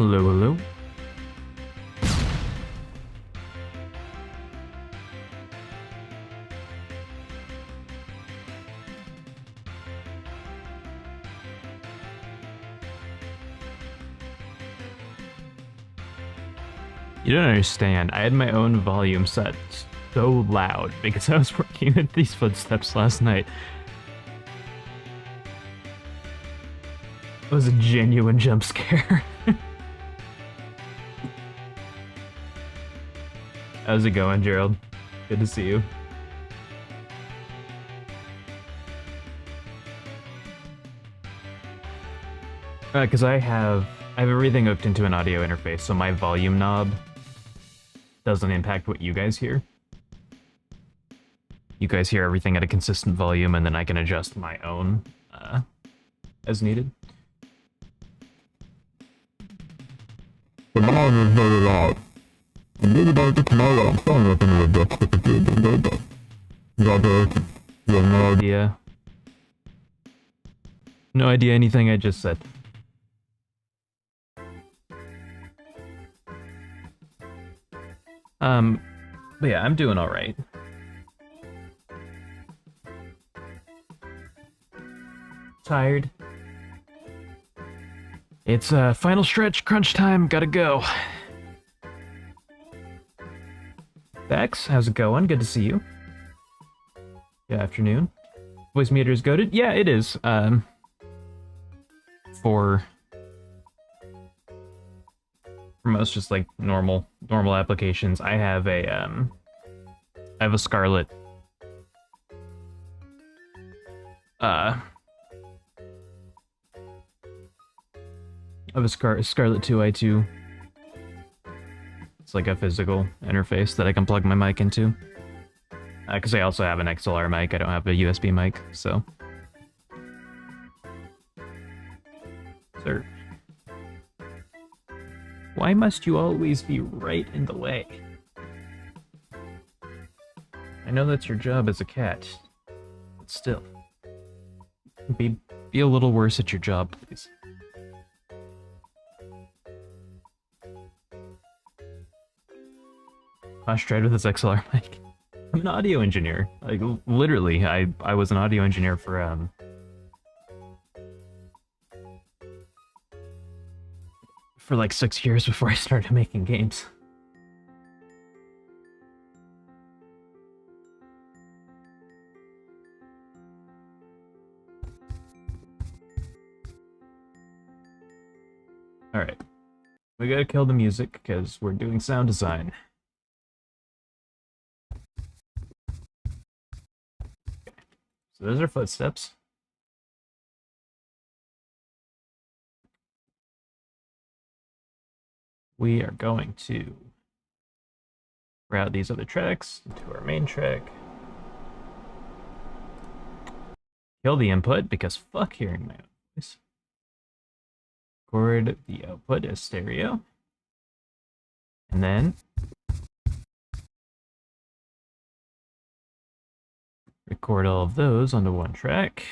Hello, hello. You don't understand. I had my own volume set so loud because I was working at these footsteps last night. It was a genuine jump scare. How's it going, Gerald? Good to see you. Because I have everything hooked into an audio interface, so my volume knob doesn't impact what you guys hear. You guys hear everything at a consistent volume, and then I can adjust my own as needed. No idea. No idea anything I just said. But yeah, I'm doing alright. Tired. It's final stretch, crunch time, gotta go. Bex, how's it going? Good to see you. Good afternoon. Voice meter is goated? Yeah, it is. For most just like normal applications, I have a Scarlett Scarlett 2i2. It's like a physical interface that I can plug my mic into. Because I also have an XLR mic, I don't have a USB mic, so. Sir. Why must you always be right in the way? I know that's your job as a cat, but still. Be a little worse at your job, please. Concentrate with his XLR mic. I'm an audio engineer. Like, literally, I was an audio engineer for like 6 years before I started making games. Alright. We gotta kill the music because we're doing sound design. So those are footsteps. We are going to route these other tracks into our main track. Kill the input because fuck hearing my own voice. Record the output as stereo. And then record all of those onto one track.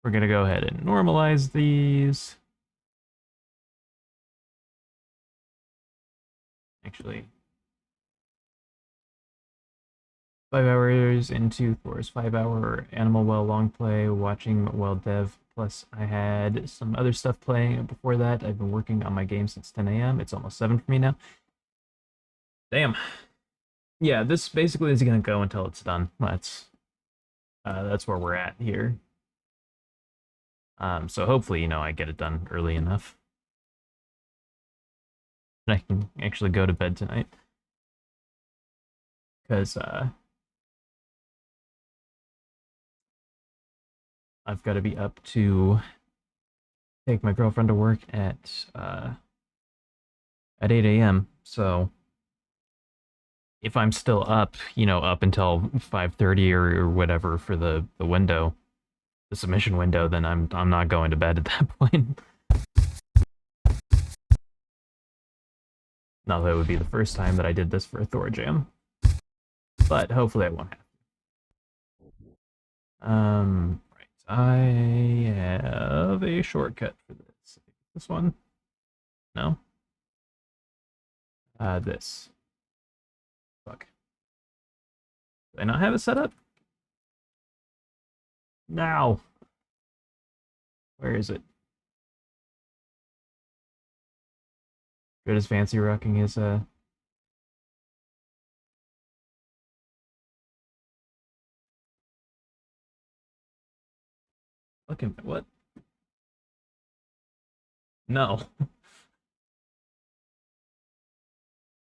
We're gonna go ahead and normalize these. Actually, 5 hours into Thor's 5-hour Animal Well long play, watching Well Dev. Plus, I had some other stuff playing before that. I've been working on my game since 10 a.m. It's almost 7 for me now. Damn. Yeah, this basically is gonna go until it's done. That's where we're at here. So hopefully, you know, I get it done early enough. And I can actually go to bed tonight. Because, I've got to be up to take my girlfriend to work at 8 a.m. So if I'm still up, you know, up until 5:30 or whatever for the window, the submission window, then I'm not going to bed at that point. Not that it would be the first time that I did this for a Thor jam. but hopefully I won't have to. Right. I have a shortcut for this. This one? No? This. Fuck. Do I not have it set up? Now! Where is it? Good as fancy rocking his Looking what? No.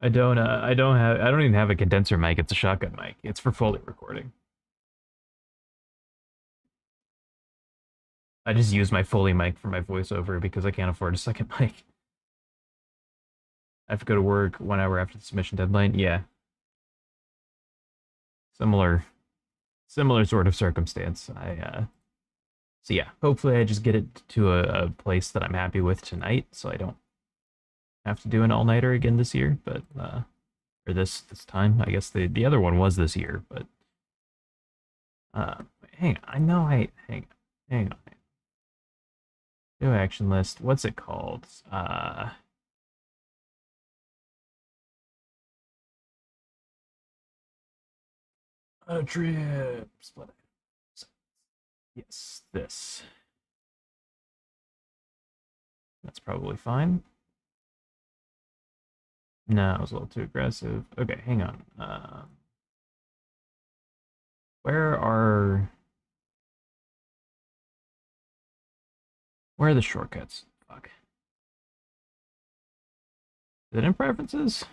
I don't even have a condenser mic, it's a shotgun mic. It's for Foley recording. I just use my Foley mic for my voiceover because I can't afford a second mic. I have to go to work 1 hour after the submission deadline. Yeah. Similar sort of circumstance. So yeah, hopefully I just get it to a place that I'm happy with tonight, so I don't have to do an all-nighter again this year, but or this time. I guess the other one was this year, but hang on. I know I hang on. New action list. What's it called? Auto trip split. Yes, this. That's probably fine. No, it was a little too aggressive. Okay, hang on. Where are the shortcuts? Fuck. Is it in preferences?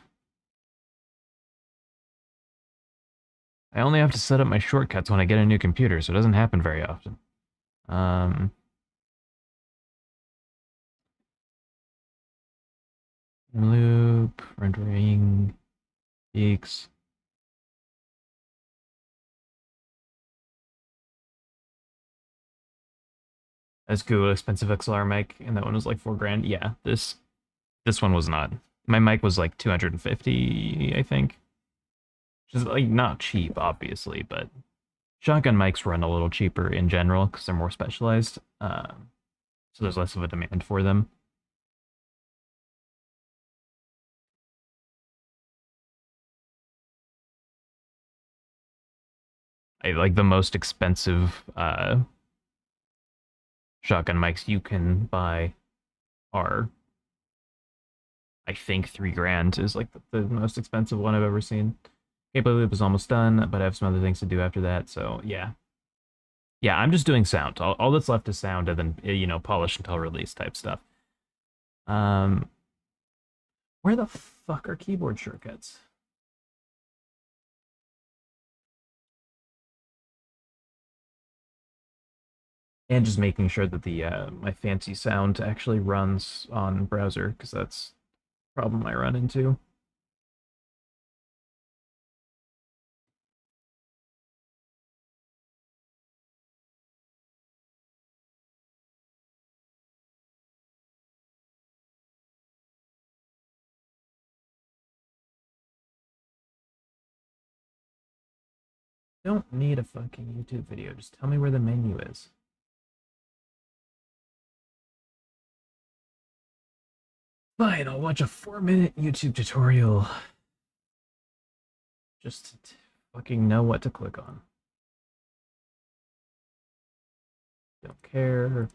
I only have to set up my shortcuts when I get a new computer, so it doesn't happen very often. Loop, rendering, peaks. That's Google expensive XLR mic, and that one was like $4,000. Yeah, this one was not. My mic was like 250, I think. Which is like not cheap, obviously, but shotgun mics run a little cheaper in general because they're more specialized. So there's less of a demand for them. I like the most expensive shotgun mics you can buy are, I think, $3,000 is like the most expensive one I've ever seen. Gameplay loop is almost done, but I have some other things to do after that, so yeah. Yeah, I'm just doing sound. All that's left is sound and then, polish until release type stuff. Where the fuck are keyboard shortcuts? And just making sure that the my fancy sound actually runs on browser, because that's a problem I run into. Don't need a fucking YouTube video. Just tell me where the menu is. Fine, I'll watch a 4-minute YouTube tutorial. Just to fucking know what to click on. Don't care.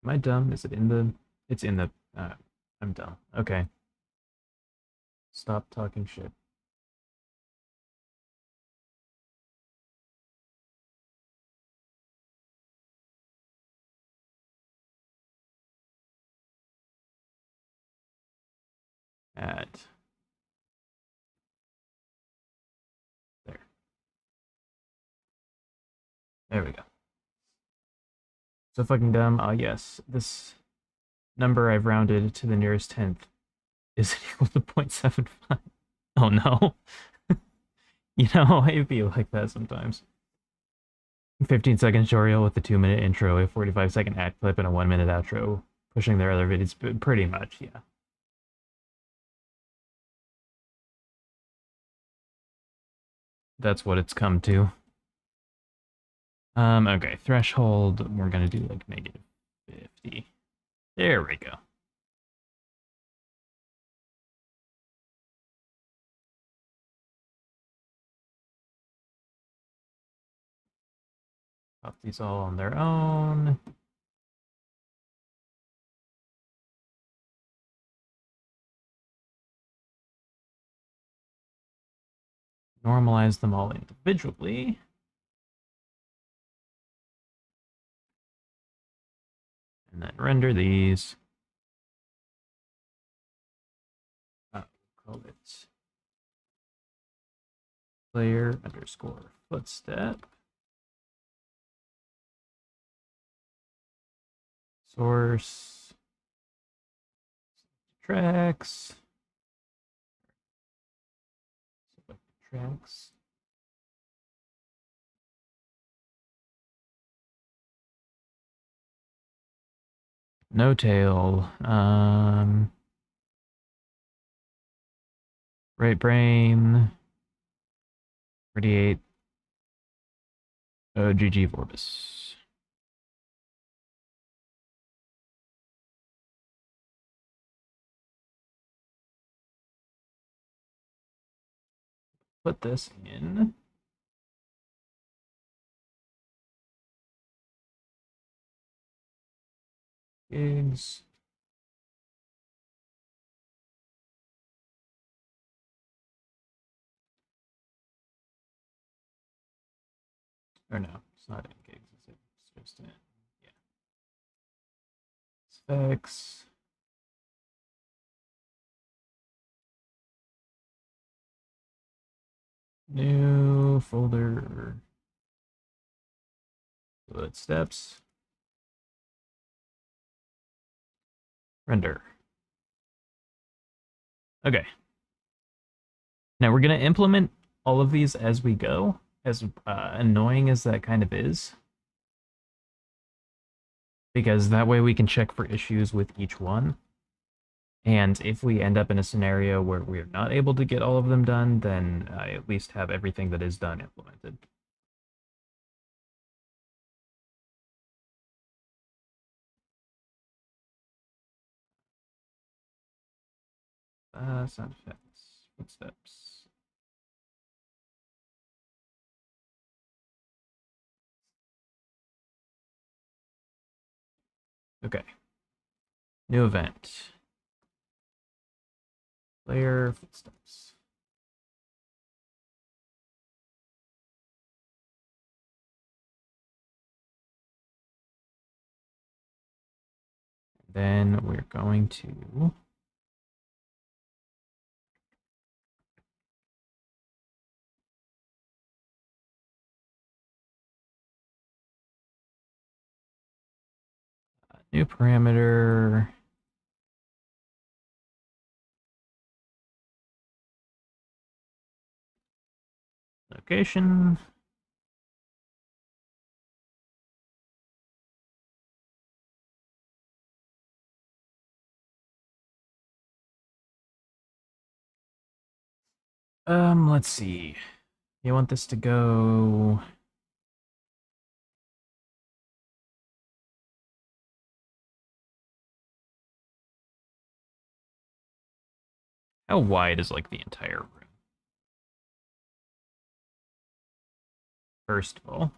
Am I dumb? Is it in the... It's in the... I'm dumb. Okay. Stop talking shit. Add. There. There we go. So fucking dumb. Yes. This number I've rounded to the nearest tenth is equal to 0.75. Oh no. I feel like that sometimes. 15-second tutorial with a 2-minute intro, a 45-second ad clip, and a 1-minute outro, pushing their other videos, pretty much, yeah. That's what it's come to. Okay, threshold, we're gonna do like -50. There we go. Pop these all on their own. Normalize them all individually. And then render these. Call it player underscore footstep. Source. Tracks. Select tracks. No tail. Right brain. Radiate. GG Vorbis. Put this in. Gigs. Or no, it's not in gigs. It's just in, yeah. Specs. New folder. Footsteps. Render. Okay. Now we're going to implement all of these as we go, as annoying as that kind of is. Because that way we can check for issues with each one. And if we end up in a scenario where we're not able to get all of them done, then I at least have everything that is done implemented. Sound effects, footsteps. Okay. New event. Player footsteps. Then we're going to new parameter. Location. Let's see. You want this to go. How wide is like the entire room? First of all.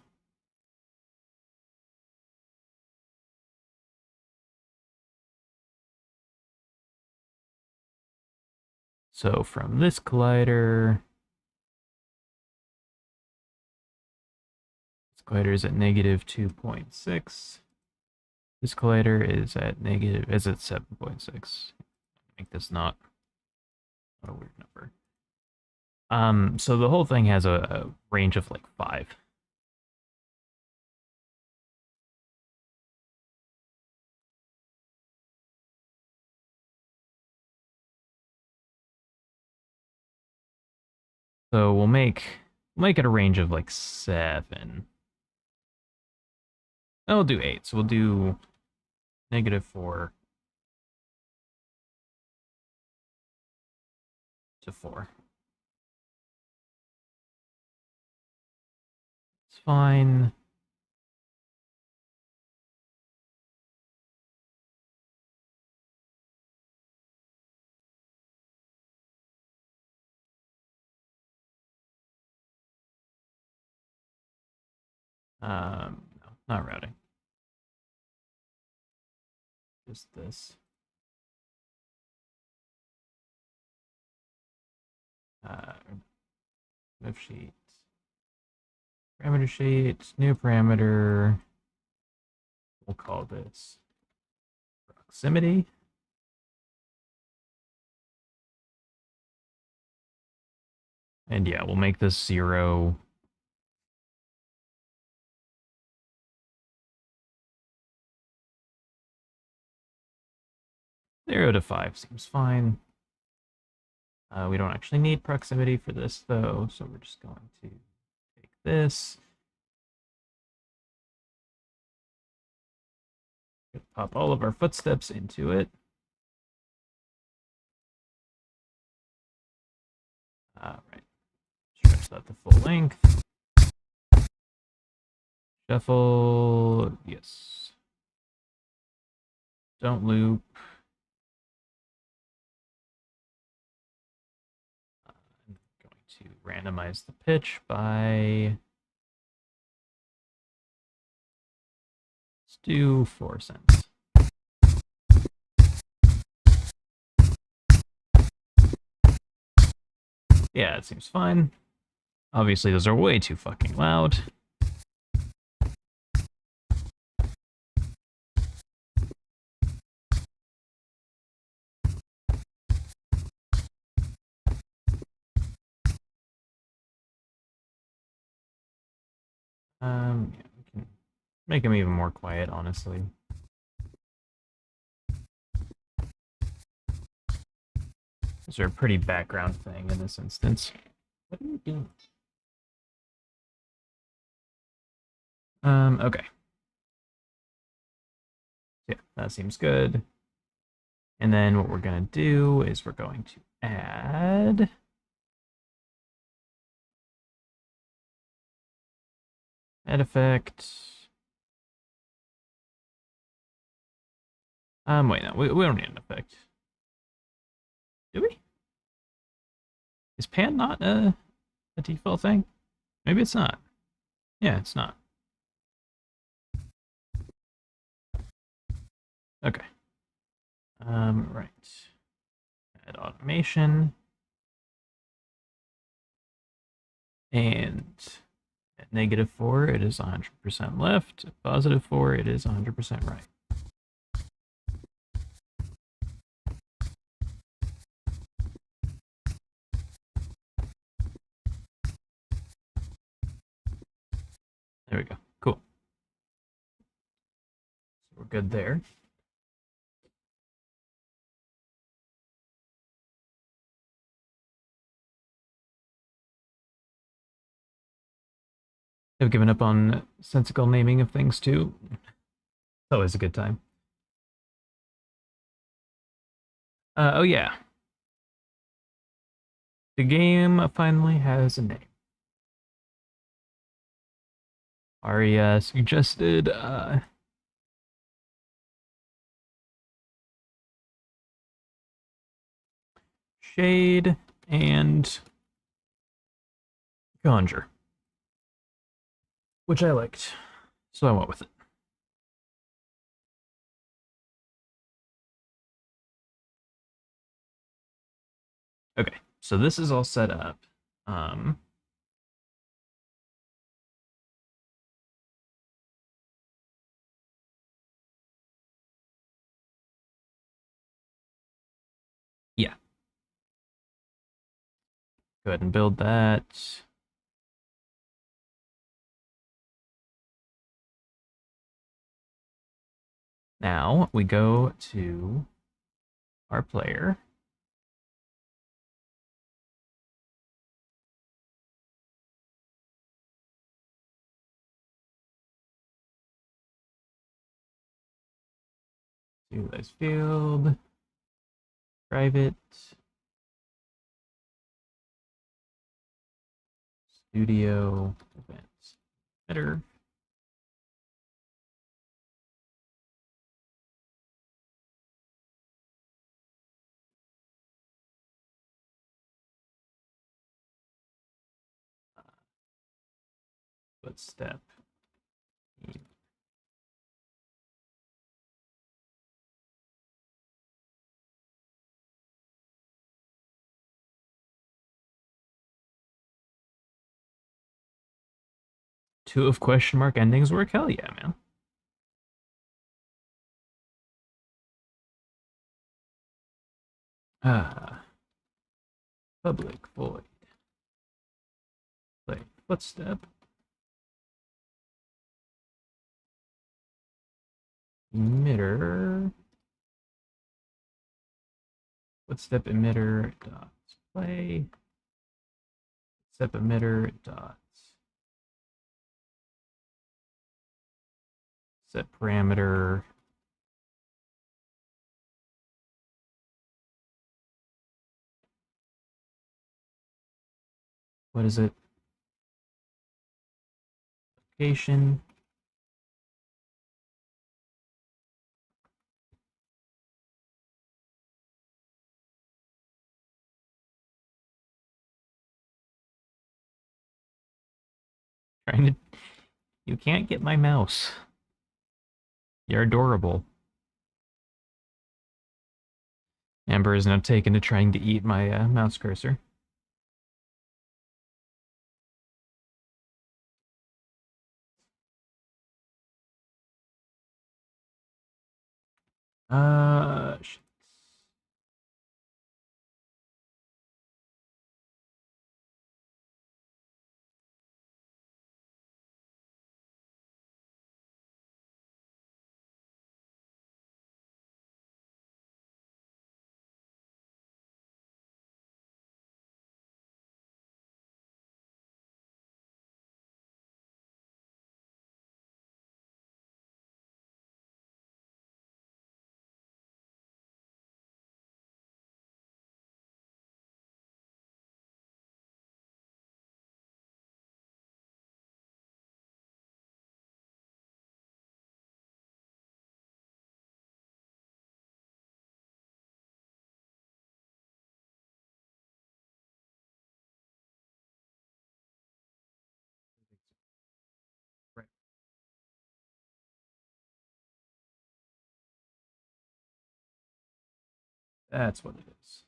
So from this collider, this collider is at -2.6. This collider is at is at 7.6. Make this not a weird number. So the whole thing has a range of like 5. So we'll make it a range of like 7. I'll do 8. So we'll do -4 to 4. It's fine. No, not routing. Just this. Move sheet. Parameter sheet. New parameter. We'll call this proximity. And yeah, we'll make this 0. 0 to 5 seems fine. We don't actually need proximity for this though, so we're just going to take this. Pop all of our footsteps into it. Right. Stretch that to full length. Shuffle. Yes. Don't loop. I'm going to randomize the pitch by. Let's do 4 cents. Yeah, it seems fine. Obviously, those are way too fucking loud. Yeah, we can make them even more quiet, honestly. These are a pretty background thing in this instance. What are you doing? Okay. Yeah, that seems good. And then what we're going to do is we're going to add effect. Wait, no, we don't need an effect. Do we? Is pan not a default thing? Maybe it's not. Yeah, it's not. Okay. Right. Add automation. And at -4, it is 100% left. At +4, it is 100% right. There we go. Cool. So we're good there. I've given up on sensical naming of things too. It's always a good time. Oh yeah. The game finally has a name. Aria suggested Shade and Conjure, which I liked, so I went with it. Okay, so this is all set up. Um, yeah, go ahead and build that. Now we go to our player. Utilize field. Private. Studio events. Better. Footstep. Two of question mark endings work? Hell yeah, man. Public void. Play footstep. Emitter. Footstep emitter dots play. Footstep emitter dots set parameter. What is it? Location. Trying to. You can't get my mouse. You're adorable. Amber is now taken to trying to eat my mouse cursor. Shit. Right. That's what it is.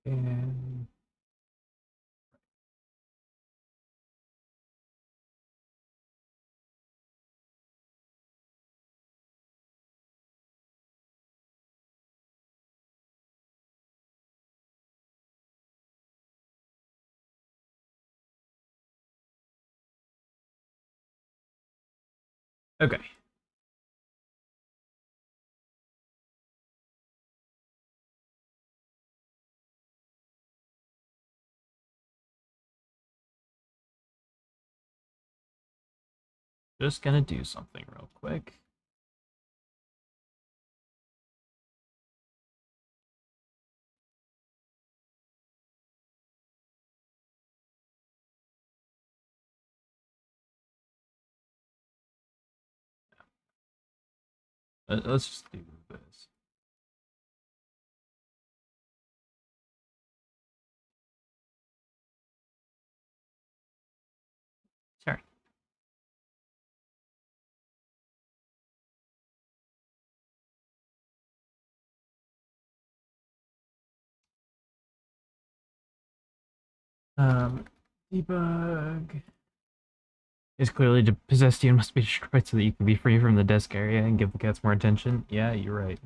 And okay. Just gonna do something real quick. Let's just do this. Sure. Debug is clearly possessed. You must be destroyed so that you can be free from the desk area and give the cats more attention. Yeah, you're right.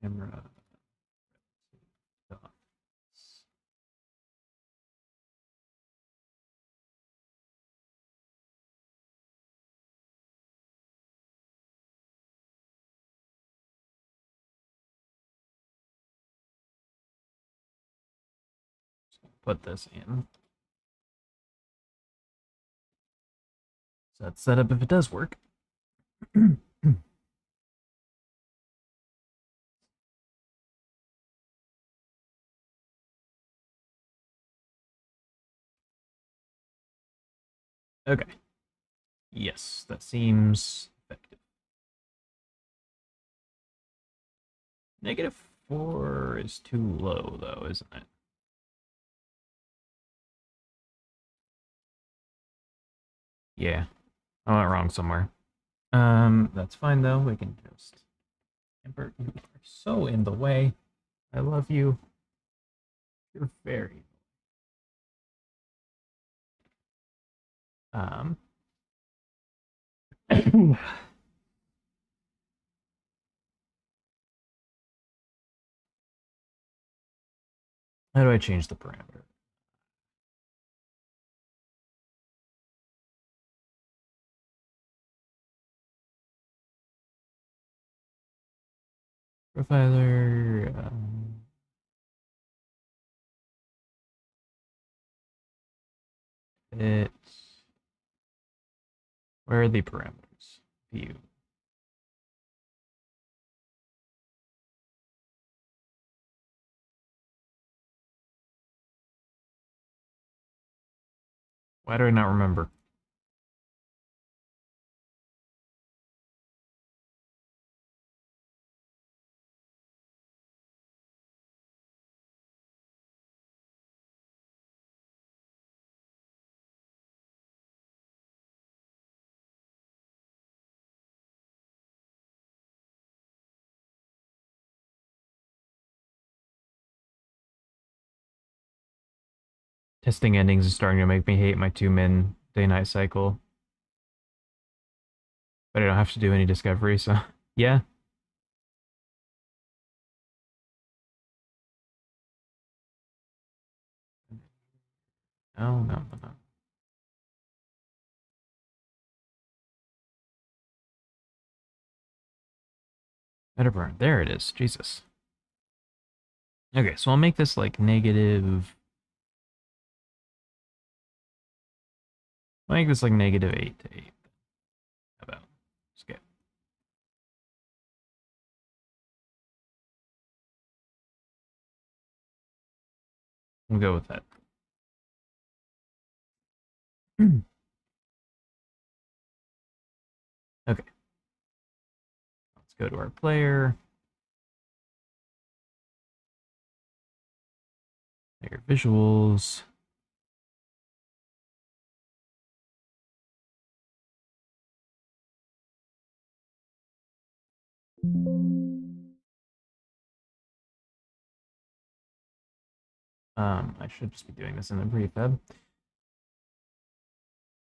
Camera. put this in. So that's set up if it does work. Okay. Yes, that seems effective. -4 is too low, though, isn't it? Yeah, I went wrong somewhere. That's fine though. We can just Amber, you are so in the way. I love you. You're very um how do I change the parameter? Profiler it where are the parameters? View. Why do I not remember? Testing endings is starting to make me hate my 2-min day-night cycle. But I don't have to do any discovery, so yeah. No, no, no, no. Metaburn. There it is. Jesus. Okay, so I'll make this like negative. I'll make this like -8 to 8. How about skip? We'll go with that. Okay, let's go to our player. Player visuals. I should just be doing this in the prefab.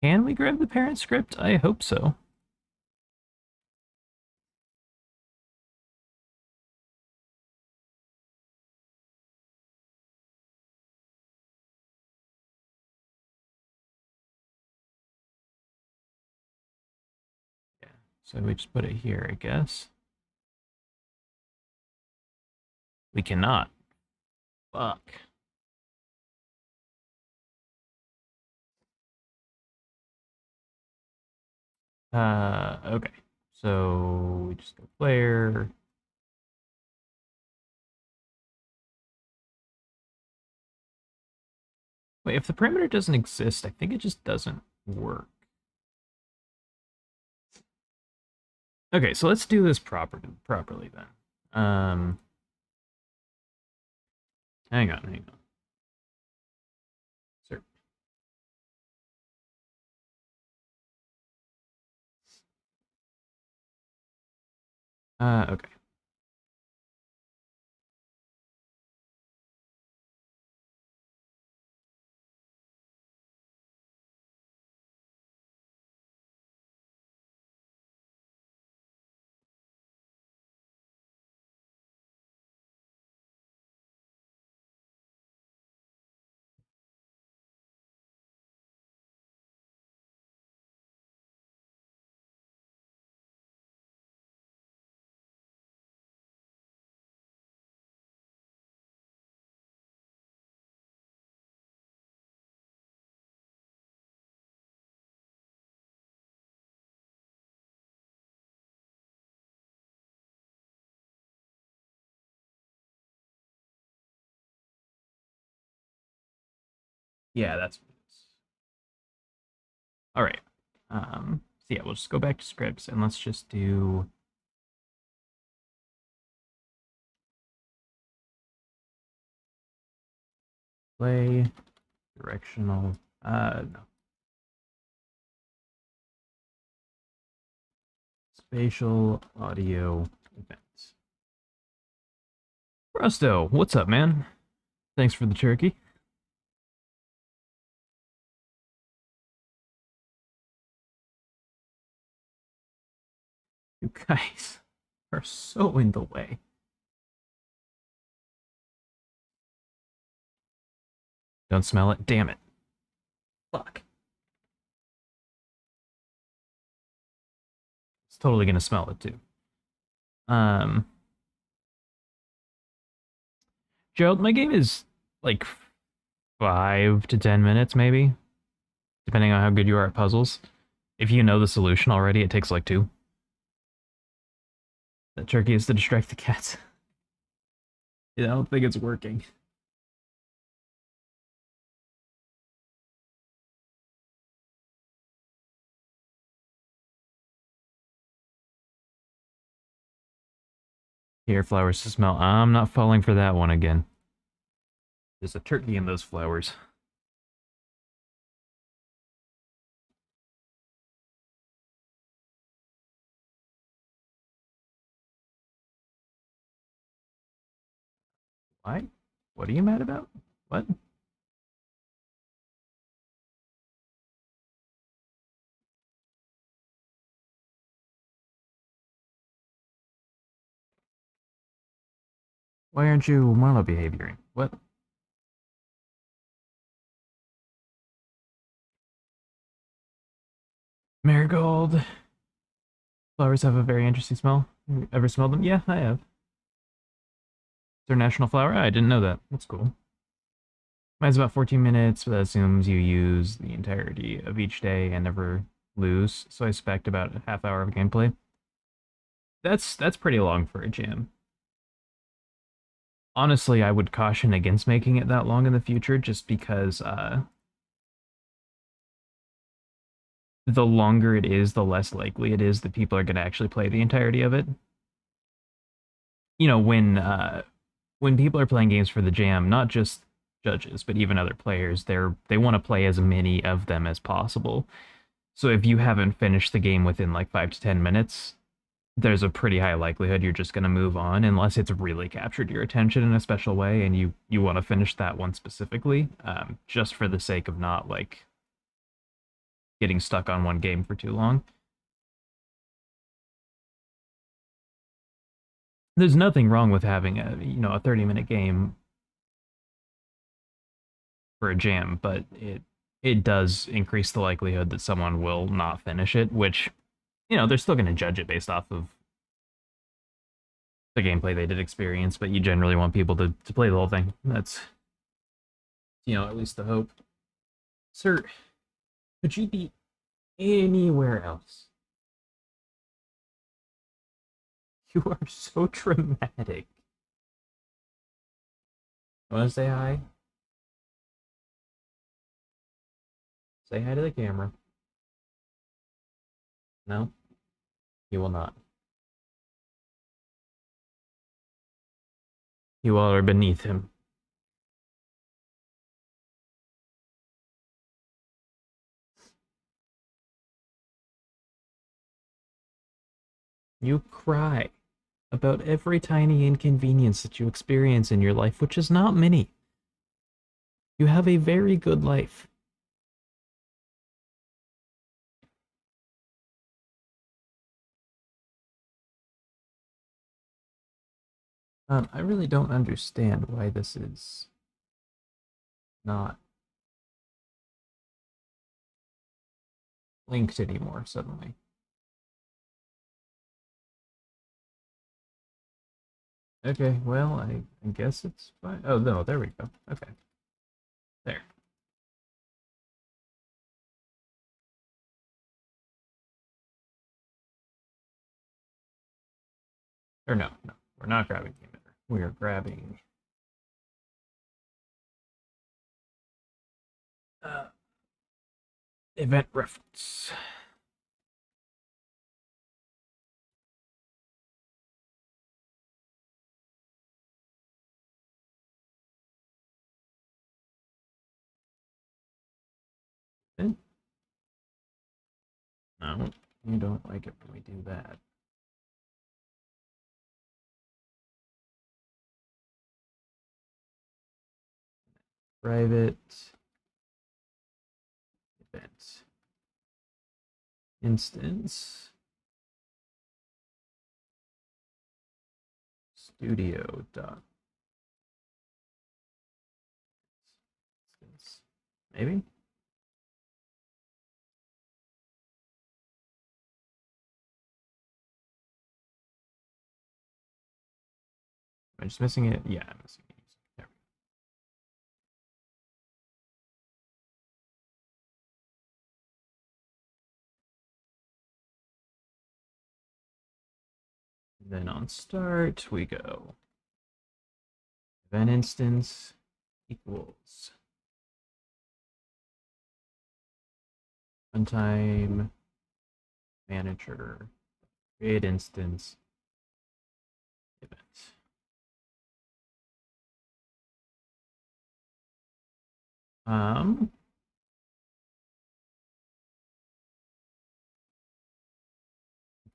Can we grab the parent script? I hope so. Yeah. So we just put it here, I guess. We cannot. Fuck. Okay. So we just go player. Wait, if the parameter doesn't exist, I think it just doesn't work. Okay, so let's do this properly then. Hang on. Sir. Okay. Yeah, that's what it is. All right. So yeah, we'll just go back to scripts and let's just do play directional. No. Spatial audio events. Rusto, what's up, man? Thanks for the turkey. You guys are so in the way. Don't smell it? Damn it. Fuck. It's totally gonna smell it too. Um, Gerald, my game is like 5 to 10 minutes, maybe, depending on how good you are at puzzles. If you know the solution already, it takes like two. The turkey is to distract the cats. Yeah, I don't think it's working. Here, flowers to smell. I'm not falling for that one again. There's a turkey in those flowers. Why? What are you mad about? What? Why aren't you monobehavioring? What? Marigold. Flowers have a very interesting smell. You ever smelled them? Yeah, I have. It's their national flower? I didn't know that. That's cool. Mine's about 14 minutes, but that assumes you use the entirety of each day and never lose. So I expect about a half hour of gameplay. That's pretty long for a jam. Honestly, I would caution against making it that long in the future just because the longer it is, the less likely it is that people are going to actually play the entirety of it. You know, when people are playing games for the jam, not just judges, but even other players, they want to play as many of them as possible. So if you haven't finished the game within like 5 to 10 minutes, there's a pretty high likelihood you're just going to move on unless it's really captured your attention in a special way and you want to finish that one specifically, just for the sake of not like getting stuck on one game for too long. There's nothing wrong with having a 30-minute game for a jam, but it does increase the likelihood that someone will not finish it, which, they're still going to judge it based off of the gameplay they did experience, but you generally want people to play the whole thing. That's, at least the hope. Sir, could you be anywhere else? You are so dramatic. Want to say hi? Say hi to the camera. No, you will not. You all are beneath him. You cry about every tiny inconvenience that you experience in your life, which is not many. You have a very good life. I really don't understand why this is not linked anymore suddenly. Okay, well, I guess it's fine. Oh, no, there we go. Okay. There. Or no, no, we're not grabbing the emitter. We are grabbing Uh, event reference. No, you don't like it when we do that. Private event instance studio dot instance. Maybe? Am I just missing it? Yeah, I'm missing it. There we go. Then on start, we go event instance equals runtime manager create instance event. Um,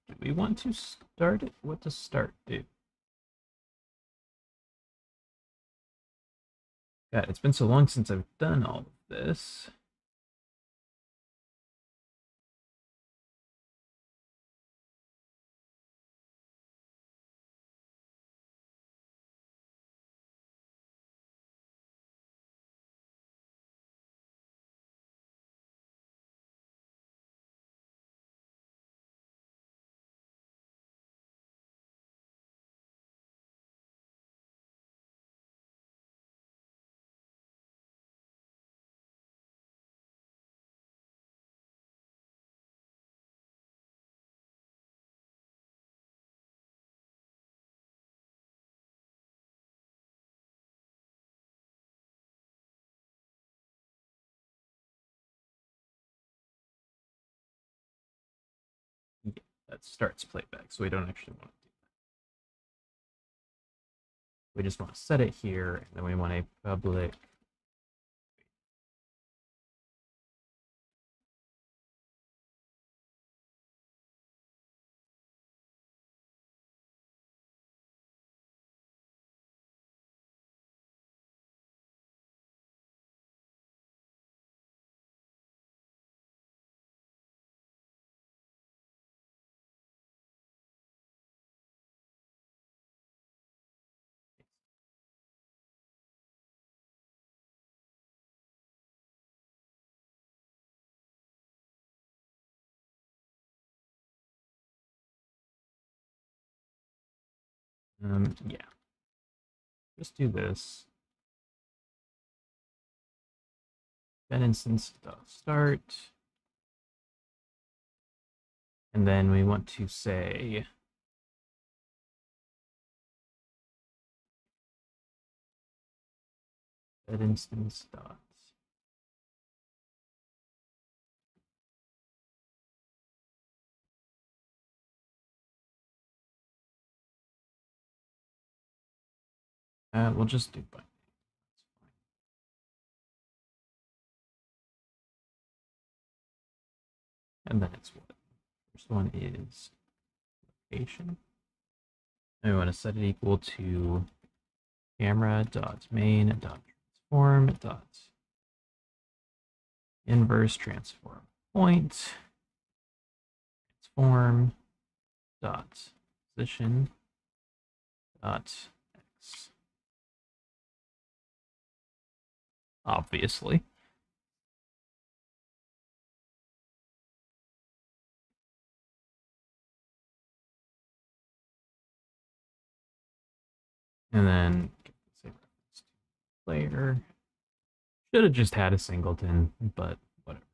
do we want to start it? What does start do? God, it's been so long since I've done all of this. Yeah, that starts playback, so we don't actually want to do that. We just want to set it here, and then we want a public. Yeah, just do this. Then instance start, and then we want to say that instance dot. We'll just do by name. And then it's what? First one is location. And we want to set it equal to camera dot main dot transform dot inverse transform point transform dot position dot x. Obviously. And then say reference to player. Should have just had a singleton, but whatever.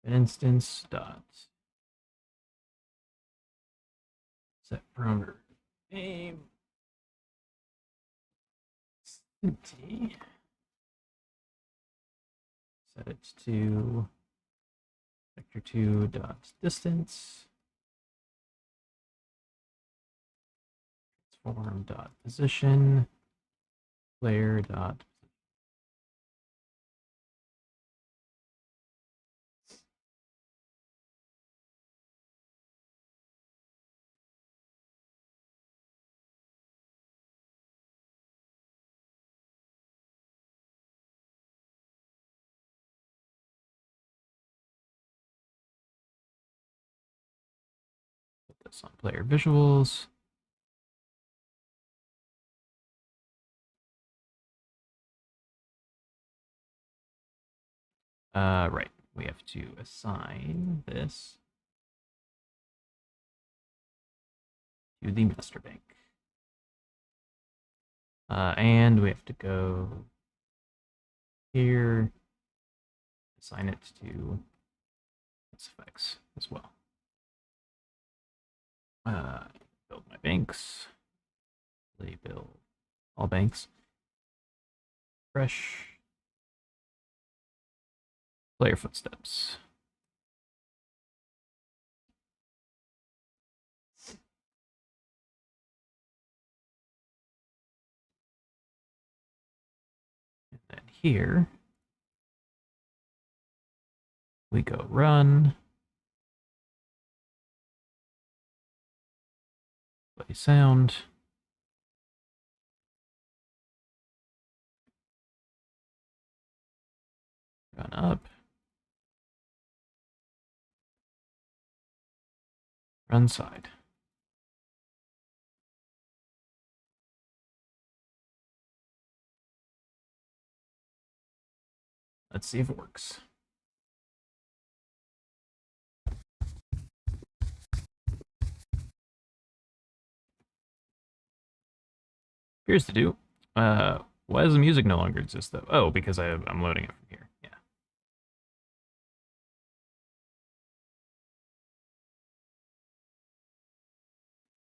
an instance dot set parameter name empty. Set it to vector2 dot distance transform dot position player dot put this on player visuals. Right, we have to assign this to the master bank. And we have to go here, assign it to SFX as well. Build my banks, build all banks, fresh, player footsteps. And then here, we go run, play sound, run up, run side. Let's see if it works. Appears to do. Why does the music no longer exist though? Oh, because I'm loading it from here. Yeah.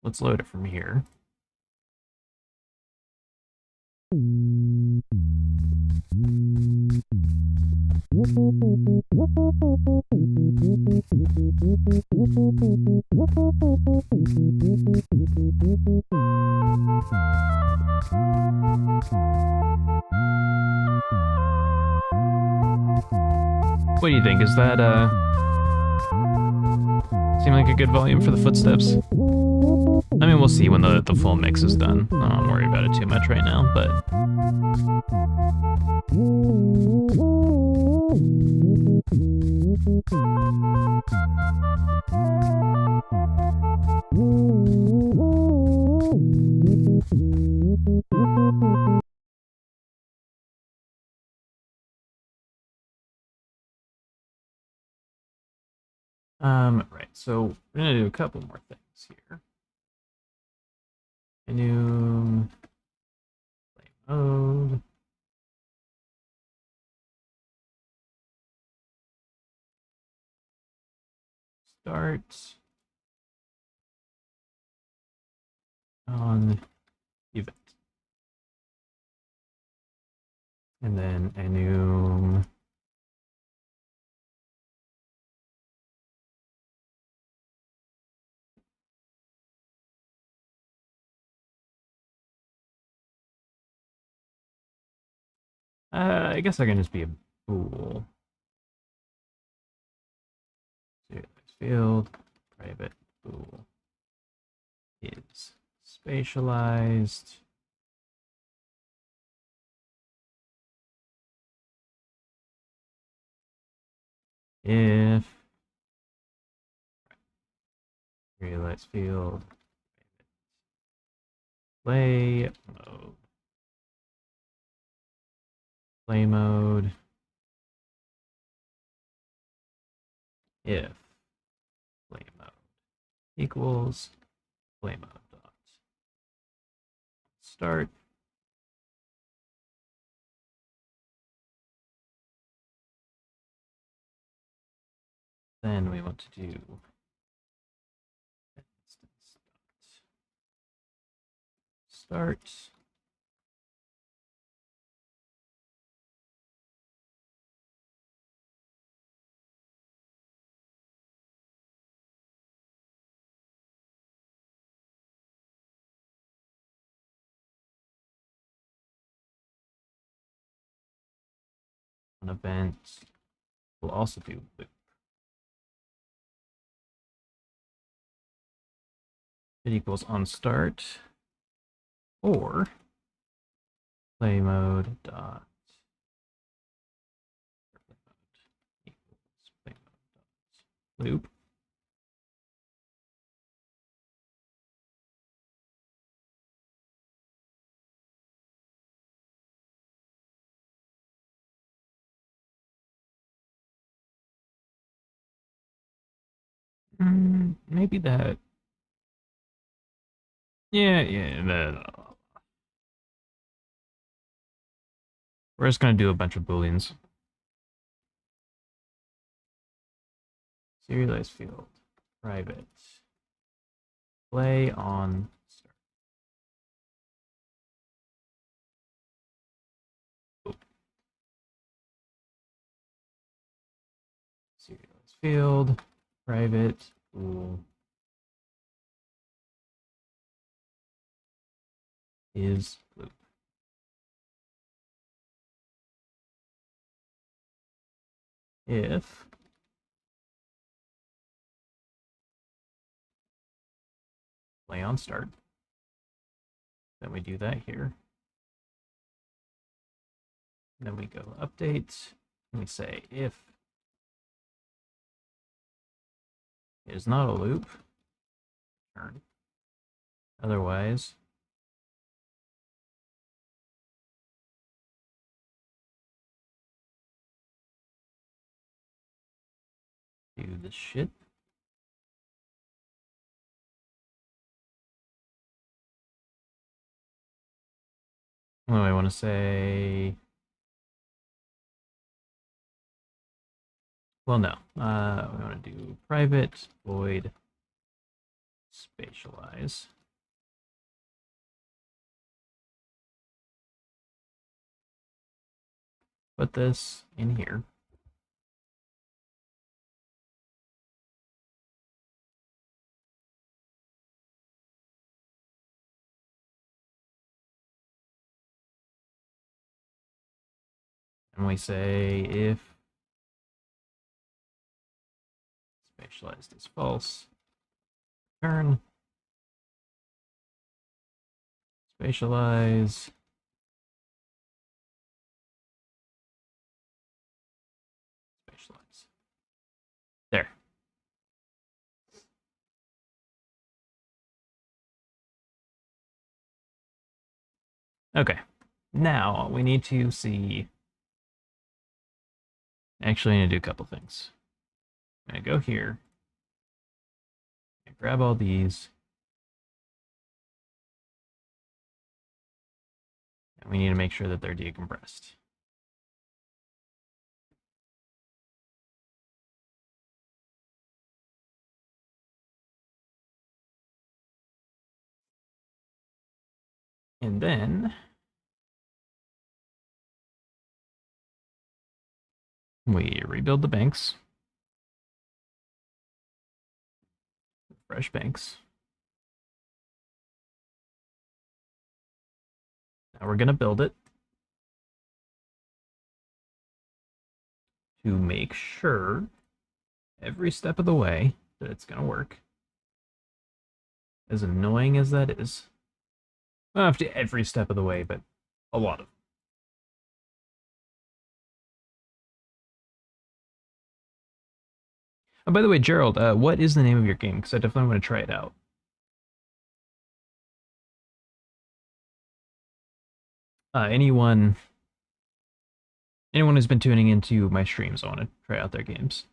Let's load it from here. What do you think? Is that seem like a good volume for the footsteps? I mean, we'll see when the full mix is done. I don't worry about it too much right now, but right. So we're gonna do a couple more things here. New play mode. Start on event. And then enum I guess I can just be a bool. Serialized field, private bool is spatialized. If serialized field, play mode, play mode. If play mode equals play mode dot start. Then we want to do start. An event. We'll also do loop. It equals on start or play mode dot play mode equals play mode dot loop. Maybe that. Yeah. We're just gonna do a bunch of booleans. Serialized field, private, play on start. Oh. Serialized field, private, bool is loop. If play on start, then we do that here. Then we go update, and we say if it is not a loop, return. Otherwise, do this shit. What do I want to say? Well, no. We want to do private void spatialize. Put this in here. And we say if spatialized is false, return spatialize spatialize. There. Okay. Now we need to see. Actually, I need to do a couple things. I'm gonna go here. Grab all these. And we need to make sure that they're decompressed. And then we rebuild the banks. Fresh banks. Now we're gonna build it to make sure every step of the way that it's gonna work. As annoying as that is. Not have to every step of the way, but a lot of them. Oh, by the way, Gerald, what is the name of your game? Because I definitely want to try it out. Anyone who's been tuning into my streams, I want to try out their games.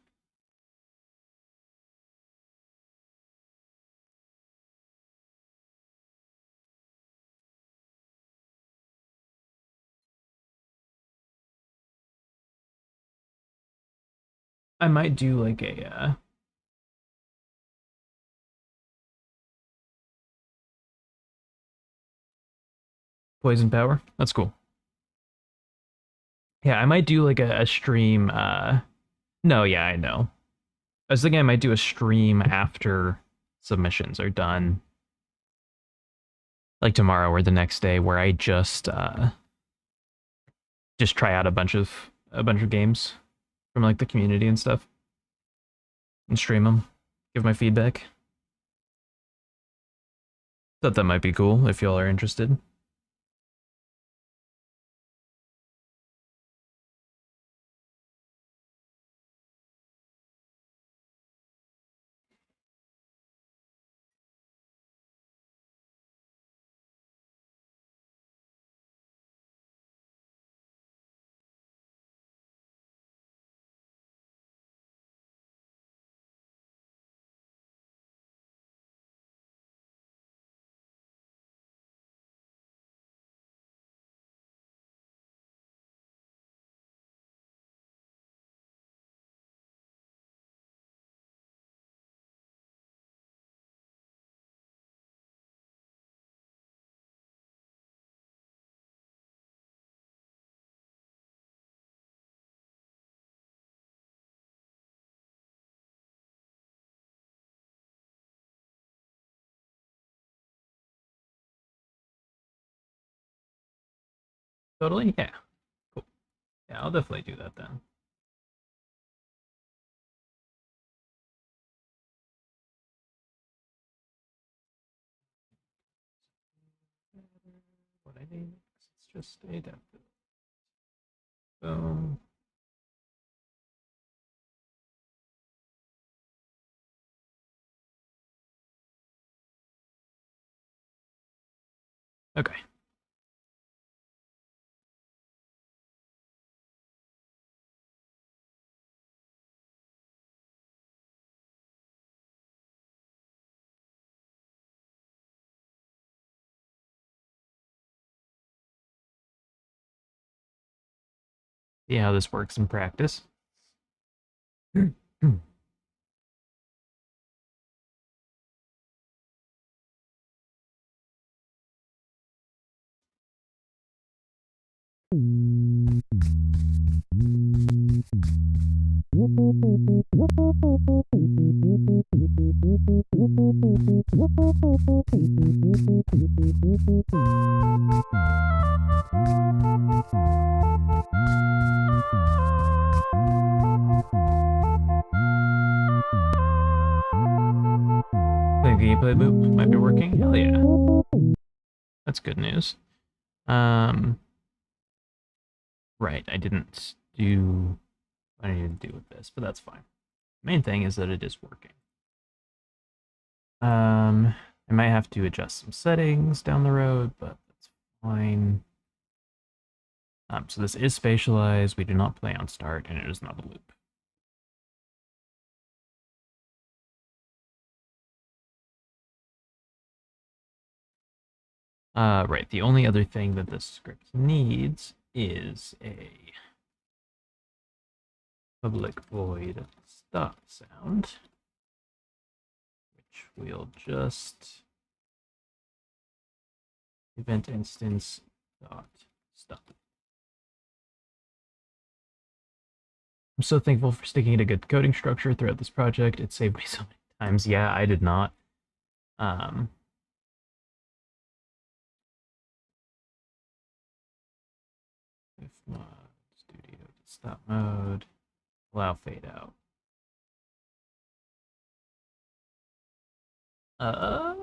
I might do like a poison power. That's cool. Yeah, I might do like a stream. No, yeah, I know. I was thinking I might do a stream after submissions are done, like tomorrow or the next day, where I just try out a bunch of games from like the community and stuff and stream them, give my feedback. Thought that might be cool if y'all are interested. Totally, yeah, cool. Yeah, I'll definitely do that then. What I need, it's just a depth. Boom. Okay. See how this works in practice. The gameplay loop might be working. Hell yeah. That's good news. Um, right, I didn't do what I needed to do with this, but that's fine. Main thing is that it is working. I might have to adjust some settings down the road, but that's fine. So this is spatialized. We do not play on start, and it is not a loop. Right. The only other thing that this script needs is a public void stop sound, which we'll just event instance dot stop. I'm so thankful for sticking to good coding structure throughout this project. It saved me so many times. Yeah, I did not. Um, if mod studio stop mode, allow fade out. Uh,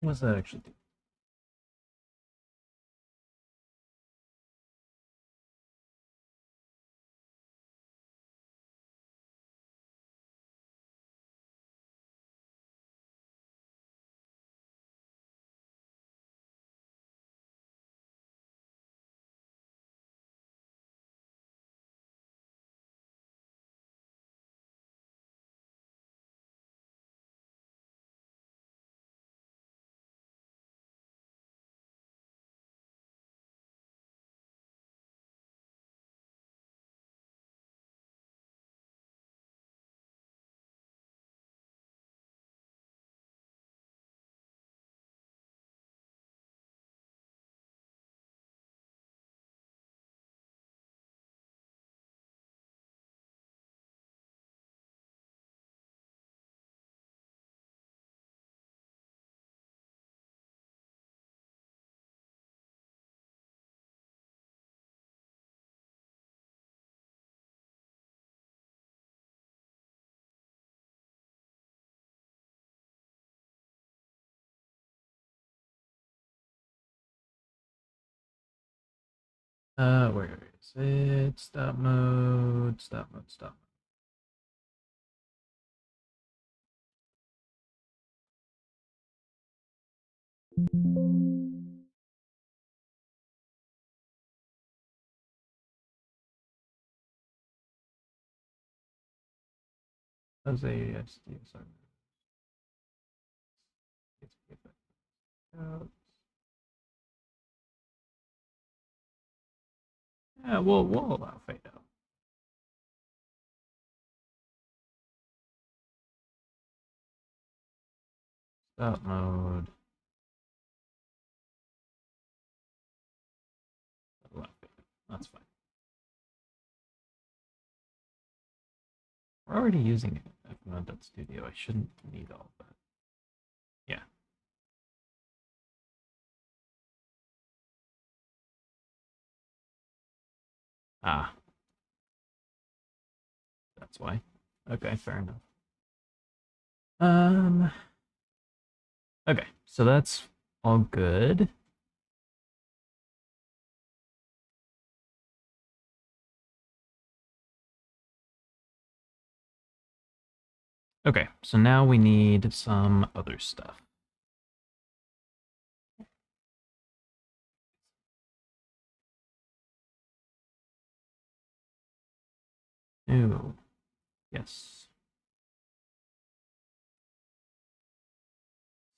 what does that actually do? Where is it? Stop mode, stop mode, stop mode. Jose, yes, sorry. Yeah, we'll allow fade out. Stop mode. Allow fade out. That's fine. We're already using Studio. I shouldn't need all of that. Yeah. Ah, that's why. Okay, fair enough. Okay, so that's all good. Okay, so now we need some other stuff. Ooh, yes.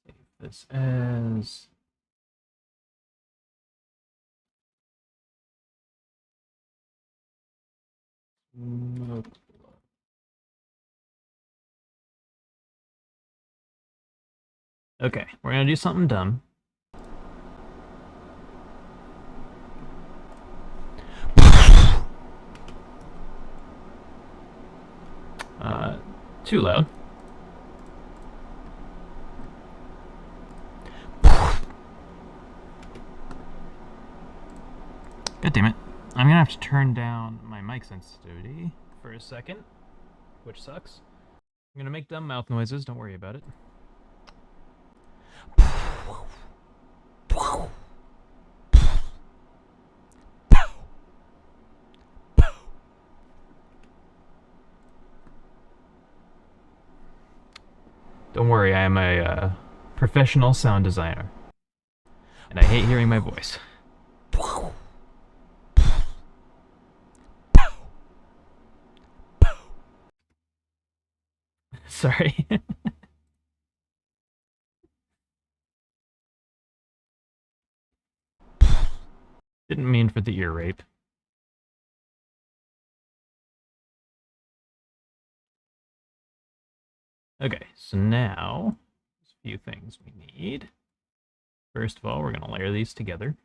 Save this as nope. Okay, we're gonna do something dumb. Too loud. God damn it. I'm gonna have to turn down my mic sensitivity for a second, which sucks. I'm gonna make dumb mouth noises, don't worry about it. Don't worry, I am a professional sound designer. And I hate hearing my voice. Sorry. Didn't mean for the ear rape. Okay, so now there's a few things we need. First of all, we're gonna layer these together.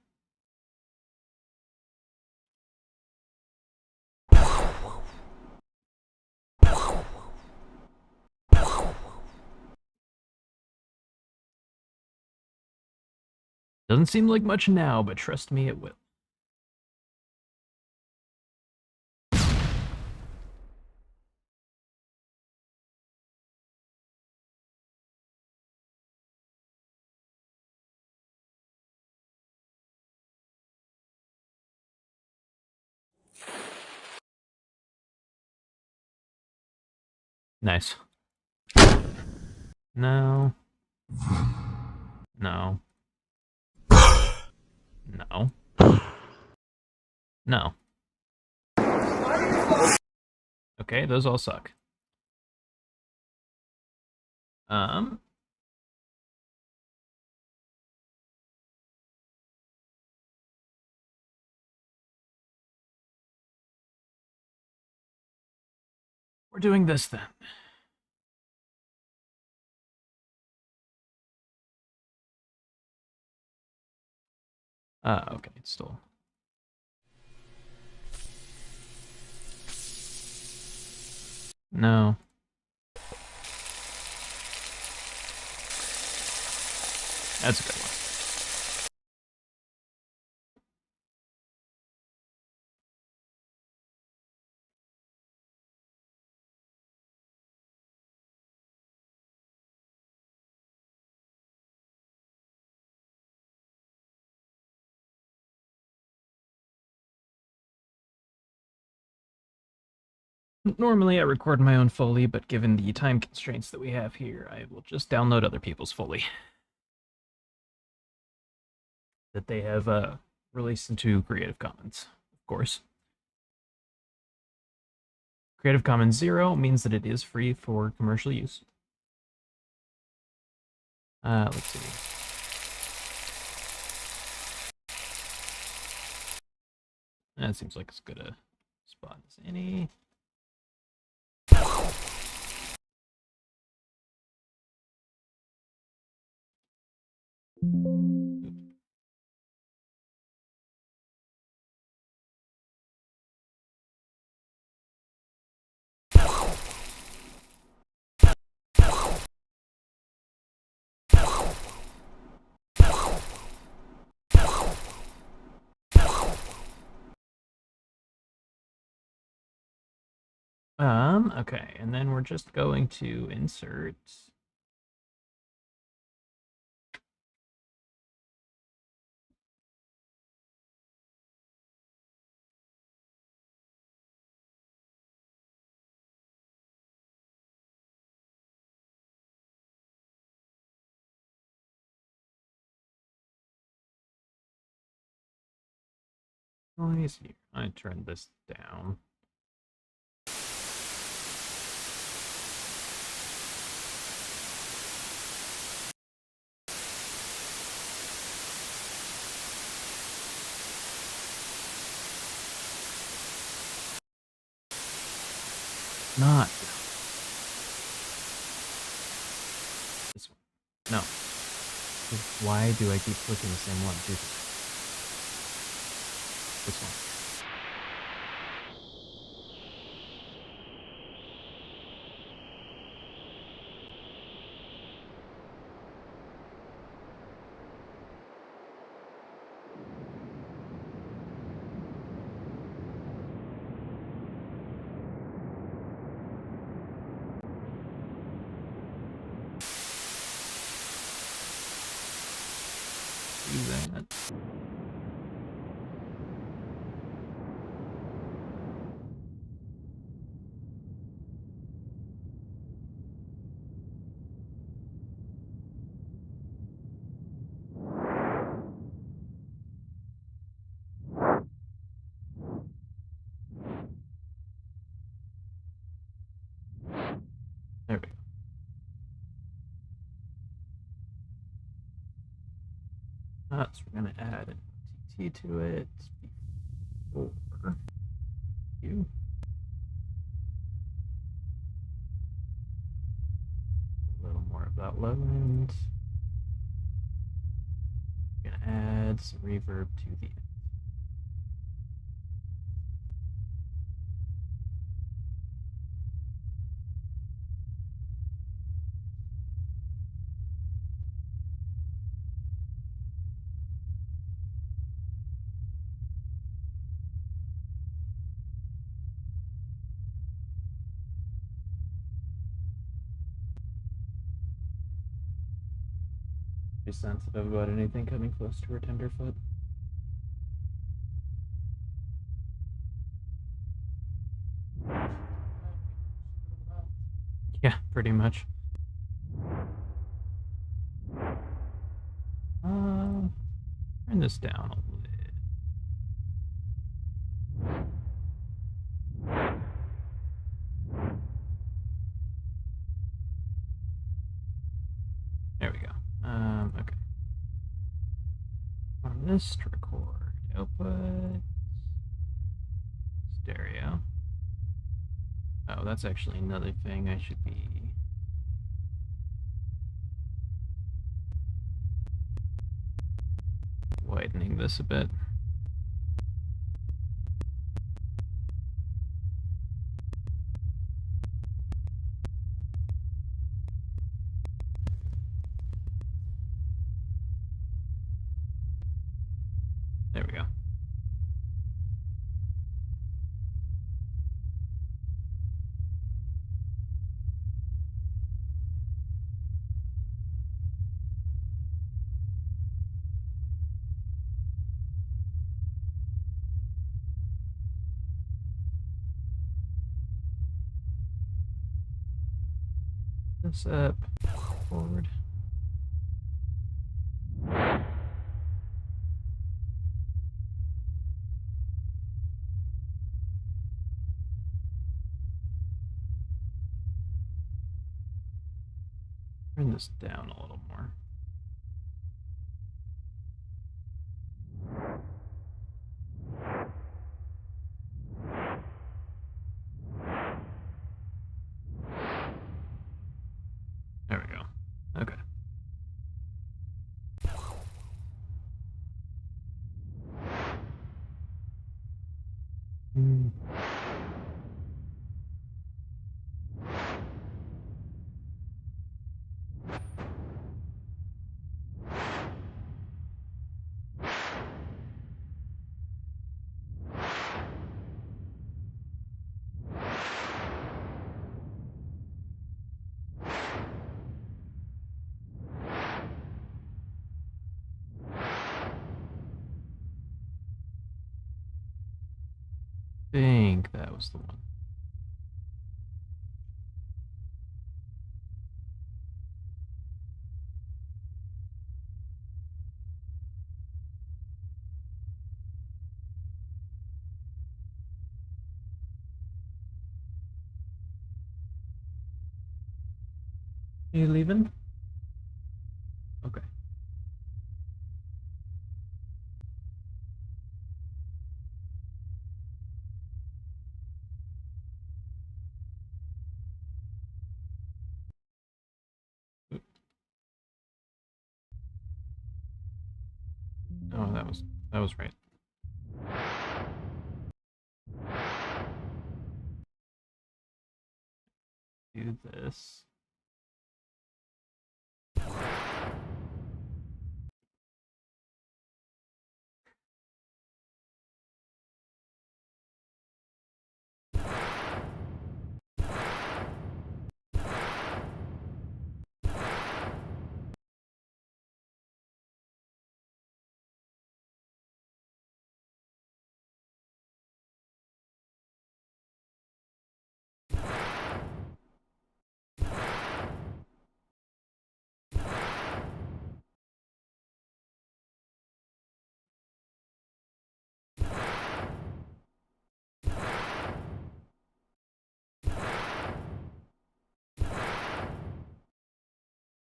Doesn't seem like much now, but trust me, it will. Nice. No. No. No. No. Okay, those all suck. Um. We're doing this then. Okay, it's still. No. That's a good one. Normally I record my own Foley, but given the time constraints that we have here, I will just download other people's Foley that they have released into Creative Commons, of course. Creative Commons 0 means that it is free for commercial use. Let's see. That seems like as good a spot as any. Okay, and then we're just going to insert noise here. I turned this down. Not this one. No. Why do I keep clicking the same one? Jesus. This one. Do that. There we go. So we're gonna add an TT to it before you. A little more of that low end. We're gonna add some reverb to the end. Be sensitive about anything coming close to her tenderfoot. Yeah, pretty much. Turn this down a little bit. There we go. Okay. On this to record output stereo. Oh, that's actually another thing I should be widening this a bit. There we go. This up, forward. Turn this down a little more. There we go. Okay. Mm. Think that was the one. Are you leaving? Okay. Oh, that was right. Do this.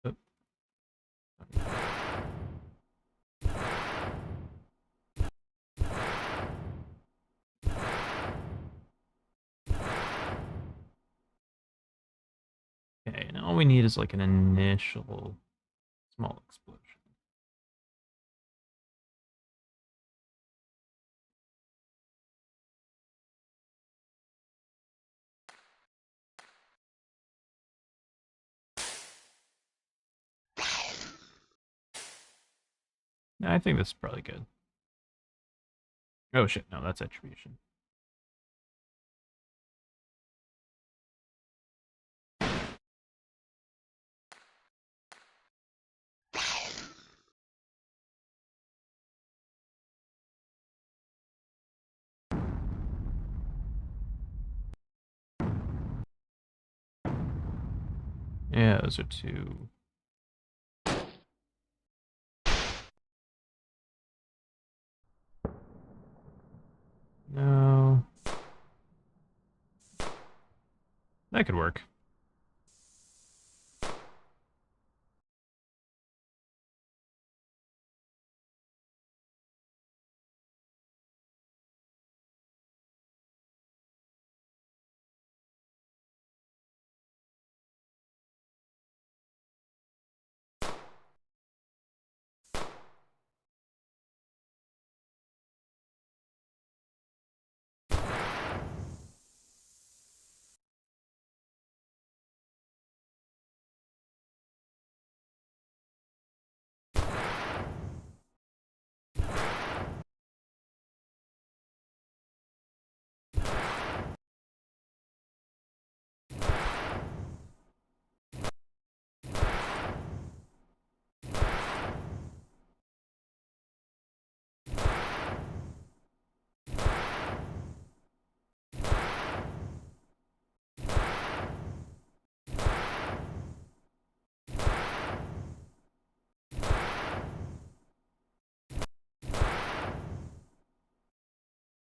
Oh. Okay, and all we need is like an initial small explosion. I think this is probably good. Oh shit, no, that's attribution. Yeah, those are two. No. That could work.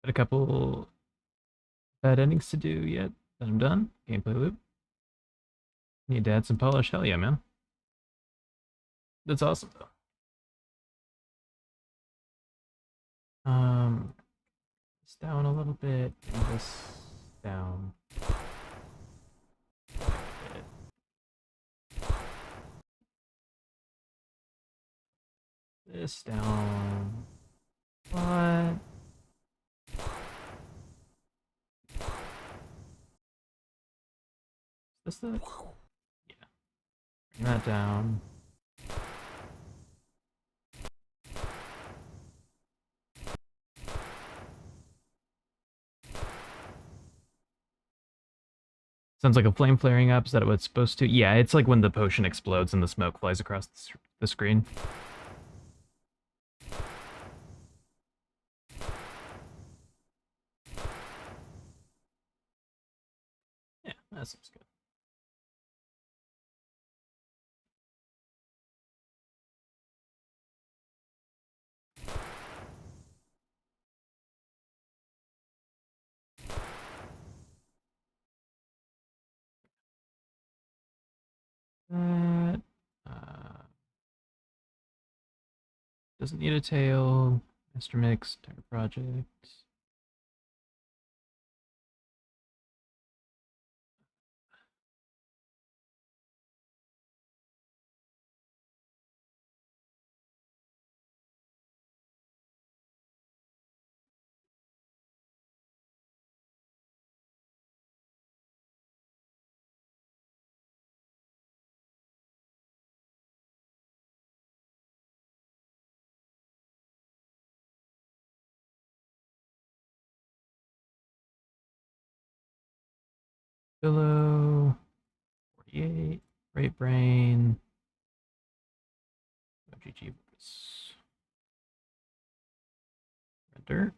Got a couple bad endings to do yet. Then I'm done. Gameplay loop. Need to add some polish. Hell yeah, man. That's awesome though. This down a little bit, and this down a bit. This down. What? Is this the? Yeah. Bring that down. Sounds like a flame flaring up. Is that what it's supposed to? Yeah, it's like when the potion explodes and the smoke flies across the screen. Yeah, that seems good. That doesn't need a tail. Master Mix, Tiger Project. Pillow. 48. Right Brain. OGG. Render.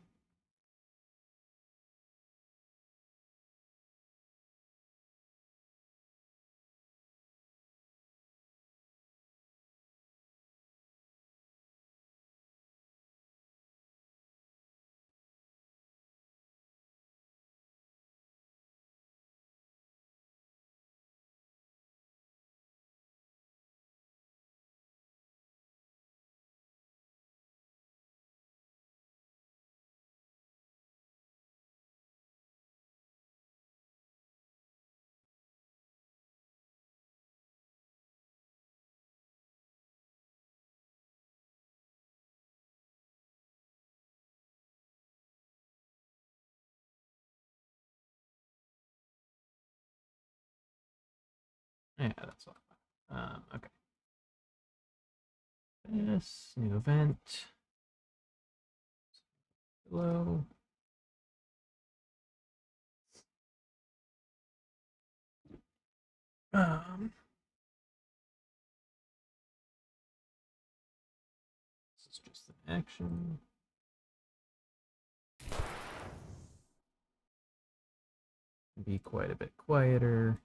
Yeah, that's all. Okay. This new event. Hello. This is just an action. Be quite a bit quieter.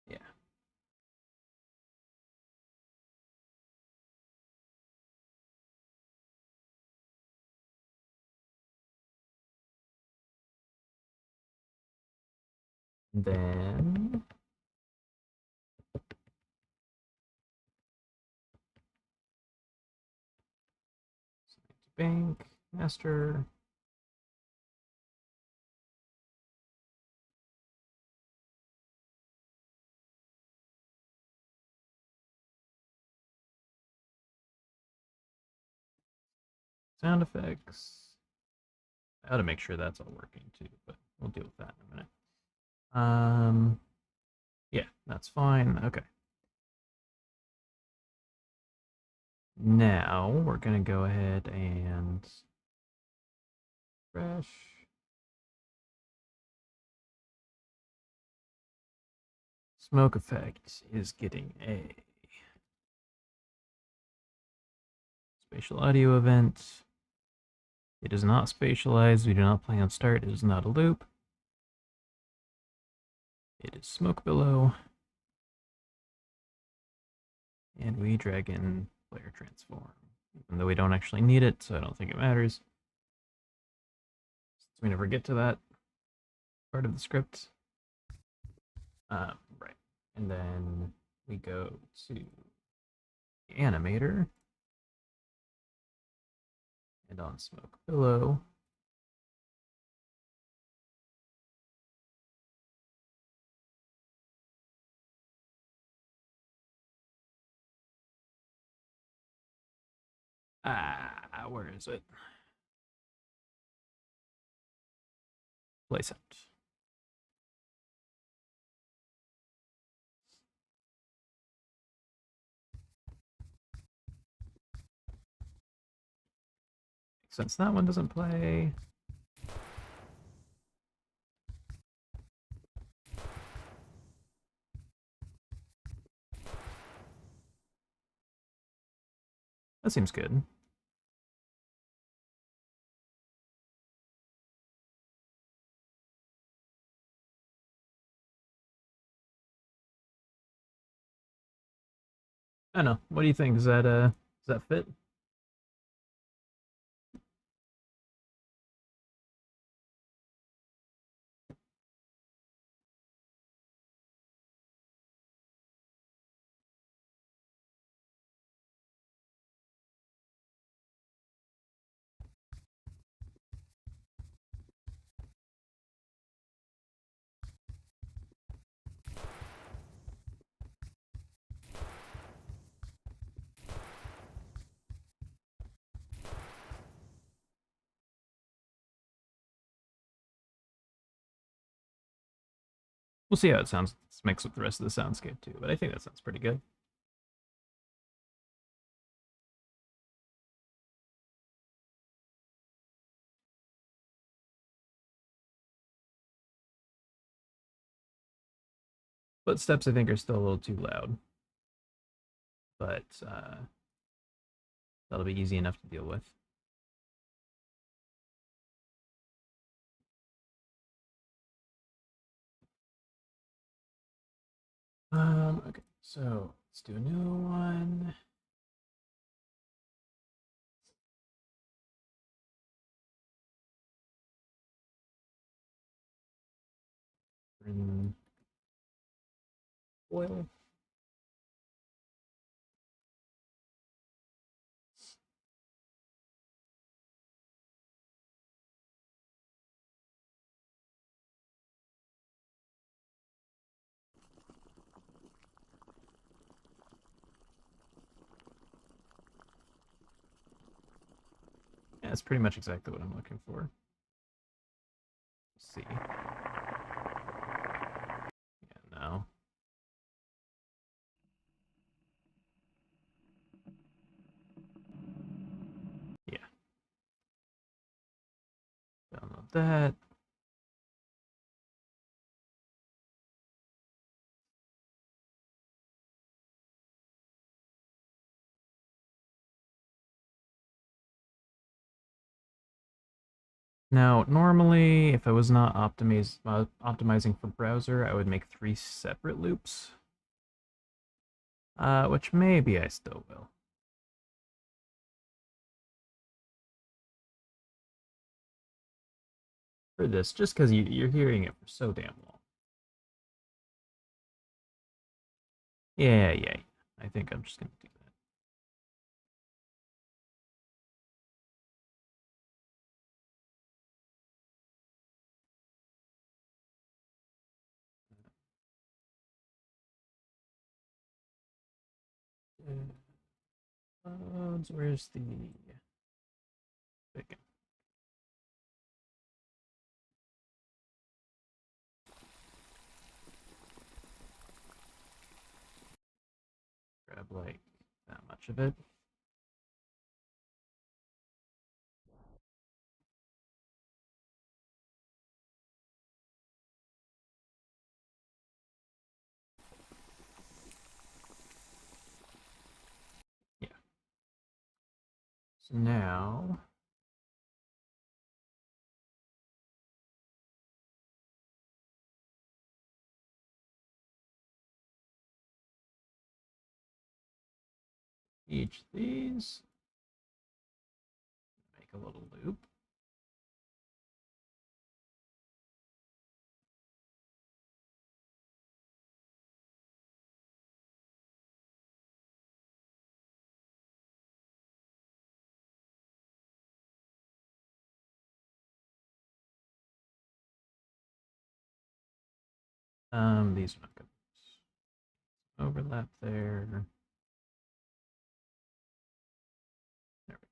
Yeah. Then bank master. Sound effects. I ought to make sure that's all working too, but we'll deal with that in a minute. Yeah, that's fine. Okay. Now we're gonna go ahead and refresh. Smoke effect is getting a spatial audio event. It is not spatialized. We do not play on start. It is not a loop. It is smoke below. And we drag in player transform, even though we don't actually need it, so I don't think it matters. Since we never get to that part of the script. Right. And then we go to the animator. And on Smoke Pillow, where is it? Place it. Since that one doesn't play, that seems good. I don't know. What do you think? Does that fit? We'll see how it sounds mixed with the rest of the soundscape too, but I think that sounds pretty good. Footsteps, I think, are still a little too loud, but that'll be easy enough to deal with. Okay, so let's do a new one. Oil. Yeah, that's pretty much exactly what I'm looking for. Let's see. Yeah, no. Yeah. Download that. Now, normally, if I was not optimizing for browser, I would make 3 separate loops. Which maybe I still will. For this, just because you're hearing it for so damn long. Yeah. I think I'm just gonna do that. Where's the bacon? Grab like that much of it. Yeah. So now each of these. Make a little loop. These are not good. Overlap there. There we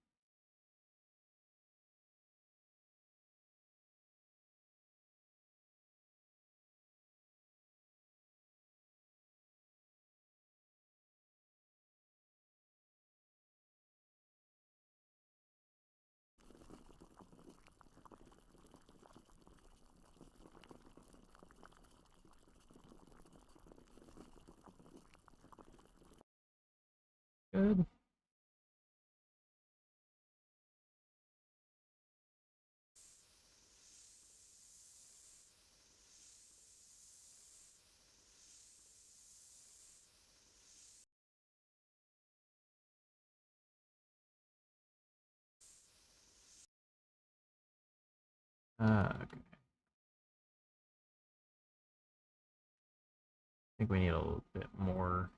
go. Good. Okay. I think we need a little bit more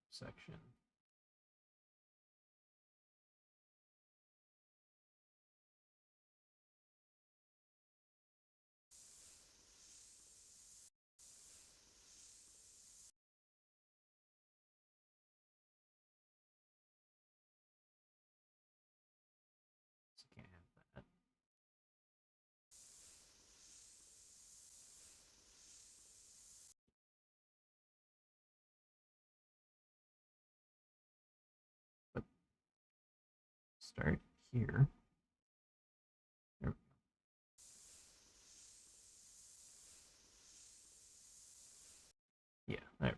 section. So can't have that. But start here. There. Yeah, there.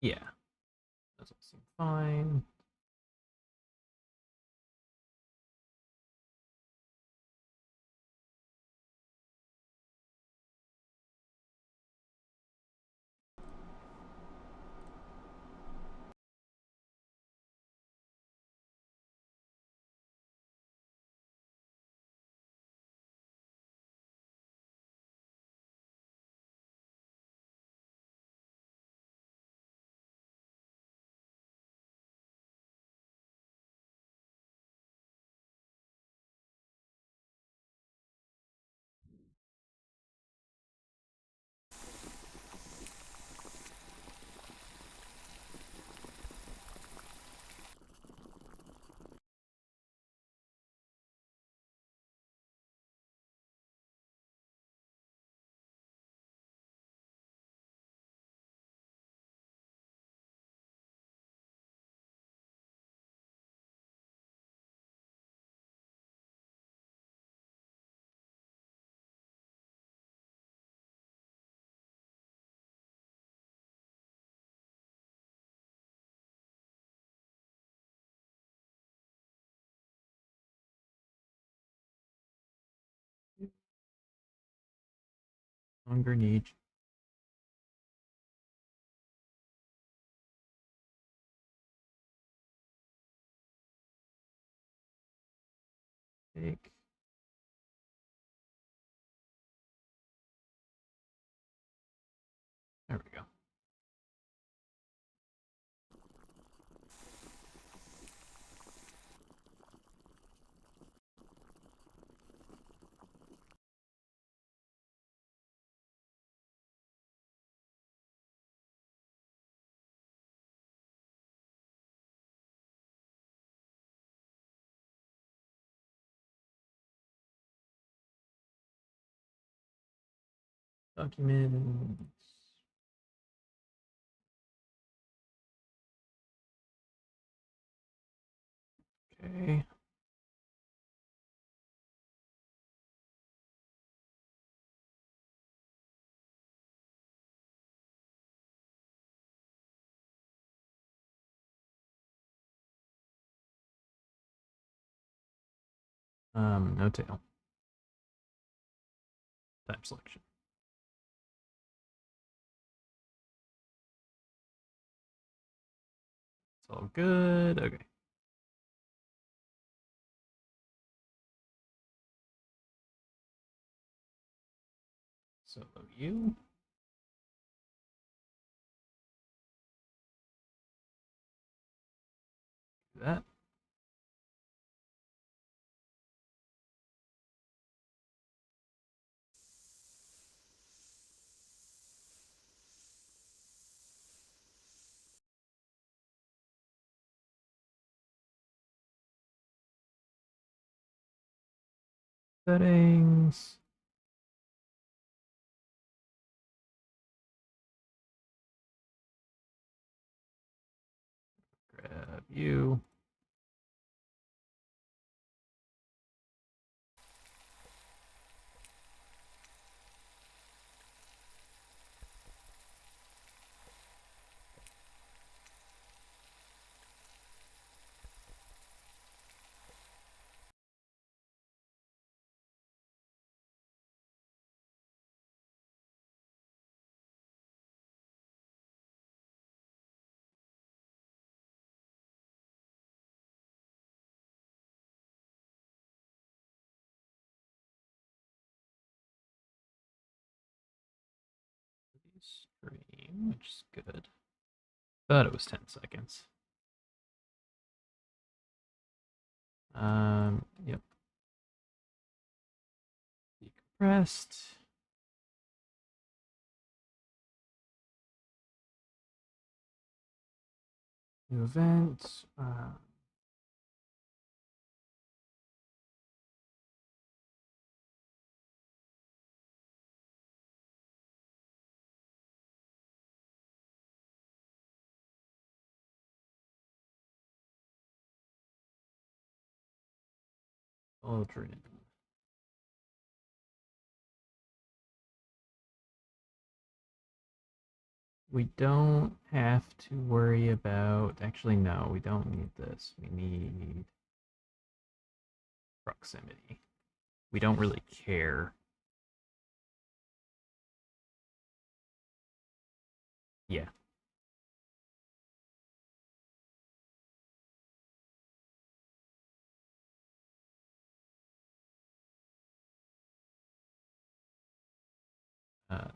Yeah, those all seem fine. Longer need. Take. There we go. Documents. Okay. No tail. Type selection. It's all good. Okay. Solo you. Do that. Settings. Grab you. Stream, which is good. Thought it was 10 seconds. Yep. Decompressed. New event. Aldrin. We don't have to worry about. Actually, no, we don't need this. We need proximity. We don't really care. Yeah. Uh,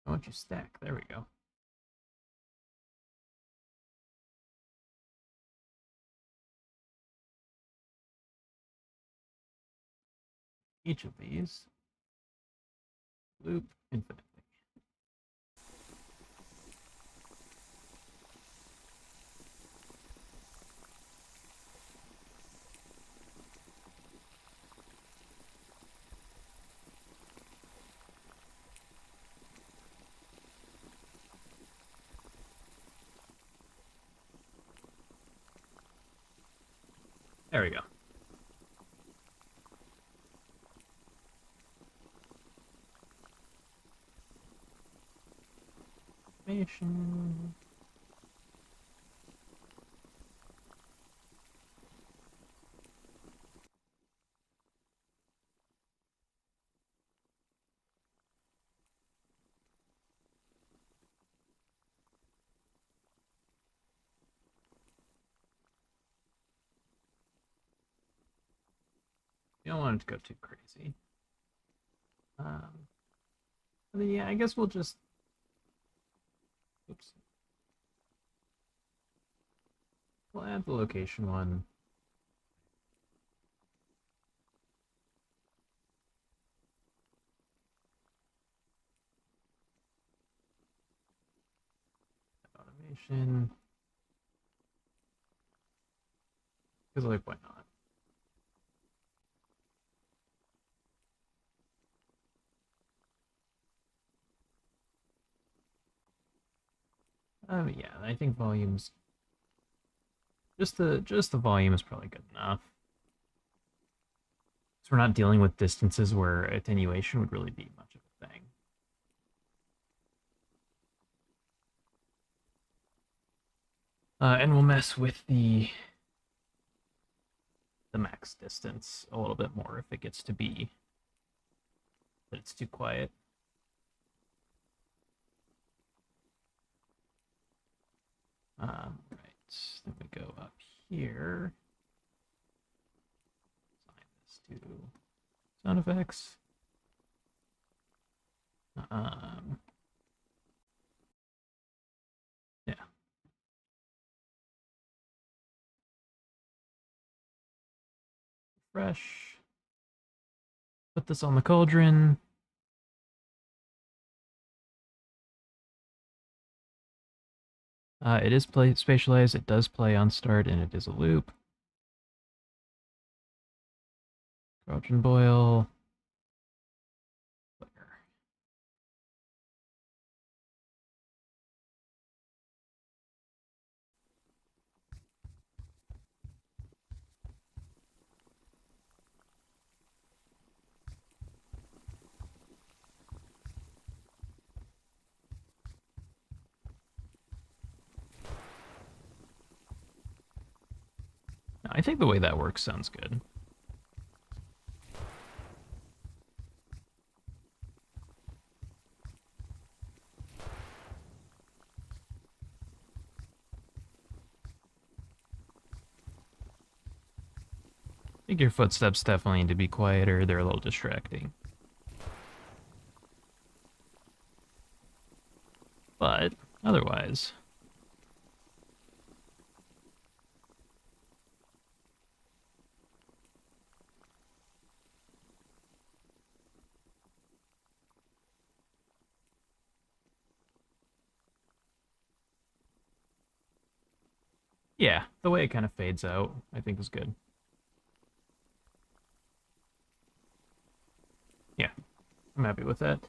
Why don't you stack? There we go. Each of these loop infinitely. There we go. Information. You don't want it to go too crazy. Yeah, I guess we'll just. Oops. We'll add the location one. attenuation. Because, like, why not? Yeah, I think volume's just the volume is probably good enough. So we're not dealing with distances where attenuation would really be much of a thing. And we'll mess with the max distance a little bit more if it gets to be that it's too quiet. Right, then we go up here. Assign this to sound effects. Yeah. Refresh. Put this on the cauldron. It is spatialized. It does play on start, and it is a loop. Cauldron boil. Player. I think the way that works sounds good. I think your footsteps definitely need to be quieter. They're a little distracting. But otherwise, yeah, the way it kind of fades out, I think is good. Yeah, I'm happy with that.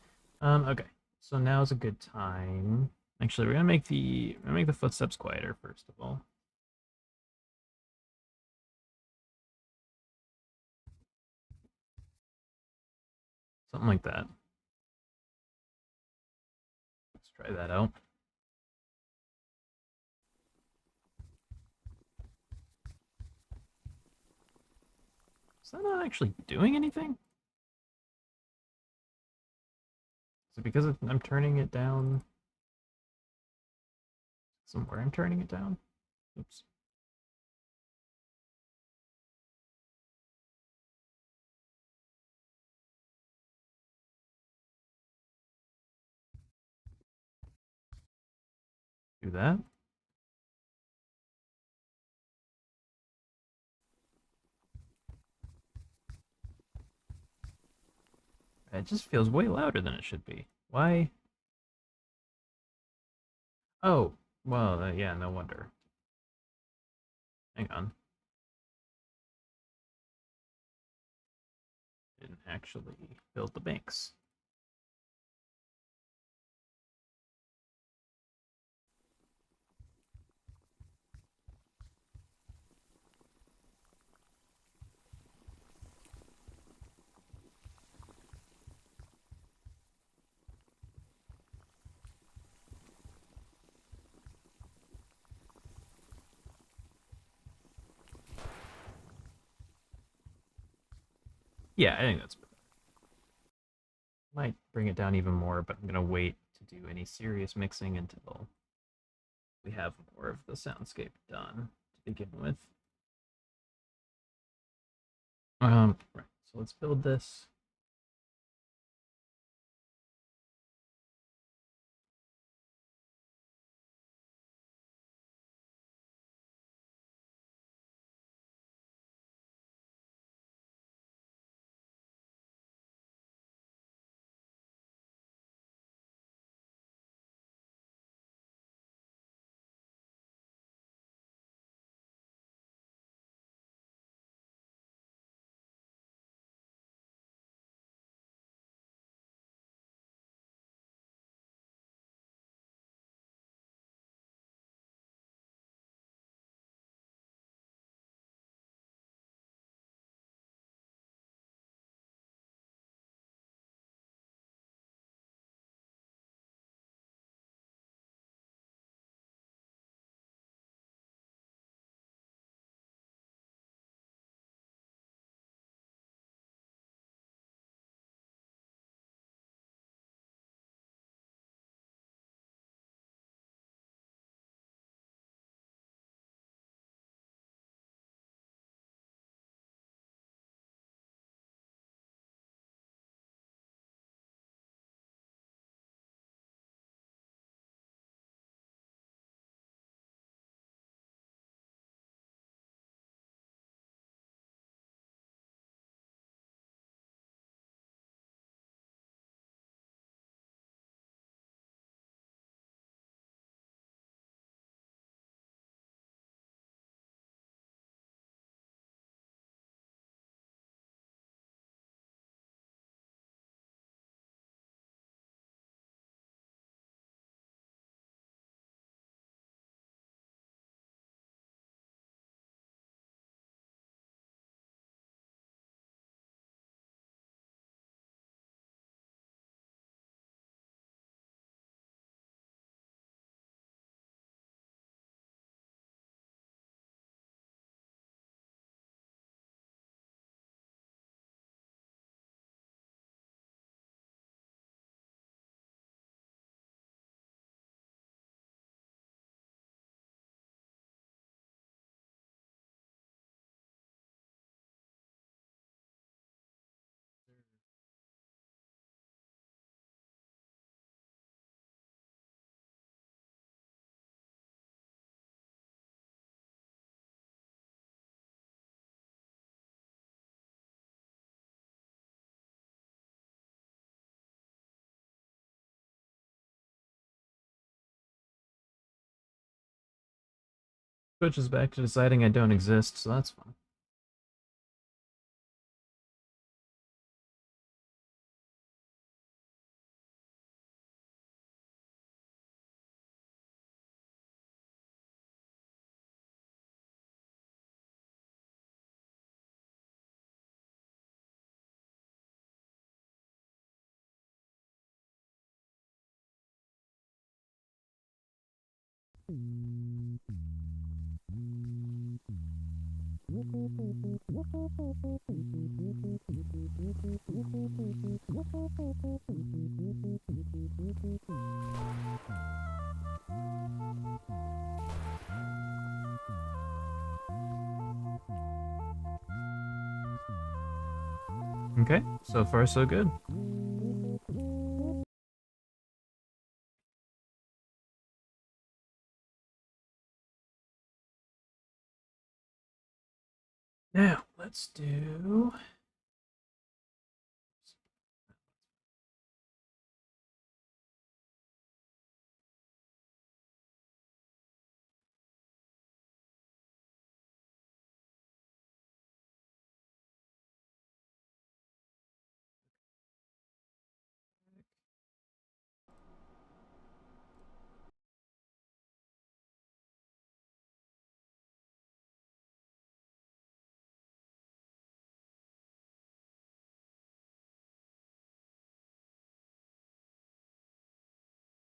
Okay, so now is a good time. Actually, we're gonna make the footsteps quieter first of all. Something like that. Let's try that out. Is that not actually doing anything? Is it because I'm turning it down? Somewhere I'm turning it down? Oops. Do that. It just feels way louder than it should be. Why? Oh, well, yeah, no wonder. Hang on. Didn't actually build the banks. Yeah, I think that's better. Might bring it down even more, but I'm gonna wait to do any serious mixing until we have more of the soundscape done to begin with. Right. So let's build this. Twitch is back to deciding I don't exist, so that's fun. Okay, so far so good. Now, let's do...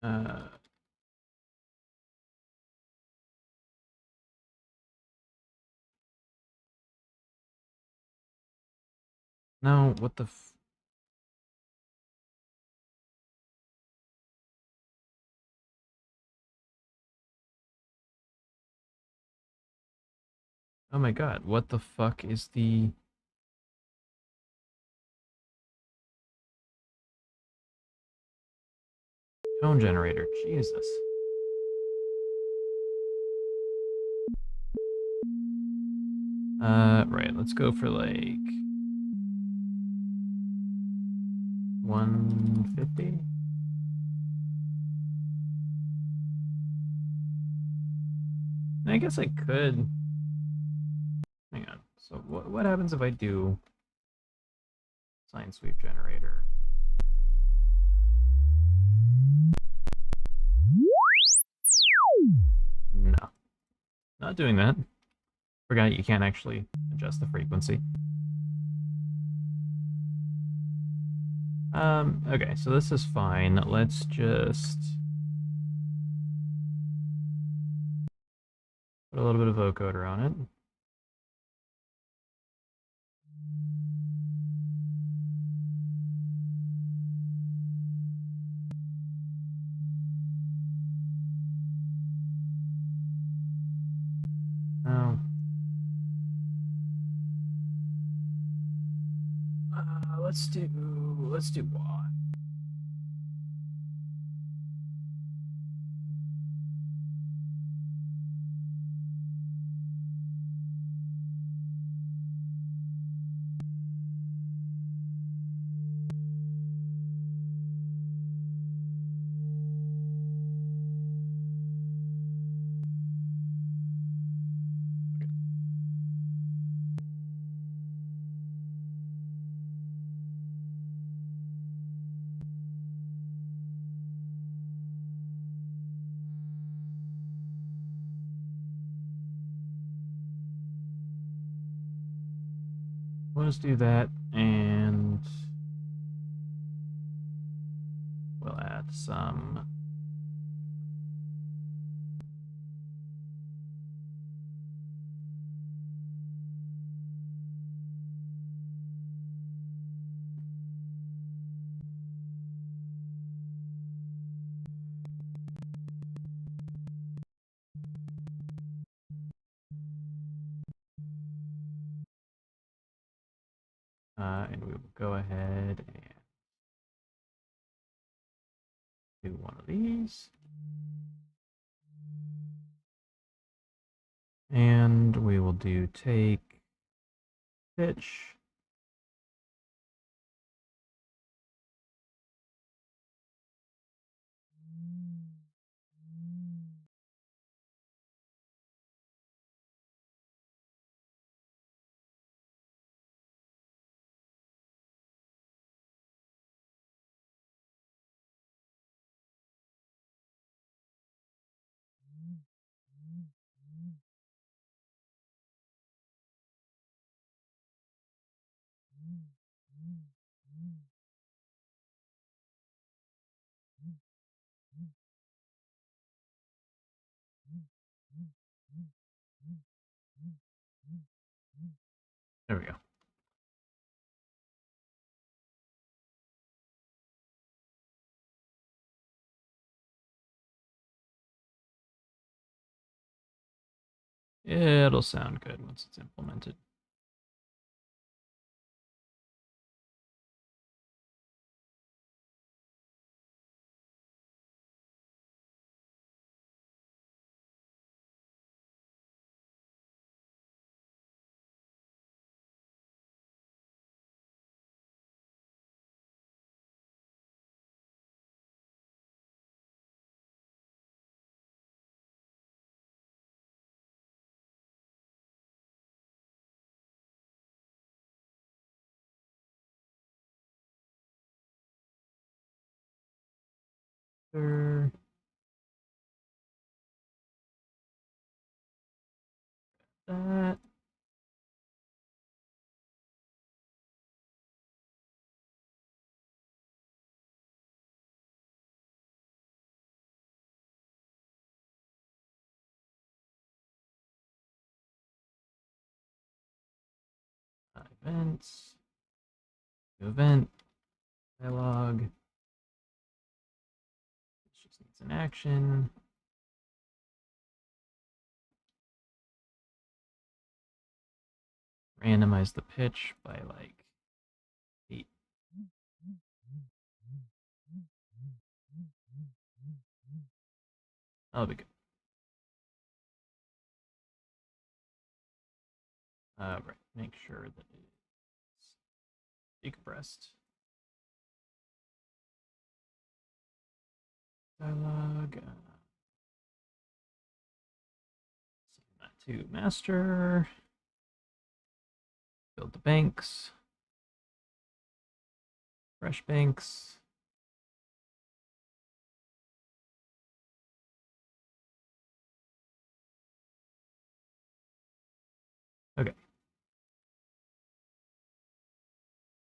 Uh, no, what the f... Oh my god, what the fuck is the... tone generator? Jesus. Right, let's go for like... 150? I guess I could... Hang on. So what happens if I do sine sweep generator? No, not doing that. Forgot you can't actually adjust the frequency. Okay, so this is fine. Let's just put a little bit of vocoder on it. Oh. Let's do Y. Let's do that, and we'll add some. And we will go ahead and do one of these. And we will do take, pitch. There we go. It'll sound good once it's implemented. That. Events. Event. Dialog. This just needs an action. Randomize the pitch by like 8. That'll be good. Right. Make sure that it's decompressed. Dialog. Send that to master. Build the banks. Fresh banks. Okay.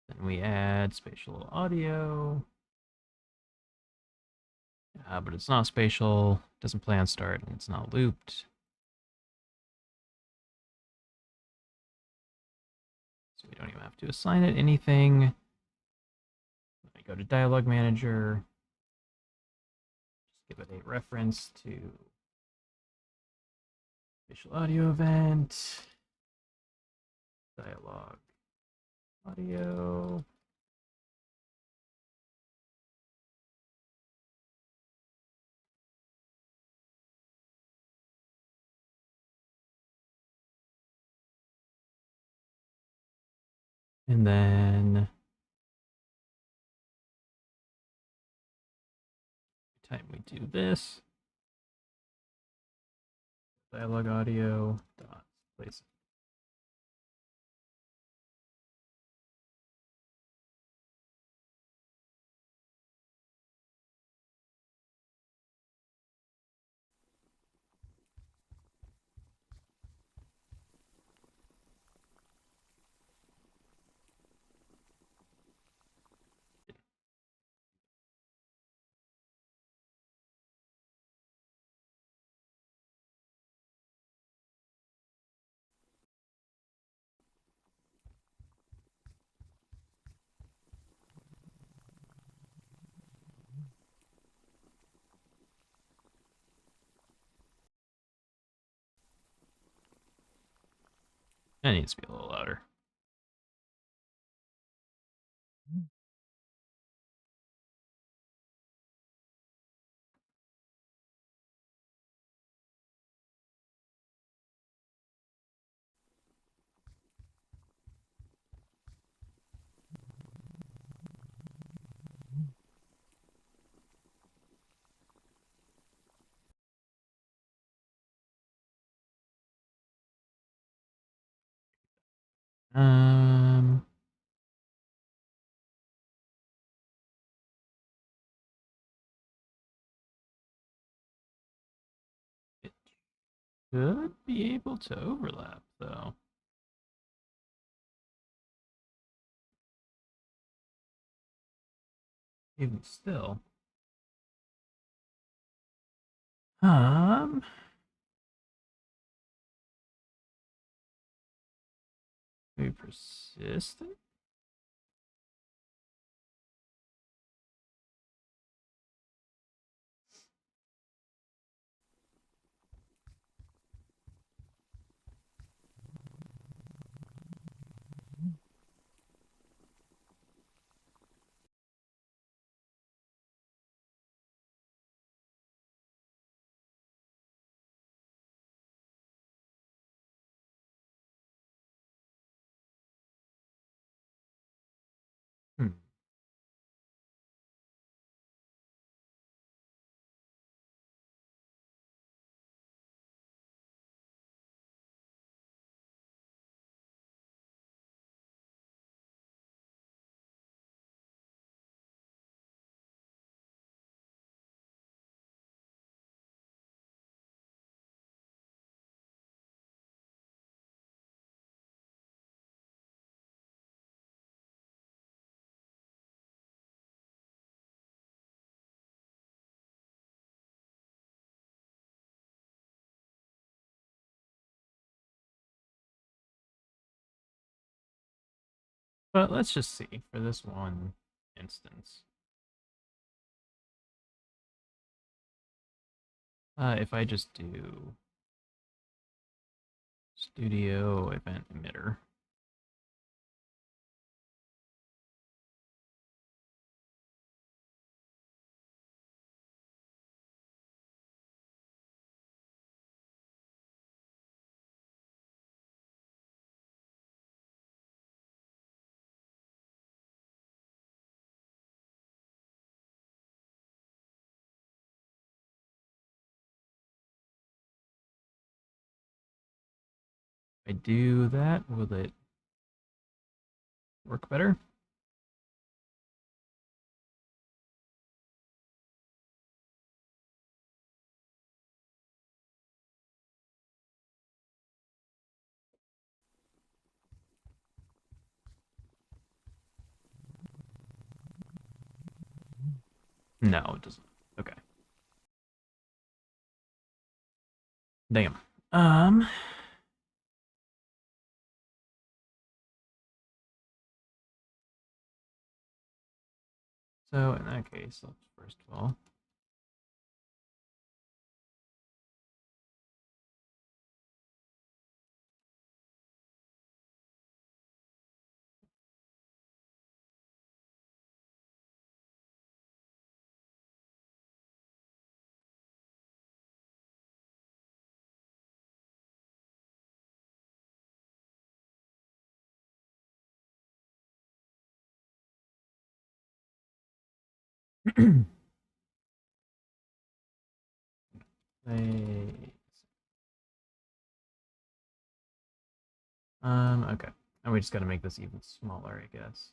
Then we add spatial audio. But it's not spatial, doesn't play on start, and it's not looped. So we don't even have to assign it anything. Let me go to Dialog Manager. Just give it a reference to spatial audio event. Dialog audio. And then every time we do this, dialog audio dot place. That needs to be a little louder. Um, should be able to overlap, though. Even still. Um, maybe persistent? Hmm. But let's just see for this one instance. If I just do studio event emitter. If I do that, will it work better? No, it doesn't. Okay. Damn. Um, so in that case, let's first of all they okay. And we just gotta make this even smaller, I guess.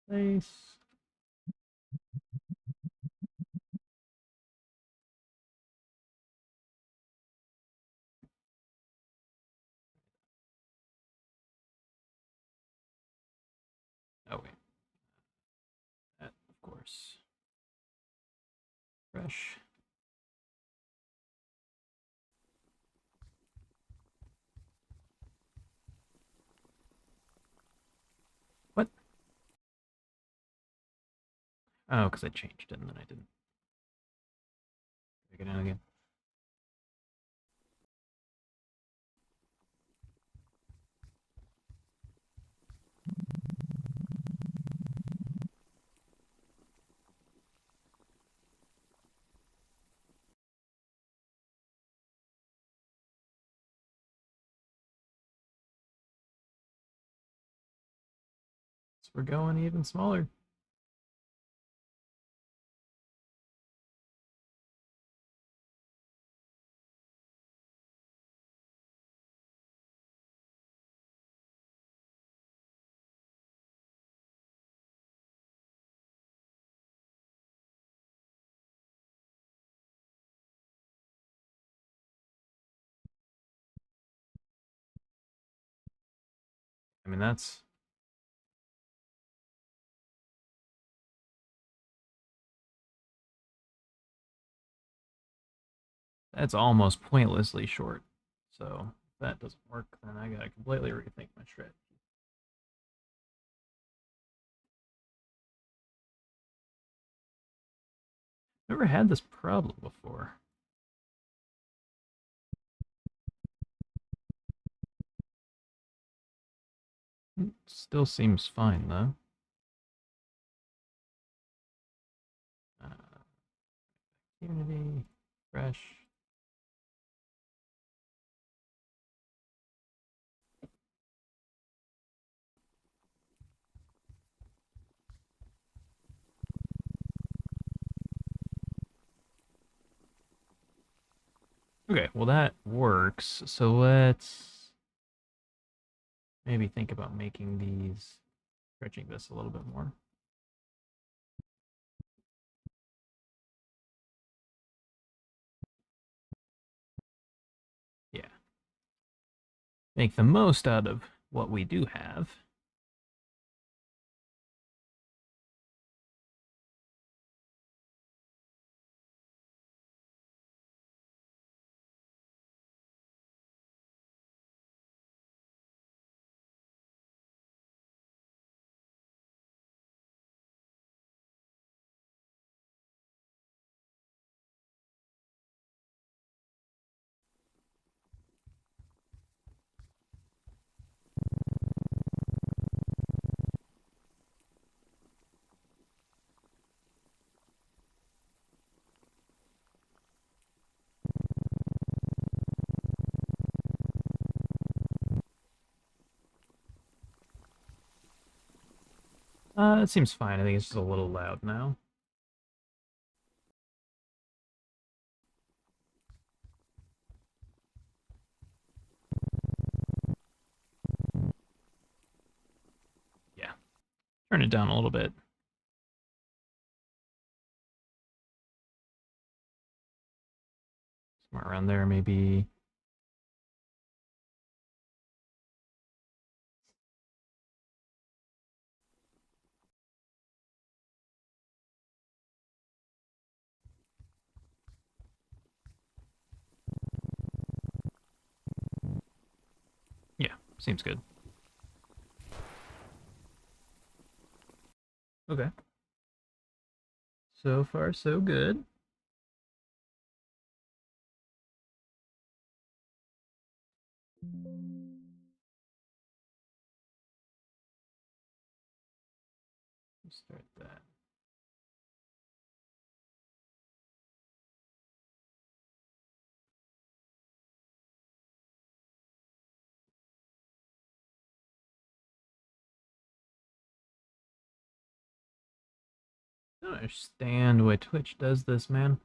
Place. Oh wait. That, of course. Fresh. What? Oh, because I changed it and then I didn't. Take it down again. we're going even smaller. I mean, that's almost pointlessly short. So if that doesn't work, then I gotta completely rethink my strategy. Never had this problem before. It still seems fine though. Unity, fresh. Okay, well that works. So let's maybe think about making these, stretching this a little bit more. Yeah. Make the most out of what we do have. It seems fine. I think it's just a little loud now. Yeah. Turn it down a little bit. Somewhere around there, maybe. Yeah, seems good. Okay. So far, so good. Start that. I don't understand why Twitch does this, man.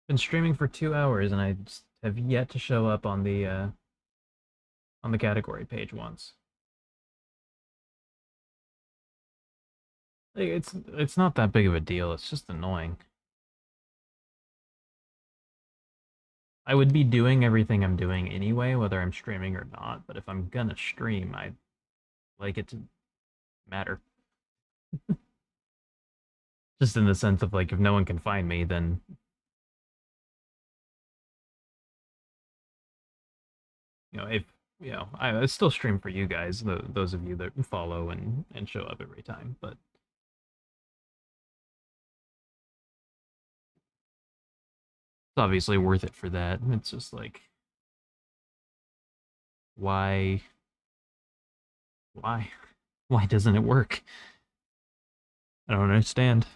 Been streaming for 2 hours and I just have yet to show up on the category page once. Like, it's not that big of a deal. It's just annoying. I would be doing everything I'm doing anyway, whether I'm streaming or not. But if I'm gonna stream, I like it to matter. Just in the sense of like, if no one can find me, then if I still stream for you guys, those of you that follow and show up every time. But it's obviously worth it for that. It's just like, why, why? Why doesn't it work? I don't understand.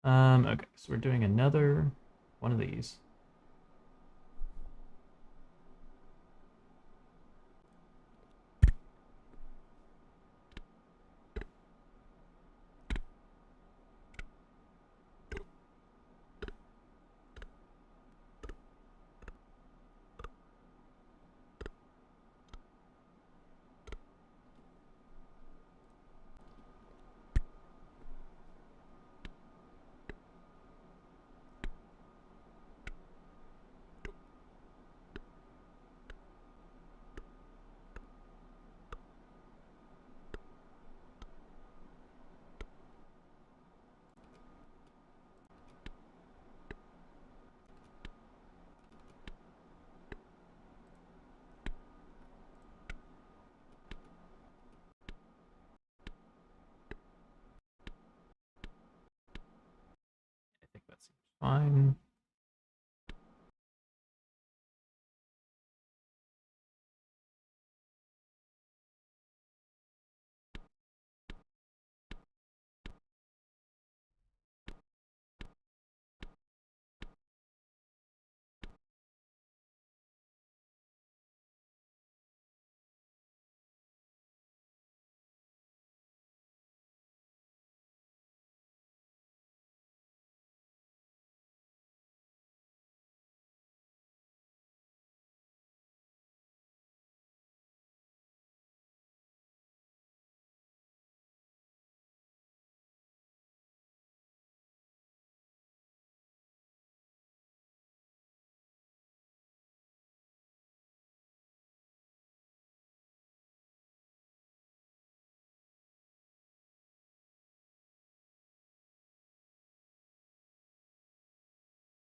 Okay, so we're doing another one of these. I think that seems fine.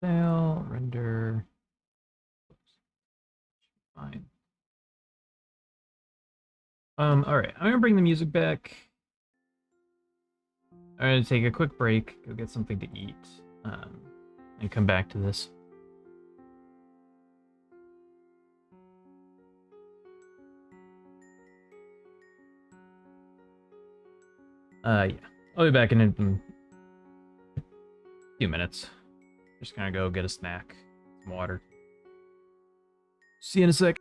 Fail, render. Oops, fine. All right, I'm gonna bring the music back. I'm gonna take a quick break, go get something to eat, and come back to this. Yeah, I'll be back in a few minutes. Just gonna go get a snack, some water. See you in a sec.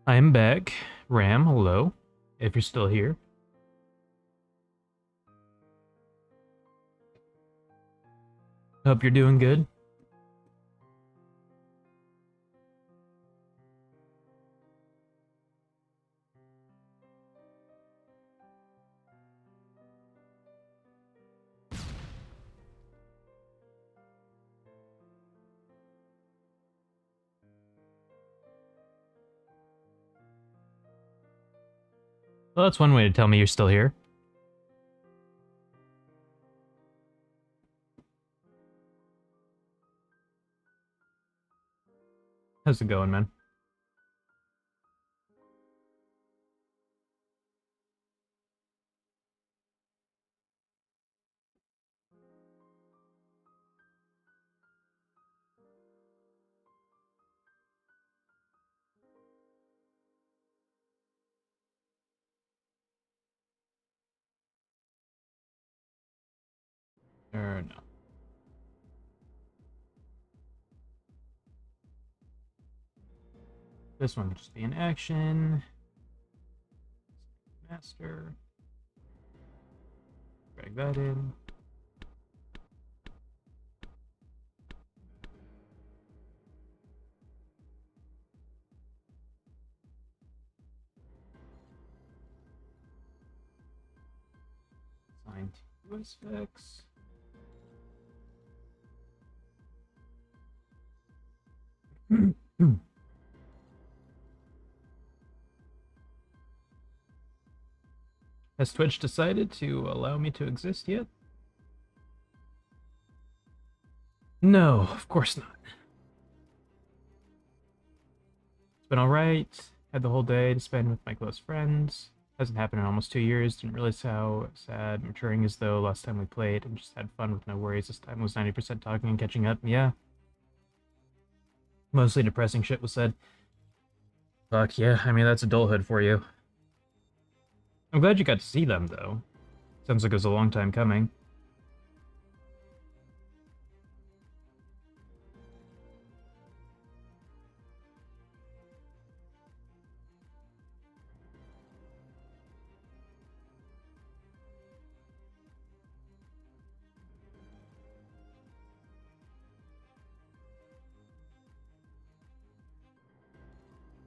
I'm back. Ram, hello. If you're still here. Hope you're doing good. Well, that's one way to tell me you're still here. How's it going, man? Or no. This one will just be an action. Master. Drag that in. Assign to specs. Has Twitch decided to allow me to exist yet? No, of course not. It's been alright. Had the whole day to spend with my close friends. Hasn't happened in almost 2 years. Didn't realize how sad maturing is though. Last time we played and just had fun with no worries. This time was 90% talking and catching up. Yeah. Mostly depressing shit was said. Fuck yeah, I mean that's adulthood for you. I'm glad you got to see them though. Sounds like it was a long time coming.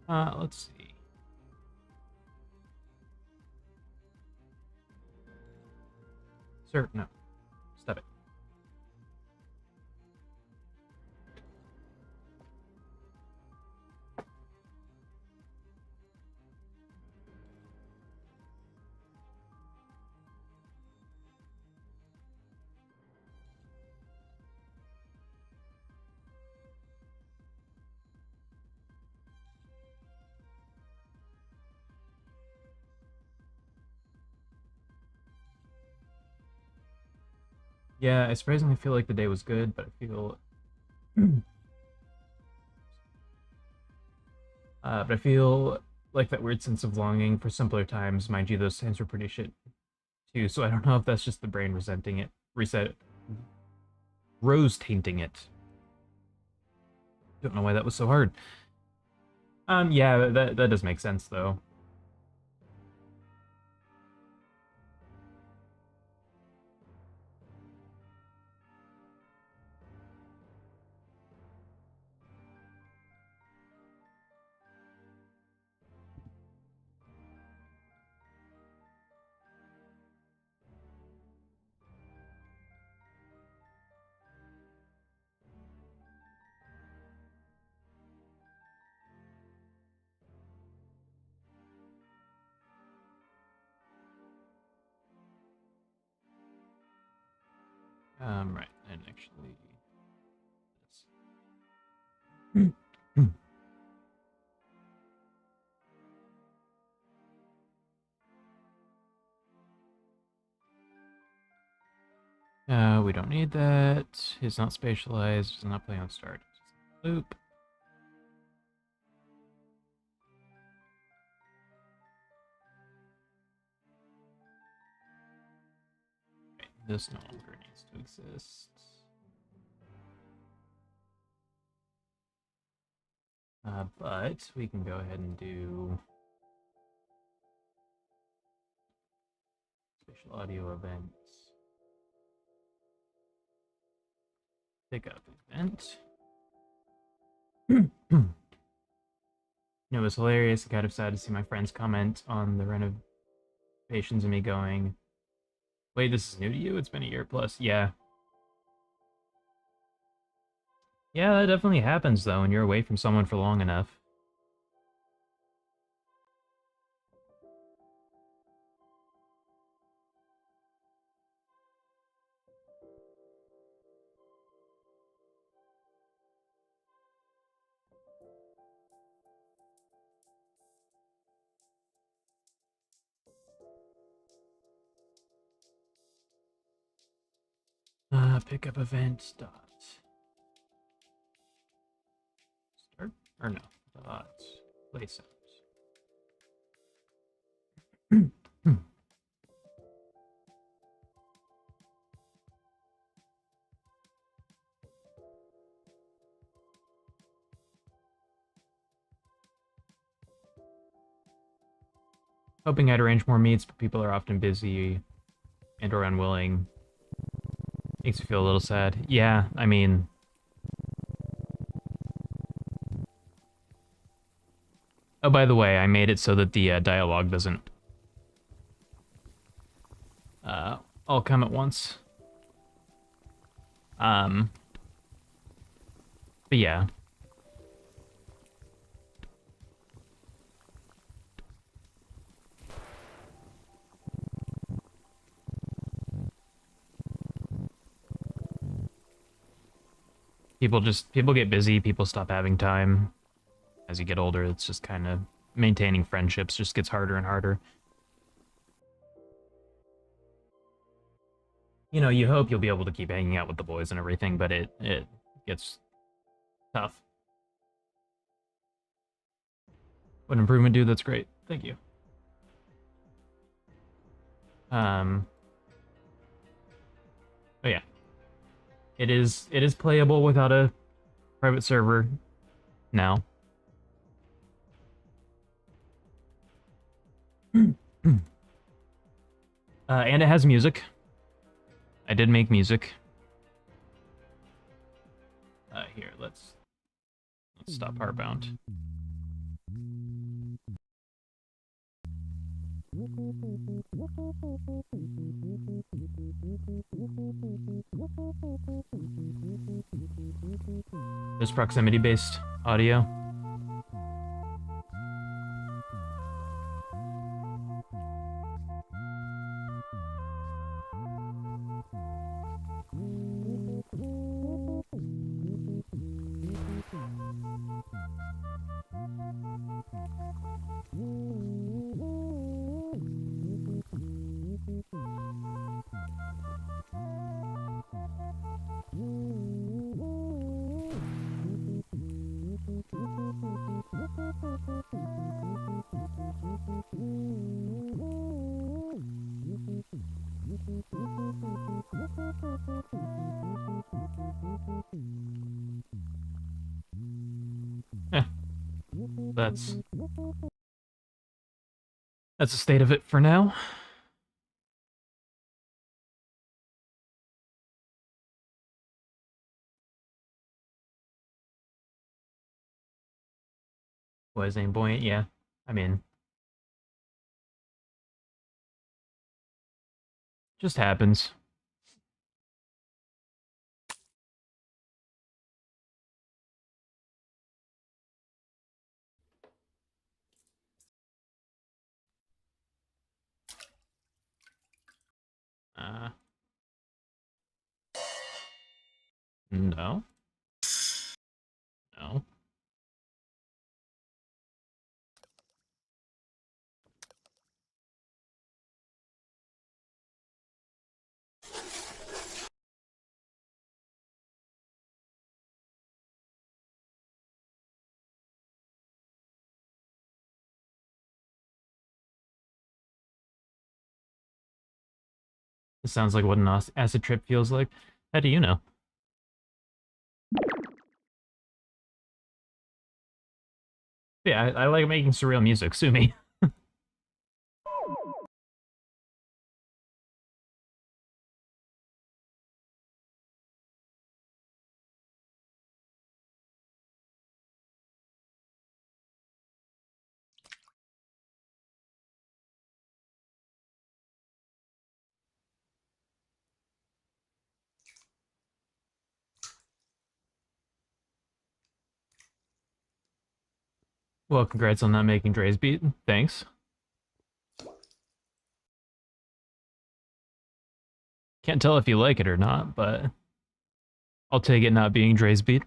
Let's see. Sir, no. Stop it. Yeah, I surprisingly feel like the day was good, but I feel but I feel like that weird sense of longing for simpler times. Mind you, those times were pretty shit too, so I don't know if that's just the brain resenting it, rose tainting it. Don't know why that was so hard. Yeah, that does make sense though. Right, and actually, we don't need that. It's not spatialized. Does not play on start. Loop. Right, this no longer needs to exist. But we can go ahead and do spatial audio events. Pickup event. It was hilarious and kind of sad to see my friends comment on the renovations and me going, wait, this is new to you? It's been a year plus. Yeah. Yeah, that definitely happens, though, when you're away from someone for long enough. Pickup event dot start or no dot play sounds. Hoping I'd arrange more meets, but people are often busy and or unwilling. Makes me feel a little sad. Yeah, I mean, oh, by the way, I made it so that the dialogue doesn't all come at once. But yeah. People get busy, people stop having time. As you get older, it's just kind of maintaining friendships just gets harder and harder. You know, you hope you'll be able to keep hanging out with the boys and everything, but it gets tough. What improvement, dude? That's great. Thank you. Oh yeah. It is playable without a private server now. And it has music. I did make music. Here, let's stop Heartbound. There's proximity-based audio. That's the state of it for now. Was aim buoyant? Yeah. I mean, just happens. No. No. It sounds like what an acid trip feels like. How do you know? Yeah, I like making surreal music. Sue me. Well, congrats on not making Dre's beat. Thanks. Can't tell if you like it or not, but I'll take it not being Dre's beat.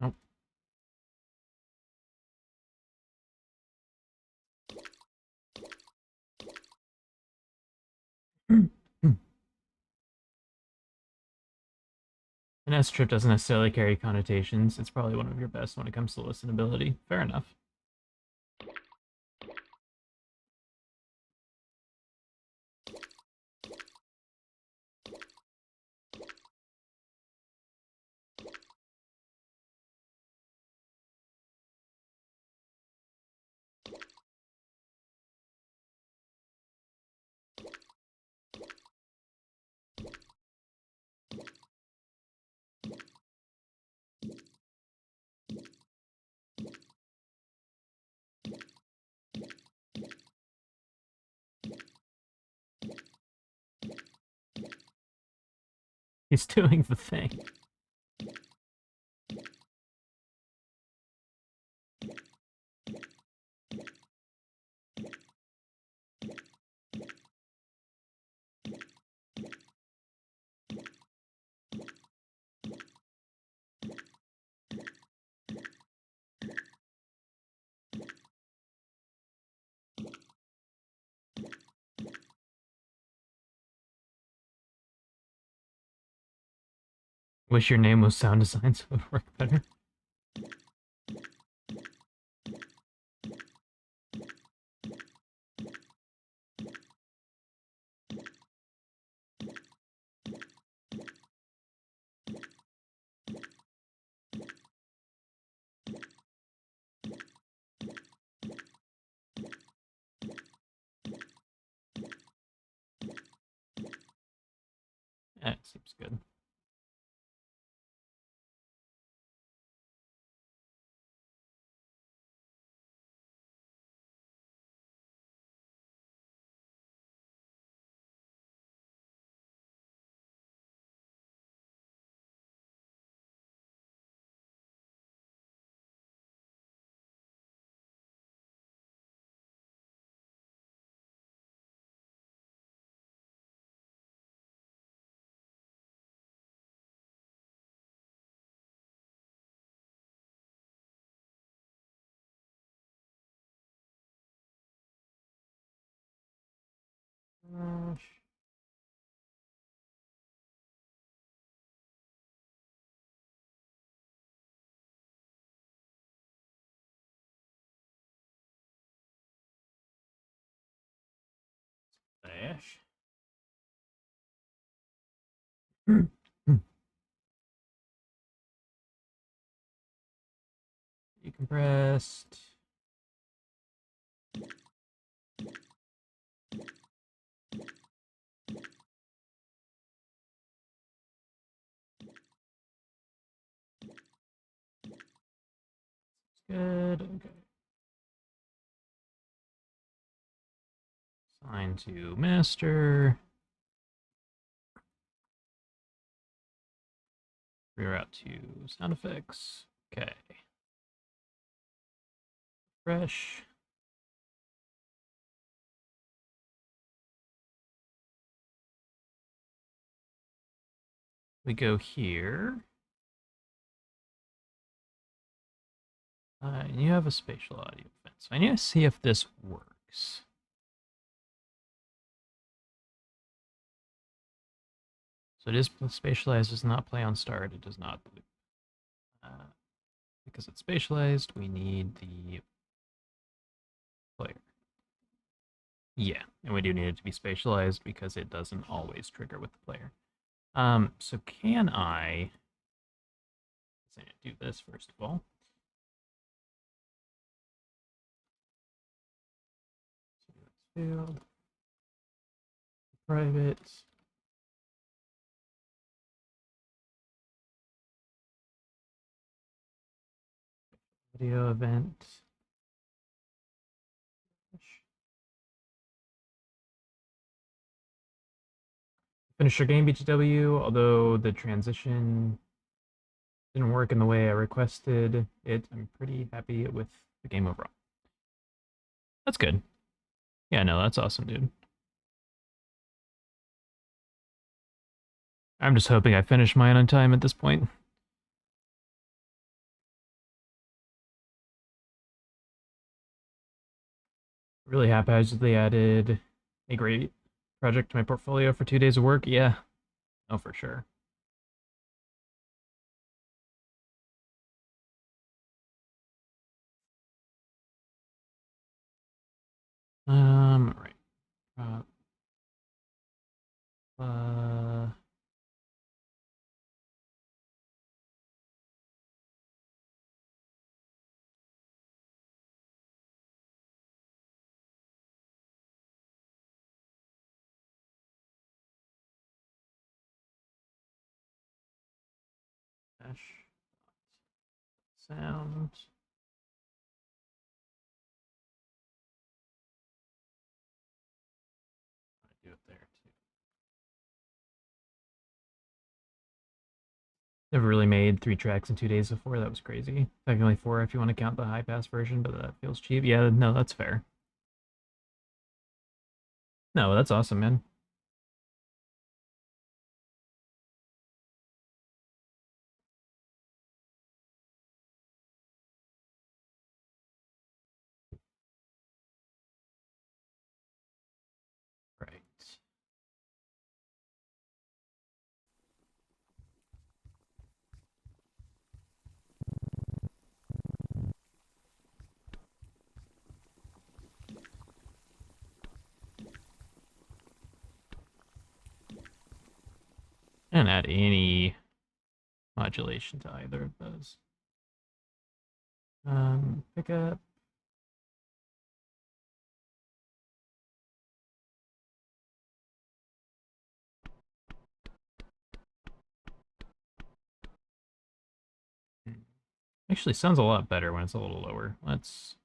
Nope. An S trip doesn't necessarily carry connotations. It's probably one of your best when it comes to listenability. Fair enough. He's doing the thing. Wish your name was sound design so it would work better. That seems good. Gosh. Dash. Decompressed. Good. Okay. Assign to master. Reroute to sound effects. Okay. Fresh. We go here. And you have a spatial audio event. So I need to see if this works. So it is spatialized, does not play on start, it does not loop. Because it's spatialized, we need the player. Yeah, and we do need it to be spatialized because it doesn't always trigger with the player. So can I do this first of all? Field, private. Video event. Finish your game, BTW, although the transition didn't work in the way I requested it. I'm pretty happy with the game overall. That's good. Yeah, no, that's awesome, dude. I'm just hoping I finish mine on time at this point. Really haphazardly added a great project to my portfolio for 2 days of work. Yeah, oh, for sure. Right. Uh, dash sound. I do it there too. Never really made 3 tracks in 2 days before. That was crazy. Technically 4 if you want to count the high pass version, but that feels cheap. Yeah, no, that's fair. No, that's awesome, man. Right. And add any modulation to either of those. Pick up. Actually sounds a lot better when it's a little lower. Let's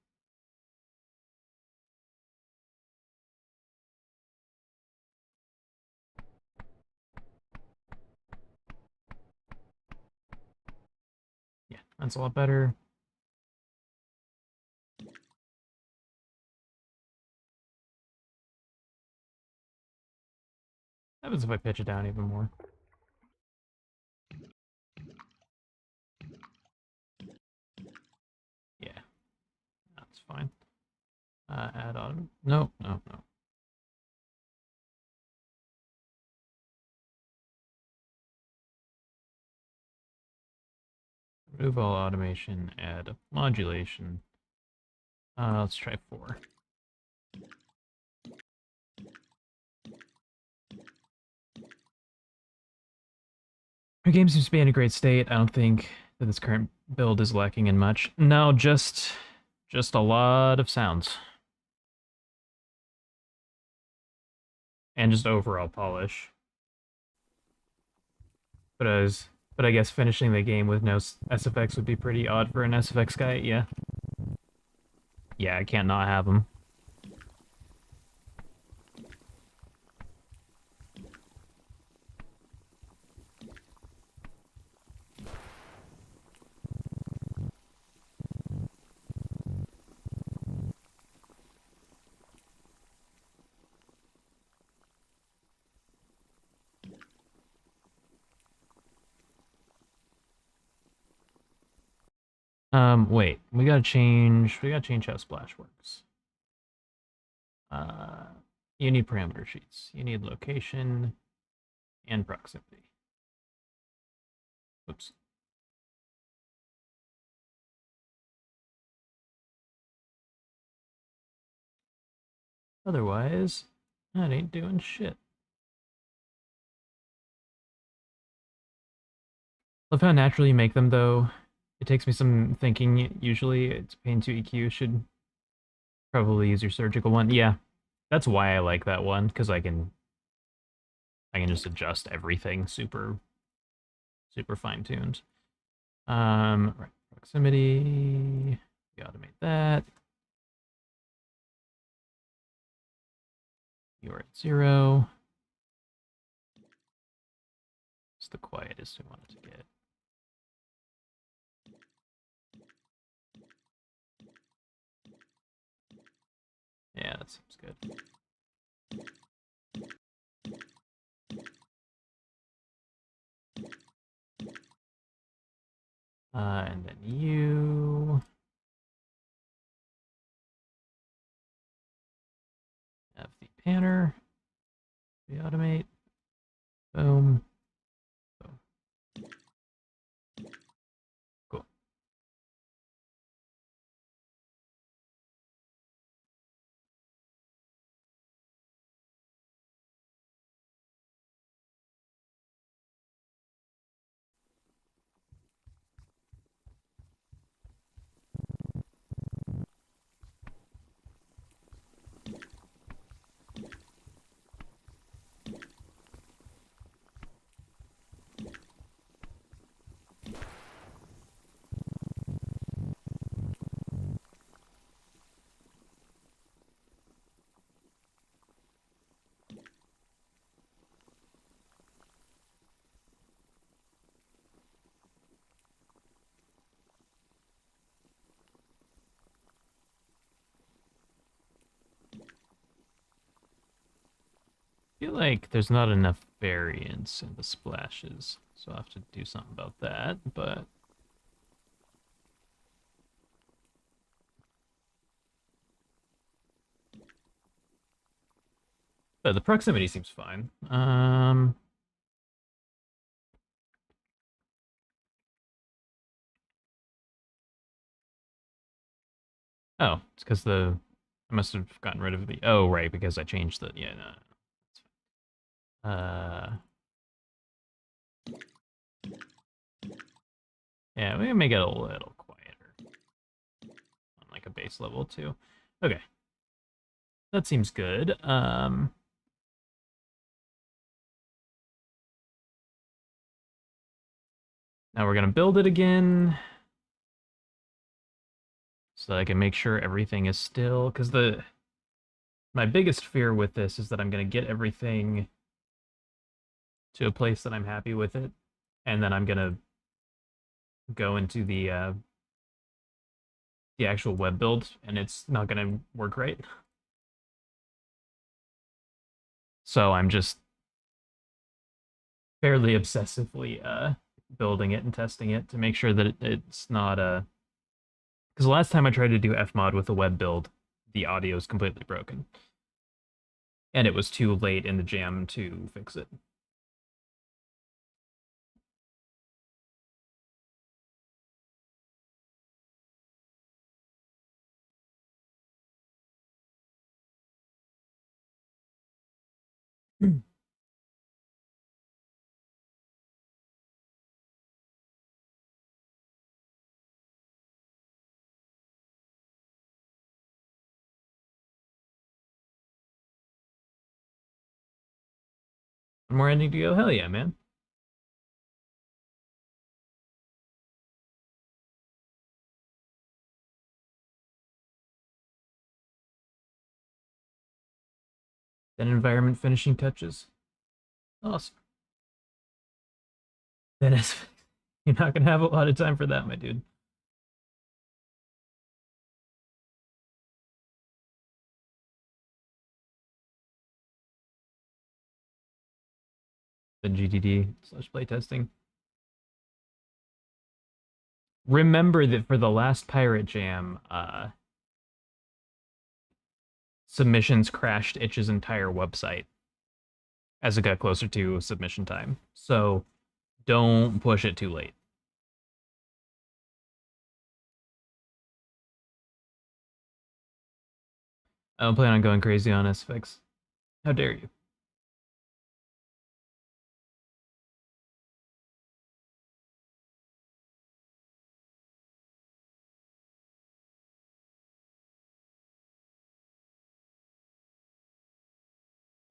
yeah, that's a lot better. What happens if I pitch it down even more? Yeah, that's fine. Add on. No, no, no. Remove all automation, add modulation. Let's try 4. Our game seems to be in a great state. I don't think that this current build is lacking in much. No, just a lot of sounds. And just overall polish. But I guess finishing the game with no SFX would be pretty odd for an SFX guy, yeah. Yeah, I can't not have them. Wait, we gotta change how Splash works. You need parameter sheets. You need location and proximity. Oops. Otherwise, that ain't doing shit. Love how natural you make them, though. It takes me some thinking, usually. It's Pain 2 EQ should probably use your surgical one. Yeah, that's why I like that one, because I can just adjust everything super fine-tuned. Right, proximity, we automate that. You're at 0. It's the quietest we want it to get. Yeah, that seems good. And then you have the panner. We automate. Boom. Boom. Cool. I feel like there's not enough variance in the splashes, so I'll have to do something about that, but the proximity seems fine. Oh, it's because I must have gotten rid of the, oh, right, because I changed the, yeah, no, that's fine. Yeah, we can make it a little quieter on like a base level too. Okay, that seems good. Now we're gonna build it again so that I can make sure everything is still, because my biggest fear with this is that I'm gonna get everything to a place that I'm happy with it, and then I'm gonna go into the actual web build, and it's not gonna work right. So I'm just fairly obsessively building it and testing it to make sure that it's not because the last time I tried to do Fmod with a web build, the audio is completely broken. And it was too late in the jam to fix it. One more ending to go? Hell yeah, man. Then environment finishing touches. Awesome. Then it's, you're not gonna have a lot of time for that, my dude. The GTD/playtesting. Remember that for the last Pirate Jam, submissions crashed Itch's entire website as it got closer to submission time. So don't push it too late. I don't plan on going crazy on SFX. How dare you?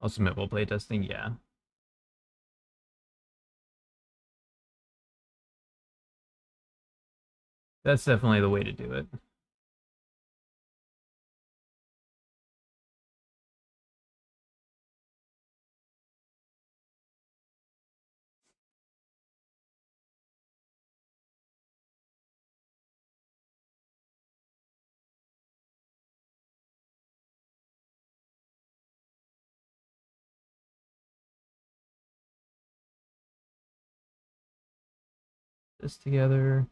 I'll submit while playtesting, yeah. That's definitely the way to do it. This together.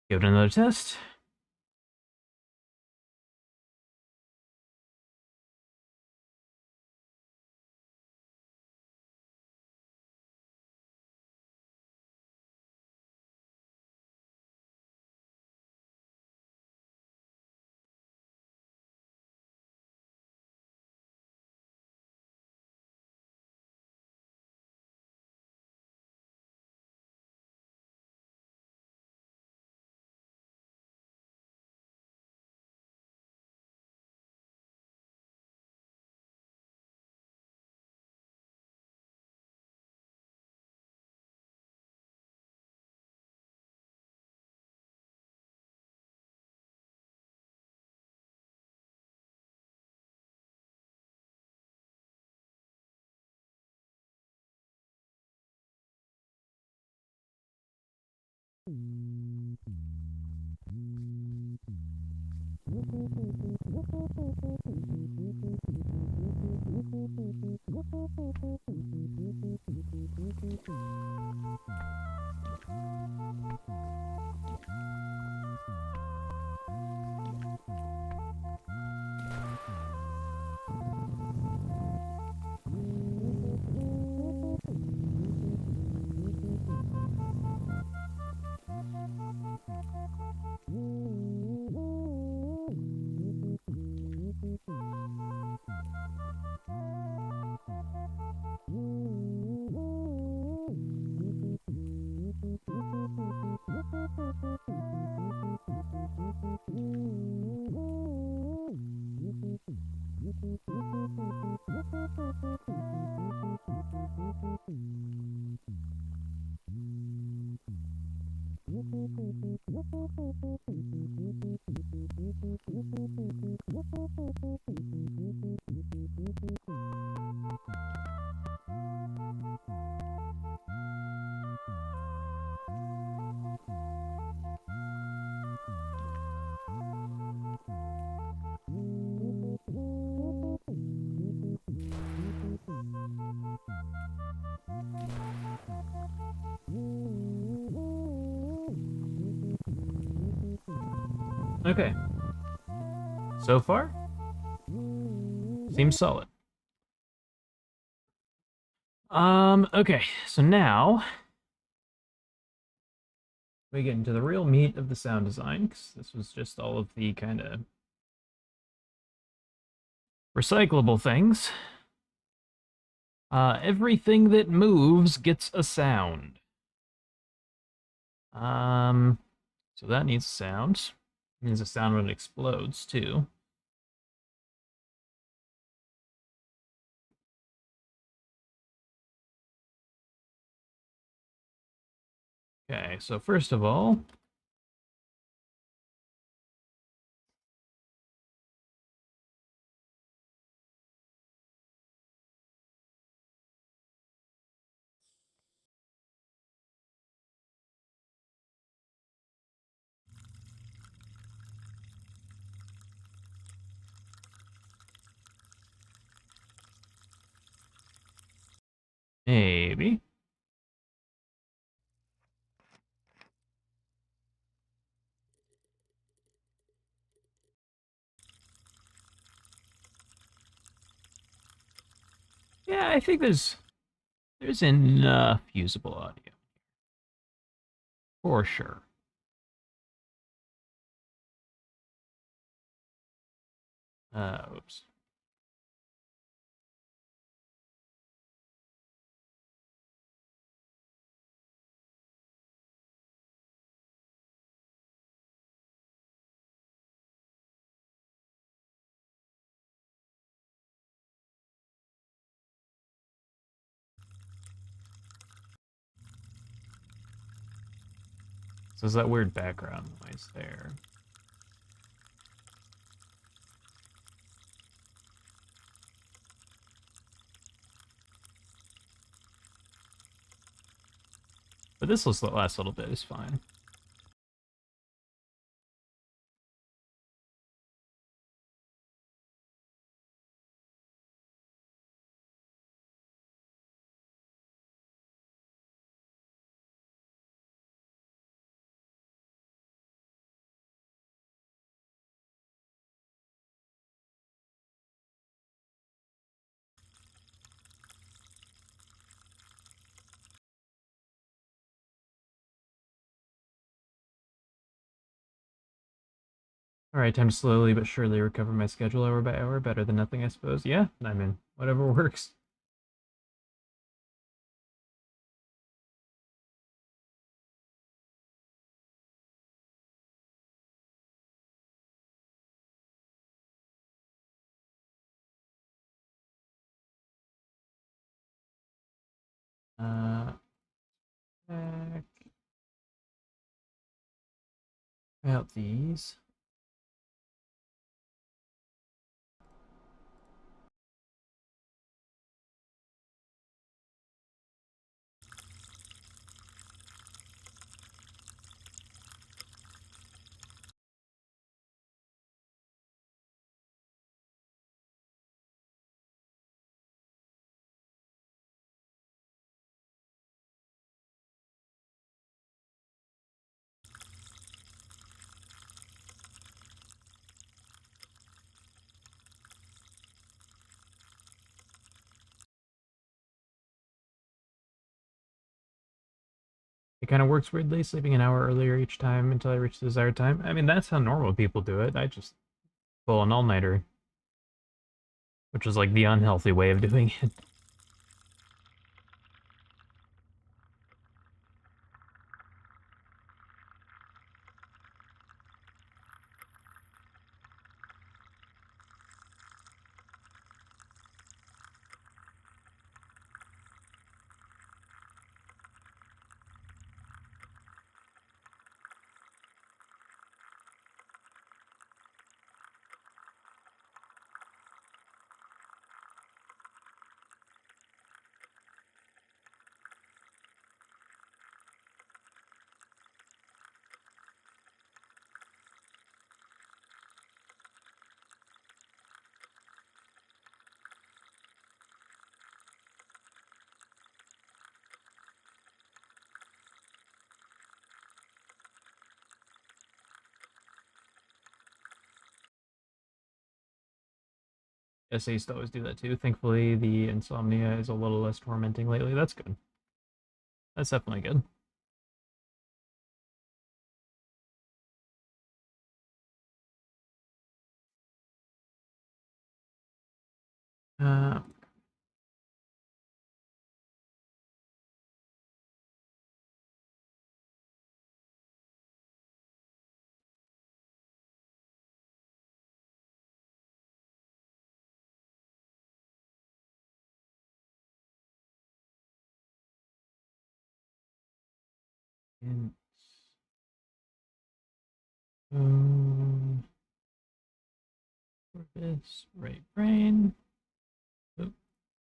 Give it another test. Okay. So far, Seems solid. Okay, so now we get into the real meat of the sound design, because this was just all of the kind of recyclable things. Everything that moves gets a sound. So that needs sound. It needs a sound when it explodes, too. Okay, so first of all, maybe. Yeah, I think there's enough usable audio. For sure. Oops. So there's that weird background noise there. But this last little bit is fine. All right, time to slowly but surely recover my schedule hour by hour. Better than nothing, I suppose. Yeah, I mean, whatever works. Uh, back out these. It kind of works weirdly, sleeping an hour earlier each time until I reach the desired time. I mean, that's how normal people do it. I just pull an all-nighter, which is like the unhealthy way of doing it. SA used to always do that too. Thankfully, the insomnia is a little less tormenting lately. That's good. That's definitely good. Uh, and, um, this right brain. Oop,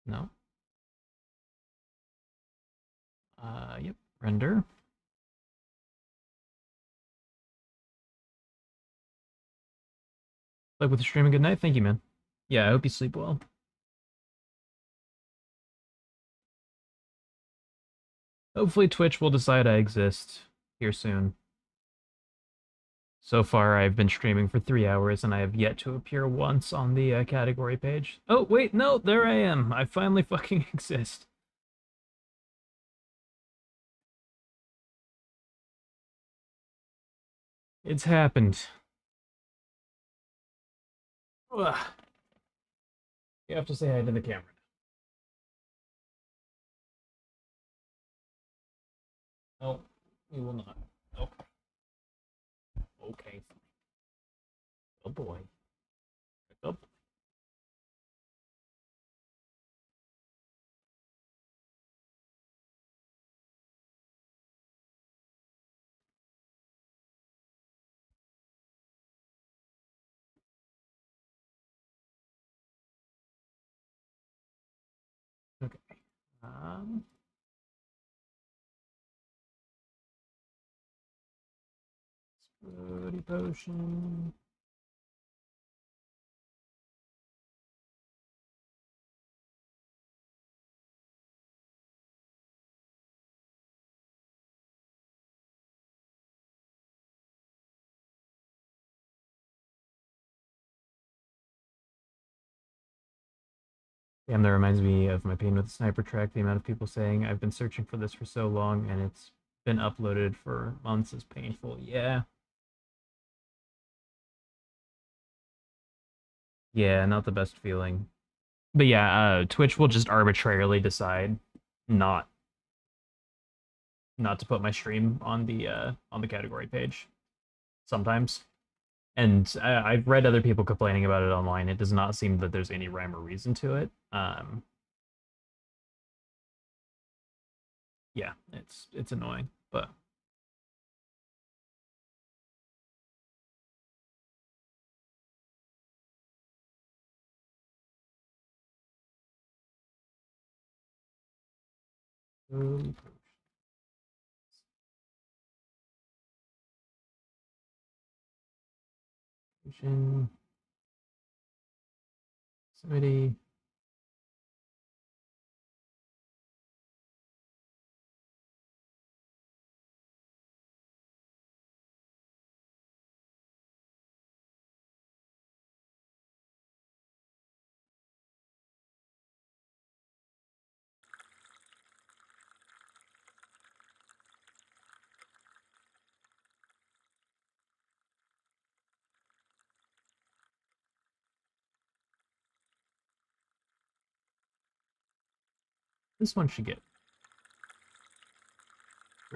no. Yep. Render. Like with the stream, a good night. Thank you, man. Yeah, I hope you sleep well. Hopefully, Twitch will decide I exist here soon. So far, I've been streaming for 3 hours and I have yet to appear once on the category page. Oh, wait, no, there I am. I finally fucking exist. It's happened. Ugh. You have to say hi to the camera. No, you will not. Okay. Okay. Oh boy. Oh. Okay. Um. Explodey potion. Damn, that reminds me of my pain with the sniper track. The amount of people saying I've been searching for this for so long and it's been uploaded for months is painful. Yeah. Yeah, not the best feeling. But yeah, Twitch will just arbitrarily decide not not to put my stream on the category page sometimes. And I've read other people complaining about it online. It does not seem that there's any rhyme or reason to it. Yeah, it's annoying, but somebody. This one should get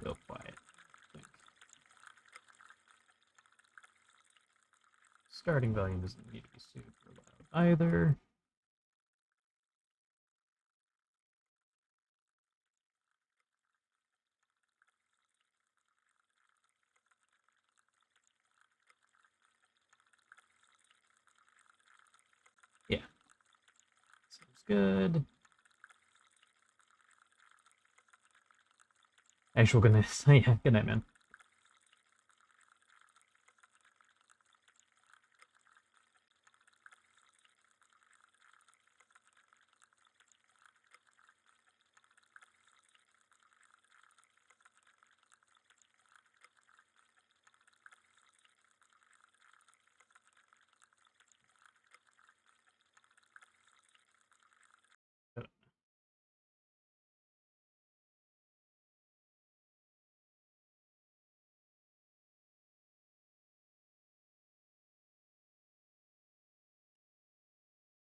real quiet. I think. Starting volume doesn't need to be super loud either. Yeah, sounds good. Actual goodness. Yeah, good night, man.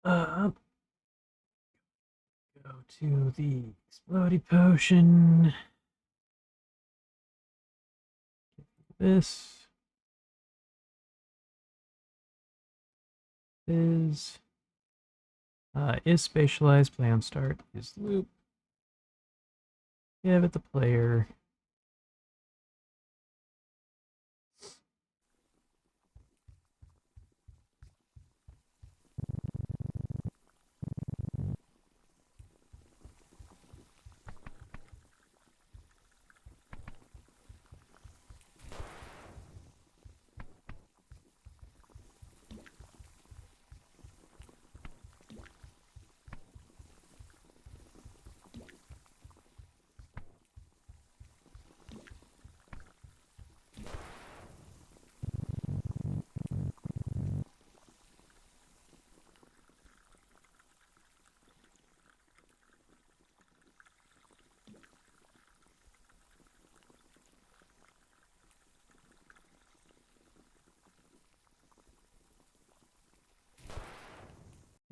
Uh, go to the explodey potion. This is spatialized, play on start, is loop. Give it the player.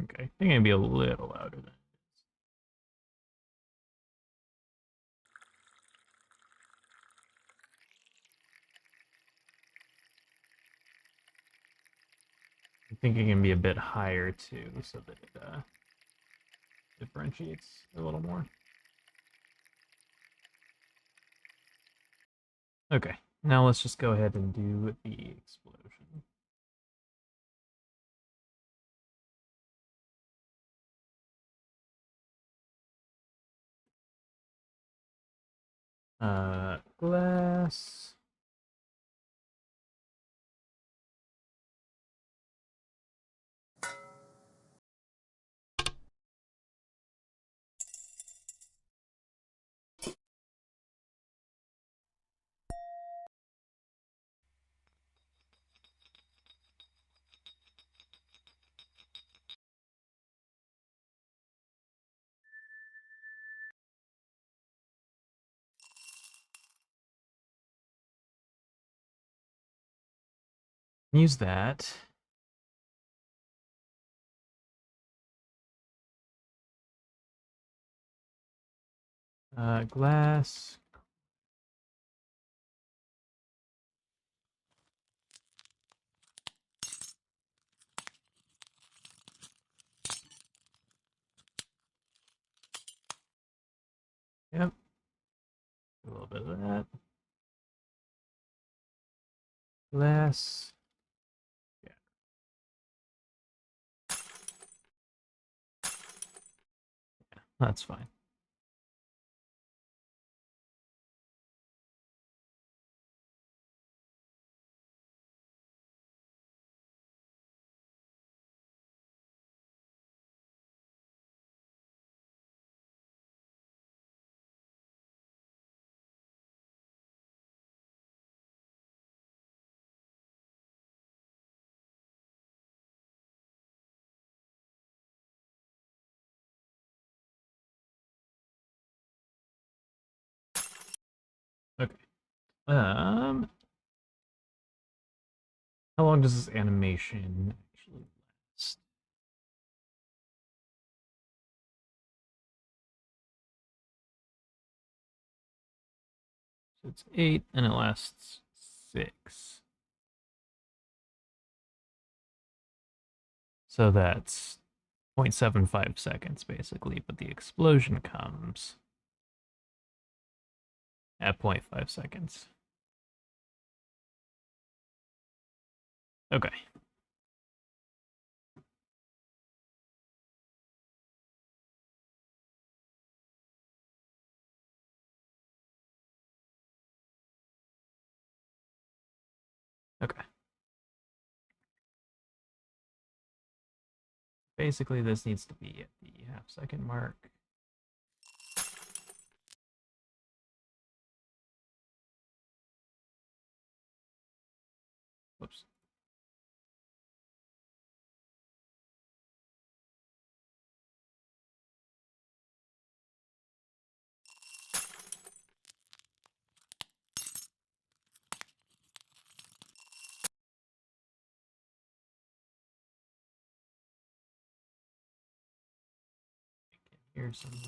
Okay, I think I'm gonna be a little louder than. I think it can be a bit higher too, so that it differentiates a little more. Okay, now let's just go ahead and do the explosion. Glass. Use that. Glass. Yep. A little bit of that. Glass. Yeah. That's fine. Okay. How long does this animation actually last? So it's 8 and it lasts 6. So that's 0.75 seconds basically, but the explosion comes at 0.5 seconds. Okay. Okay. Basically, this needs to be at the half-second mark. Whoops. here somewhere.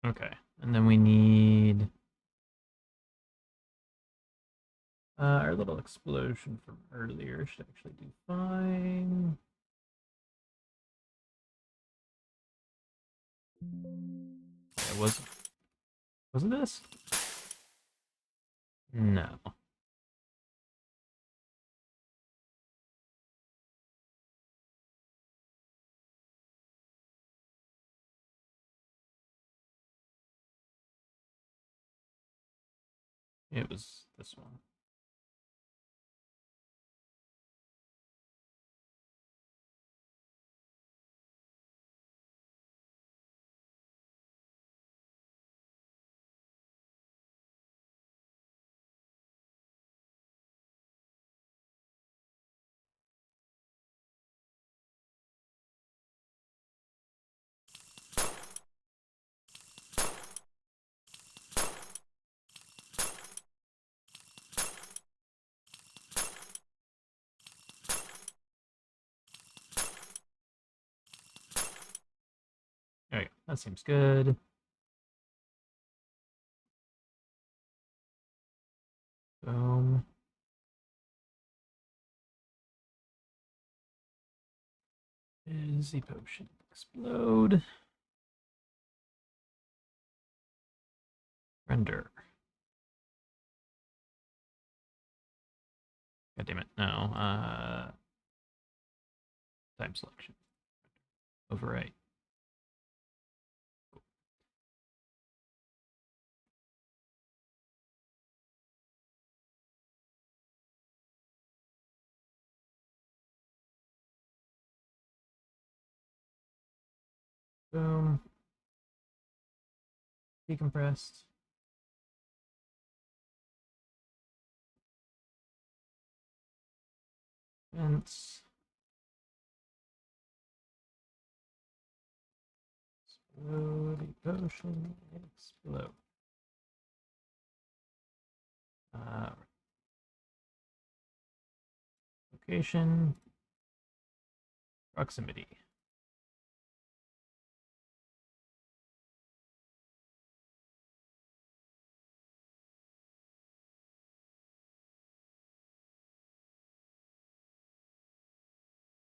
Okay, and then we need our little explosion from earlier should actually do fine. It wasn't this? No. It was this one. There we go. That seems good. Boom. Is the potion explode? Render. God damn it. No. Time selection. Overwrite. Boom. Decompressed. Vents. Explode. Potion. Explode. Location. Proximity.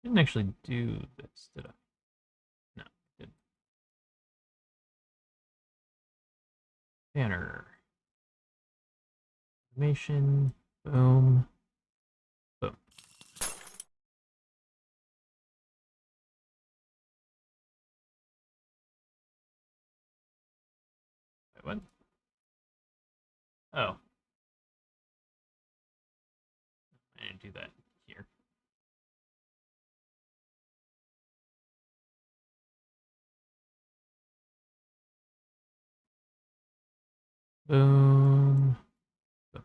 Didn't actually do this, did I? No, I didn't. Banner. Animation. Boom. Boom. Wait, what? Oh. I didn't do that here. Boom. Boom.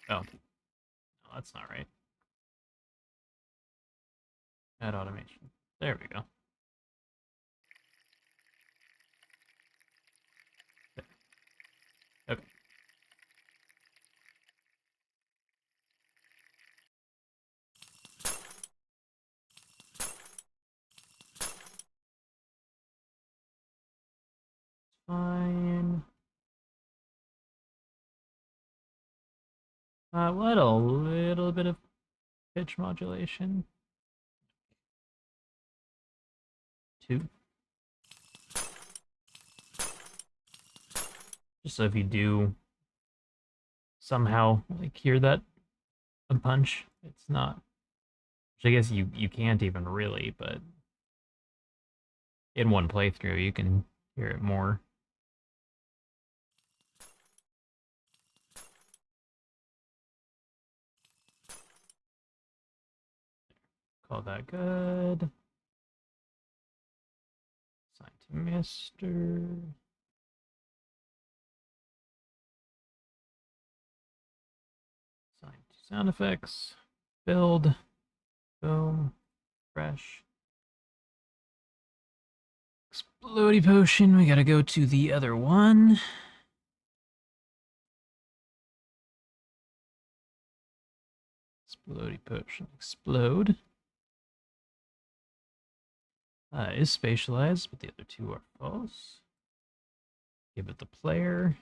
Oh. No, that's not right. Add automation. There we go. Okay. fine. We'll add a little bit of pitch modulation. 2. Just so if you do somehow like hear that a punch, it's not. Which I guess you can't even really, but in one playthrough you can hear it more. Call that good. Assign to Mister. Assign to sound effects. Build. Boom. Fresh. Explodey potion. We gotta go to the other one. Explodey potion. Explode. Is spatialized, but the other two are false. Give it the player.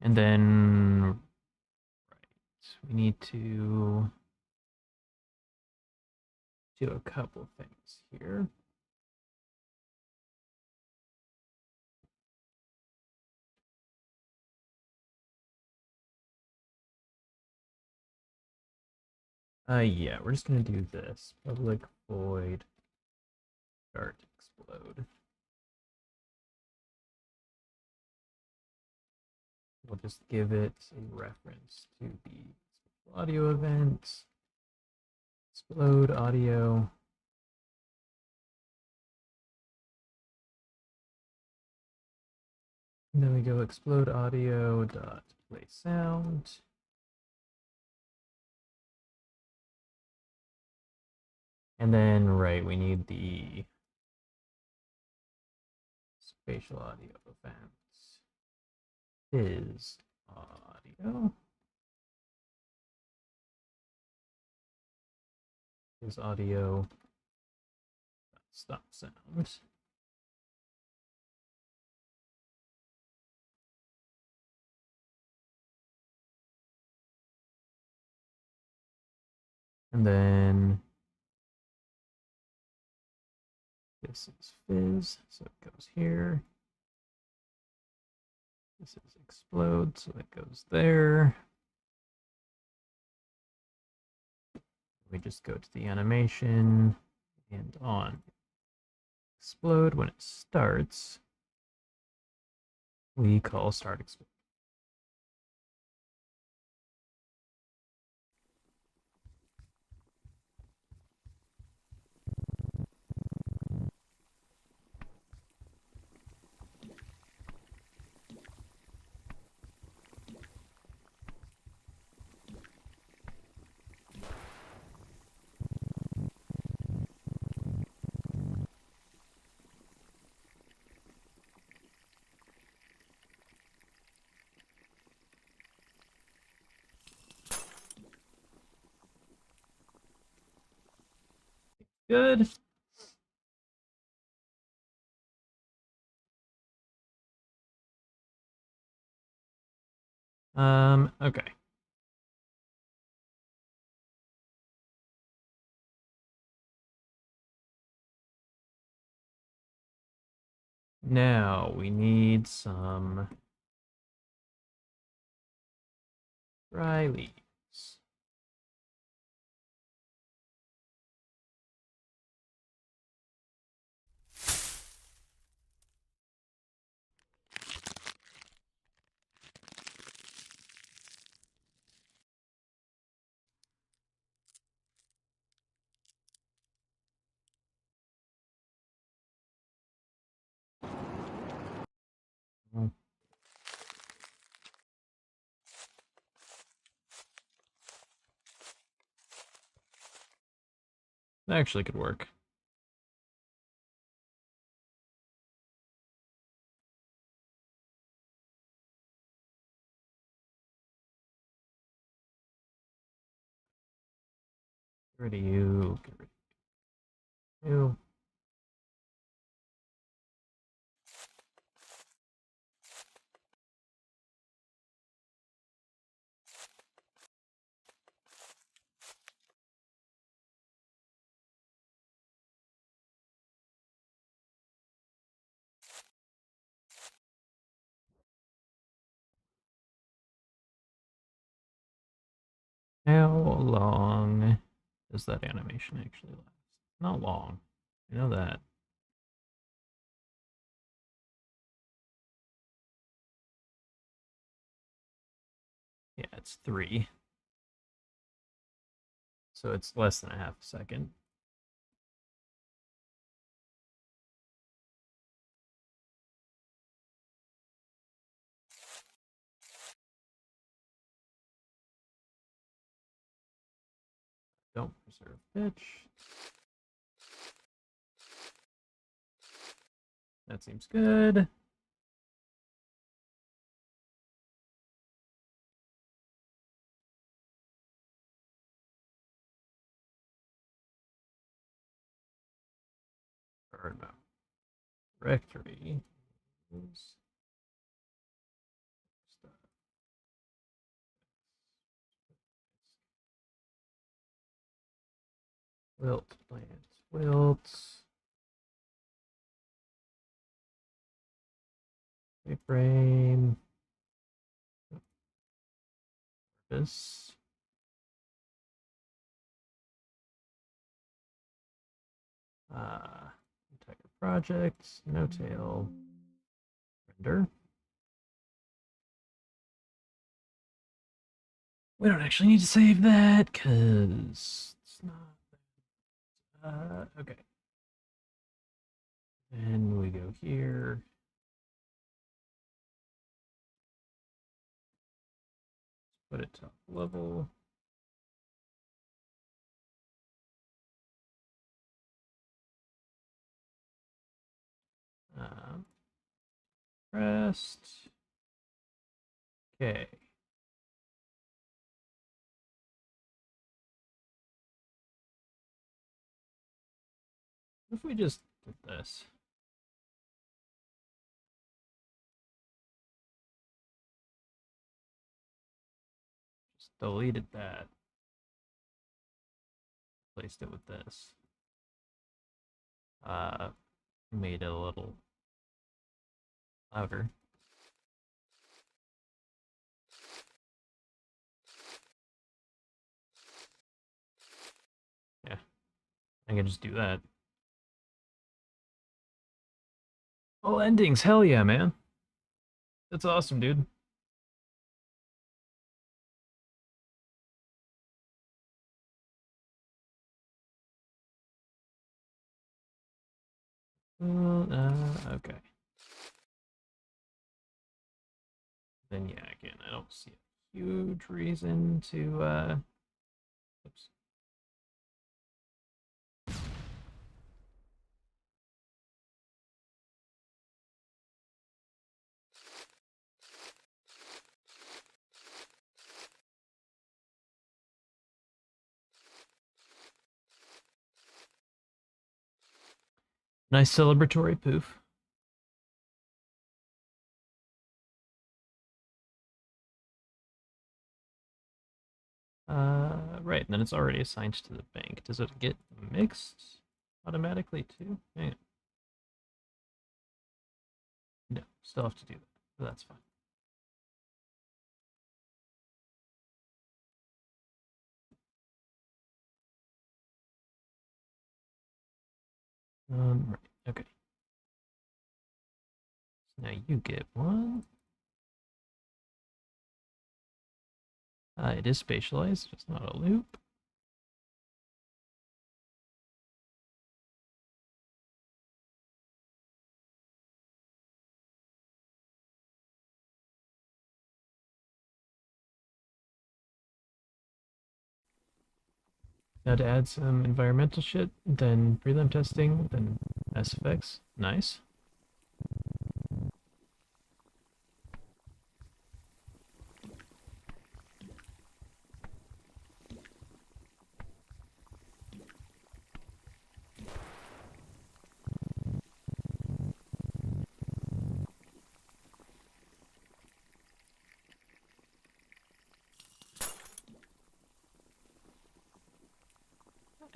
And then, right, we need to do a couple things here. Yeah, we're just gonna do this. Public void start explode. We'll just give it a reference to the audio event. Explode audio. And then we go explode audio dot play sound. And then, right, we need the spatial audio events. Is audio. Is audio. Stop sound. And then this is fizz, so it goes here. This is explode, so it goes there. We just go to the animation and on explode when it starts. We call start explode. Good. Okay. Now we need some dry leaves. That actually could work. rid of you. Get rid of you. How long does that animation actually last? Not long. I know that. Yeah, it's 3. So it's less than a half a second. Don't preserve pitch. That seems good. Or no. Directory. Wilt plants. Wilts. Frame. This. Entire project. No tail. Render. We don't actually need to save that because it's not. Okay. And we go here. Put it top level. Rest. Okay. What if we just did this? Just deleted that. Replaced it with this. Made it a little louder. Yeah, I can just do that. All endings, hell yeah, man. That's awesome, dude. Okay. Then yeah, again, I don't see a huge reason to oops. Nice celebratory poof. Right, and then it's already assigned to the bank. Does it get mixed automatically too? Hang on. No, still have to do that, but that's fine. Right, okay. So now you get one. It is spatialized, just not a loop. Now to add some environmental shit, then prelim testing, then SFX. Nice.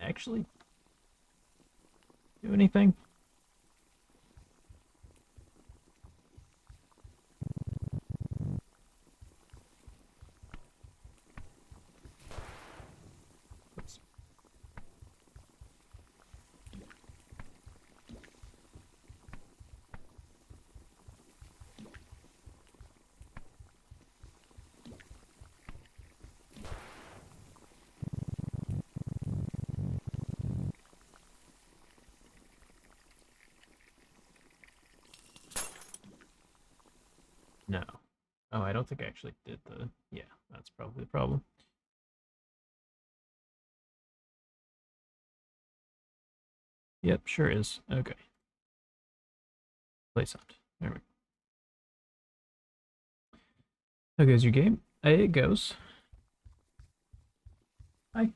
actually do anything. Oops. No. Oh, I don't think I actually did the... Yeah, that's probably the problem. Yep, sure is. Okay. Play sound. There we go. How goes your game? It goes. Hi.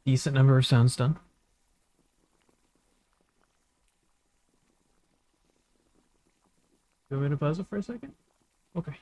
Decent number of sounds done. You want me to pause it for a second? Okay.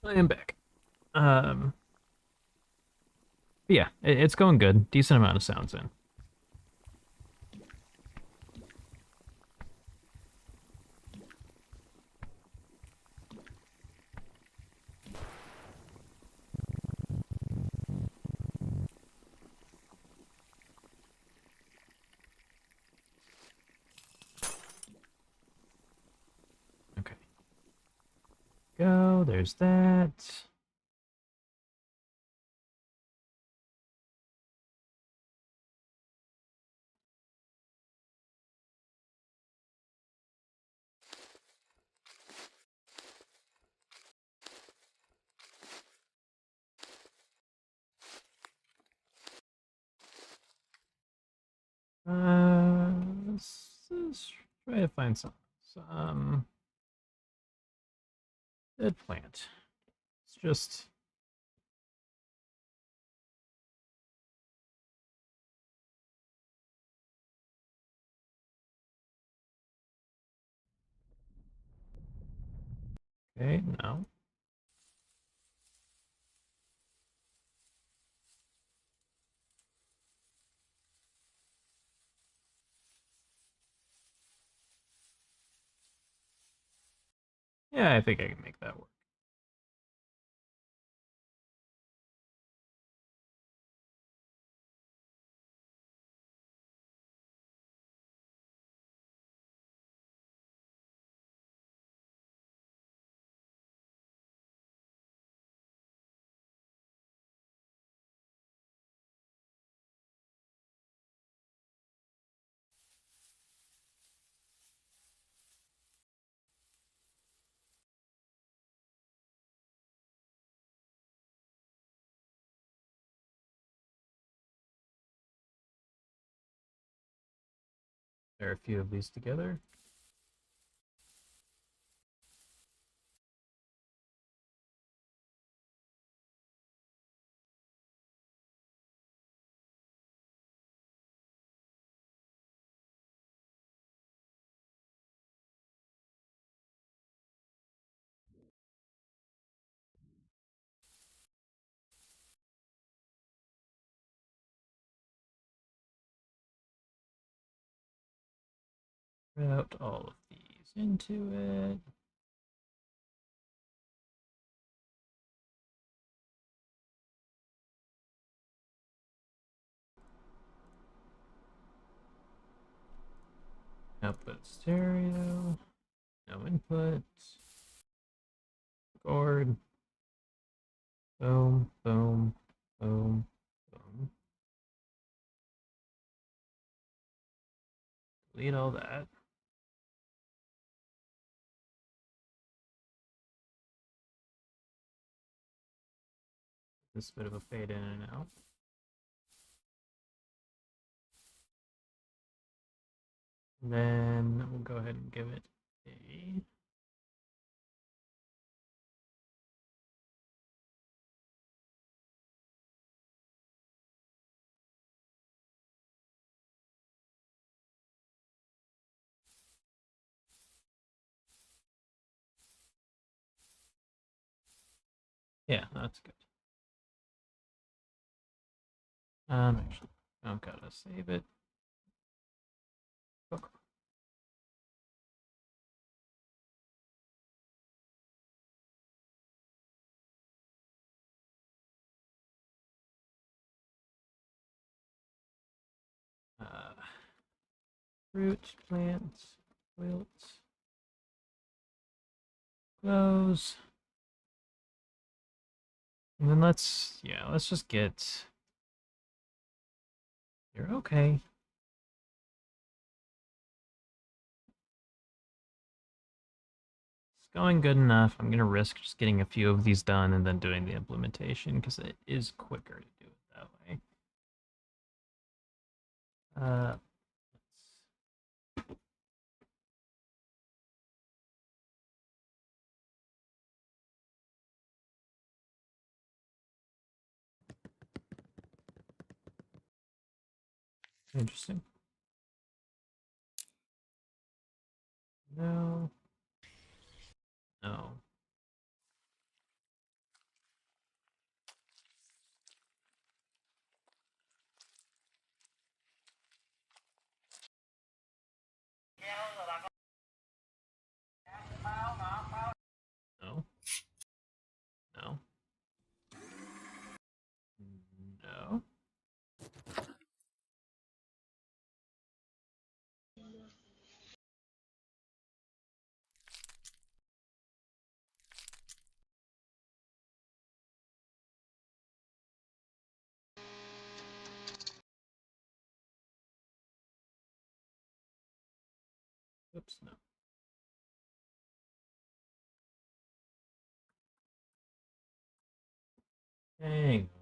I am back. Um, yeah, it's going good. Decent amount of sounds in. Okay. Go, there's that. try to find some dead plant. It's just okay. No. Yeah, I think I can make that work. There are a few of these together. Route all of these into it. Output stereo. No input. Record. Boom, boom, boom, boom. Delete all that. This bit of a fade in and out. And then we'll go ahead and give it a yeah, that's good. Actually, I've got to save it. Okay. Root, plant, wilt, close. And then let's just get. You're okay. It's going good enough. I'm gonna risk just getting a few of these done and then doing the implementation because it is quicker to do it that way. Uh, Interesting. No. No. No. No. No. Oops, no. Hang on.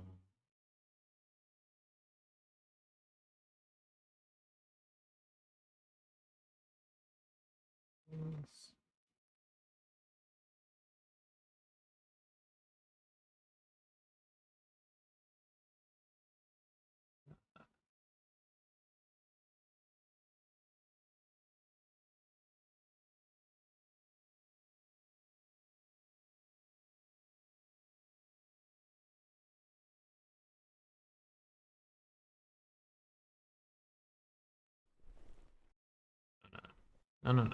No, no, no, no,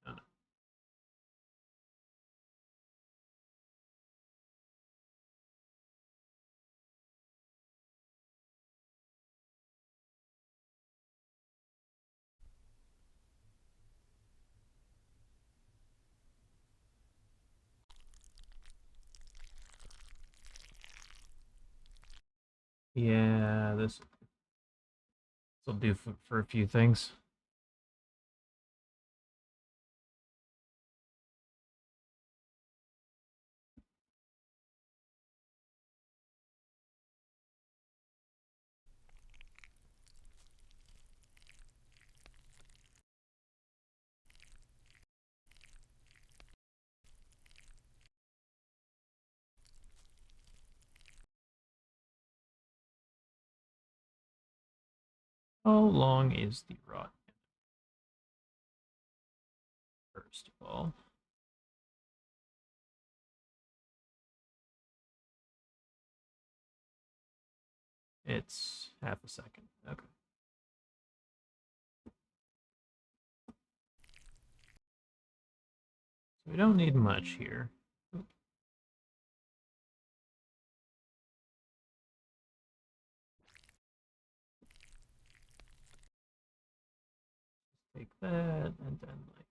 no, no. Yeah, this will do for a few things. How long is the rot? First of all, it's half a second. Okay. So we don't need much here. Take that and then like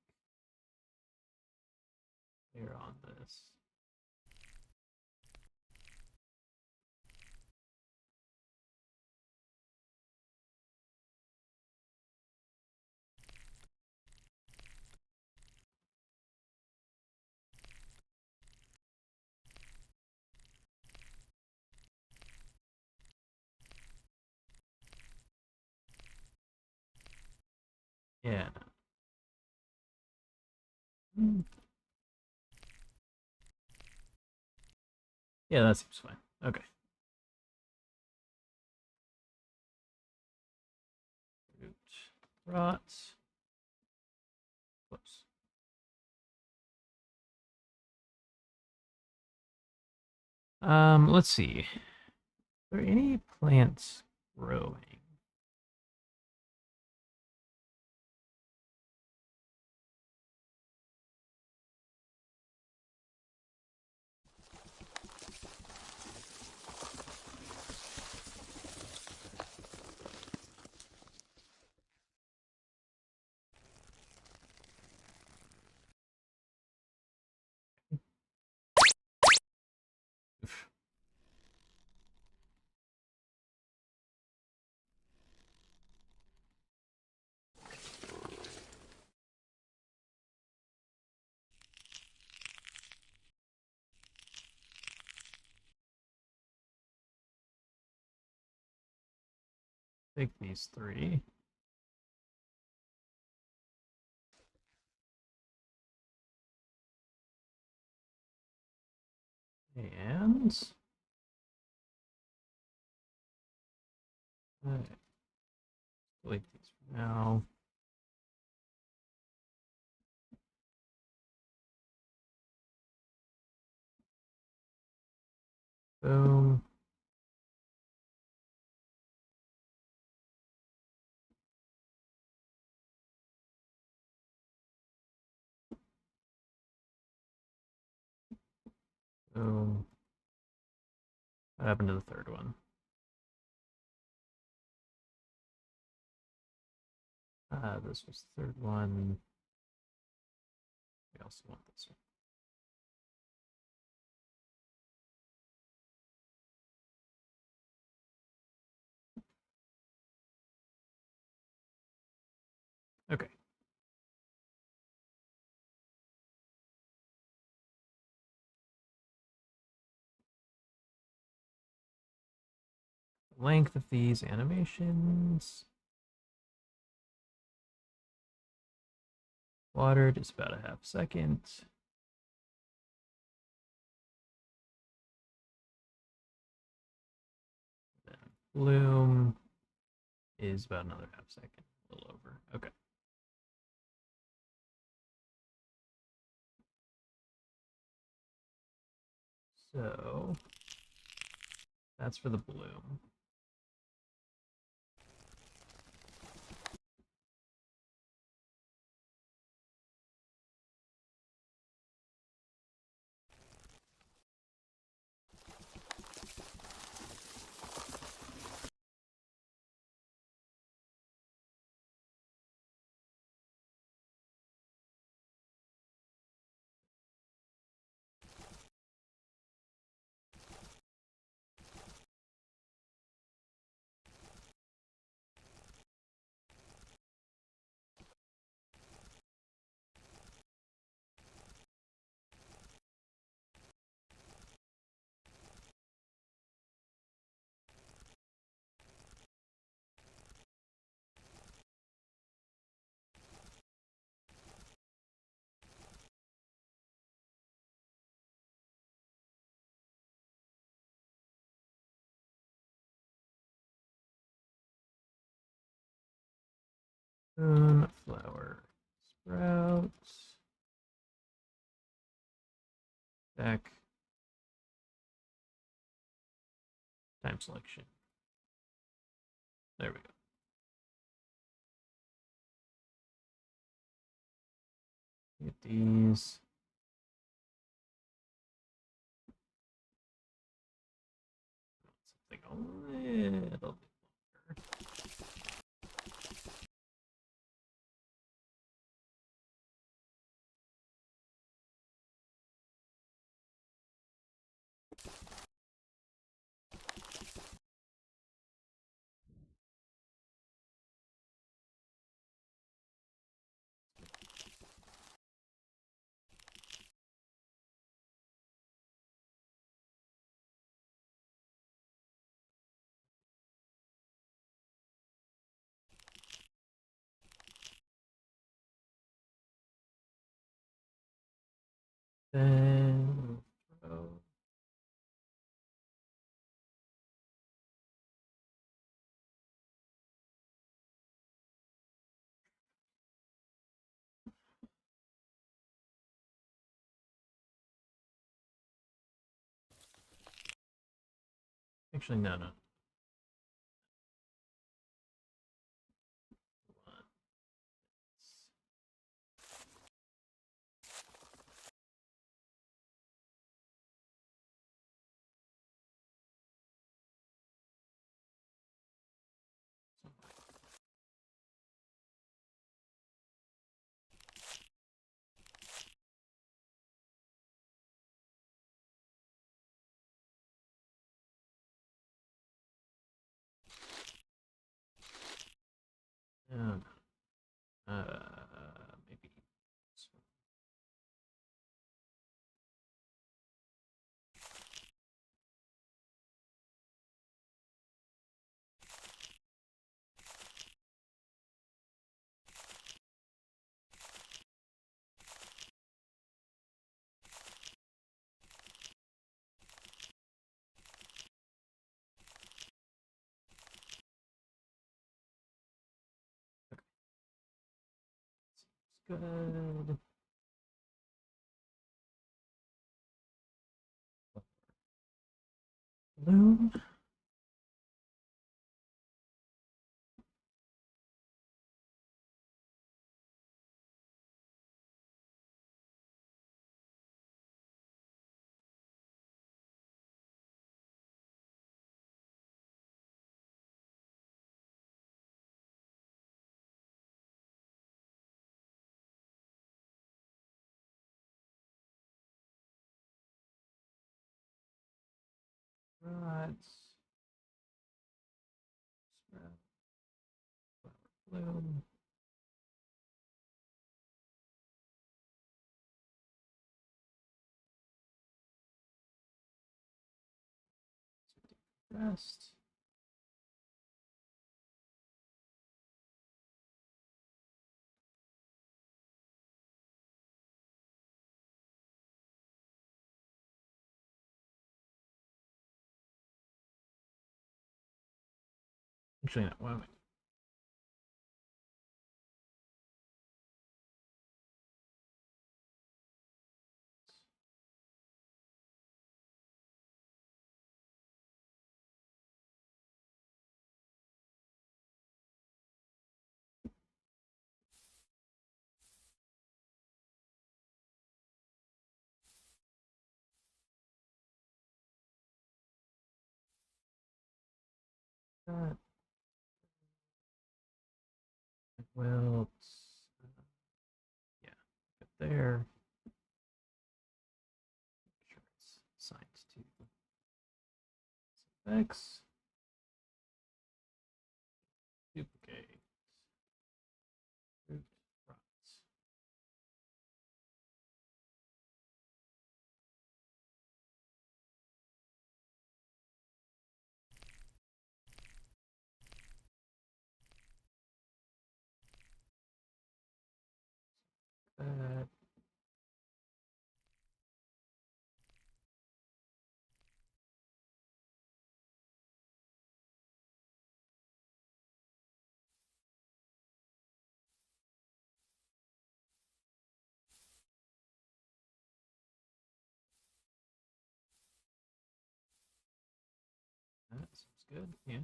layer on this. Yeah. Yeah, that seems fine. Okay. Root rot. Whoops. Let's see. Are there any plants growing? Take these three. And delete these for now. Boom. Boom. What happened to the third one? This was the third one. We also want this one. Okay. Length of these animations. Watered is about a half second. Then bloom is about another half second, a little over. Okay. So that's for the bloom. Flower sprouts. Back. Time selection. There we go. Get these. Something a little bit longer. Then throw. Actually, no. No. Maybe. Good. Bloom. Rods. Sprout. Bloom. Rest. Actually, no. What am I? That well, yeah, get there. Make sure it's assigned to X. Duplicate. Root rots. That. That sounds good. Yeah.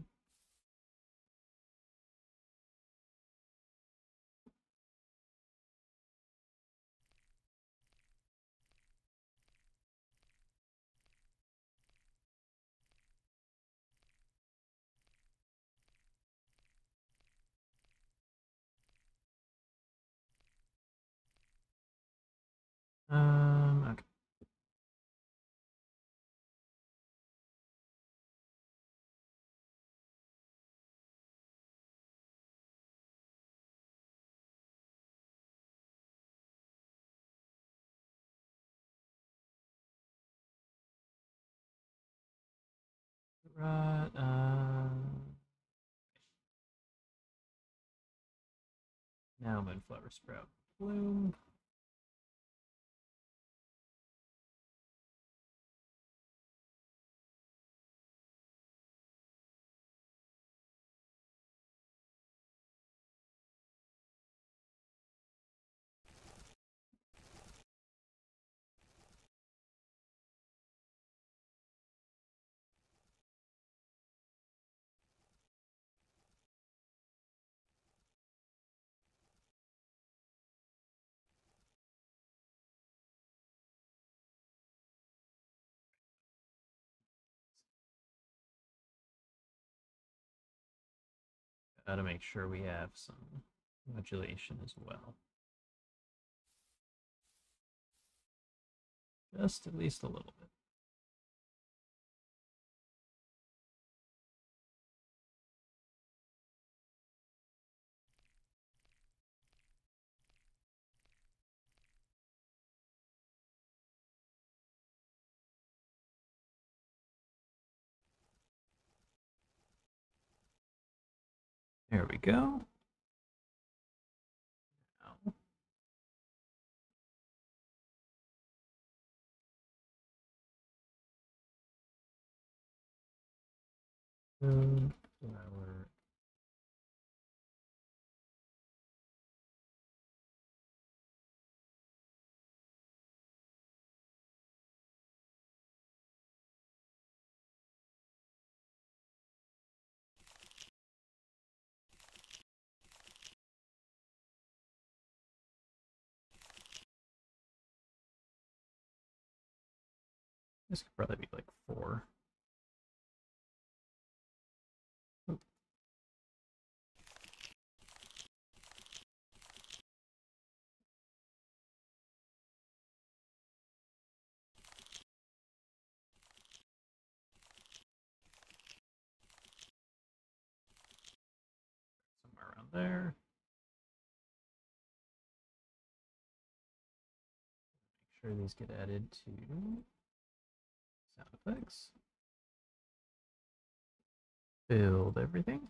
Okay. Right. Now moonflower sprout bloom. Gotta make sure we have some modulation as well. Just at least a little bit. There we go. Now, flower. This could probably be like 4. Oop. Somewhere around there. Make sure these get added to sound effects. Build everything.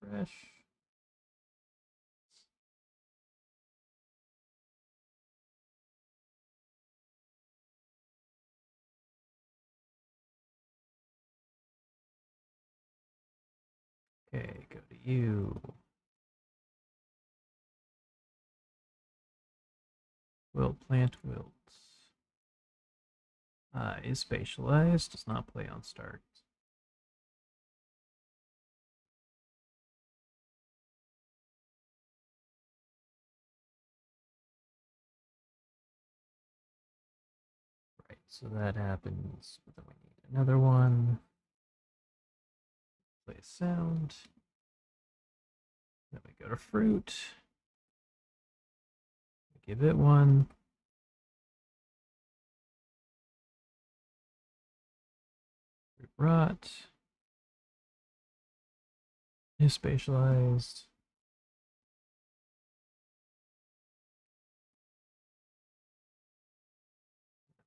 Refresh. Okay, go to you. Wilt plant wilt. Is spatialized, does not play on start. Right, so that happens, but then we need another one. Play sound. Then we go to fruit. Give it one. Fruit rot. Is spatialized.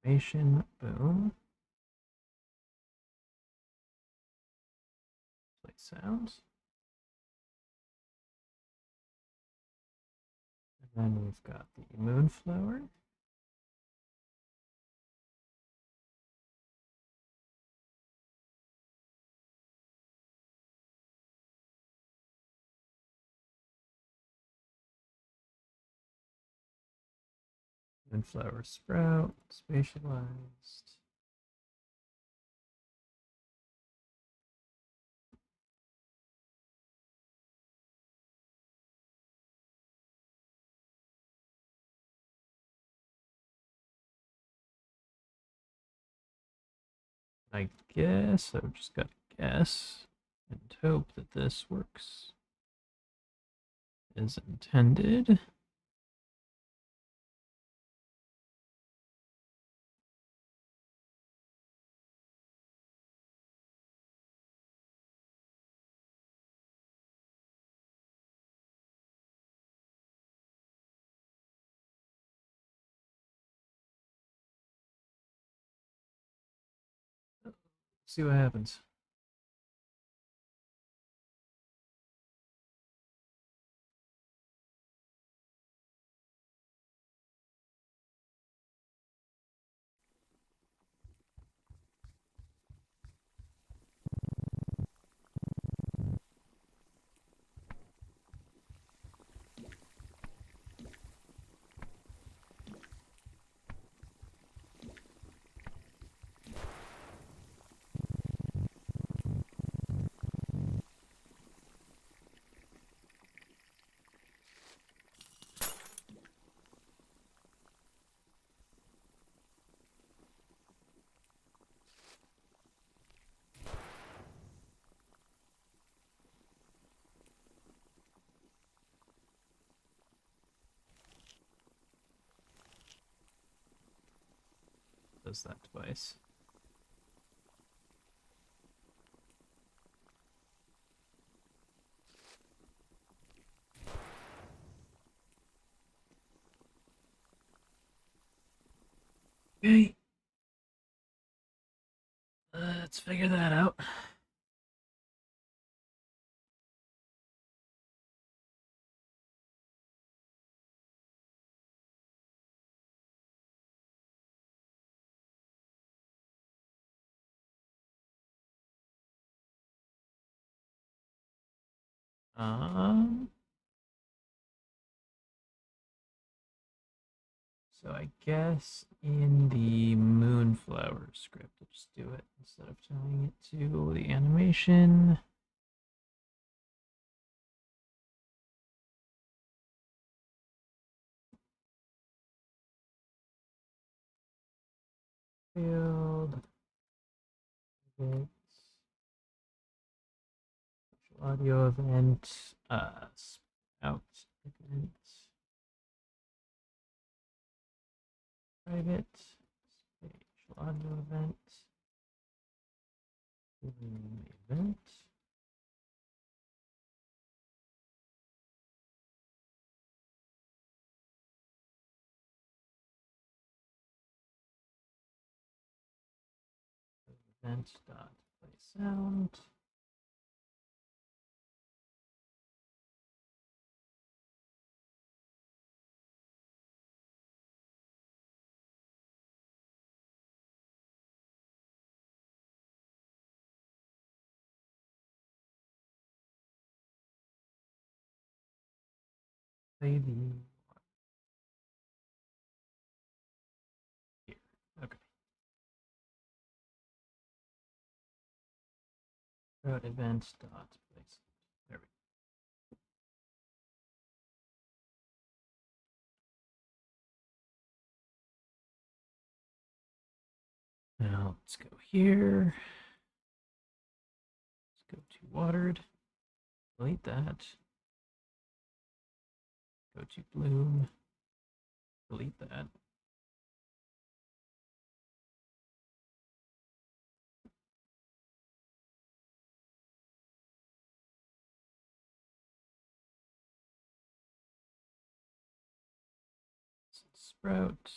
Animation, boom. Play sound. And then we've got the moonflower. Moonflower sprout, spatialized. I guess I've just got to guess and hope that this works as intended. See what happens. Does that twice. Okay. Let's figure that out. Um, so I guess in the Moonflower script, I'll just do it instead of telling it to the animation. Field. Events. Audio event. Out event. Private. Spatial audio event. Event. Event dot play sound. Play the here. Okay. Route event dot place. There we go. Now let's go here. Let's go to watered. Delete that. Go to bloom. Delete that. This is sprout.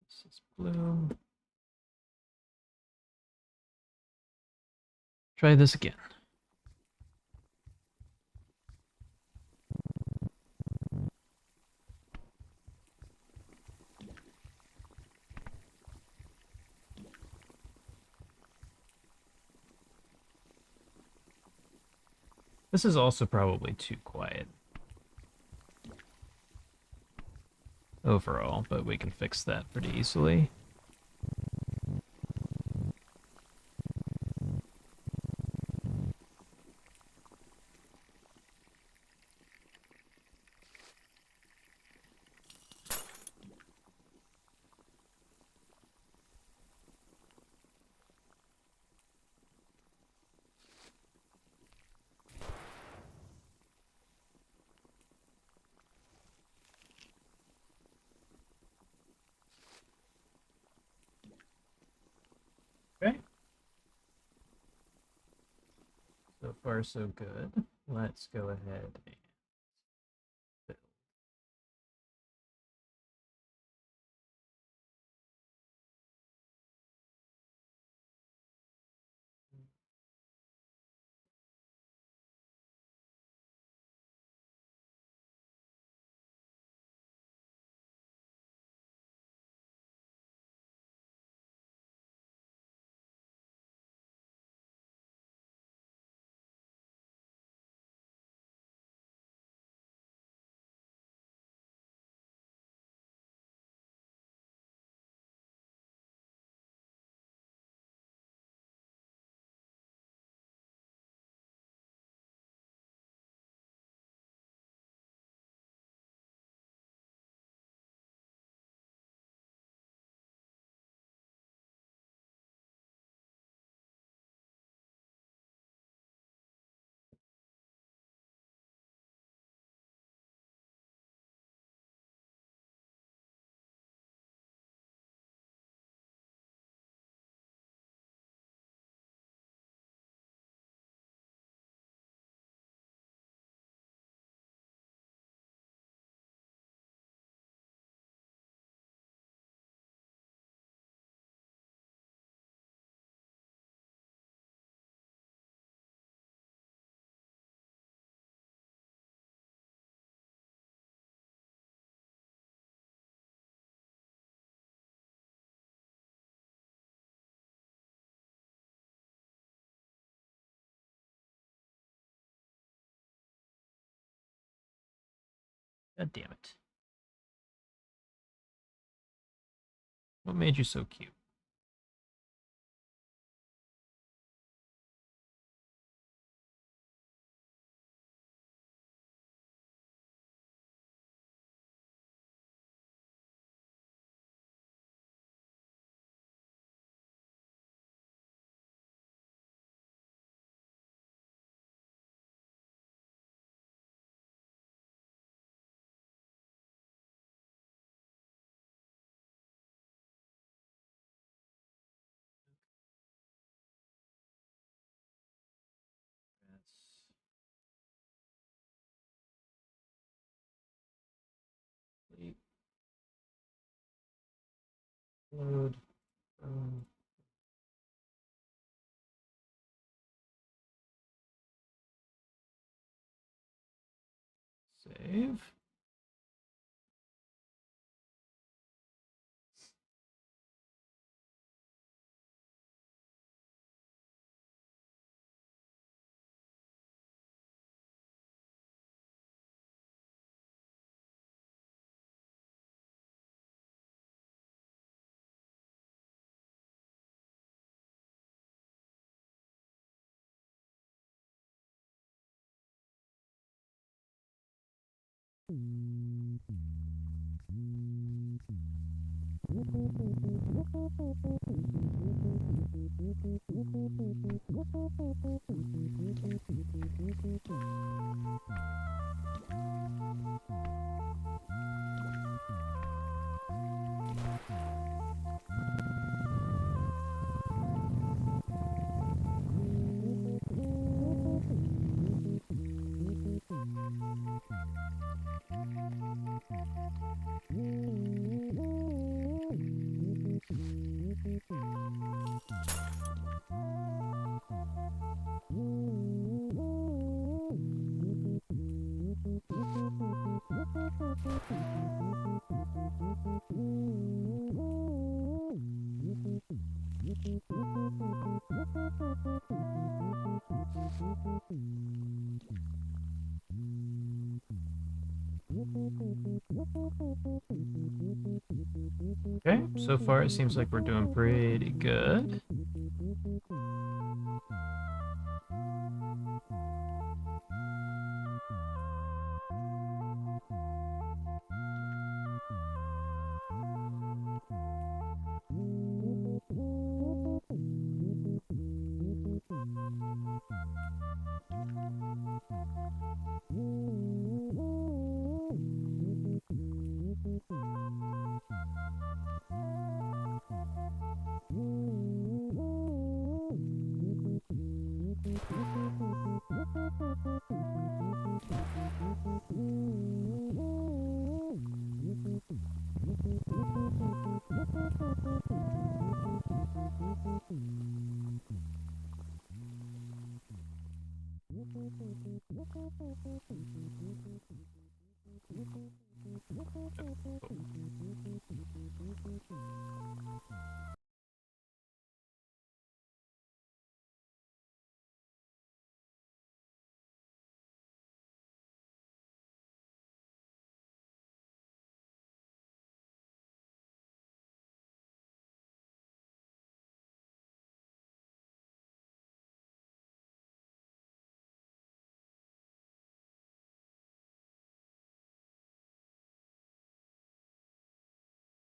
This is bloom. Try this again. This is also probably too quiet overall, but we can fix that pretty easily. Okay. So far, so good. Let's go ahead and build. God damn it. What made you so cute? That's complete. Load. Save. Okay, so far it seems like we're doing pretty good.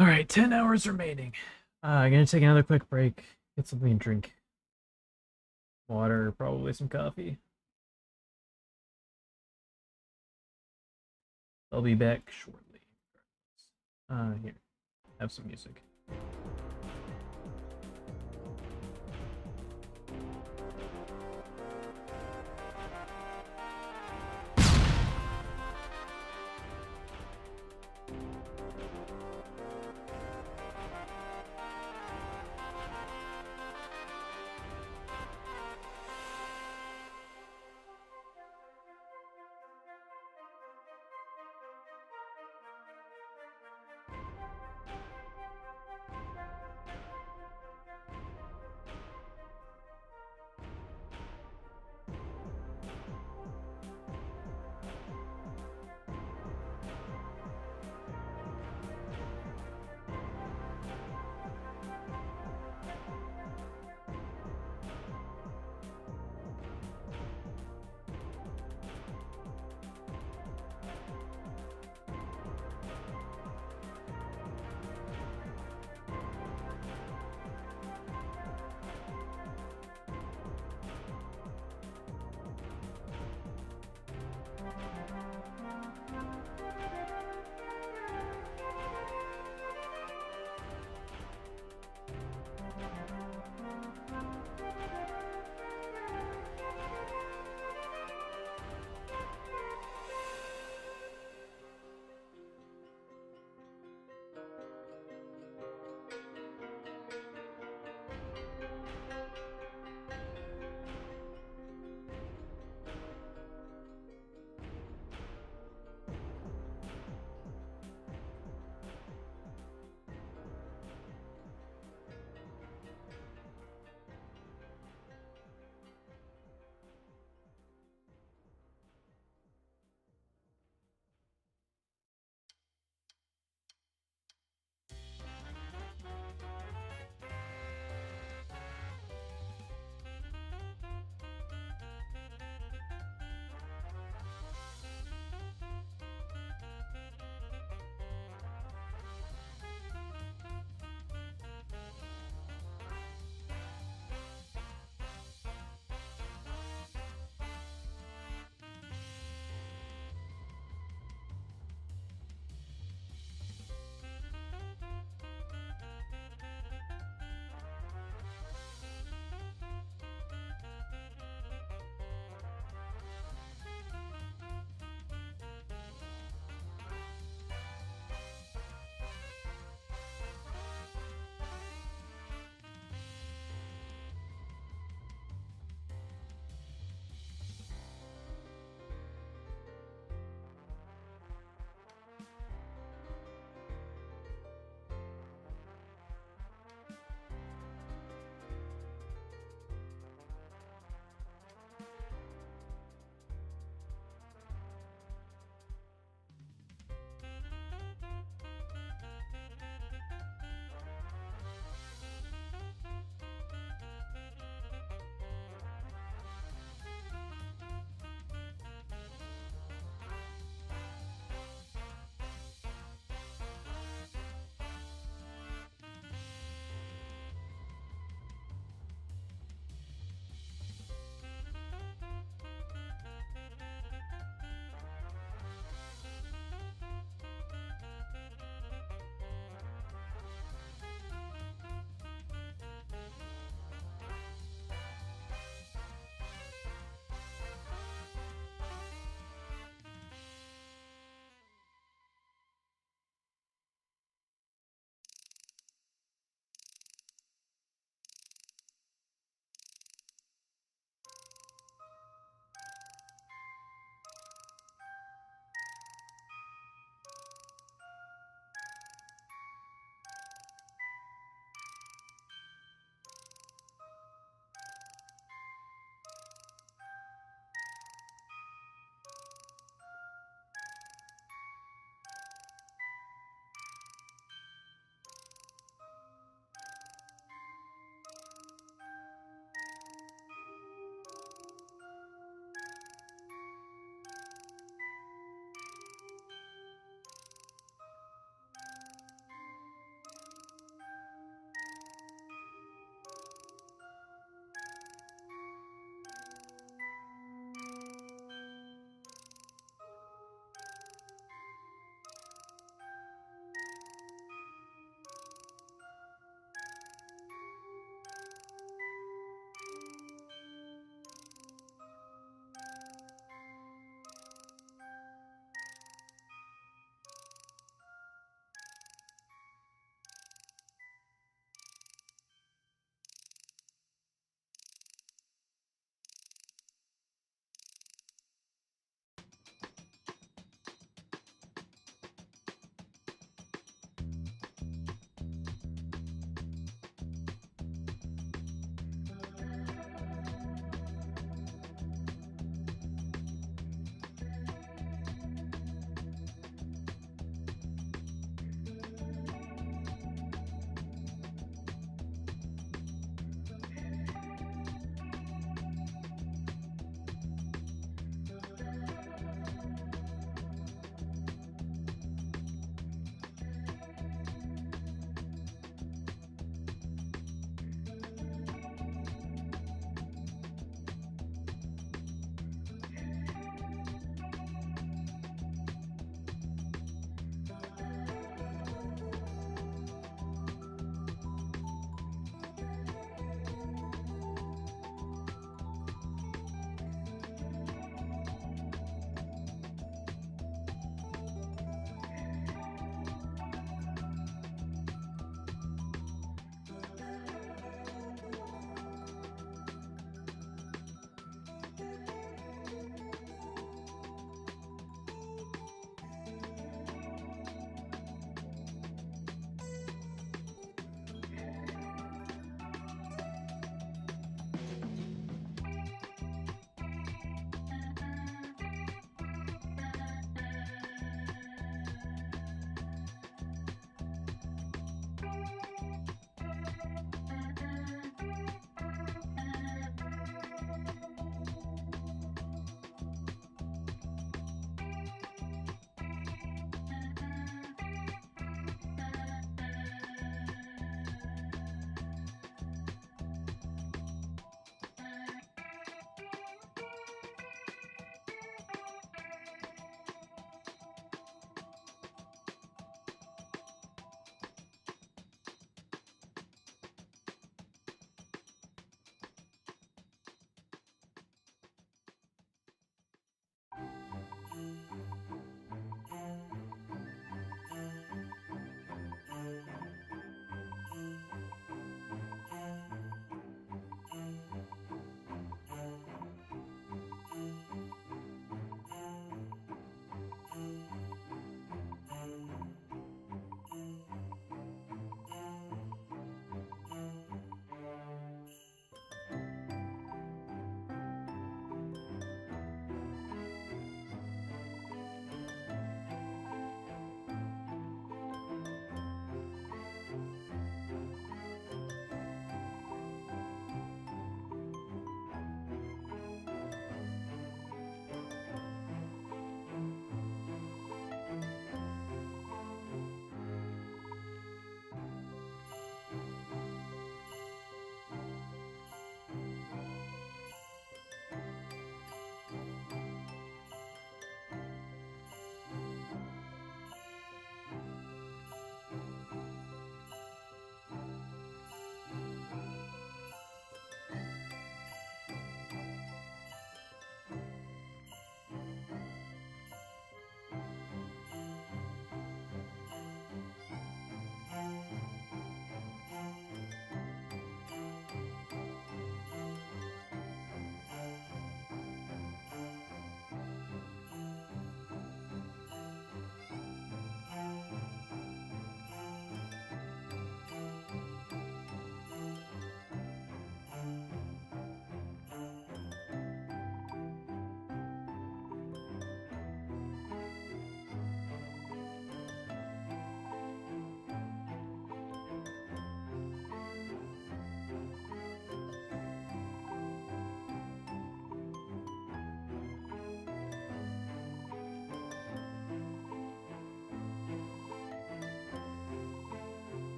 All right, 10 hours remaining. I'm gonna take another quick break, get something to drink. Water, probably some coffee. I'll be back shortly. Here, have some music.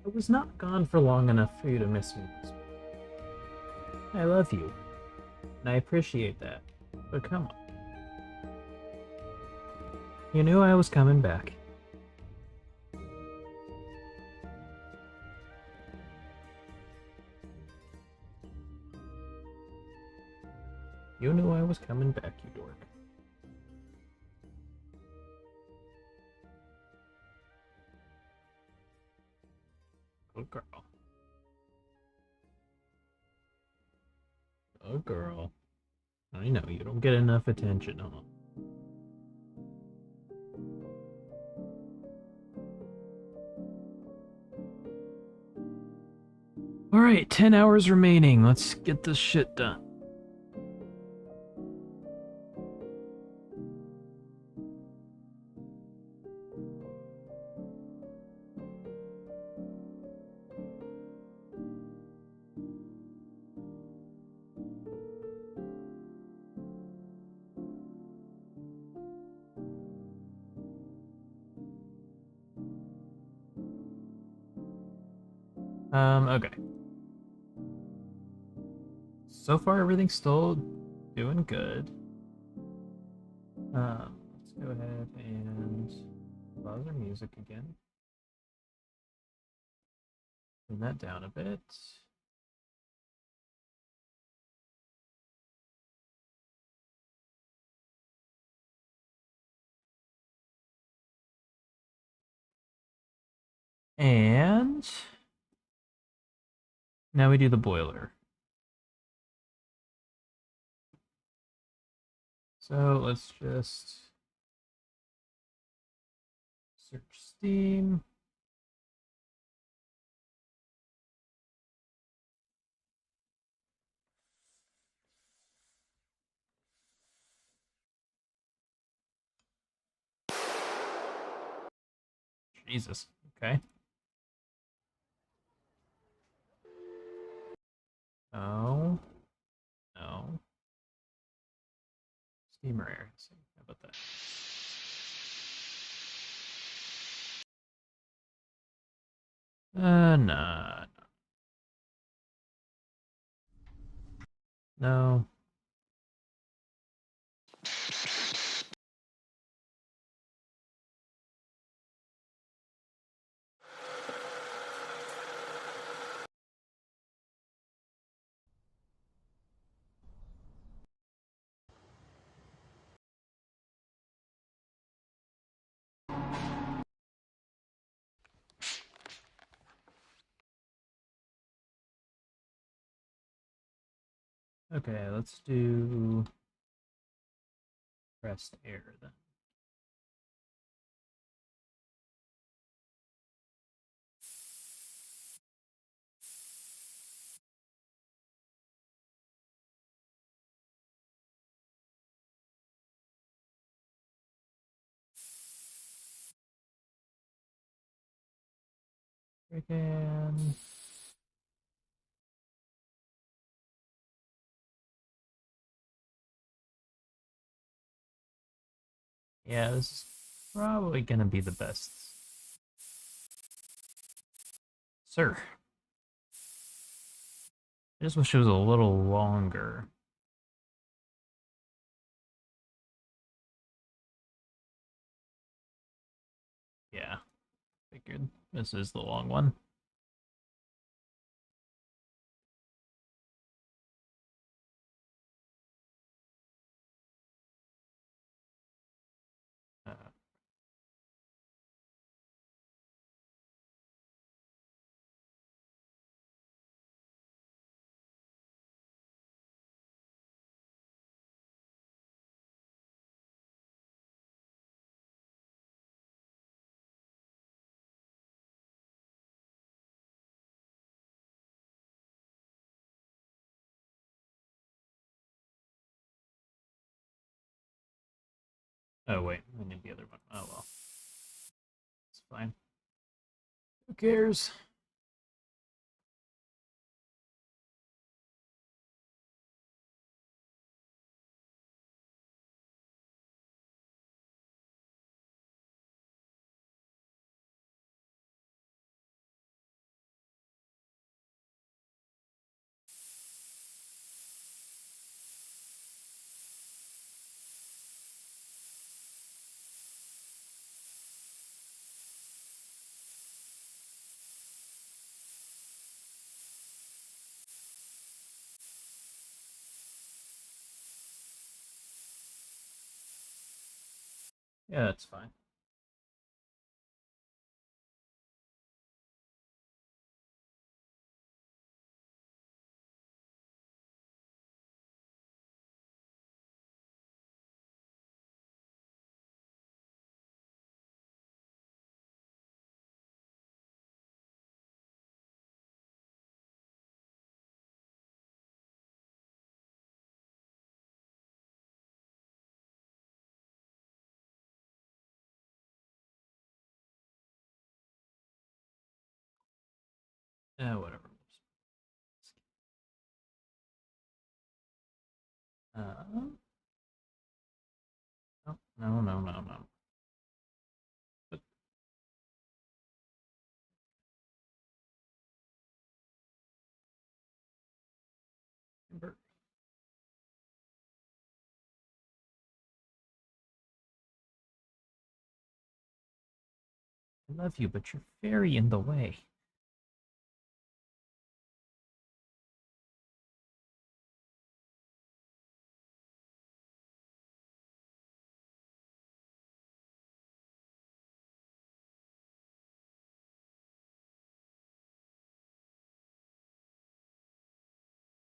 I was not gone for long enough for you to miss me. I love you, and I appreciate that. But come on. You knew I was coming back. You knew I was coming back, you dork. Good girl. Good girl. I know, you don't get enough attention, huh? Alright, 10 hours remaining. Let's get this shit done. Okay. So far, everything's still doing good. Let's go ahead and pause our music again. Turn that down a bit. And now we do the boiler. So let's just search Steam. Jesus. Okay. Oh. No. Steamer error. How about that? Nah. No. Okay, let's do pressed air then. Freaking. Yeah, this is probably gonna be the best. Sir. I just wish it was a little longer. Yeah, figured this is the long one. Uh, oh wait, I need the other one. Oh well, it's fine. Who cares? Yeah, that's fine. Whatever. Um, no, no, no, no, no. But, Timber, I love you, but you're very in the way.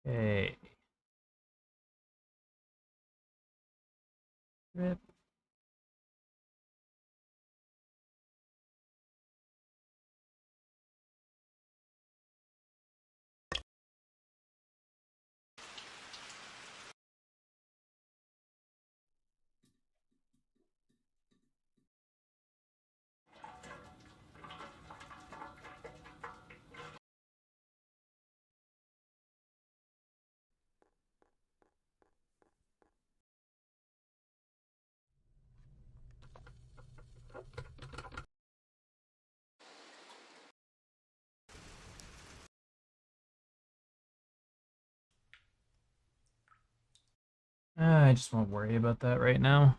Hey, rip. I just won't worry about that right now.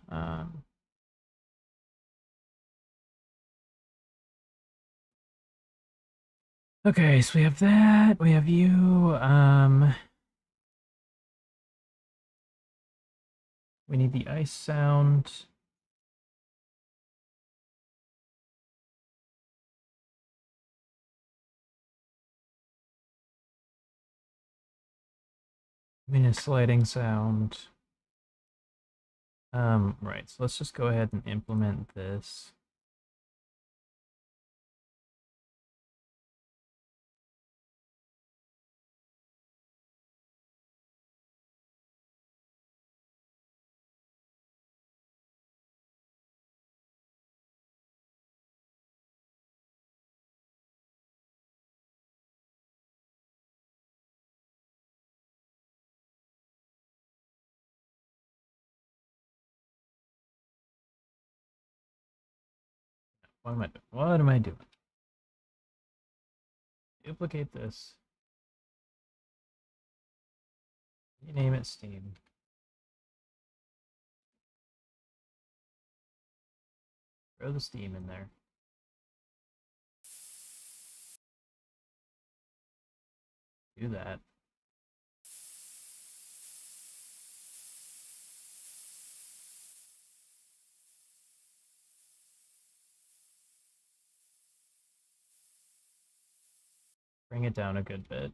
Okay, so we have that. We have you. We need the ice sound. We need a sliding sound. Right, so let's just go ahead and implement this. What am I doing? What am I doing? Duplicate this. Rename it Steam. Throw the Steam in there. Do that. Bring it down a good bit.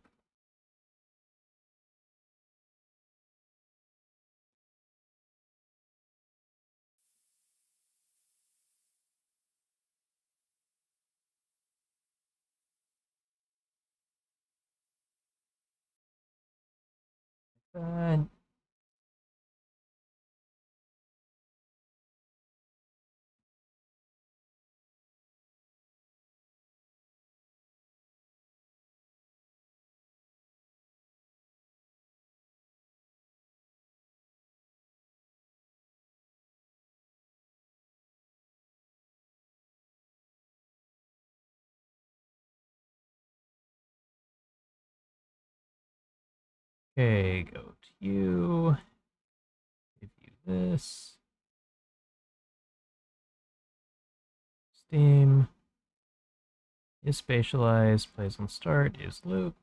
Good. Okay, go to you. Give you this. Steam. Is spatialized. Plays on start. Is loop.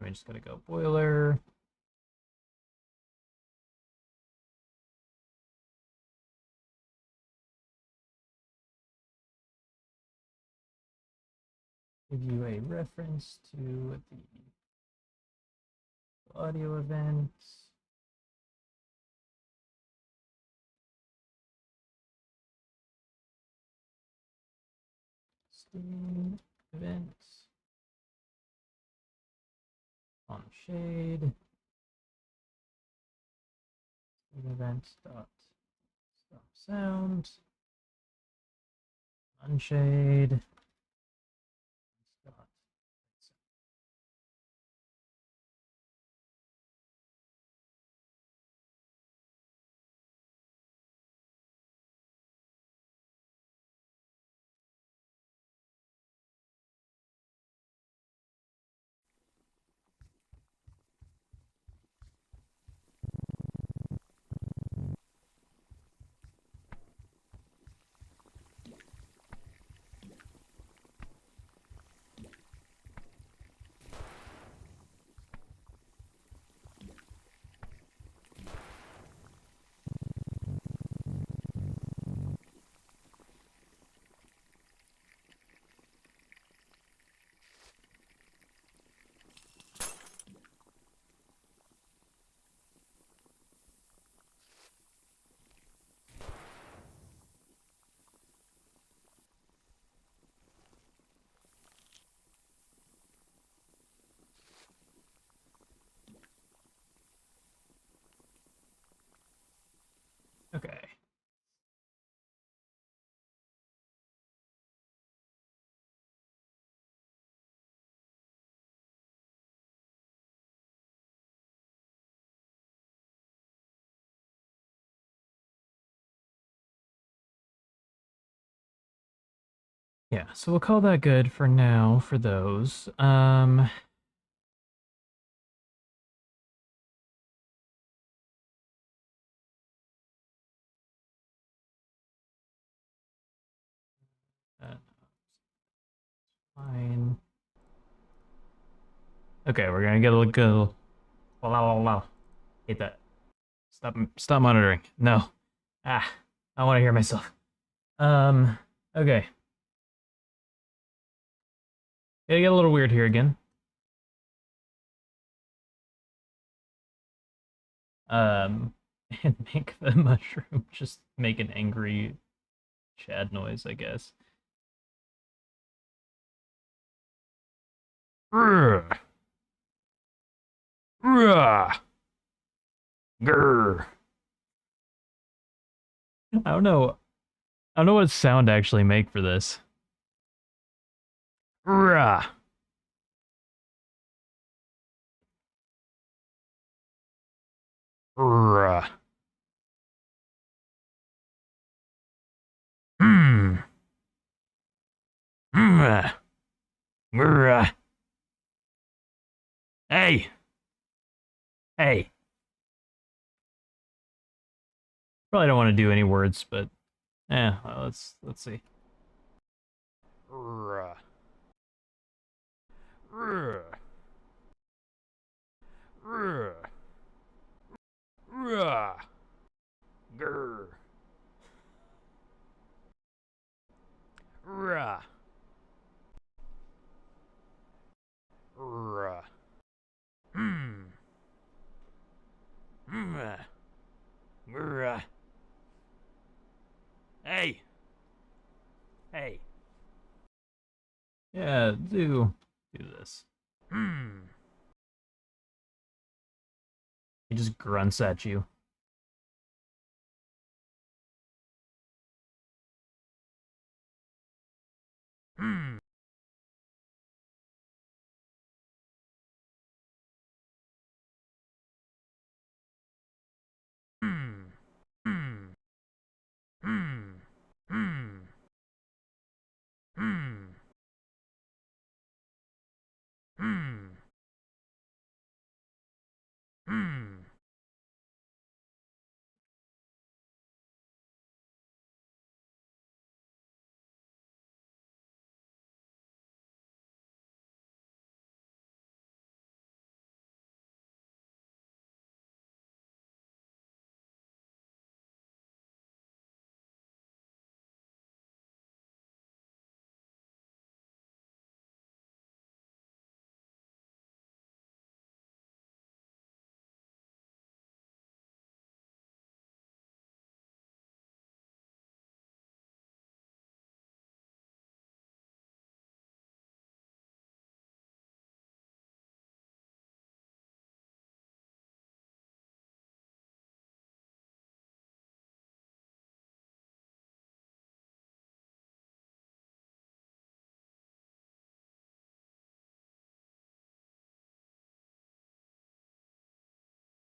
We just gotta go boiler. Give you a reference to the audio event. Steam event on shade. Steam event dot stop sound. Unshade. Dot. Okay. Yeah, so we'll call that good for now for those. Fine. Okay, we're gonna get a little. Wow. Hate that. Stop monitoring. No. Ah, I want to hear myself. Okay. Gonna get a little weird here again. And make the mushroom just make an angry Chad noise, I guess. Grr. Grr. I don't know. I don't know what sound to actually make for this. Grr. Grr. Mm. Mm. Grr. Hey. Hey. Probably don't want to do any words, but well, let's see. Grr. Grr. Grr. Grr. Grr. Grr. Grr. Hmm. Grr. Hey. Hey. Yeah, do this. He just grunts at you.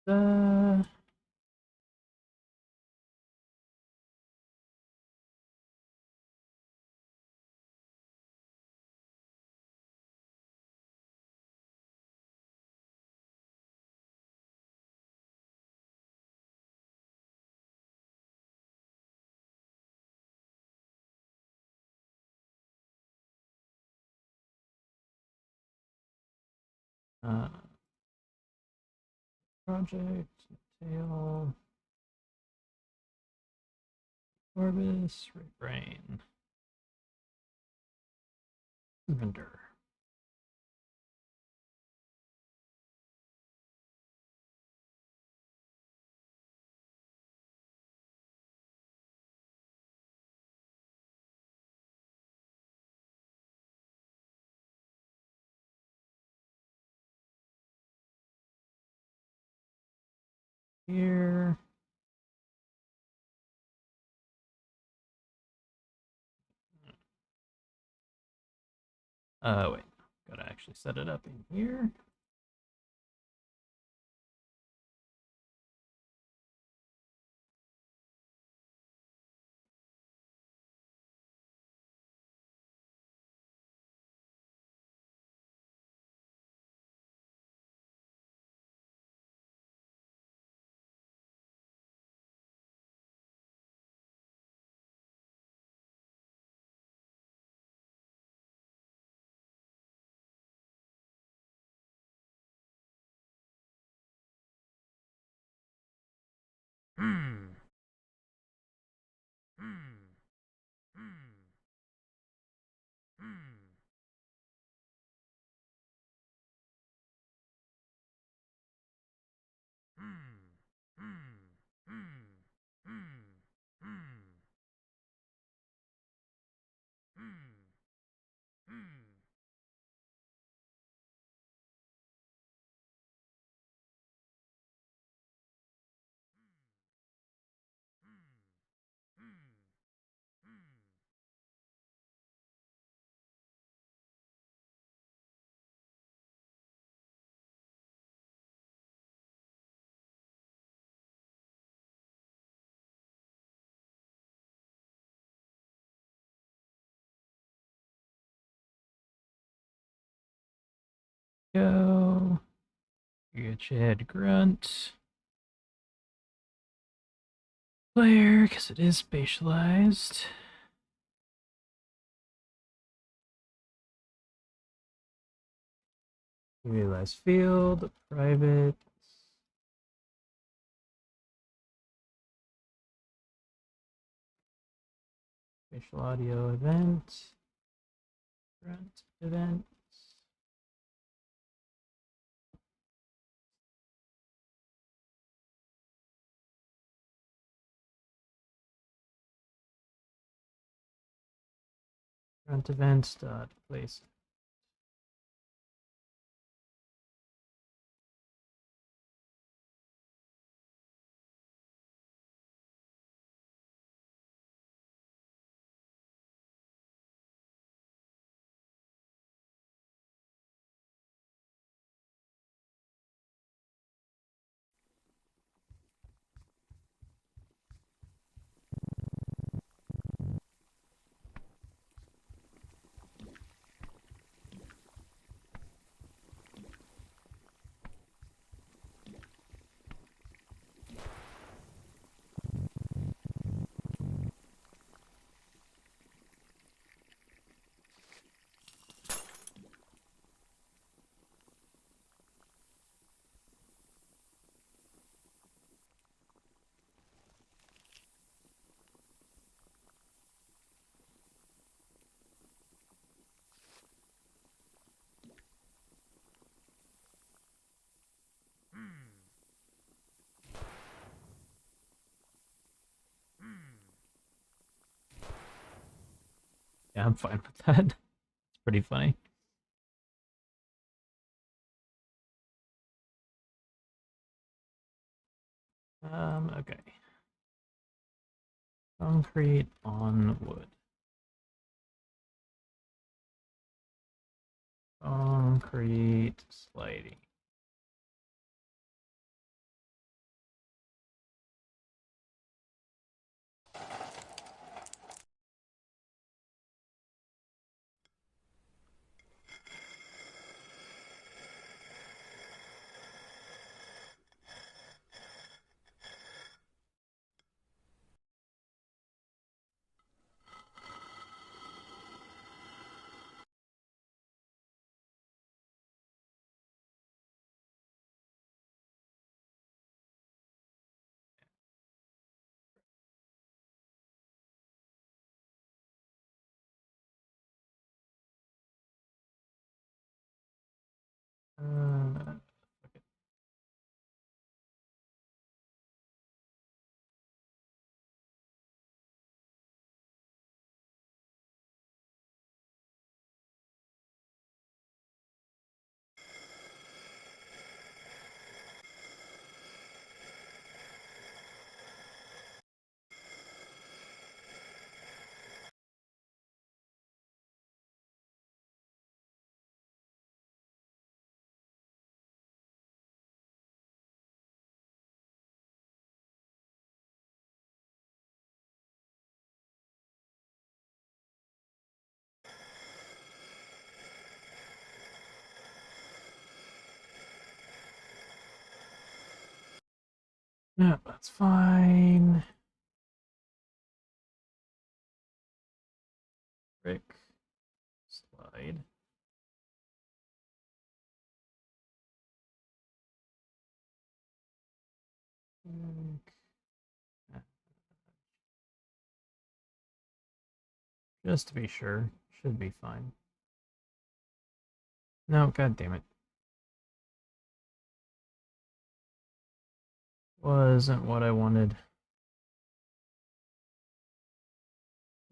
Uh, uh, project, tail, Orbis, right brain, vendor. Here. Wait, gotta actually set it up in here. Hmm. Hmm. Hmm. Hmm. Hmm. Hmm. Hmm. Hmm. Hmm. Hmm. Hmm. Go. Get your head grunt. Player, because it is spatialized. Realize field, private. Spatial audio event. Grunt event. Grunt events dot place. Yeah, I'm fine with that. It's pretty funny. Okay. Concrete on wood. Concrete sliding. Yeah, that's fine. Rick, slide. Just to be sure, should be fine. No, god damn it. Wasn't what I wanted.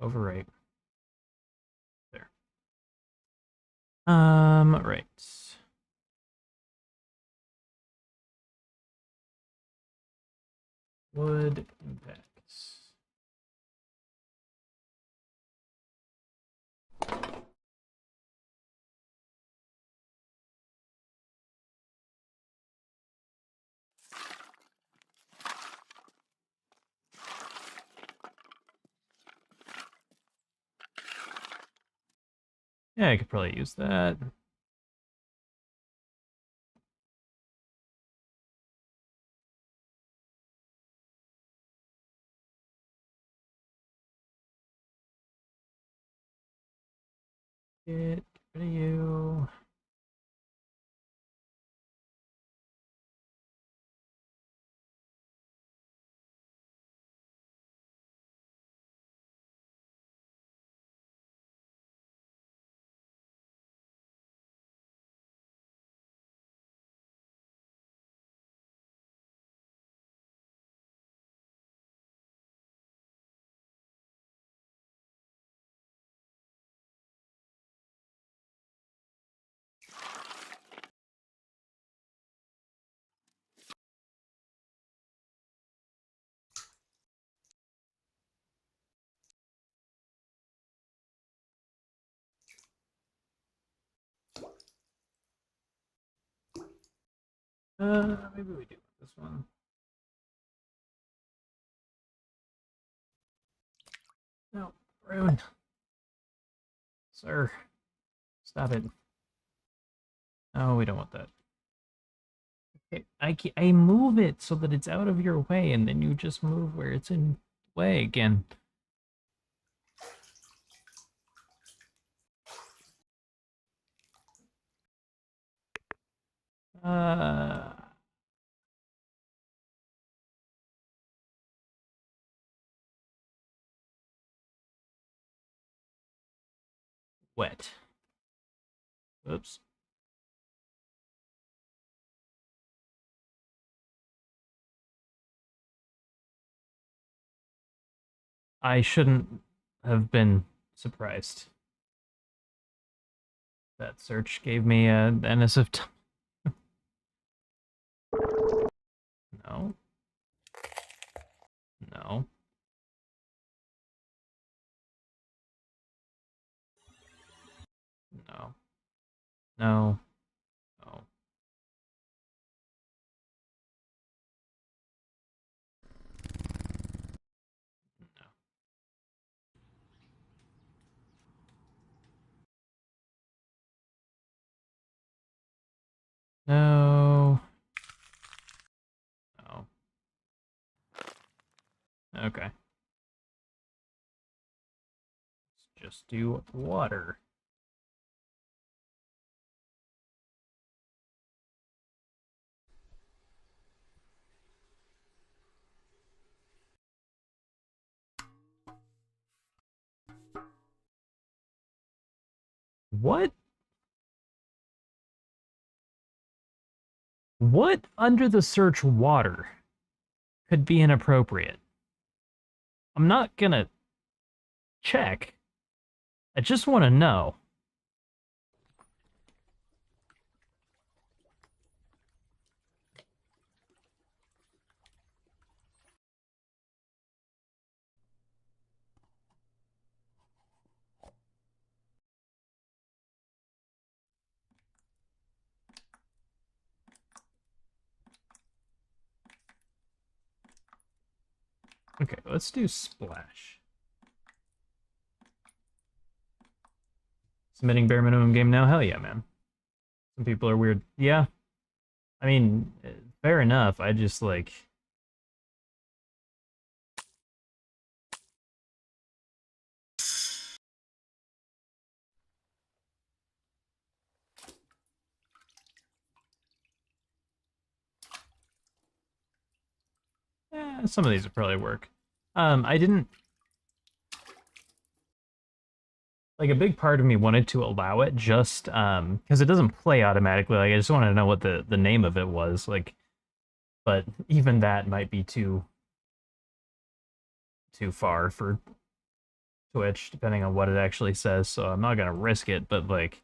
Overwrite. There. Right. Wood impacts. Yeah, I could probably use that. Get rid of you. Maybe we do this one. No, Rune. Sir, stop it. No, we don't want that. Okay, I move it so that it's out of your way, and then you just move where it's in way again. Uh, Wet. Oops. I shouldn't have been surprised. That search gave me a NS of time. No. No. No. No. No. No. No. Okay. Let's just do water. What? What under the search water could be inappropriate? I'm not gonna check. I just want to know. Okay, let's do splash. Submitting bare minimum game now? Hell yeah, man. Some people are weird. Yeah. I mean, fair enough. I just like Some of these would probably work. I didn't like a big part of me wanted to allow it just because it doesn't play automatically. Like I just wanted to know what the name of it was. Like, but even that might be too far for Twitch, depending on what it actually says. So I'm not gonna risk it. But like,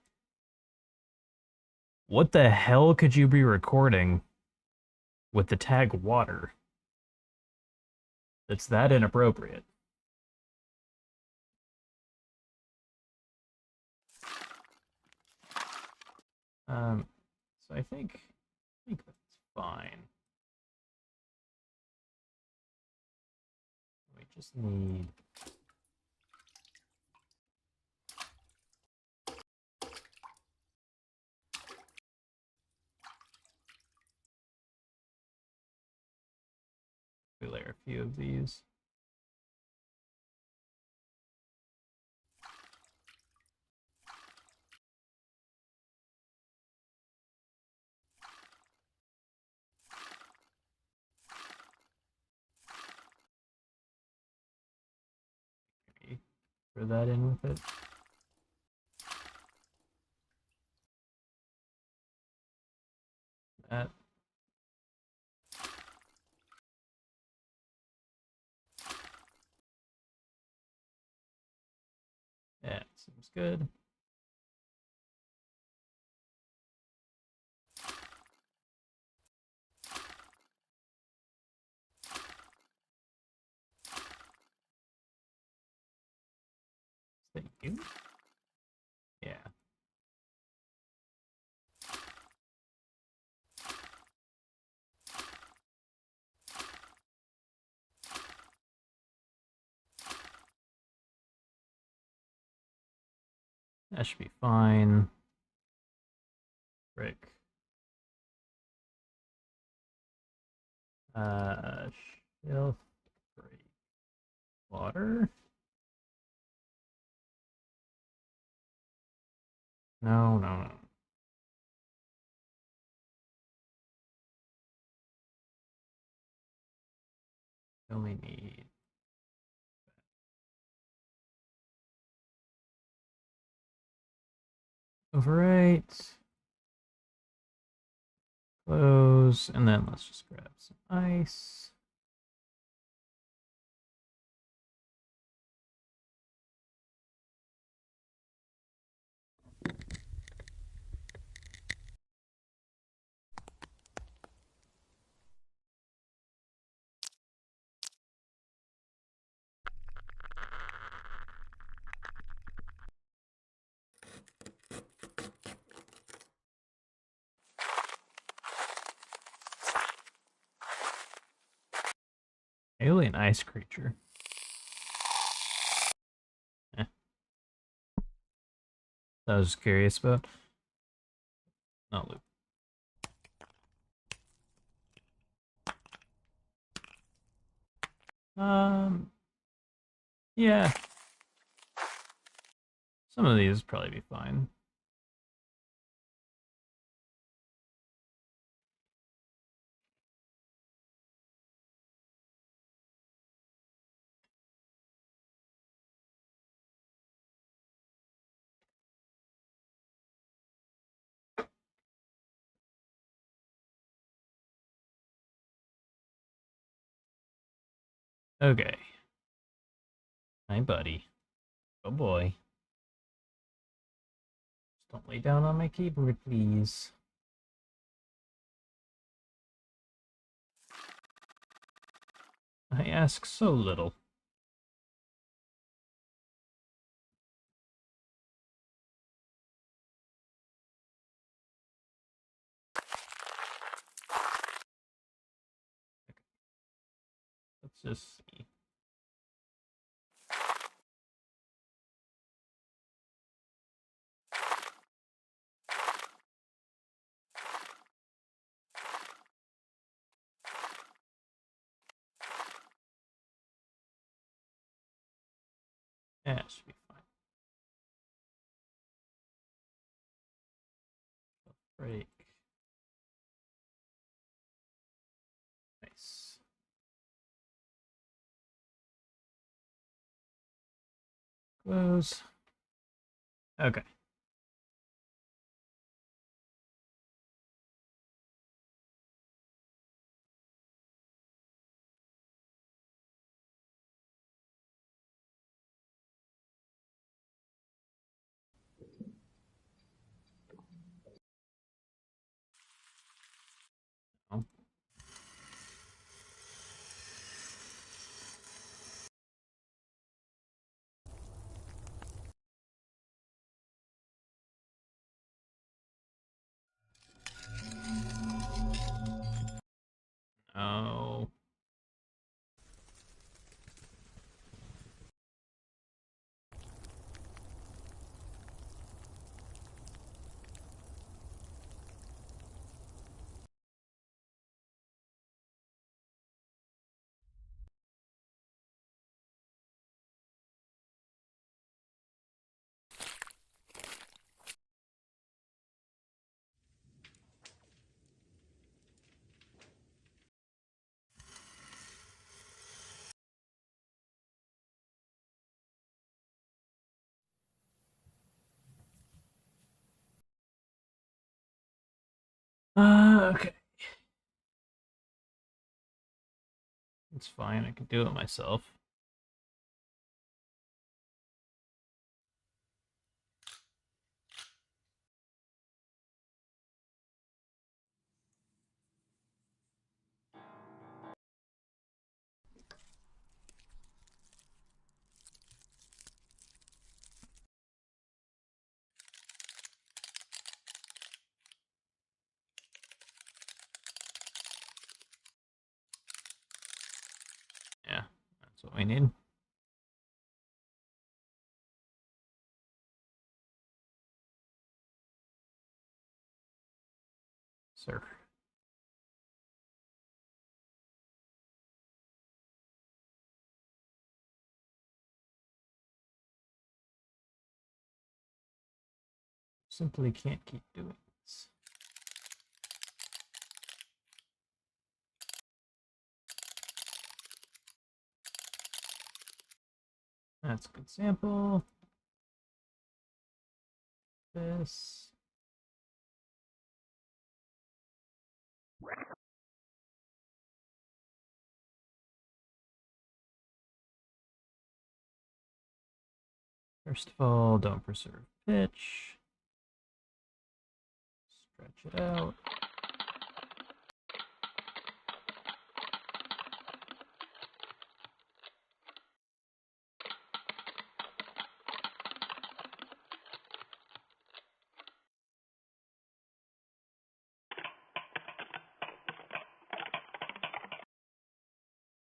what the hell could you be recording with the tag water? That's that inappropriate. So I think that's fine. We just need to layer a few of these. Maybe throw that in with it. That. Yeah, seems good. Is that you? Yeah. That should be fine. Frick. Uh, Shelf break. Water? No, no, no. We only need overwrite, close, and then let's just grab some ice. Alien ice creature. Eh, that I was curious about. Not loop. Yeah. Some of these probably be fine. Okay. Hi, buddy. Oh boy. Just don't lay down on my keyboard, please. I ask so little. Let's just see. Yeah, it should be fine. Break. Nice. Close. Okay. Oh. Oh. Okay. It's fine. I can do it myself. Yeah, that's what we need. Sir. Simply can't keep doing this. That's a good sample. This. First of all, don't preserve pitch. Stretch it out.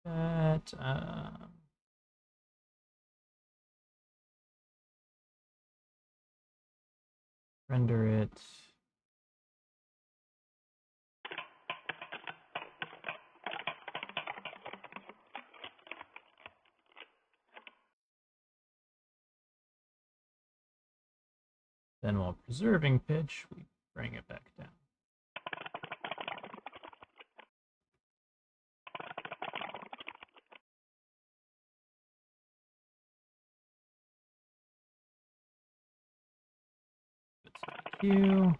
That. Render it. Then while preserving pitch, we bring it back down. Q.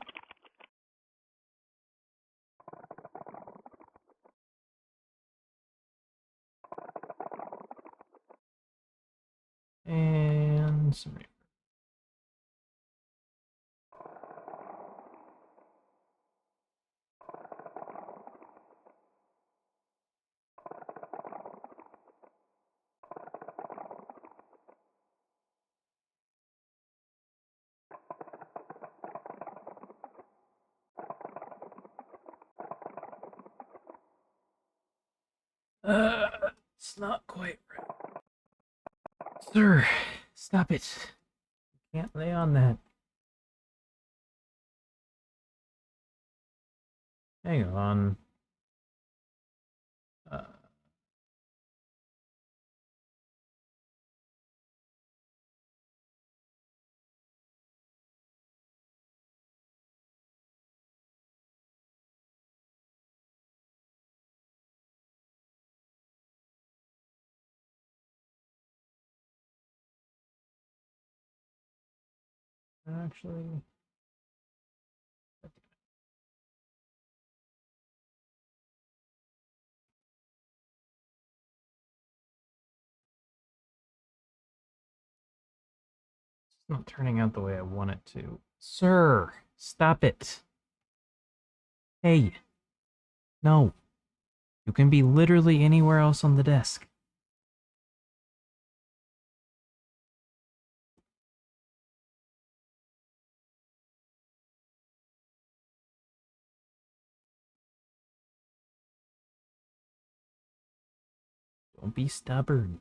And some reverb. It's not quite right. Sir, stop it. Can't lay on that. Hang on. Uh, Actually, it's not turning out the way I want it to. Sir, stop it. Hey, no. You can be literally anywhere else on the desk. Don't be stubborn.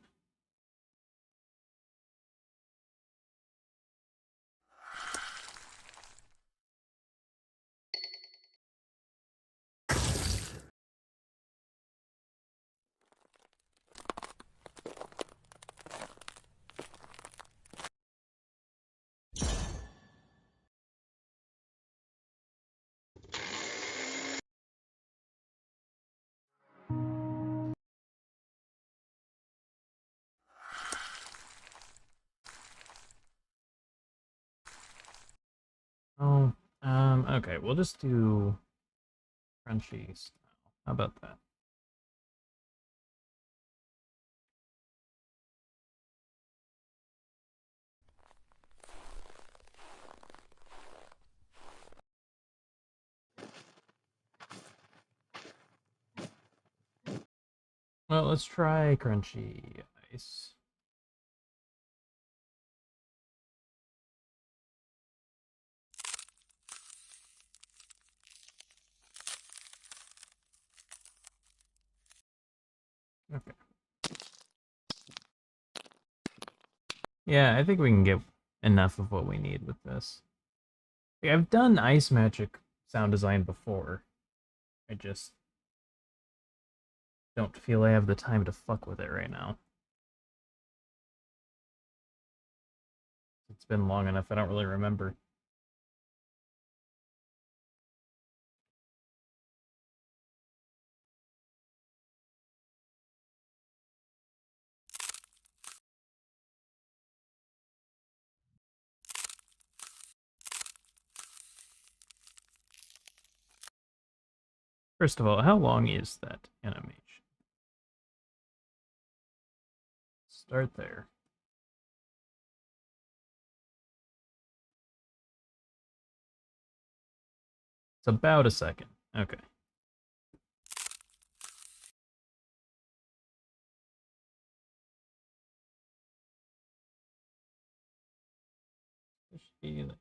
Oh, okay, we'll just do crunchy style. How about that? Well, let's try crunchy ice. Okay. Yeah, I think we can get enough of what we need with this. Like, I've done Ice Magic sound design before. I just don't feel I have the time to fuck with it right now. It's been long enough, I don't really remember. First of all, how long is that animation? Start there. It's about a second. Okay. It should be like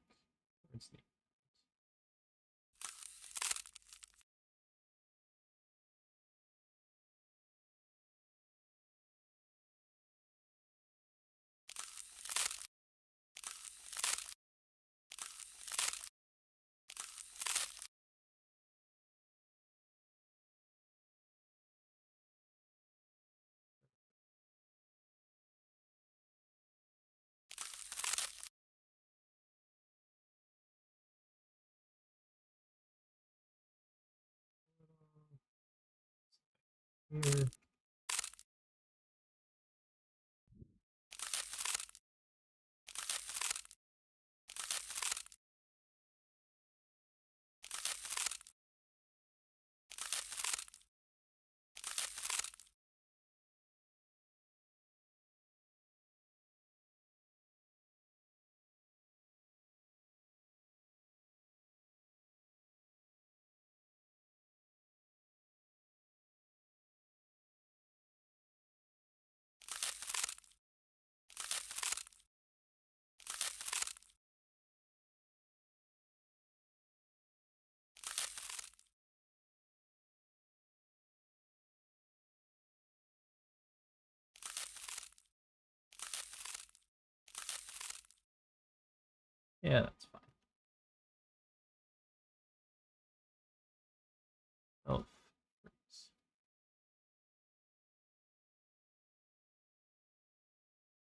towards the here. Yeah, that's fine. Oh,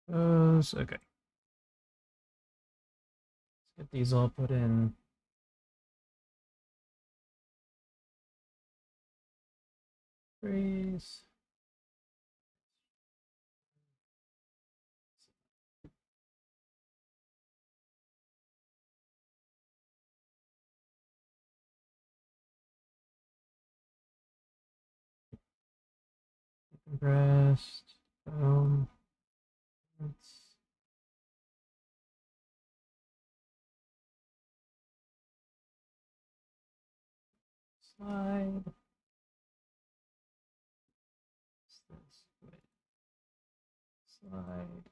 those. Okay. Let's get these all put in. Freeze. Compressed. Boom. Let's slide. What's this? Wait. Slide.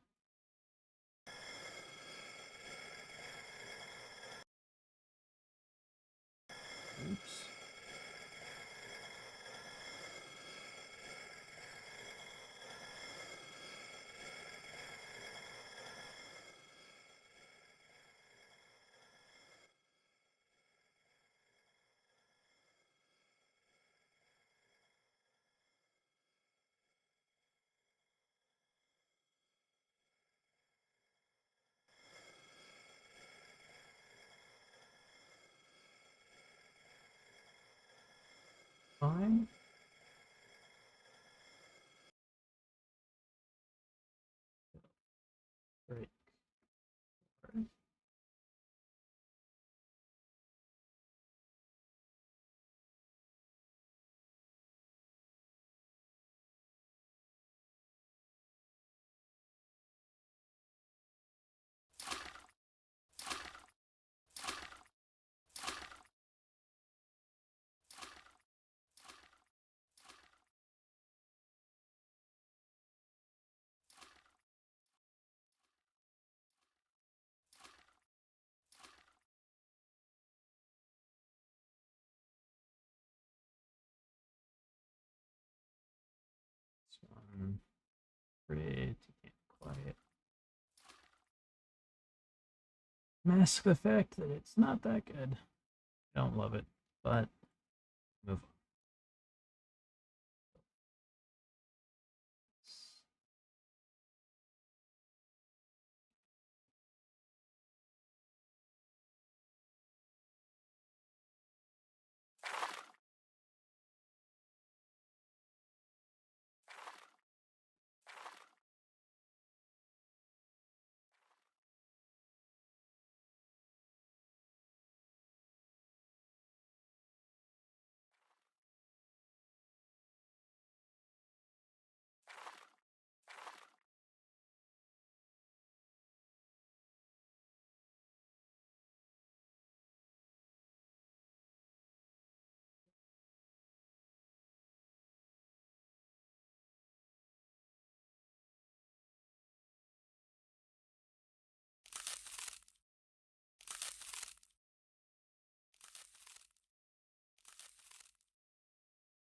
Oops. Fine. Break. This one. Pretty quiet. Mask the fact that it's not that good. Don't love it, but move on.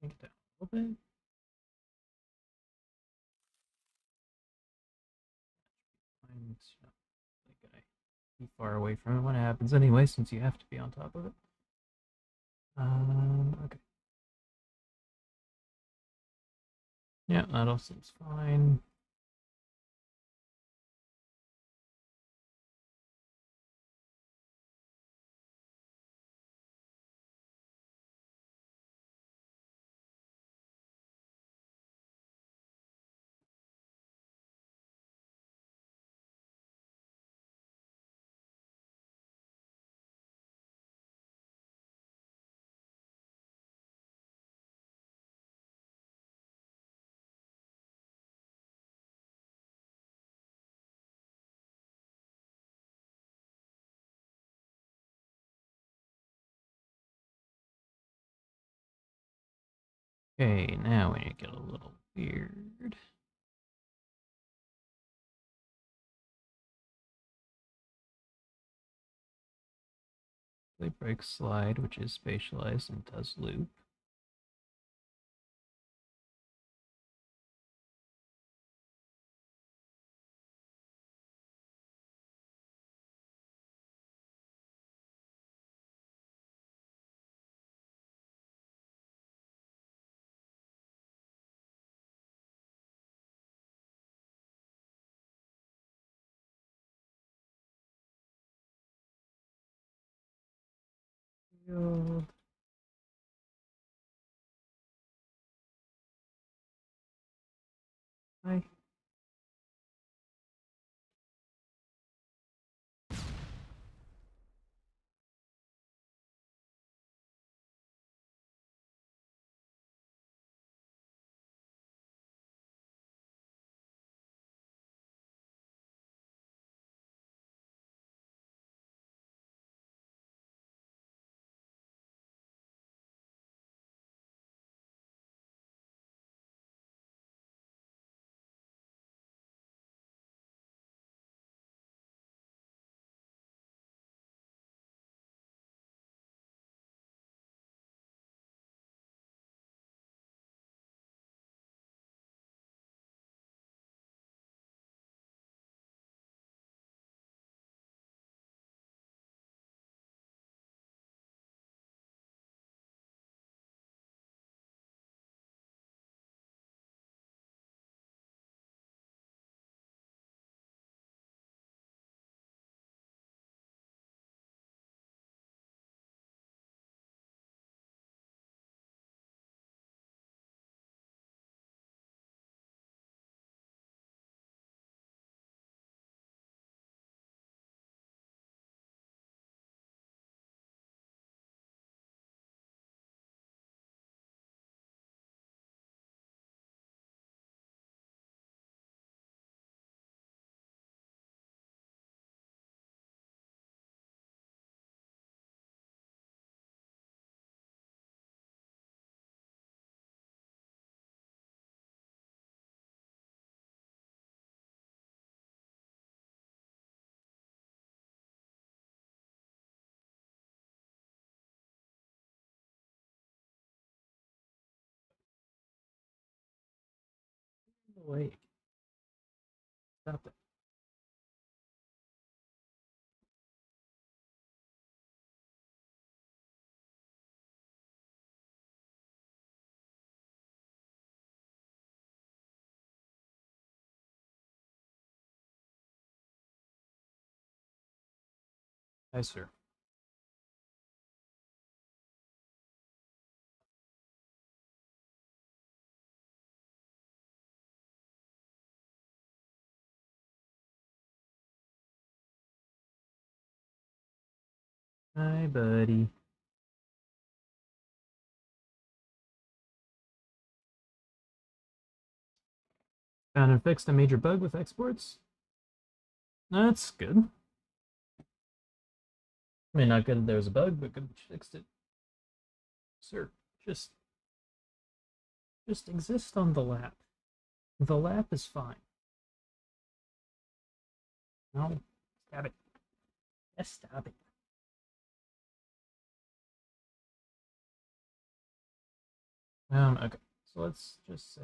Take it down a little bit. Fine, it's not really gonna be far away from it when it happens anyway, since you have to be on top of it. Okay. Yeah, that all seems fine. Okay, now we get a little weird. Play break slide, which is spatialized and does loop. Field. Hi. awake. Stop it. Hi, sir. Hi, buddy. Found and fixed a major bug with exports. That's good. I mean, not good that there was a bug, but good that you fixed it. Sir, just exist on the lap. The lap is fine. No, stop it. Yes, stop it. Okay. So let's just say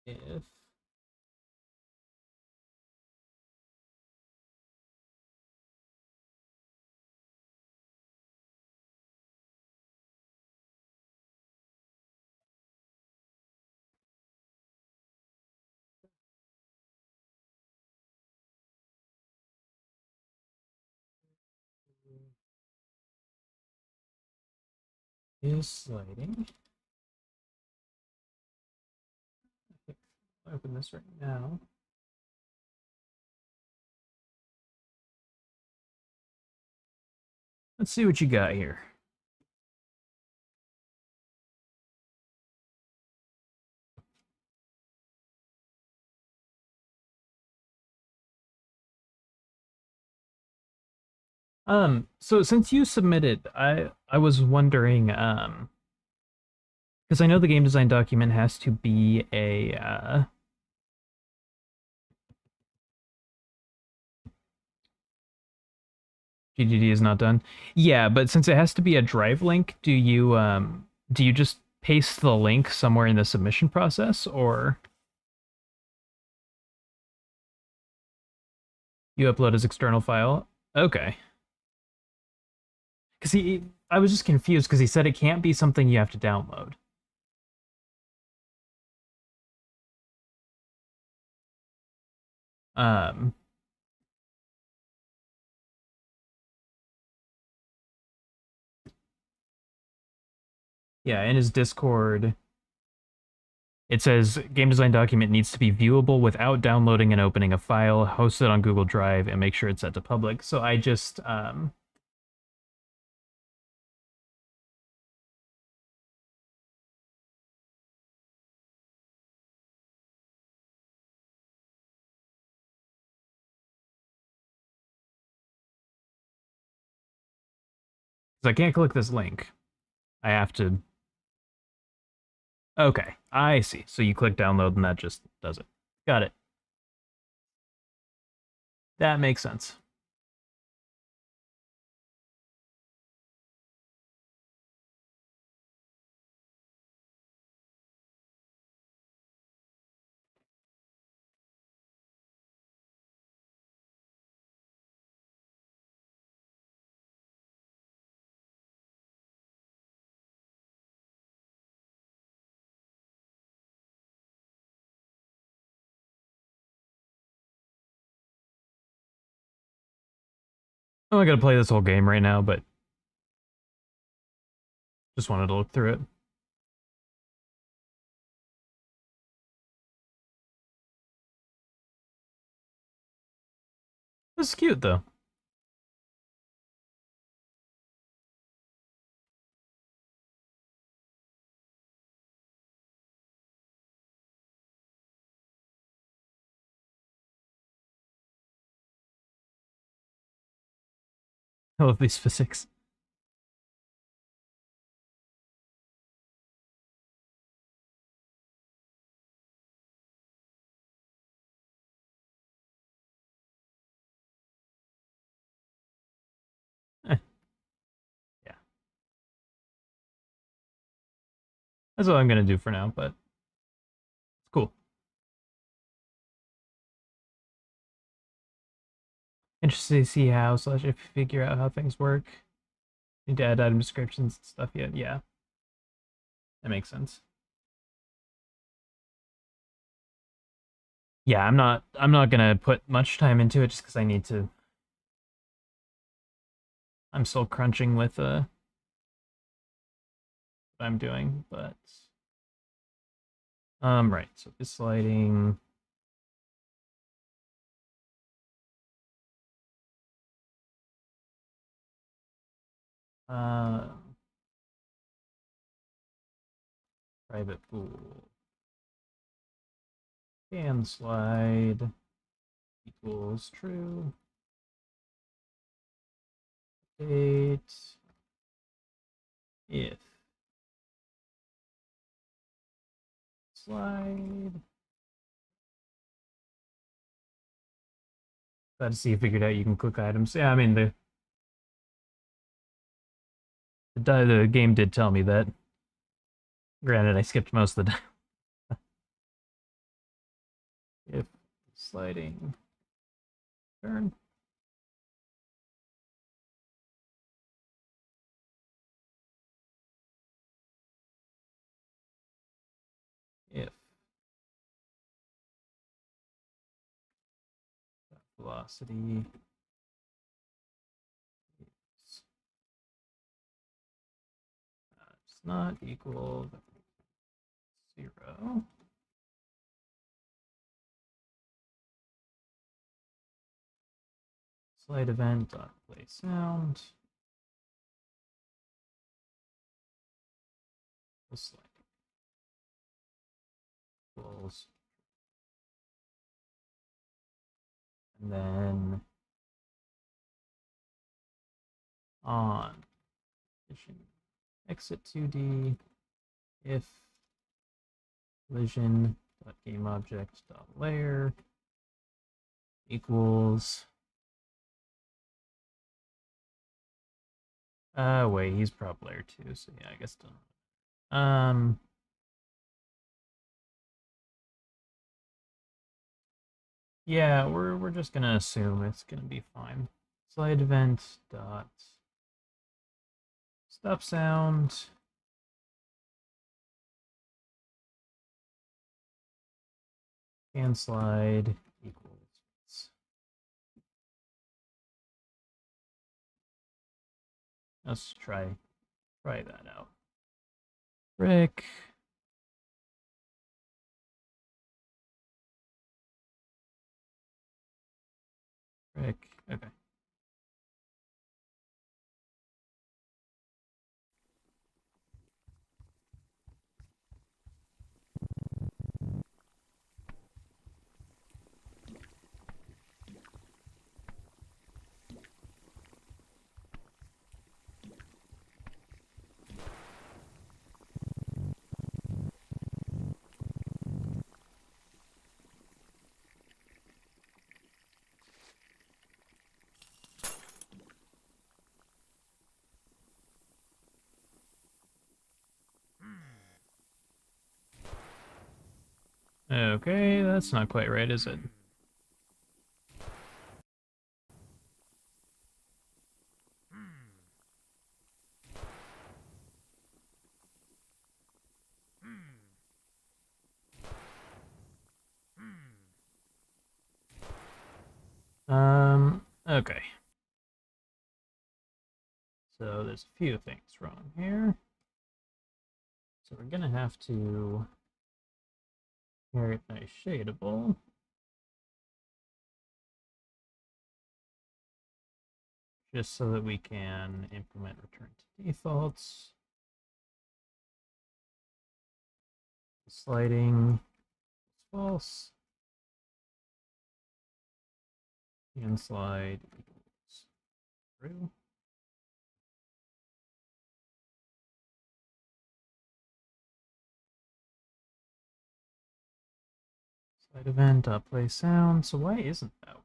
if is sliding. I'll open this right now. Let's see what you got here. So since you submitted, I was wondering, because I know the game design document has to be a GDD is not done. Yeah, but since it has to be a drive link, do you just paste the link somewhere in the submission process, or you upload as external file? Okay. Because I was just confused because he said it can't be something you have to download. Um, yeah, in his Discord, it says game design document needs to be viewable without downloading and opening a file, hosted on Google Drive, and make sure it's set to public. So I just I can't click this link. I have to. Okay, I see. So you click download and that just does it. Got it. That makes sense. I'm not gonna play this whole game right now, but just wanted to look through it. This is cute though. I love these physics. That's all I'm gonna do for now, but it's cool. Interested to see how / if you figure out how things work. Need to add item descriptions and stuff yet. Yeah, that makes sense. Yeah, I'm not gonna put much time into it just because I need to. I'm still crunching with what I'm doing, but right. So this lighting. Uh, private pool. Can slide equals true. Date if slide. Glad to see you figured out you can click items. Yeah, I mean the game did tell me that. Granted, I skipped most of the time. If sliding turn. If velocity is does not equal 0. Slide event dot play sound. Slide equals, and then on collision exit 2D if collision dot game object dot layer equals. Wait, he's prop layer 2, so yeah, I guess done. Yeah, we're just gonna assume it's gonna be fine. Slide event dot stop sound. And slide equals. Let's try that out. Frick. Okay. Okay, that's not quite right, is it? Okay. So there's a few things wrong here. So we're gonna have to inherit nice shadeable. Just so that we can implement return to defaults. Sliding is false. And slide equals true. Slide event play sound. So why isn't that working?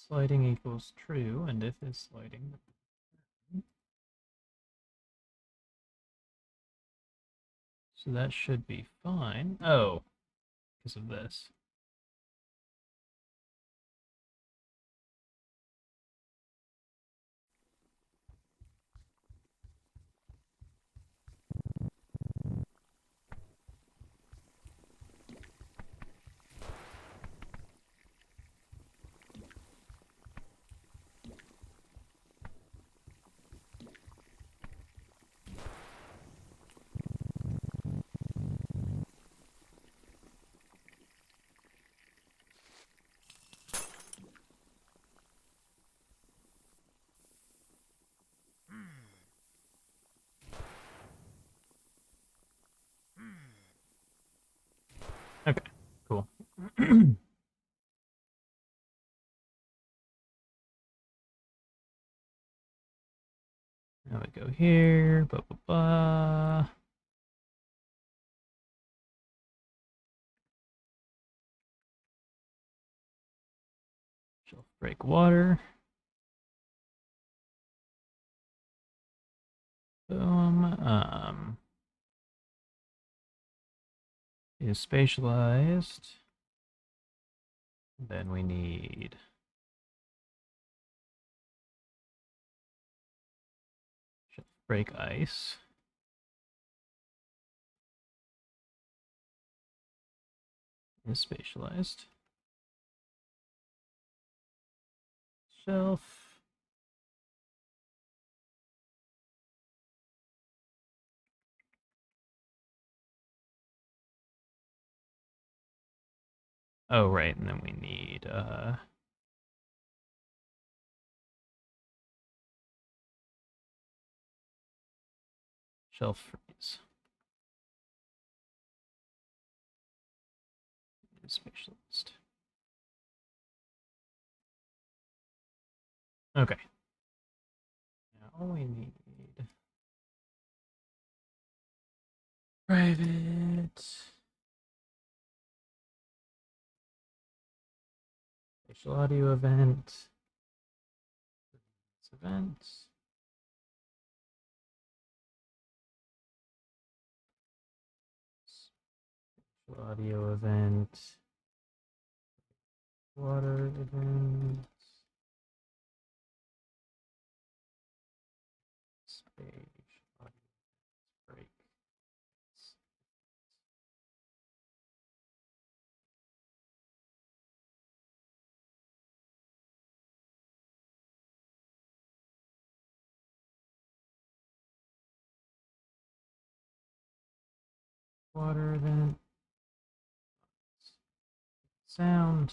sliding equals true, and if is sliding. So that should be fine. Oh, because of this. Okay, cool. Now we go here. Blah, blah, blah. Shelf break water. Boom. Is spatialized. Then we need shelf break ice. Is spatialized. Shelf. Oh, right, and then we need shelf freeze. Is spatialized. Okay. Now we need private spatial audio event. Events. Spatial audio event. Water event. Spatial audio break. Water event. Sound.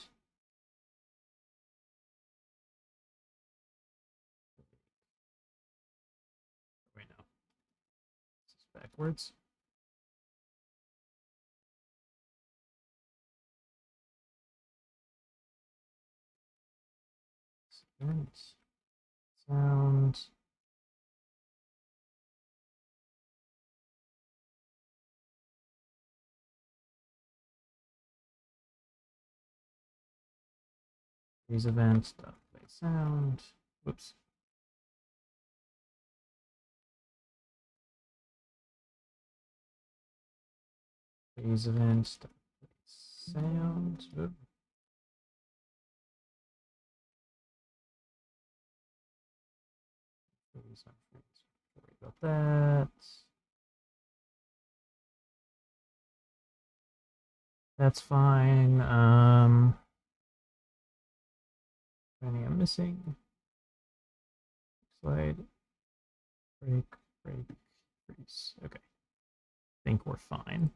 Wait, no. This is backwards. Event. Sound. These events. Play sound. Whoops. These events. Play sound. Oops. Sorry about that. That's fine. Anything I'm missing? Slide. Break. Break. Freeze. Okay. I think we're fine.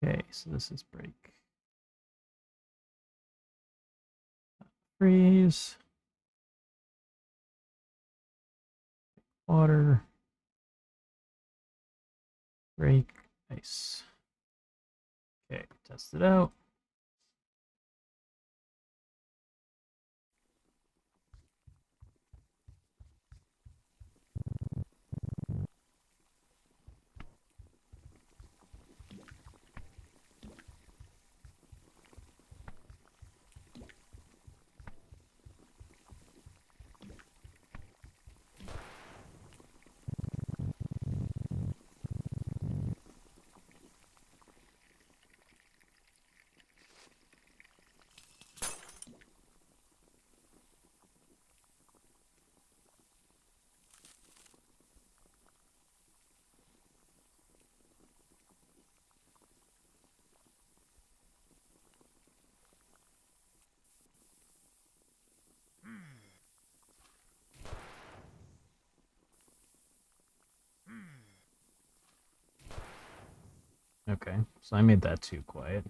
Okay, so this is break. Freeze. Water. Break. Ice. Okay, test it out. Okay, so I made that too quiet.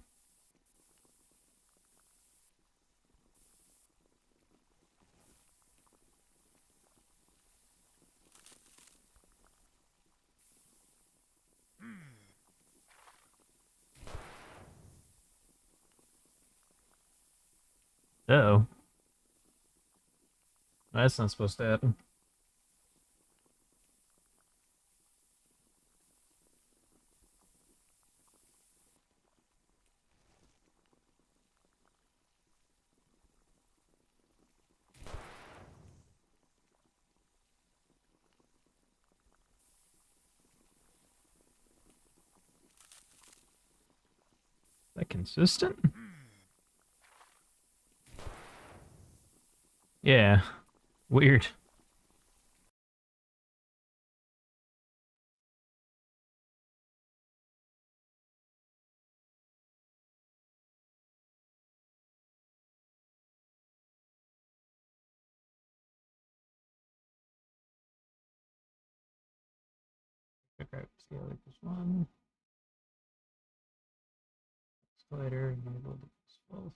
Uh-oh. That's not supposed to happen. Is that consistent? Yeah. Weird. Okay, scale equals 1. Slider enabled equals false.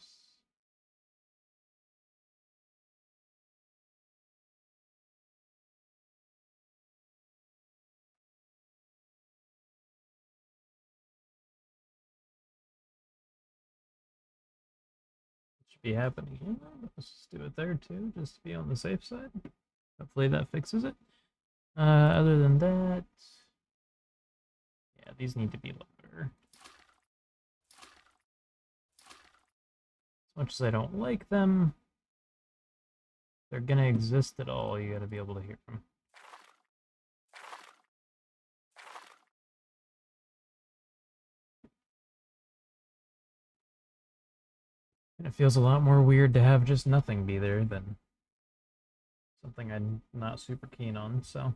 Should be happening here. Let's just do it there too, just to be on the safe side. Hopefully that fixes it. Other than that, yeah, these need to be louder. As much as I don't like them, if they're gonna exist at all, you gotta be able to hear them. And it feels a lot more weird to have just nothing be there than something I'm not super keen on, so.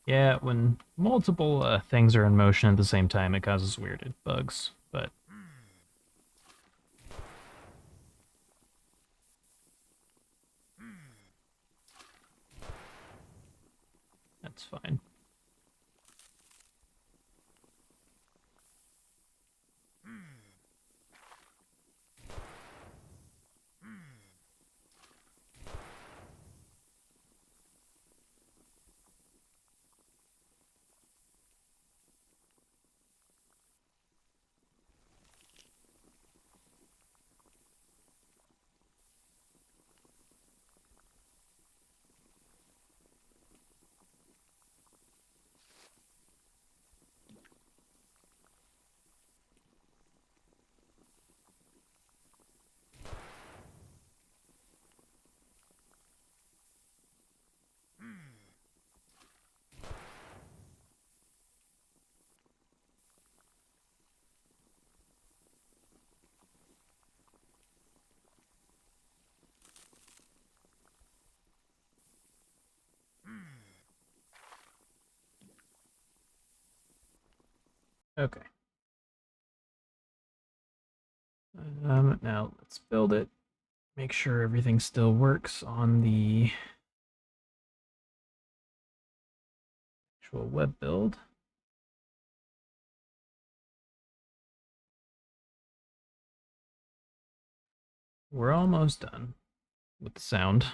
Yeah, when multiple things are in motion at the same time, it causes weird bugs, but that's fine. Okay. Now let's build it. Make sure everything still works on the actual web build. We're almost done with the sound.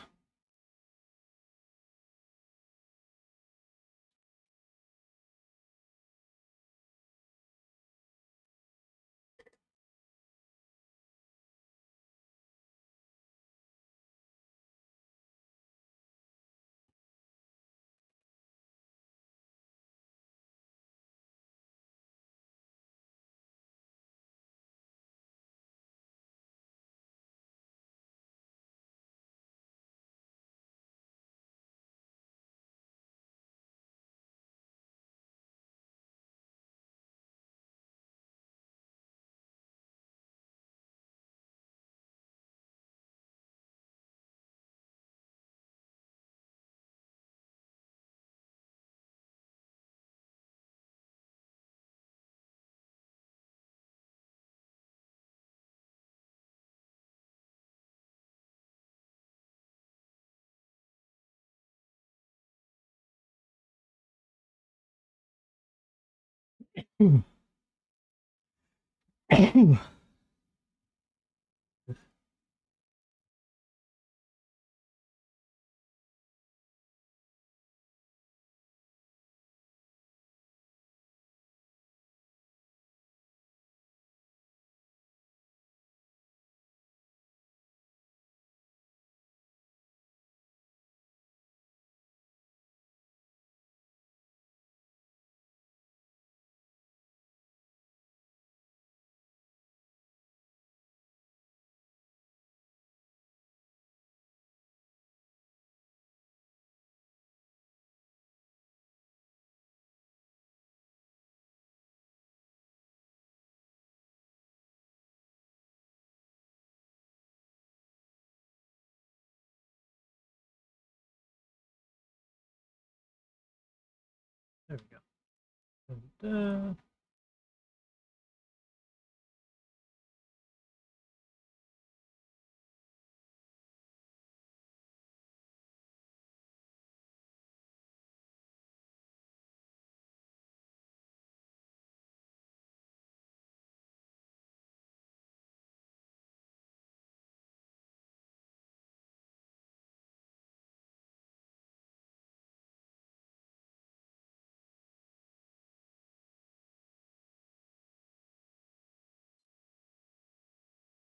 There we go. Da-da-da.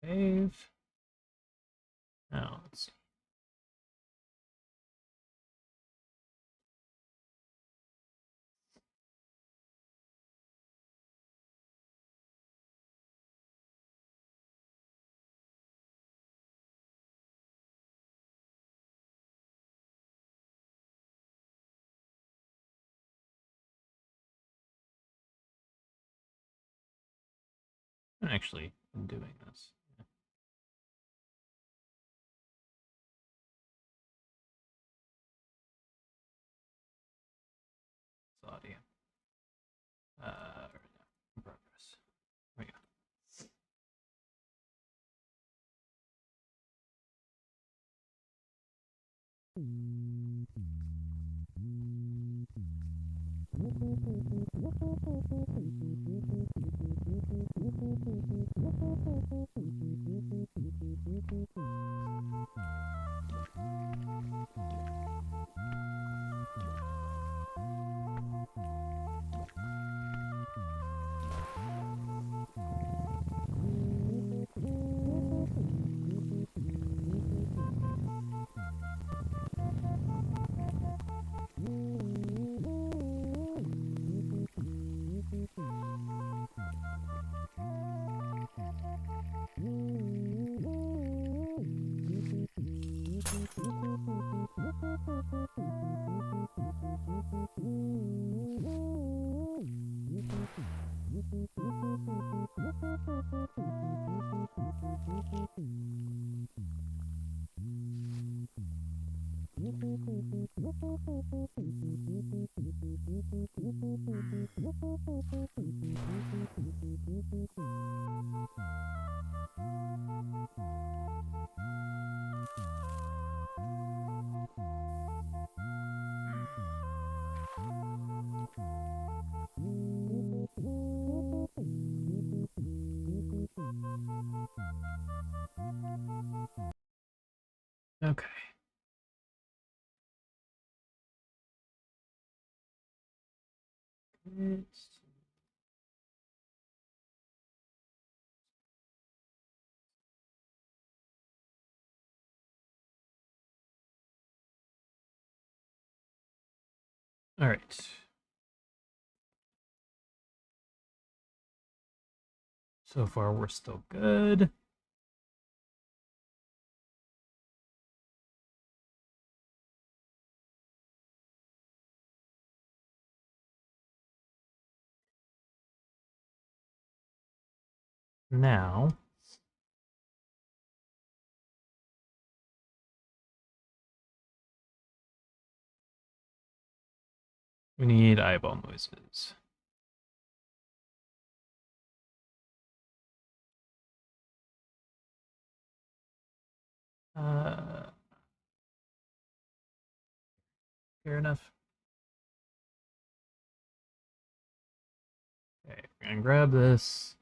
Save. Now let's see. Actually, I'm doing this. It's audio. In progress. There we go. Okay. It's all right. So far, we're still good. Now, we need eyeball noises. Uh, Fair enough. Okay. gonna grab this.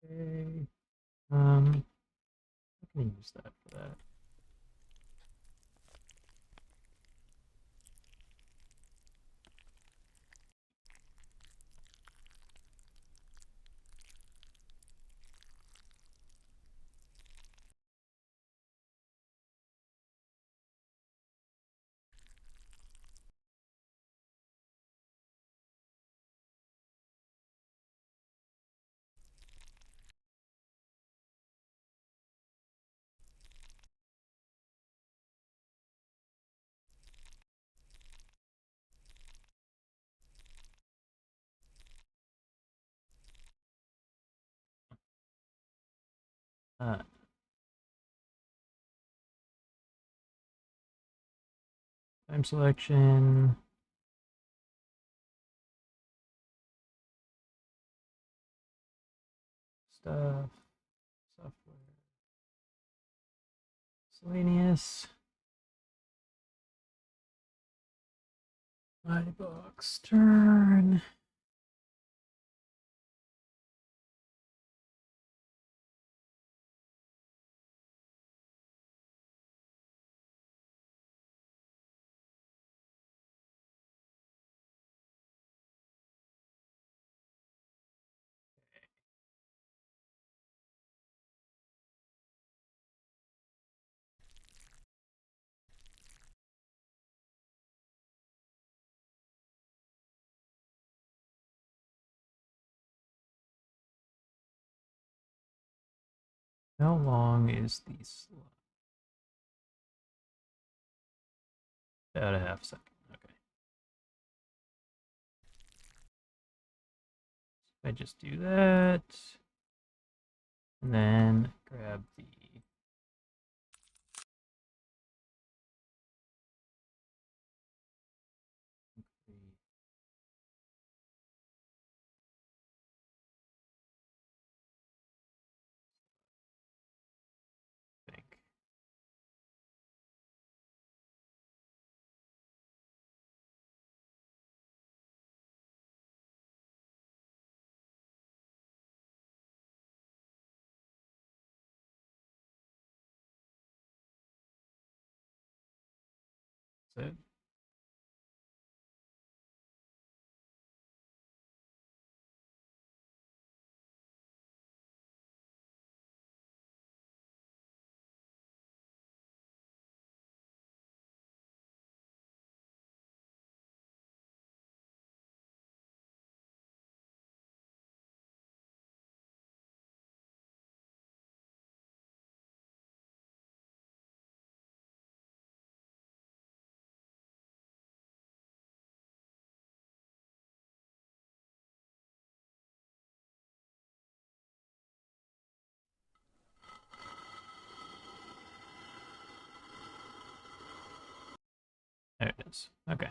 Okay. I can use that for that. Uh, Time selection. Stuff. Software. Miscellaneous. My box turn. How long is the slot? About a half second. Okay. I just do that. And then grab the think. That's it. There it is. Okay.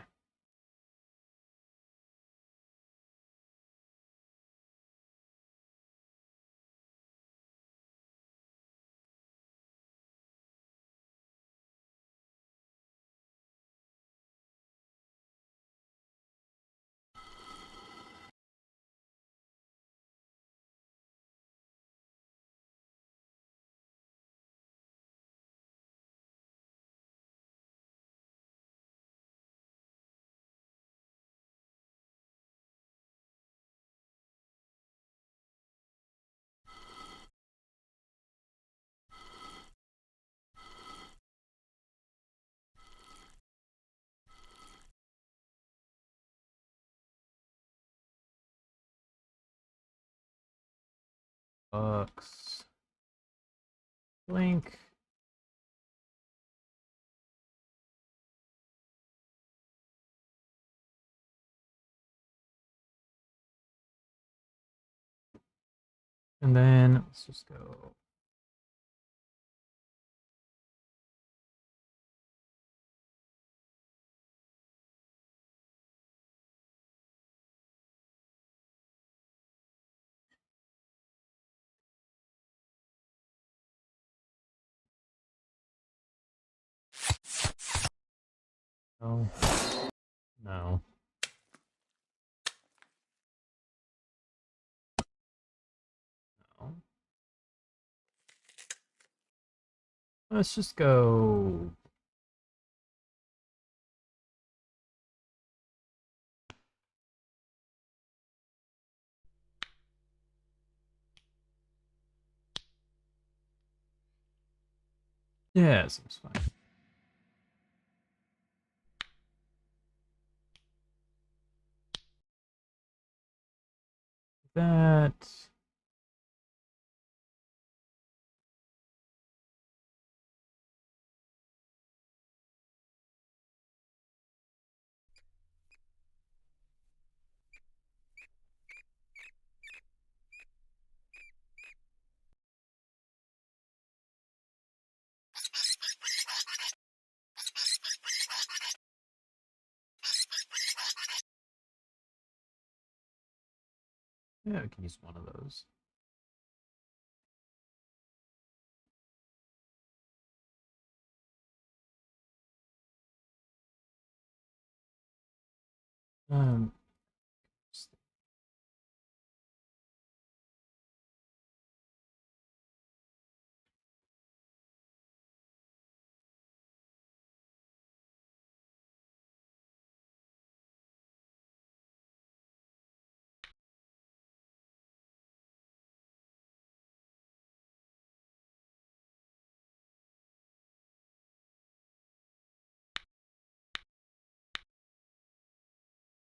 Bucks. Blink. And then let's just go. No. No. No. Let's just go. Yeah, seems fine. That. Yeah, we can use one of those. Um.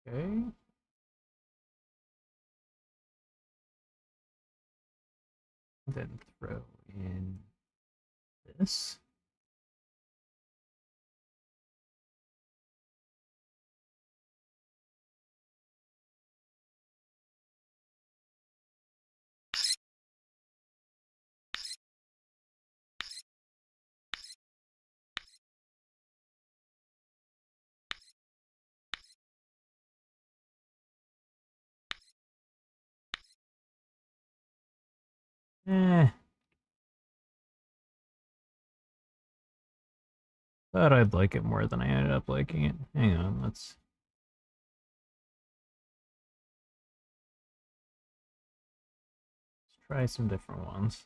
Okay. Then throw in this. Eh. Thought I'd like it more than I ended up liking it. Hang on, let's try some different ones.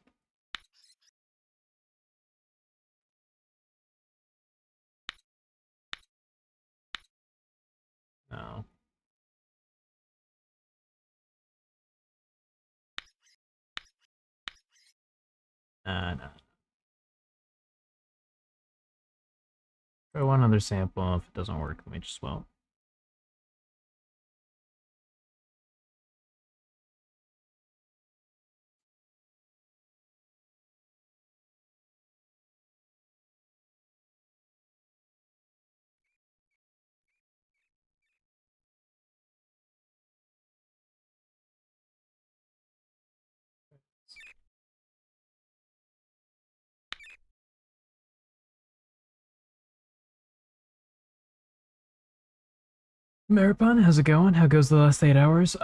No. No. Try one other sample. If it doesn't work, let me just well. Maripon, how's it going? How goes the last 8 hours?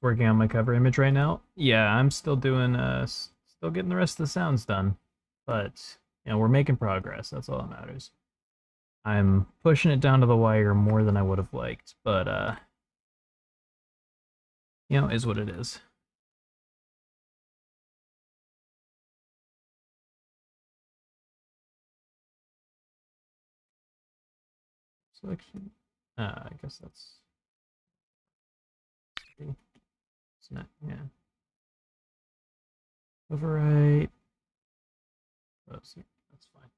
Working on my cover image right now. Yeah, I'm still doing still getting the rest of the sounds done. But we're making progress. That's all that matters. I'm pushing it down to the wire more than I would have liked, but is what it is. Selection. I guess that's it's not, yeah. Overwrite. Oh, see, that's fine.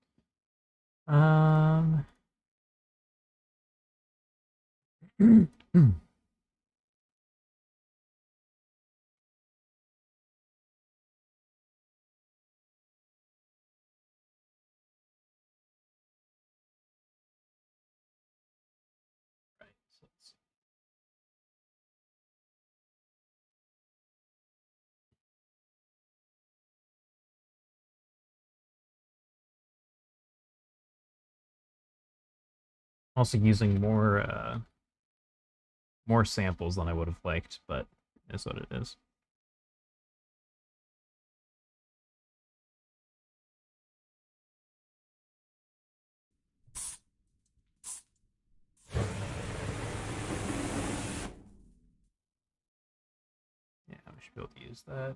Um. Right, so let's see. Also using more samples than I would have liked, but is what it is. Yeah, we should be able to use that.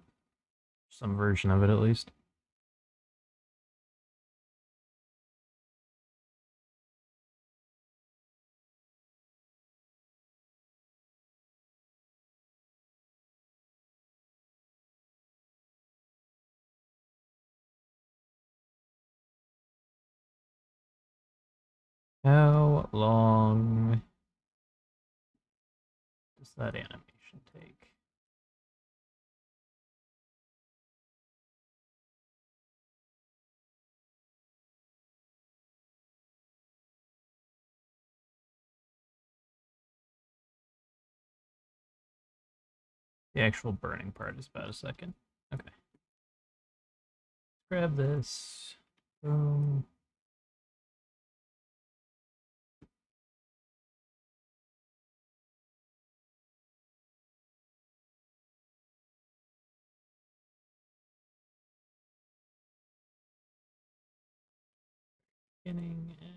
Some version of it at least. How long does that animation take? The actual burning part is about a second. Okay. Grab this. Boom. Beginning and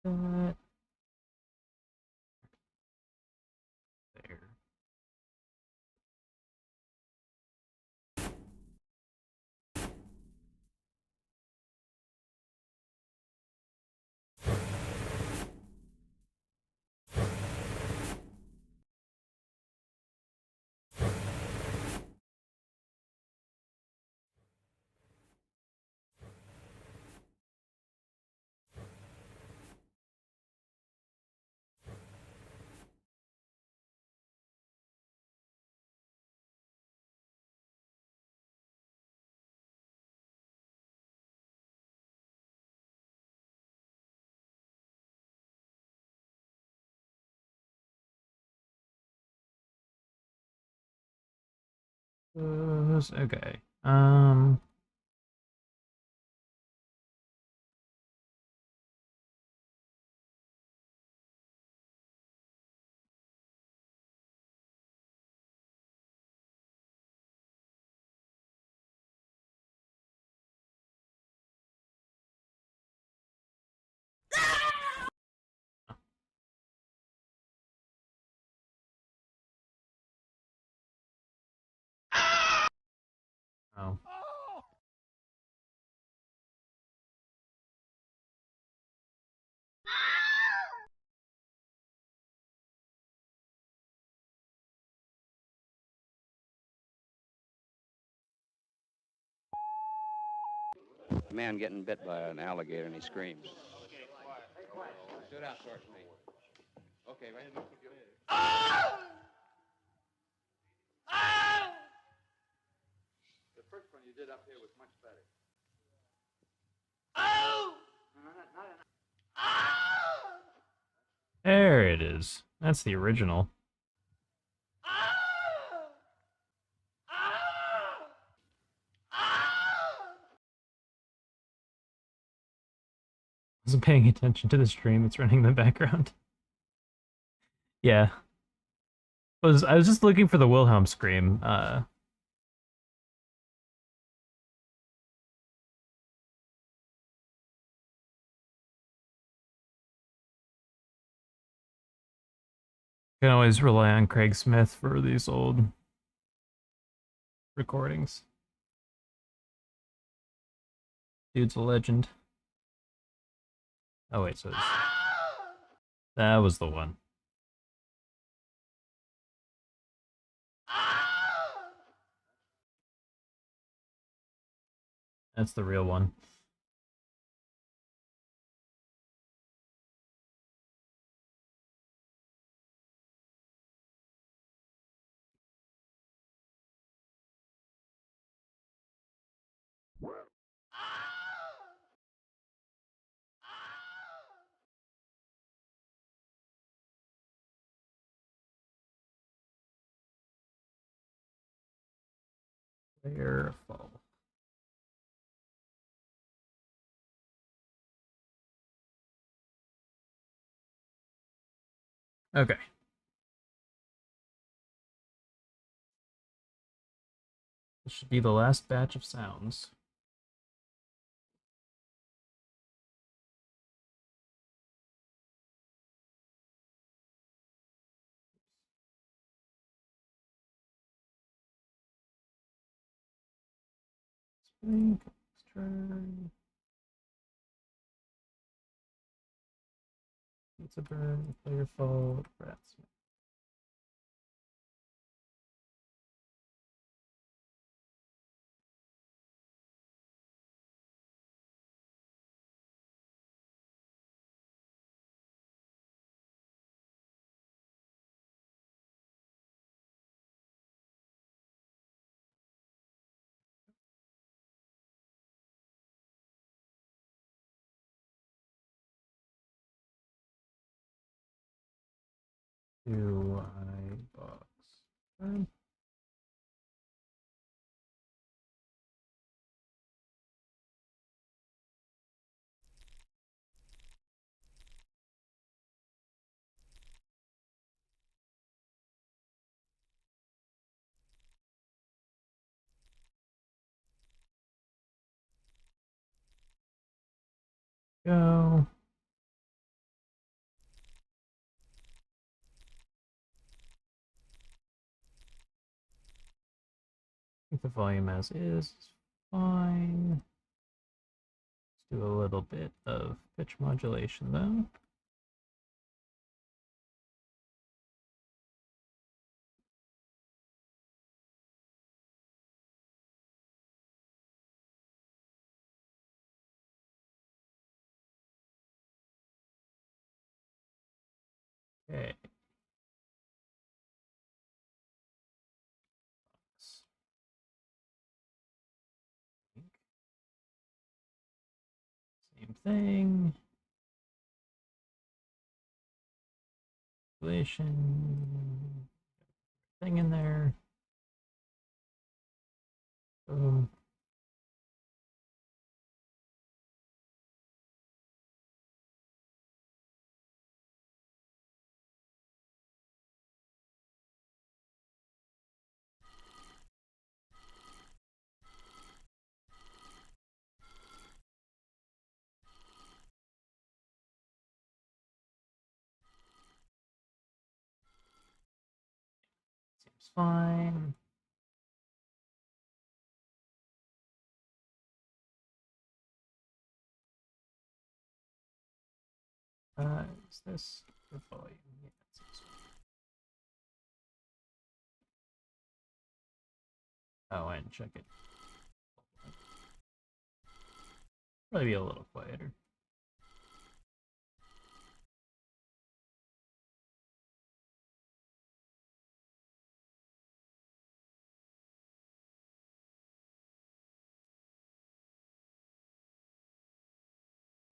that there. Okay. Oh. A man getting bit by an alligator and he screams. Stood out towards me. Okay, right. The first one you did up here was much better. There it is. That's the original. Wasn't paying attention to the stream. It's running in the background. Yeah. I was just looking for the Wilhelm scream. Can always rely on Craig Smith for these old recordings. Dude's a legend. Oh wait, so that was the one. That's the real one. Careful. Okay. This should be the last batch of sounds. Spring, turn. Pizza burn, player fold, rats. Do I box? Burn. Go. I think the volume as is fine. Let's do a little bit of pitch modulation though. Okay. Same thing. Relation thing in there. Boom. Seems fine. Is this the volume? Yeah, it seems fine. Oh, and check it. Probably be a little quieter.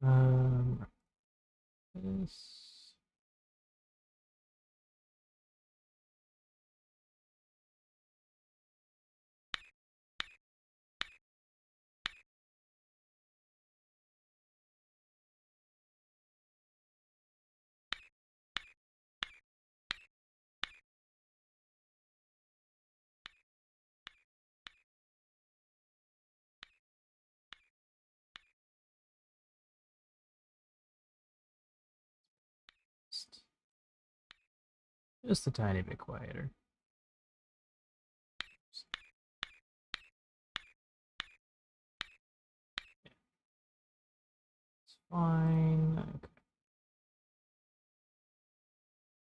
Um, this. Just a tiny bit quieter. It's fine. Okay.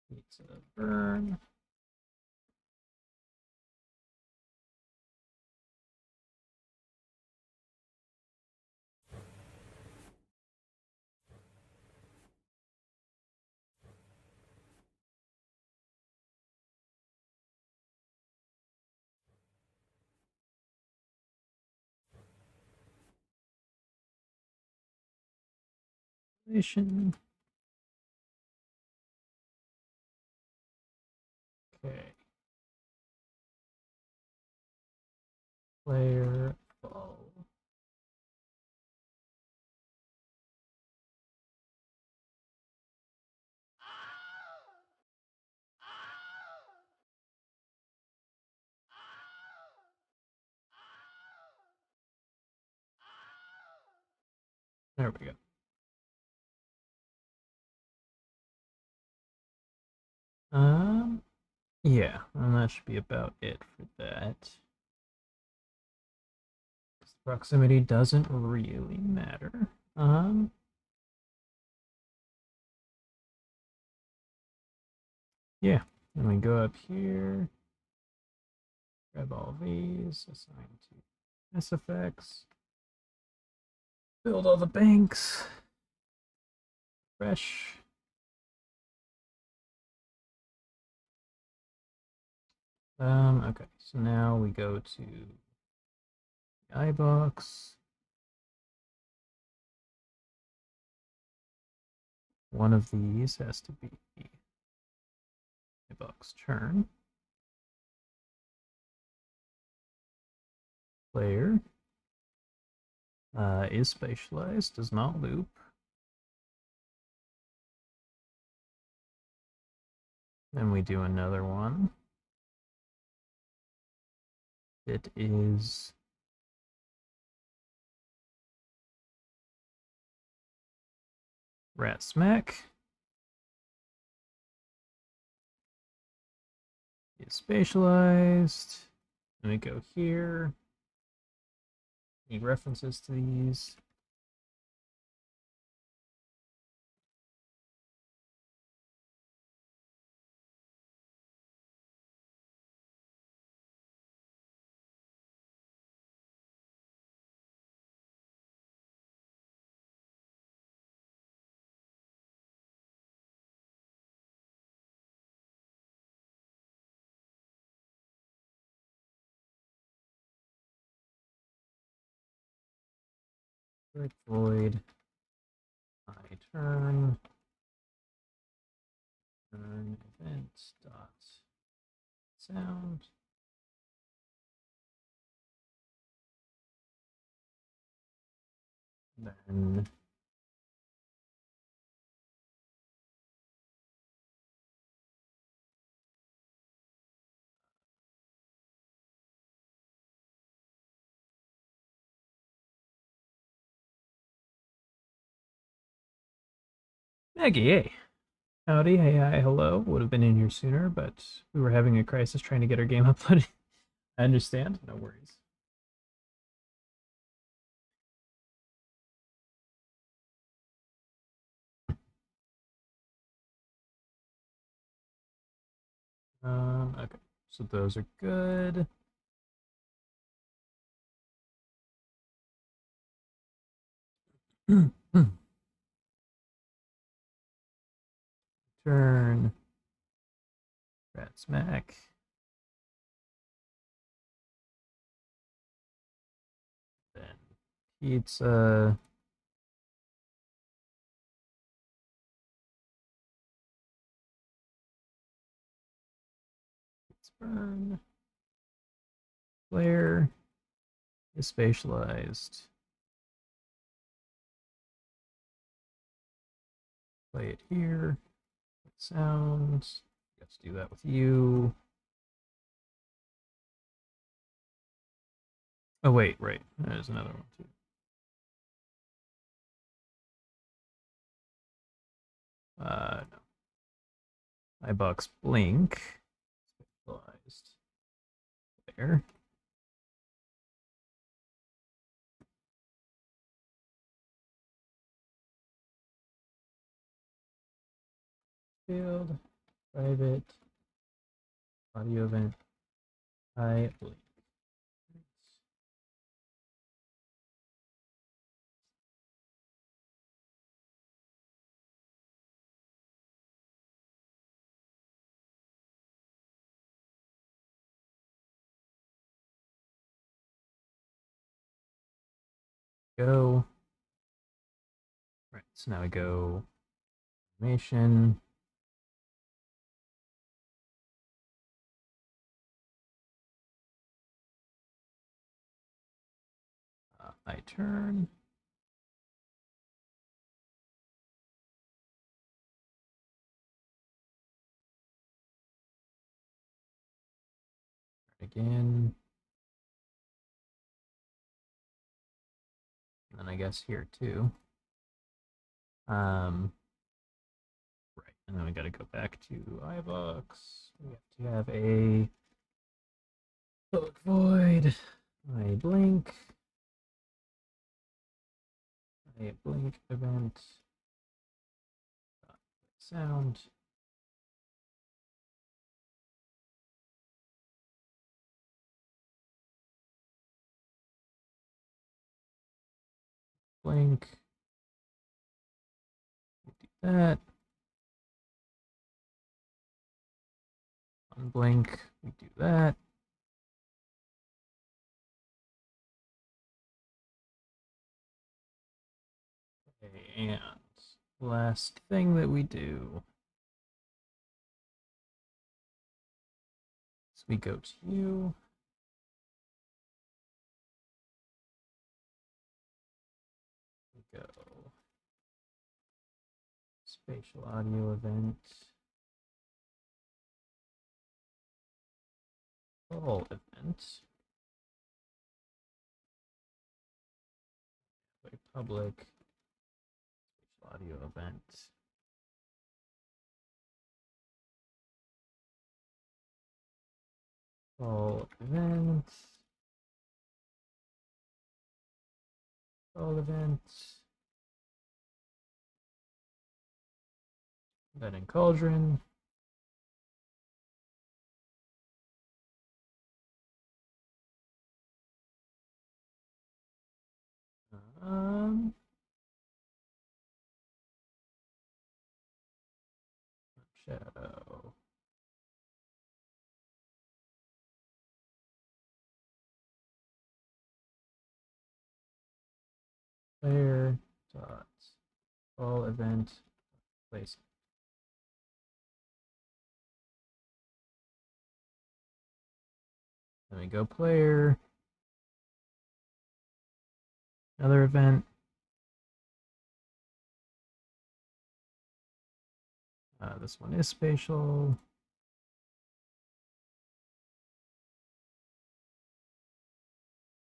Pizza burn. Station. Okay. Player fall. There we go. Yeah, and that should be about it for that. Proximity doesn't really matter. Yeah, then we go up here, grab all these, assign to SFX, build all the banks, fresh. Okay, so now we go to the iBox. One of these has to be iBox turn. Player is spatialized, does not loop. Then we do another one. It is rat smack. Is spatialized. Let me go here. Need references to these. Click void. I turn event dot sound. Then Maggie, hey. Howdy, hey, hi, hello. Would have been in here sooner, but we were having a crisis trying to get our game uploaded. I understand, no worries. Okay, so those are good. Turn rat smack. Then pizza. Burn. Player is spatialized. Play it here. Sounds. Let's do that with you. Oh wait, right. There's another one too. No. iBox blink. Spatialized. There. Field. Private. Audio event. I blink. Go. Right So now we go animation. I turn. Again. And then I guess here too. Right, and then we got to go back to iBox. We have to have a public void, a blink event, sound. Blink. We do that. Unblink. We do that. Okay, and last thing that we do is we go to you. We go spatial audio event. All event. A public spatial audio event. All event. All event. Then in Cauldron. Shadow. Player dot all event place. Then we go player. Another event. This one is spatial.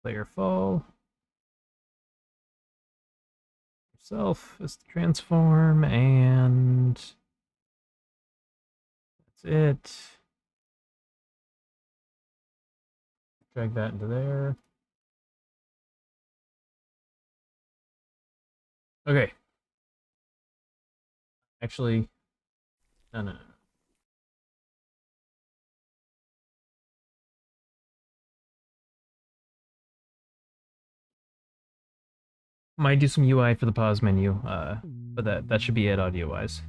Player fall. Yourself is the transform, and that's it. Drag that into there. Okay. Actually, no. Might do some UI for the pause menu, but that should be it audio-wise.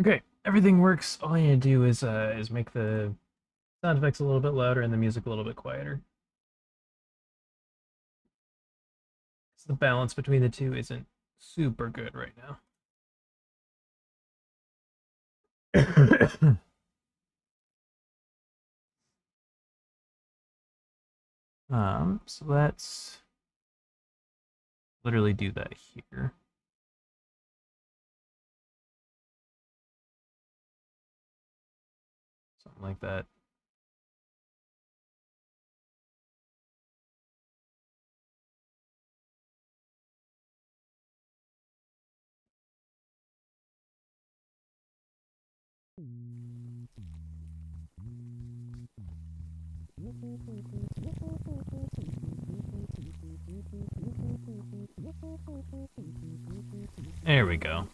Okay, everything works. All I need to do is make the sound effects a little bit louder and the music a little bit quieter. So the balance between the two isn't super good right now. So let's literally do that here. Something like that. There we go.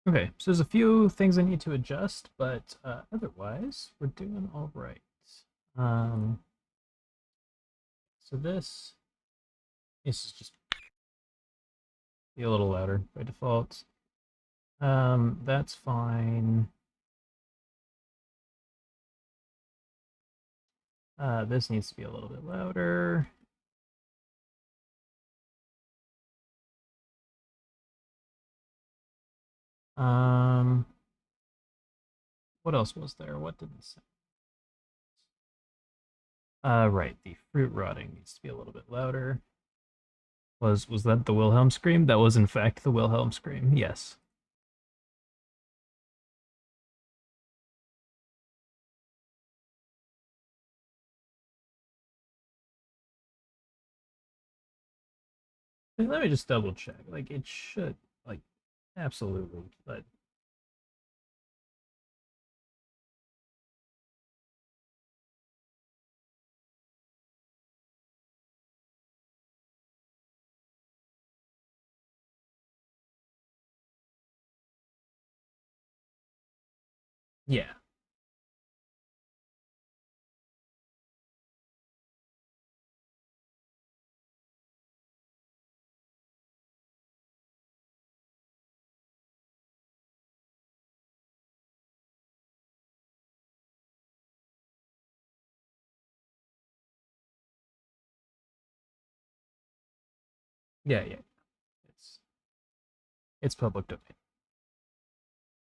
Okay, so there's a few things I need to adjust, but otherwise we're doing all right. Um, so this is just be a little louder by default. That's fine. This needs to be a little bit louder. Um, what else was there? What did this say? Right, the fruit rotting needs to be a little bit louder. Was that the Wilhelm scream? That was in fact the Wilhelm scream. Yes. Let me just double check. Like it should, like, absolutely, but yeah. Yeah, yeah. It's it's public domain.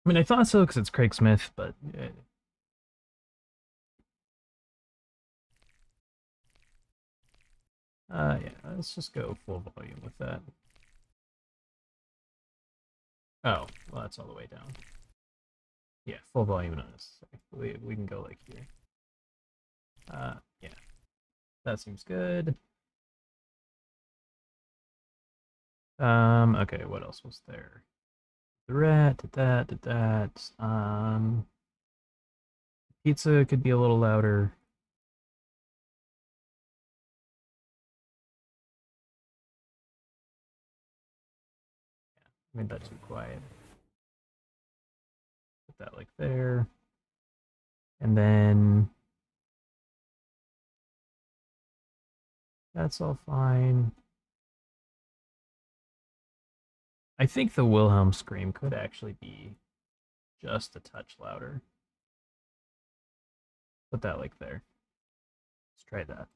I mean, I thought so because it's Craig Smith, but yeah. Let's just go full volume with that. Oh, well, that's all the way down. Yeah, full volume on this. We can go like here. Yeah, that seems good. Okay, what else was there? The rat, did that, did that. Pizza could be a little louder. Made that too quiet. Put that like there. And then that's all fine. I think the Wilhelm scream could actually be just a touch louder. Put that like there. Let's try that.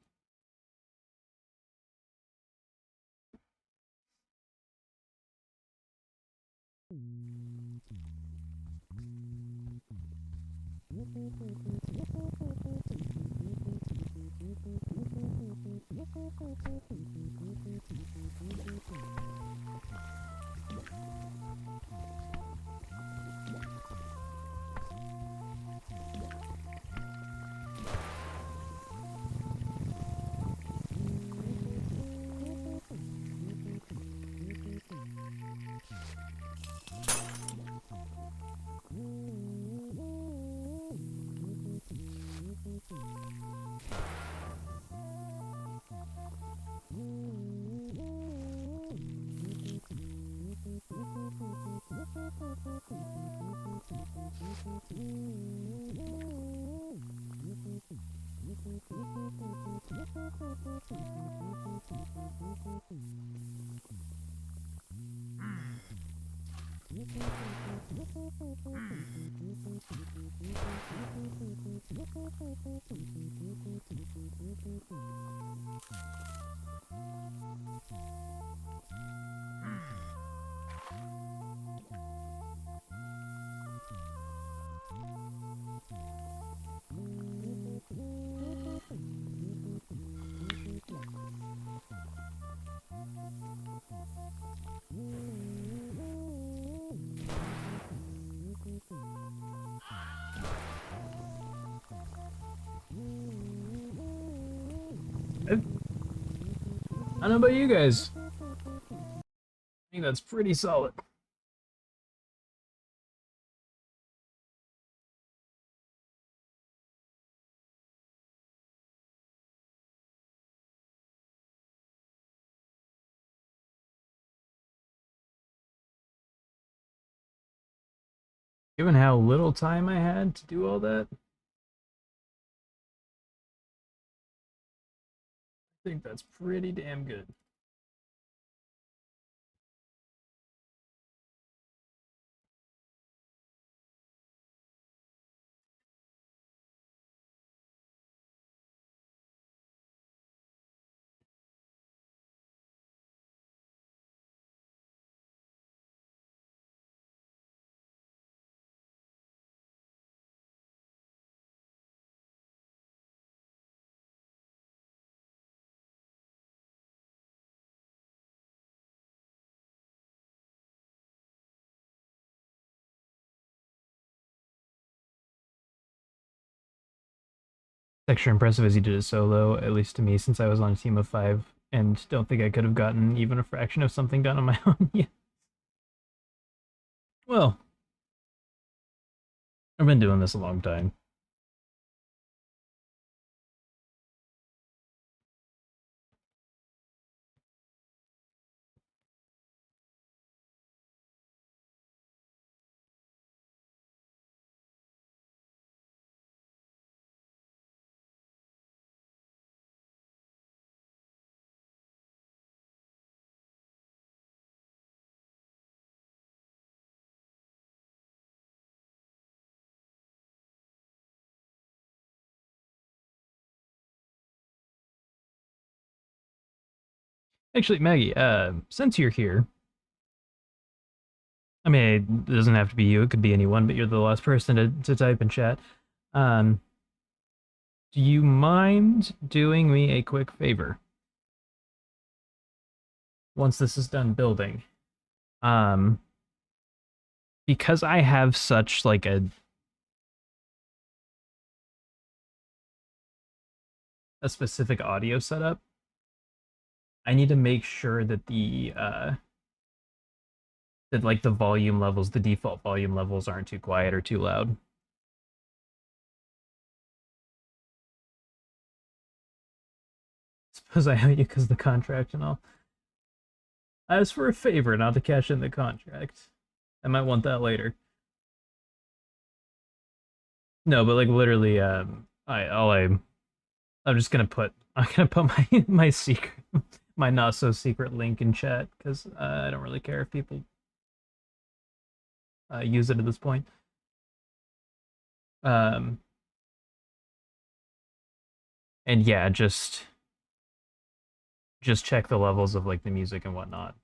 I don't know about you guys. I think that's pretty solid. Given how little time I had to do all that, I think that's pretty damn good. Extra impressive as he did it solo, at least to me, since I was on a team of 5, and don't think I could have gotten even a fraction of something done on my own yet. Well, I've been doing this a long time. Actually, Maggie, since you're here, I mean, it doesn't have to be you, it could be anyone, but you're the last person to type in chat. Um, do you mind doing me a quick favor? Once this is done building. Um, because I have such like a specific audio setup, I need to make sure that that like the volume levels, the default volume levels aren't too quiet or too loud. Suppose I owe you because the contract and all. I asked for a favor, not to cash in the contract. I might want that later. No, but like literally, I'm just gonna put my secret, my not so secret link in chat because I don't really care if people use it at this point. Um, and yeah, just check the levels of like the music and whatnot.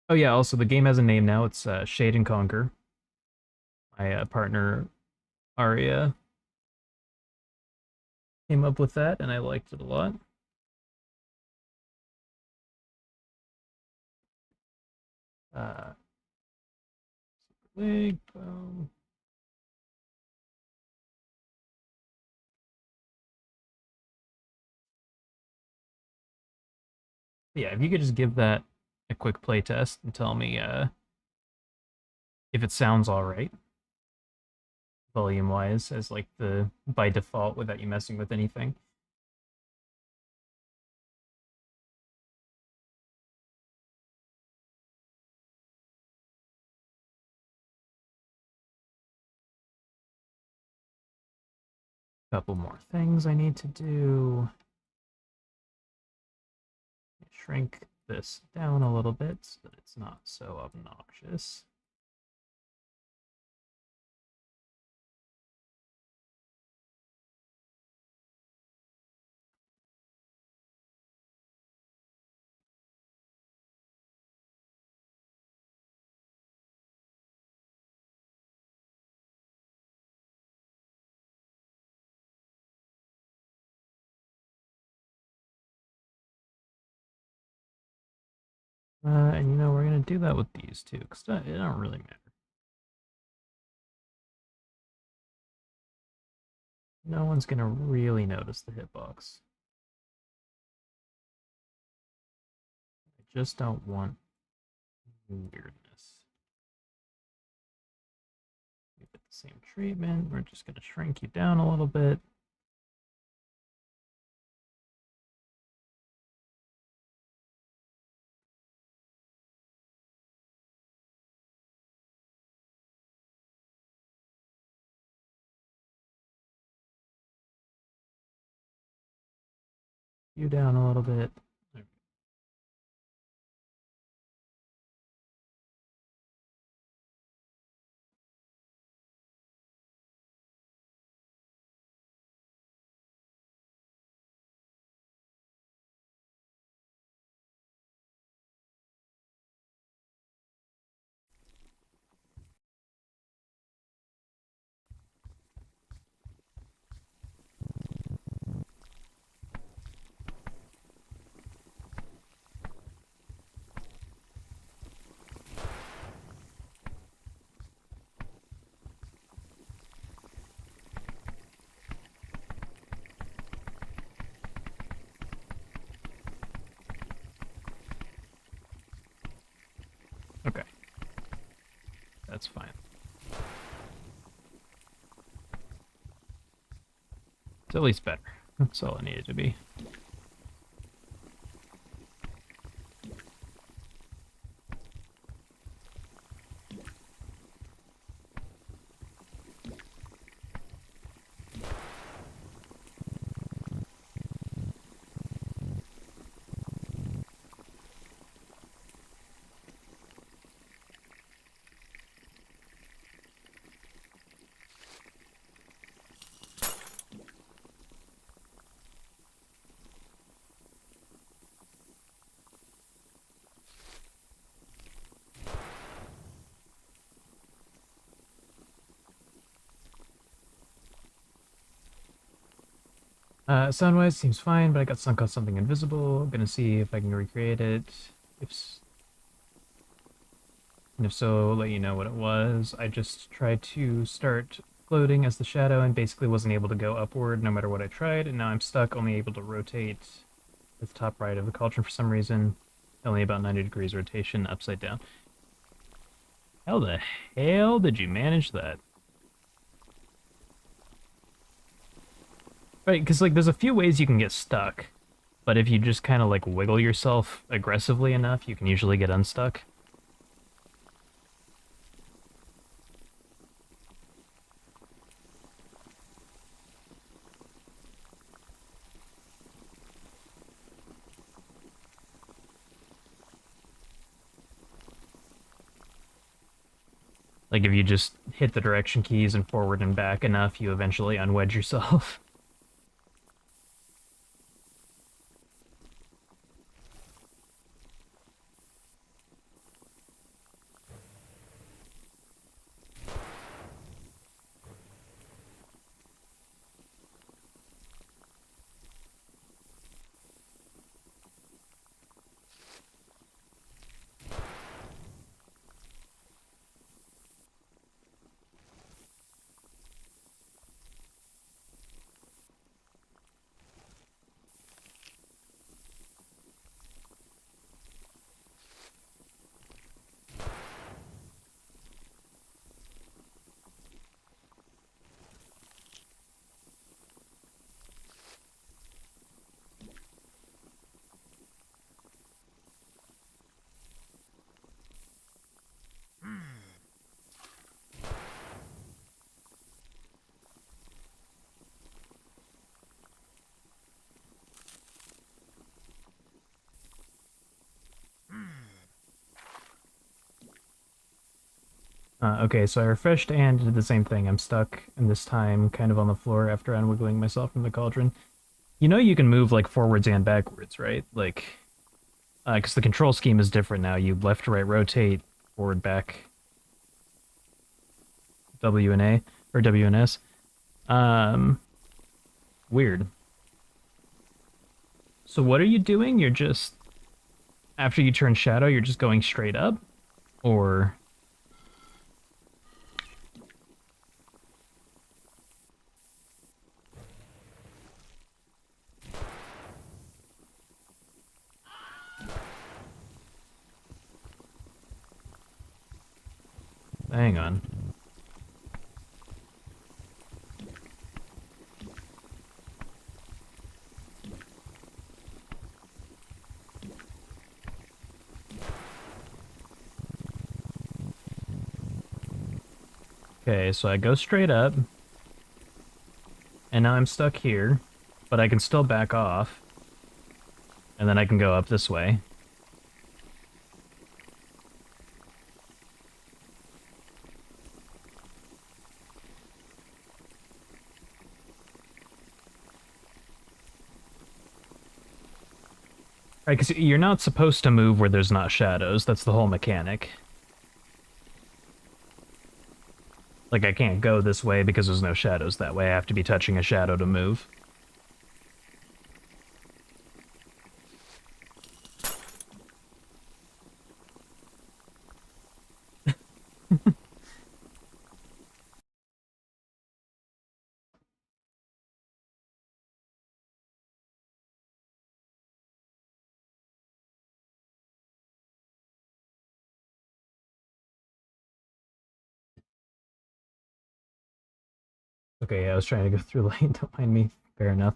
Oh yeah, also the game has a name now. It's Shade and Conquer. My partner Aria came up with that, and I liked it a lot. Link, boom. Yeah, if you could just give that a quick play test and tell me if it sounds all right, volume wise, as like the by default without you messing with anything. Couple more things I need to do. Shrink this down a little bit so that it's not so obnoxious. And you know, we're gonna do that with these too, because it don't really matter. No one's gonna really notice the hitbox. I just don't want weirdness. You get the same treatment. We're just gonna shrink you down a little bit. You down a little bit. Okay. That's fine. It's at least better. That's all it needed to be. Sound-wise seems fine, but I got sunk on something invisible. I'm gonna see if I can recreate it. And if so, I'll let you know what it was. I just tried to start floating as the shadow and basically wasn't able to go upward no matter what I tried, and now I'm stuck, only able to rotate at the top right of the cauldron for some reason. Only about 90 degrees rotation upside down. How the hell did you manage that? Right, because like there's a few ways you can get stuck. but if you just kind of like wiggle yourself aggressively enough, you can usually get unstuck. Like if you just hit the direction keys and forward and back enough, you eventually unwedge yourself. Okay, so I refreshed and did the same thing. I'm stuck, and this time kind of on the floor after unwiggling myself from the cauldron. You know you can move like forwards and backwards, right? Like, because the control scheme is different now. You left to right rotate, forward back, W and A, or W and S. Weird. So what are you doing? You're just, after you turn shadow, you're just going straight up? Or... Hang on. Okay, so I go straight up, and now I'm stuck here, but I can still back off, and then I can go up this way. Right, because you're not supposed to move where there's not shadows. That's the whole mechanic. Like, I can't go this way because there's no shadows that way. I have to be touching a shadow to move. Okay, yeah, I was trying to go through light. Don't mind me. Fair enough.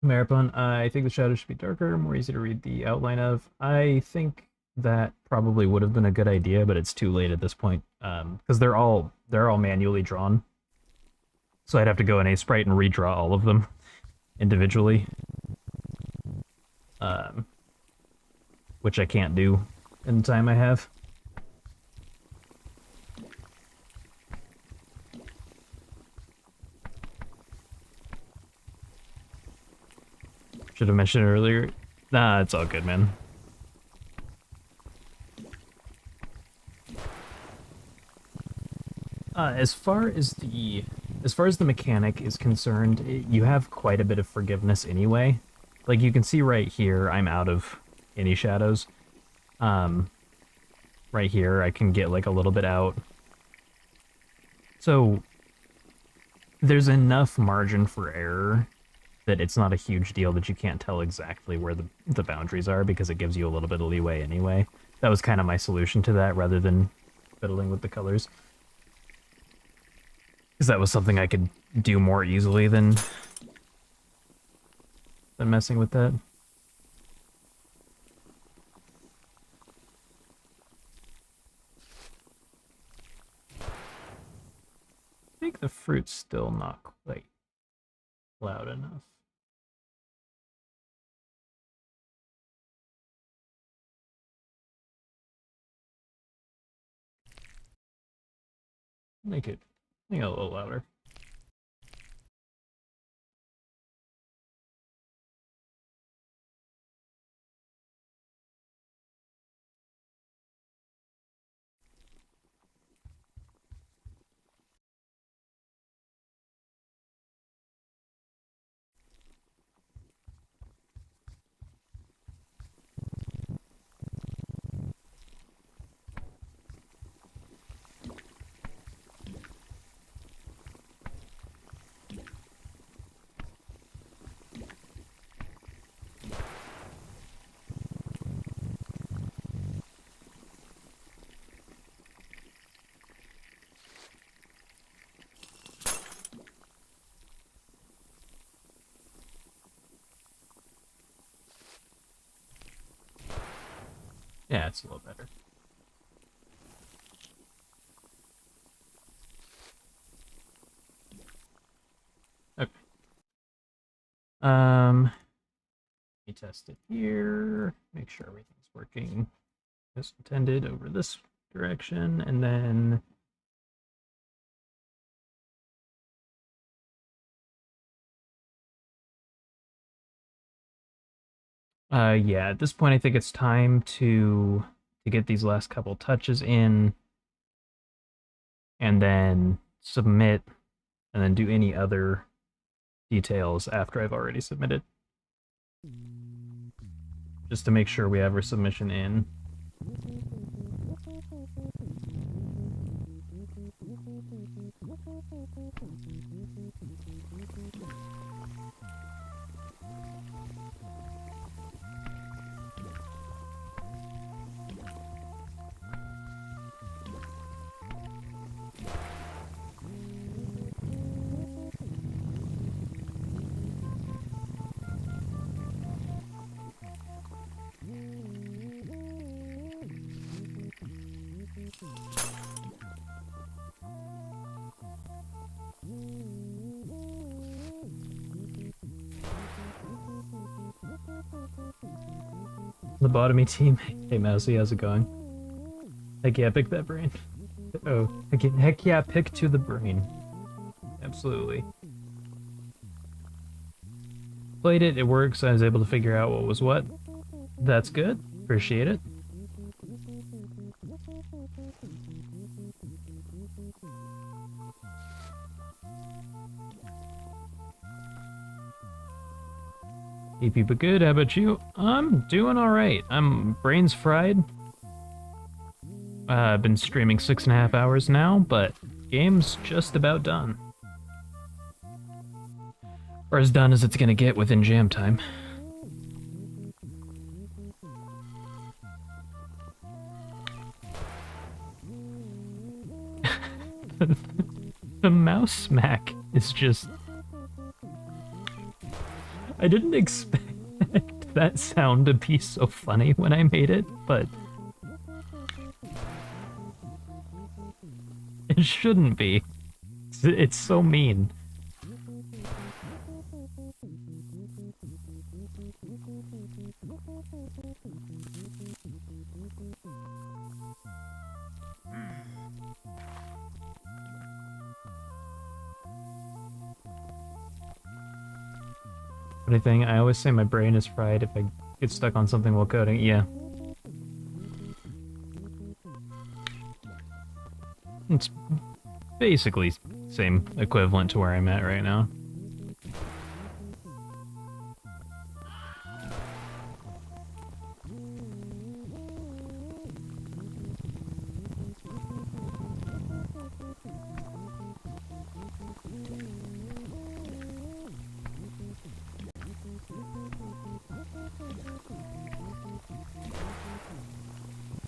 Maripon, I think the shadows should be darker, more easy to read the outline of. I think that probably would have been a good idea, but it's too late at this point. Because they're all manually drawn. So I'd have to go in Aseprite and redraw all of them individually. Which I can't do in the time I have. Should have mentioned it earlier. Nah, it's all good, man. As far as the mechanic is concerned, you have quite a bit of forgiveness anyway. Like you can see right here, I'm out of any shadows. Right here, I can get like a little bit out. So there's enough margin for error that it's not a huge deal that you can't tell exactly where the boundaries are because it gives you a little bit of leeway anyway. That was kind of my solution to that rather than fiddling with the colors. Because that was something I could do more easily than been messing with that. I think the fruit's still not quite loud enough. Make it a little louder. Yeah, it's a little better. Okay. Let me test it here. Make sure everything's working as intended over this direction, and then yeah, at this point I think it's time to get these last couple touches in and then submit and then do any other details after I've already submitted. Just to make sure we have our submission in. Lobotomy team. Hey Mousy, how's it going? Heck yeah, pick that brain. Oh, heck yeah, pick to the brain. Absolutely. Played it, it works, I was able to figure out what was what. That's good, appreciate it. EP but good, how about you? I'm doing alright. I'm brains fried. I've been streaming 6.5 hours now, but game's just about done. Or as done as it's gonna get within jam time. The mouse smack is just... I didn't expect that sound to be so funny when I made it, but... it shouldn't be. It's so mean. Funny thing, I always say my brain is fried if I get stuck on something while coding. Yeah. It's basically same equivalent to where I'm at right now.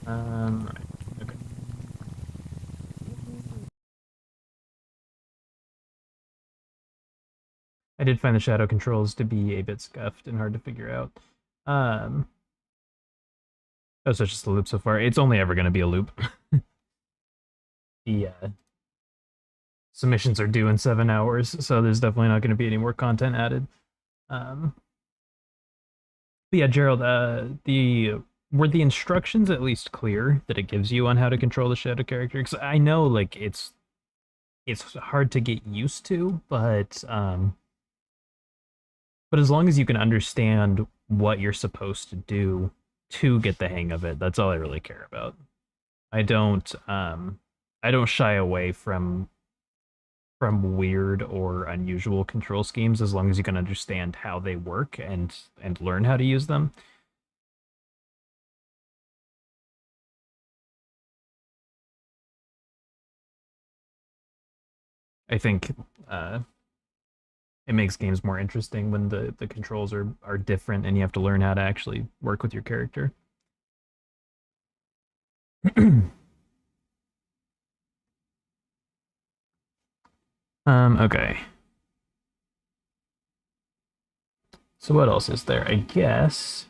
Right, okay. I did find the shadow controls to be a bit scuffed and hard to figure out. Oh, so it's just a loop so far. It's only ever going to be a loop. The submissions are due in 7 hours, so there's definitely not going to be any more content added. But yeah, Gerald, were the instructions at least clear that it gives you on how to control the shadow character? Because I know like it's hard to get used to, but as long as you can understand what you're supposed to do to get the hang of it, that's all I really care about. I don't shy away from weird or unusual control schemes as long as you can understand how they work and learn how to use them. I think it makes games more interesting when the controls are different and you have to learn how to actually work with your character. Okay. So what else is there? I guess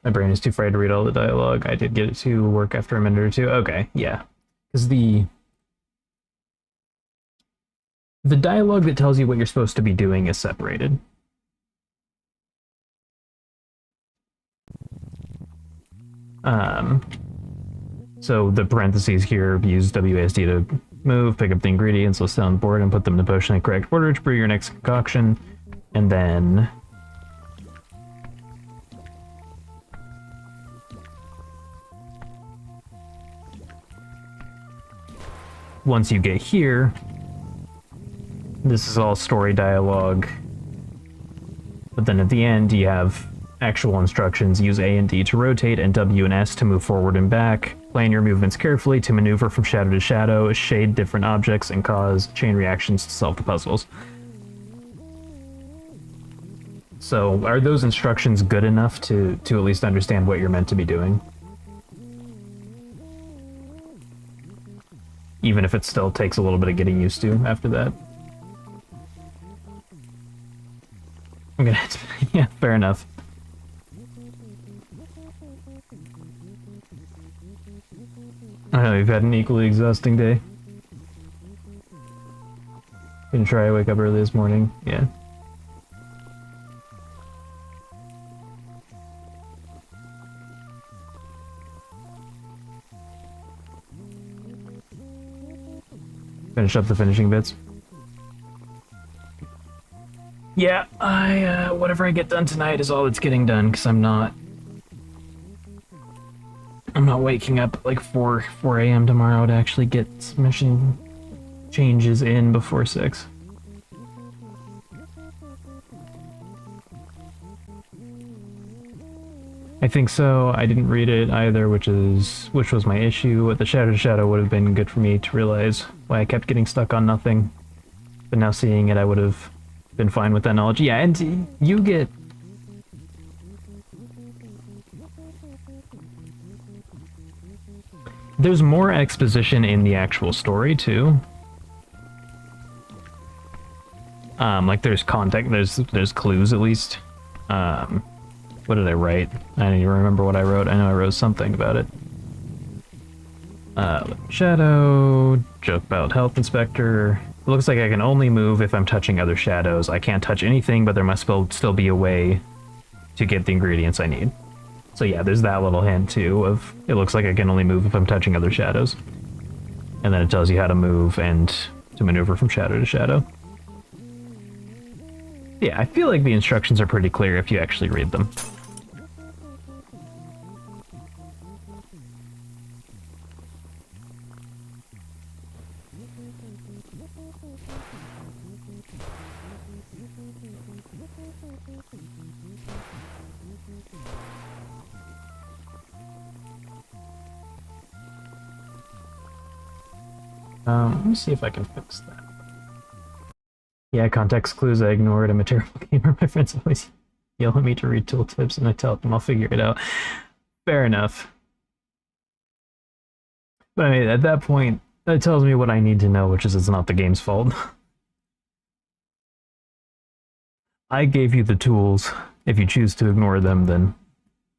my brain is too fried to read all the dialogue. I did get it to work after a minute or two. Okay, yeah. Because the dialogue that tells you what you're supposed to be doing is separated. So the parentheses here use WASD to move, pick up the ingredients listed on the board, and put them in the potion in the correct order to brew your next concoction. And then once you get here, this is all story dialogue. But then at the end, you have actual instructions. Use A and D to rotate and W and S to move forward and back. Plan your movements carefully to maneuver from shadow to shadow, shade different objects, and cause chain reactions to solve the puzzles. So are those instructions good enough to at least understand what you're meant to be doing? Even if it still takes a little bit of getting used to after that. I'm gonna... yeah, fair enough. I know, you've had an equally exhausting day. Didn't try to wake up early this morning, yeah. Finish up the finishing bits. Yeah, whatever I get done tonight is all that's getting done, because I'm not waking up at like 4 a.m. tomorrow to actually get submission changes in before 6. I think so. I didn't read it either, which was my issue. With the Shadow to Shadow would have been good for me to realize why I kept getting stuck on nothing. But now seeing it, I would have been fine with that knowledge. Yeah, and you get... There's more exposition in the actual story, too. Like there's context, there's clues at least. What did I write? I don't even remember what I wrote. I know I wrote something about it. Shadow, joke about health inspector. It looks like I can only move if I'm touching other shadows. I can't touch anything, but there must still be a way to get the ingredients I need. So yeah, there's that little hint too of it looks like I can only move if I'm touching other shadows. And then it tells you how to move and to maneuver from shadow to shadow. Yeah, I feel like the instructions are pretty clear if you actually read them. Let me see if I can fix that. Yeah, context clues I ignored. I'm a terrible gamer. My friends always yell at me to read tooltips, and I tell them I'll figure it out. Fair enough. But I mean, at that point, that tells me what I need to know, which is it's not the game's fault. I gave you the tools. If you choose to ignore them, then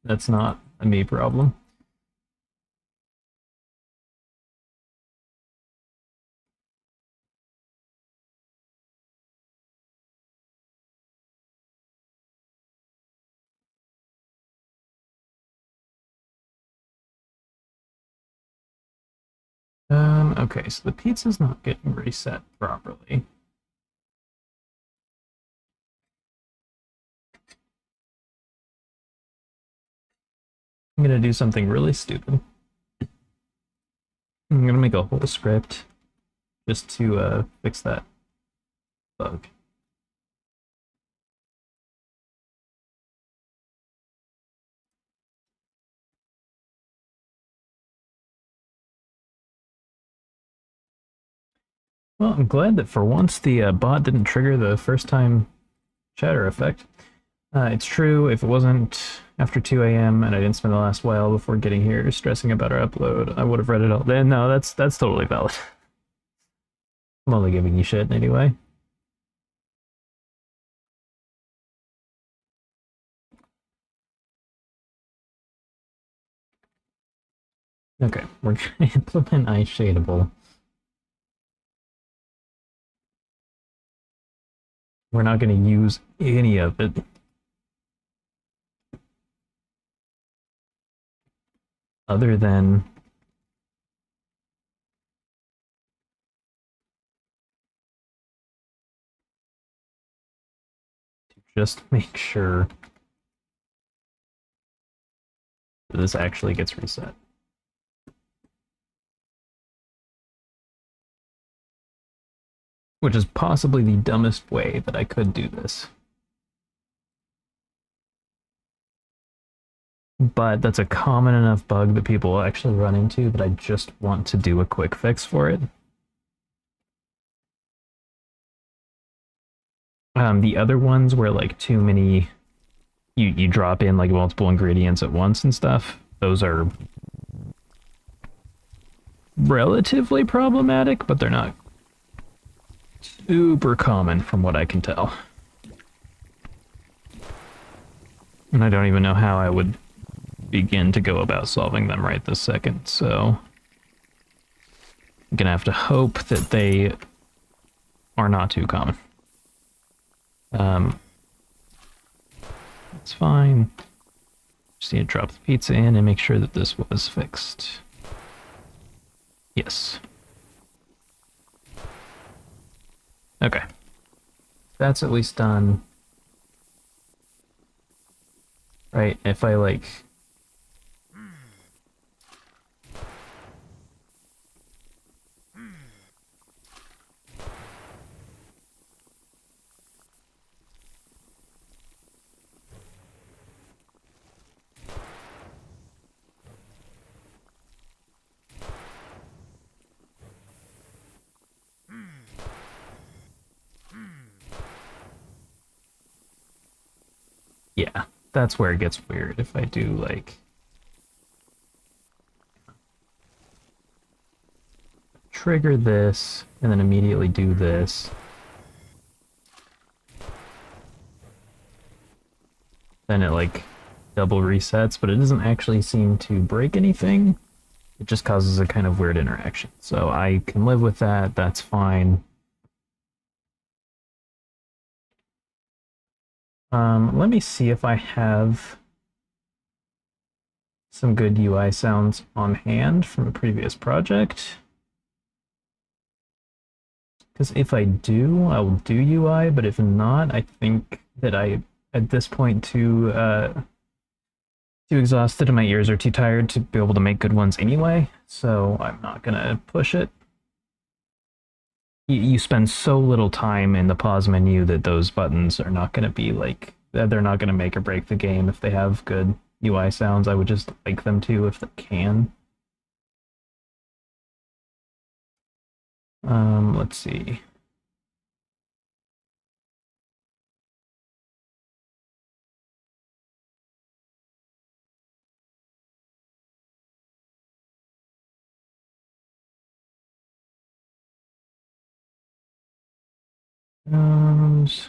that's not a me problem. Okay, so the pizza's not getting reset properly. I'm gonna do something really stupid. I'm gonna make a whole script just to fix that bug. Well, I'm glad that for once the bot didn't trigger the first time chatter effect. It's true, if it wasn't after 2 a.m. and I didn't spend the last while before getting here stressing about our upload, I would have read it all then. No, that's totally valid. I'm only giving you shit anyway. Okay, we're gonna implement iShadeable. We're not gonna use any of it. Other than to just make sure that this actually gets reset. Which is possibly the dumbest way that I could do this. But that's a common enough bug that people will actually run into that I just want to do a quick fix for it. The other ones where like too many, you drop in like multiple ingredients at once and stuff, those are relatively problematic, but they're not super common from what I can tell. And I don't even know how I would begin to go about solving them right this second, so I'm gonna have to hope that they are not too common. It's fine. Just need to drop the pizza in and make sure that this was fixed. Yes. Okay. That's at least done. Right, if I like... Yeah, that's where it gets weird if I do like... trigger this, and then immediately do this. Then it like double resets, but it doesn't actually seem to break anything. It just causes a kind of weird interaction. So I can live with that, that's fine. Let me see if I have some good UI sounds on hand from a previous project. Because if I do, I will do UI, but if not, I think that I, at this point, too exhausted and my ears are too tired to be able to make good ones anyway, so I'm not gonna push it. You spend so little time in the pause menu that those buttons are not gonna be like, they're not gonna make or break the game if they have good UI sounds. I would just like them to if they can. Let's see. Those.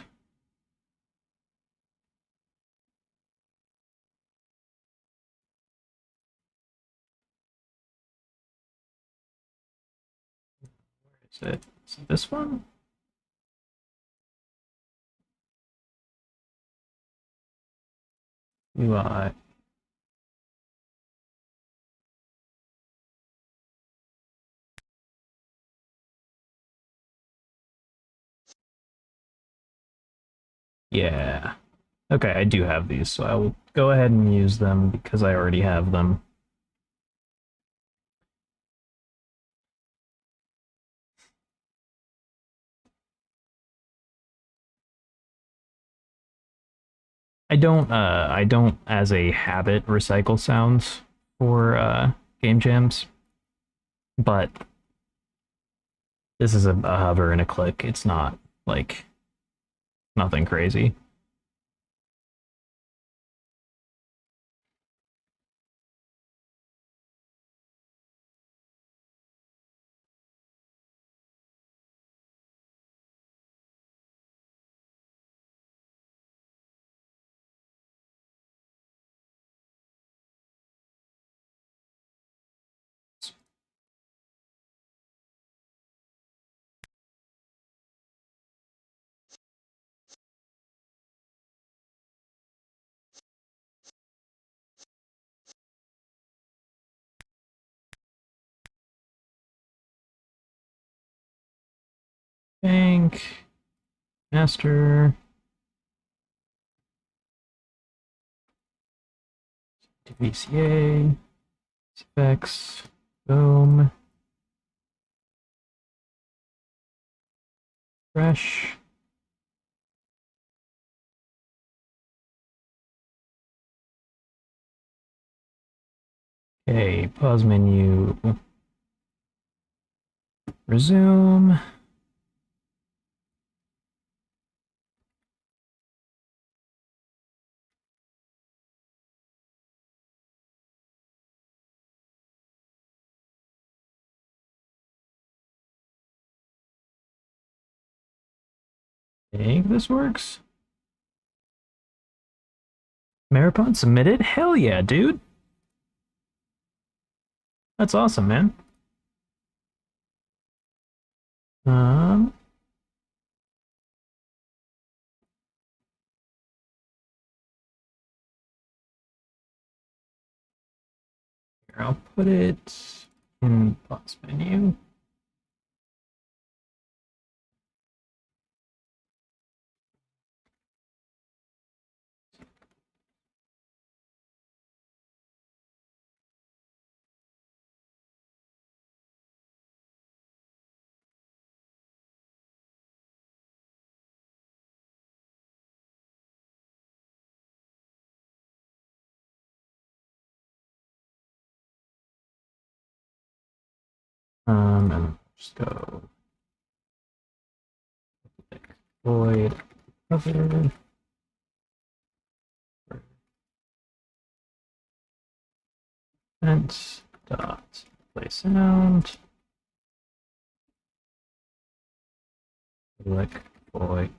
Where is it? Is it this one? UI. Yeah. Okay, I do have these, so I will go ahead and use them because I already have them. I don't as a habit recycle sounds for game jams, but this is a hover and a click. It's not like nothing crazy. Bank, master, VCA, specs, boom, fresh. Okay, pause menu, resume. I think this works. Maripon submitted? Hell yeah, dude. That's awesome, man. Um, Here, I'll put it in pause menu. And just go void cover event dot play sound click void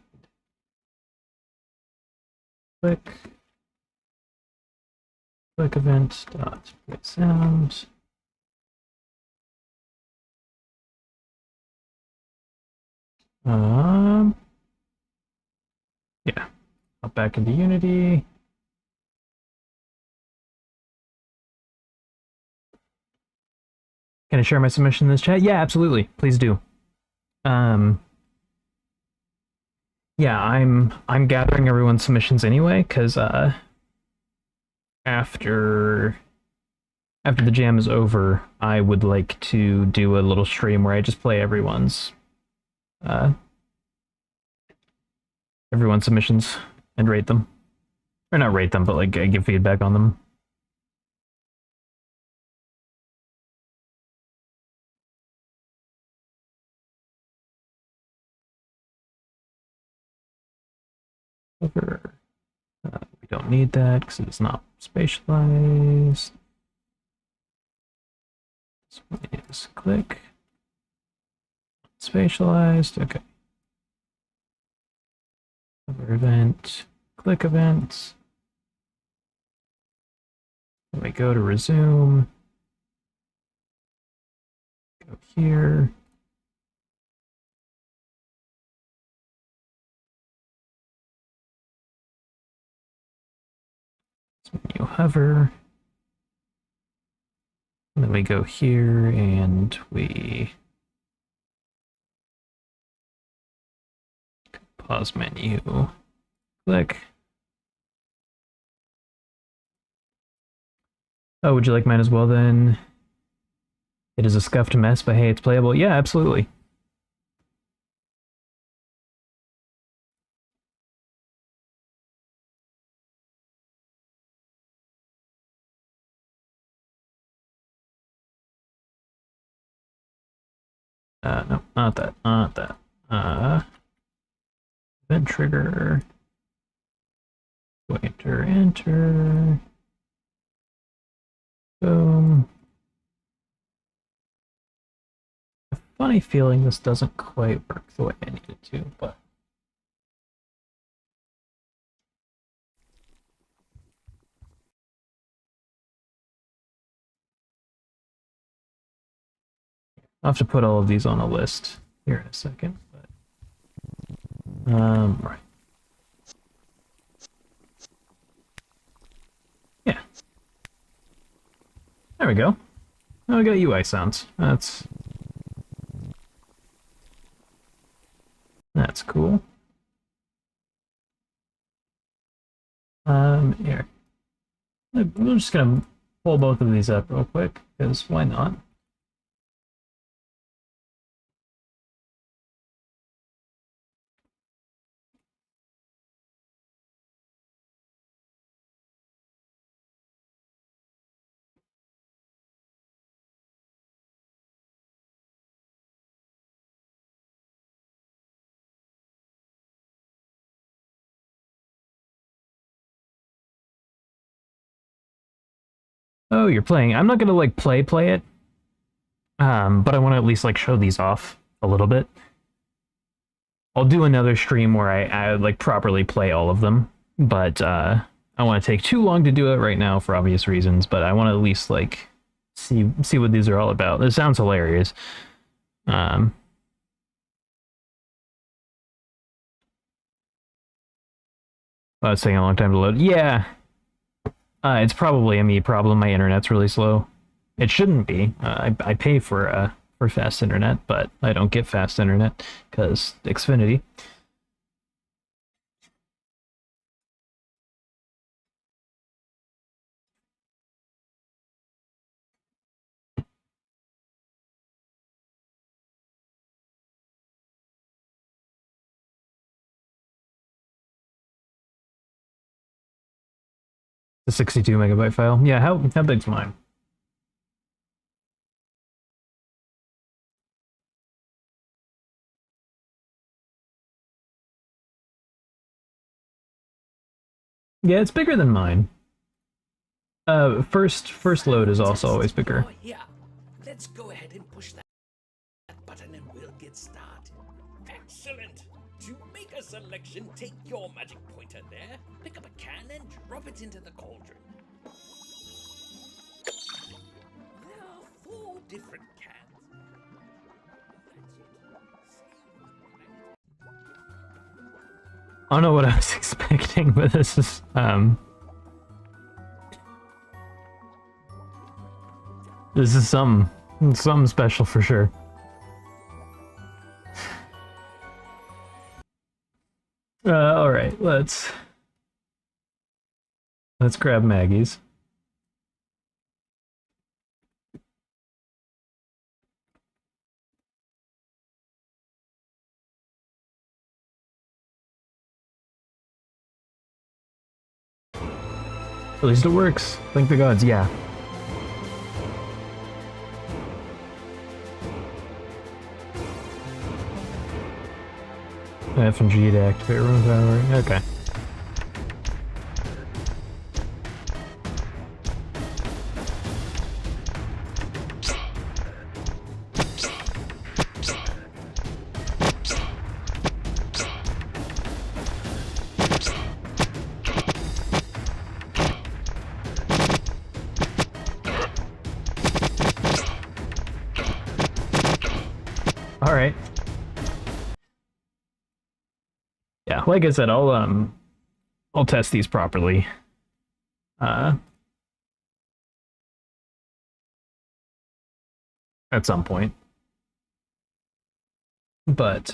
click click event dot play sound. Yeah, hop back into Unity. Can I share my submission in this chat? Yeah, absolutely. Please do. Um, yeah, I'm gathering everyone's submissions anyway, because after the jam is over, I would like to do a little stream where I just play uh everyone's submissions and rate them. Or not rate them, but like I give feedback on them. We don't need that because it's not spatialized. This one is click. Spatialized, okay. Hover event, click event. Then we go to resume. Go here. Menu hover. And then we go here and we pause menu. Click. Oh, would you like mine as well then? It is a scuffed mess, but hey, it's playable. Yeah, absolutely. No, not that, not that. Event trigger. Go enter. Boom. A funny feeling this doesn't quite work the way I need it to, but. I'll have to put all of these on a list here in a second, but right. Yeah. There we go. Now we got UI sounds. That's cool. Here. I'm just gonna pull both of these up real quick, because why not? Oh, you're playing. I'm not gonna like play it. But I want to at least like show these off a little bit. I'll do another stream where I like properly play all of them, but I want to take too long to do it right now for obvious reasons, but I want to at least like see what these are all about. This sounds hilarious. Oh, it's taking a long time to load. Yeah. It's probably a me problem. My internet's really slow. It shouldn't be. I pay for fast internet, but I don't get fast internet because Xfinity. The 62 megabyte file. Yeah, how big's mine? Yeah, it's bigger than mine. First load is also always bigger. Yeah, let's go ahead and push that button and we'll get started. Excellent! To make a selection, take your magic pointer there, pick up a can and drop it into the cauldron. There are 4 different cans. I don't know what I was expecting, but this is something special for sure. All right, let's grab Maggie's. At least it works. Thank the gods, yeah. F and G to activate room power. Okay. All right. Yeah, like I said, I'll test these properly. At some point. But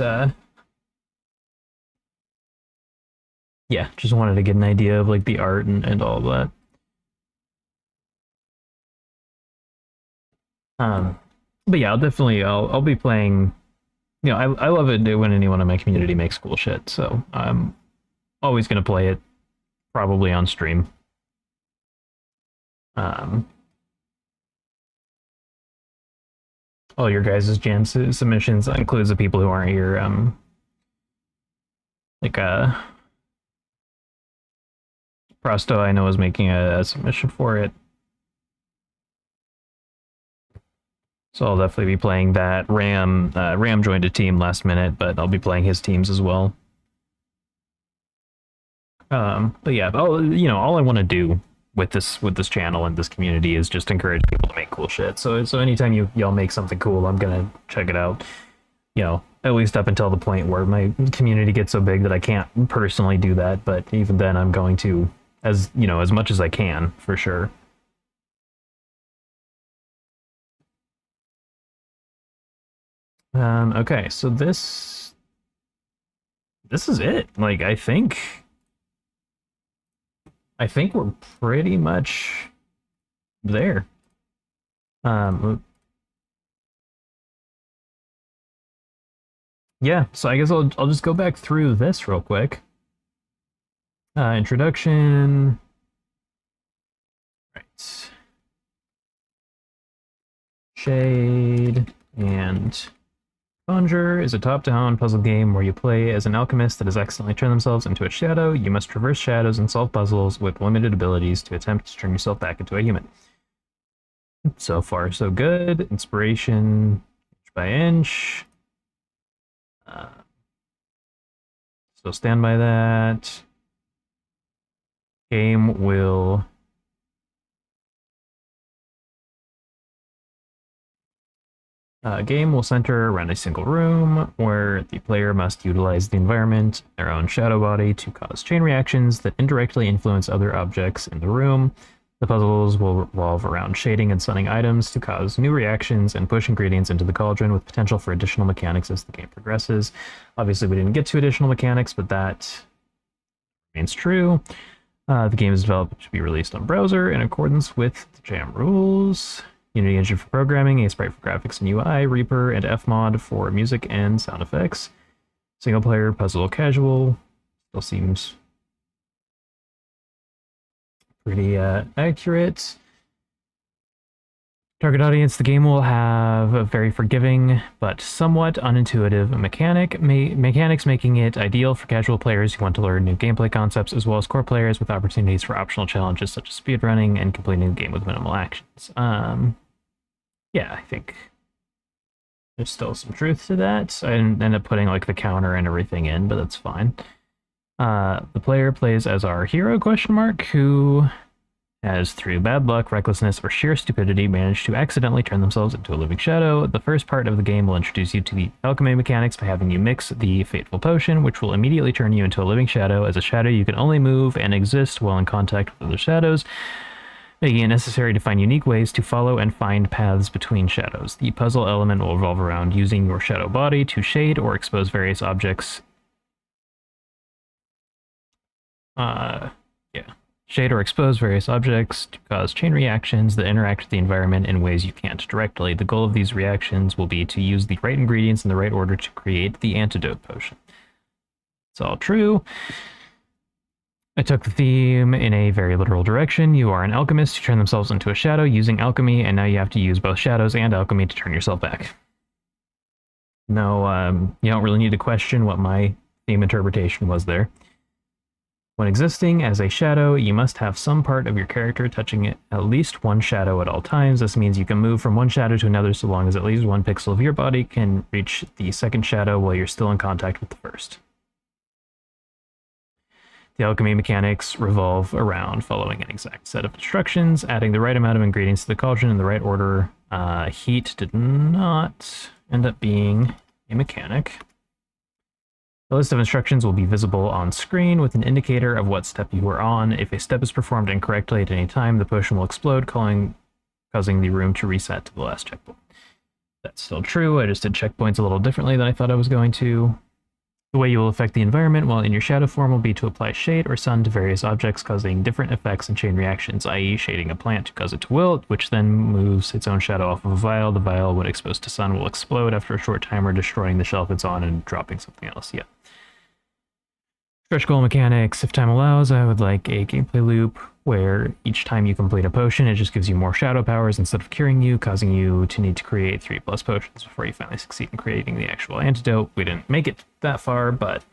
yeah, just wanted to get an idea of like the art and all of that. But yeah, I'll be playing. You know, I love it when anyone in my community makes cool shit, so I'm always gonna play it, probably on stream. All your guys' jam submissions includes the people who aren't here. Like Prosto, I know, is making a submission for it. So I'll definitely be playing that. Ram joined a team last minute, but I'll be playing his teams as well. But yeah, all I want to do with this channel and this community is just encourage people to make cool shit. So anytime y'all make something cool, I'm gonna check it out. You know, at least up until the point where my community gets so big that I can't personally do that. But even then, I'm going to, as much as I can, for sure. Okay, so this is it. Like, I think we're pretty much there. Yeah, so I guess I'll just go back through this real quick. Introduction. Right. Shade and Conjure is a top-down puzzle game where you play as an alchemist that has accidentally turned themselves into a shadow. You must traverse shadows and solve puzzles with limited abilities to attempt to turn yourself back into a human. So far, so good. Inspiration, inch by inch. So stand by that. Game will... game will center around a single room where the player must utilize the environment, their own shadow body, to cause chain reactions that indirectly influence other objects in the room. The puzzles will revolve around shading and sunning items to cause new reactions and push ingredients into the cauldron, with potential for additional mechanics as the game progresses. Obviously, we didn't get to additional mechanics, but that remains true. The game is developed to be released on browser in accordance with the Jam rules. Unity Engine for programming, Sprite for graphics and UI, Reaper, and Fmod for music and sound effects. Single player, puzzle, casual. Still seems pretty accurate. Target audience, the game will have a very forgiving but somewhat unintuitive mechanics, making it ideal for casual players who want to learn new gameplay concepts, as well as core players with opportunities for optional challenges such as speedrunning and completing the game with minimal actions. Yeah, I think there's still some truth to that. I didn't end up putting like the counter and everything in, but that's fine. The player plays as our hero, who has, through bad luck, recklessness, or sheer stupidity, managed to accidentally turn themselves into a living shadow. The first part of the game will introduce you to the alchemy mechanics by having you mix the fateful potion, which will immediately turn you into a living shadow. As a shadow, you can only move and exist while in contact with other shadows, making it necessary to find unique ways to follow and find paths between shadows. The puzzle element will revolve around using your shadow body to shade or expose various objects. Shade or expose various objects to cause chain reactions that interact with the environment in ways you can't directly. The goal of these reactions will be to use the right ingredients in the right order to create the antidote potion. It's all true. I took the theme in a very literal direction. You are an alchemist who turn themselves into a shadow using alchemy, and now you have to use both shadows and alchemy to turn yourself back. No, you don't really need to question what my theme interpretation was there. When existing as a shadow, you must have some part of your character touching at least one shadow at all times. This means you can move from one shadow to another so long as at least one pixel of your body can reach the second shadow while you're still in contact with the first. The alchemy mechanics revolve around following an exact set of instructions, adding the right amount of ingredients to the cauldron in the right order. Heat did not end up being a mechanic. The list of instructions will be visible on screen with an indicator of what step you are on. If a step is performed incorrectly at any time, the potion will explode, causing the room to reset to the last checkpoint. That's still true. I just did checkpoints a little differently than I thought I was going to. The way you will affect the environment while in your shadow form will be to apply shade or sun to various objects, causing different effects and chain reactions, i.e. shading a plant to cause it to wilt, which then moves its own shadow off of a vial. The vial, when exposed to sun, will explode after a short timer, destroying the shelf it's on and dropping something else. Yeah. Stretch goal mechanics. If time allows, I would like a gameplay loop where each time you complete a potion, it just gives you more shadow powers instead of curing you, causing you to need to create 3+ potions before you finally succeed in creating the actual antidote. We didn't make it that far, but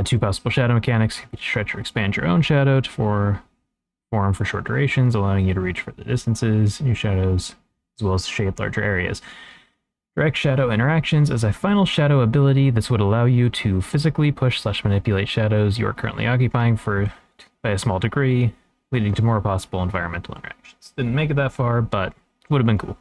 2 possible shadow mechanics. You can stretch or expand your own shadow to form for short durations, allowing you to reach further distances in your shadows, as well as shade larger areas. Direct shadow interactions. As a final shadow ability, this would allow you to physically push/manipulate shadows you are currently occupying by a small degree, leading to more possible environmental interactions. Didn't make it that far, but would have been cool.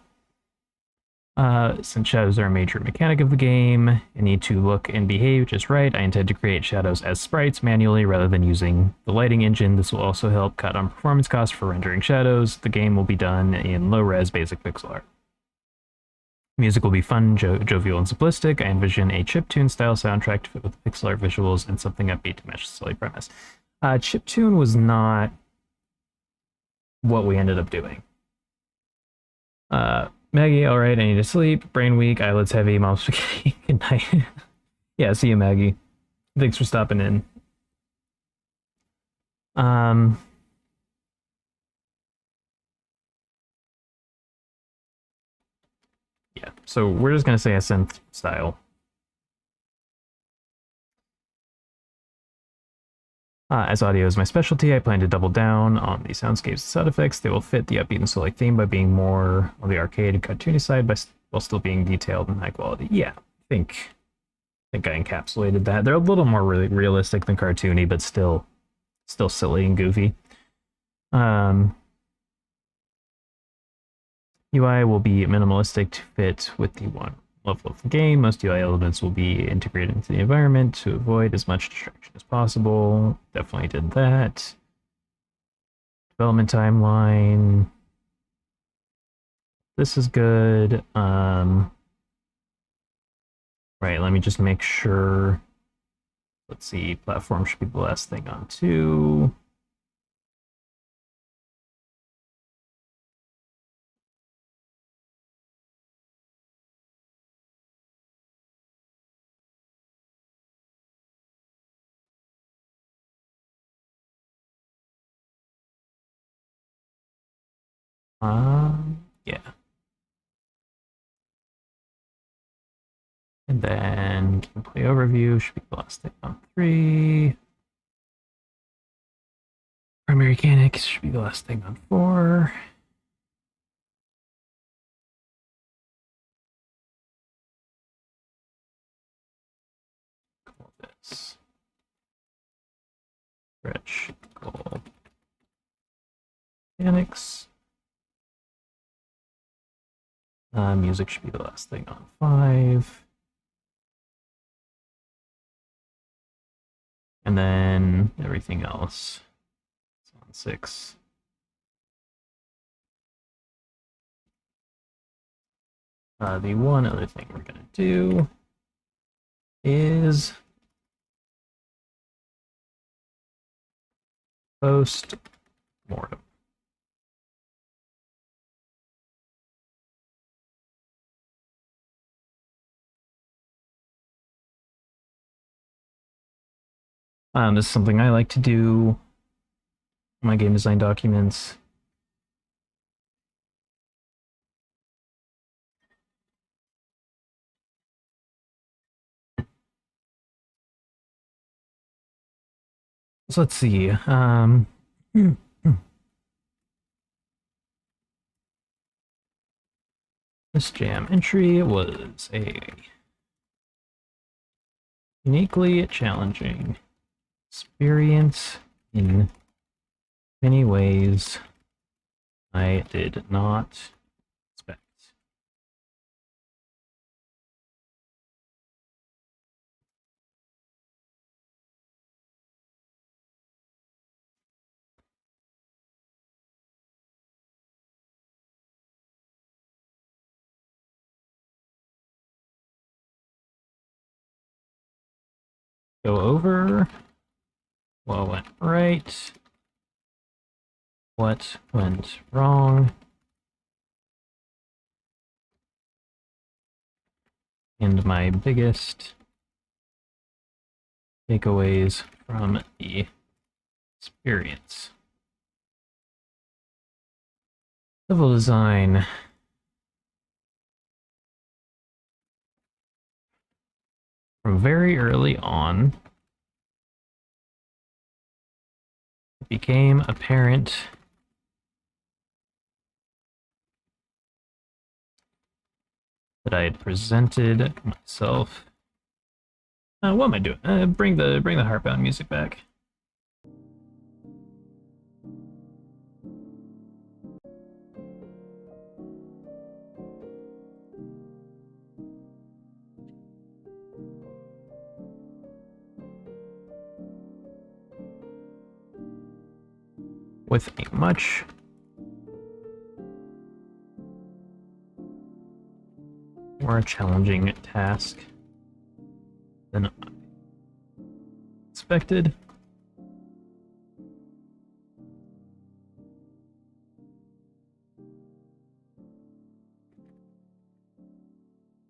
Since shadows are a major mechanic of the game and need to look and behave just right, I intend to create shadows as sprites manually rather than using the lighting engine. This will also help cut on performance costs for rendering shadows. The game will be done in low-res basic pixel art. Music will be fun, jovial, and simplistic. I envision a chiptune style soundtrack to fit with the pixel art visuals and something upbeat to match the silly premise. Chiptune was not what we ended up doing. Maggie, alright, I need to sleep. Brain weak, eyelids heavy, mom's spaghetti. Good night. Yeah, see you, Maggie. Thanks for stopping in. Yeah, so we're just going to say a synth style. As audio is my specialty, I plan to double down on the soundscapes and sound effects. They will fit the upbeat and soul theme by being more on the arcade and cartoony side, while still being detailed and high quality. Yeah, I think I encapsulated that. They're a little more really realistic than cartoony, but still silly and goofy. UI will be minimalistic to fit with the one level of the game. Most UI elements will be integrated into the environment to avoid as much distraction as possible. Definitely did that. Development timeline. This is good. Right, let me just make sure. Let's see, platform should be the last thing on 2. Yeah. And then gameplay overview should be the last thing on 3. Primary mechanics should be the last thing on 4. Call this stretch goal mechanics. Music should be the last thing on 5. And then everything else is on 6. The one other thing we're going to do is post-mortem. This is something I like to do in my game design documents. So let's see. This jam entry was a uniquely challenging experience in many ways I did not expect. go over what went right, what went wrong, and my biggest takeaways from the experience. Level design. From very early on, it became apparent that I had presented myself. What am I doing? Bring the Heartbound music back. With a much more challenging task than I expected.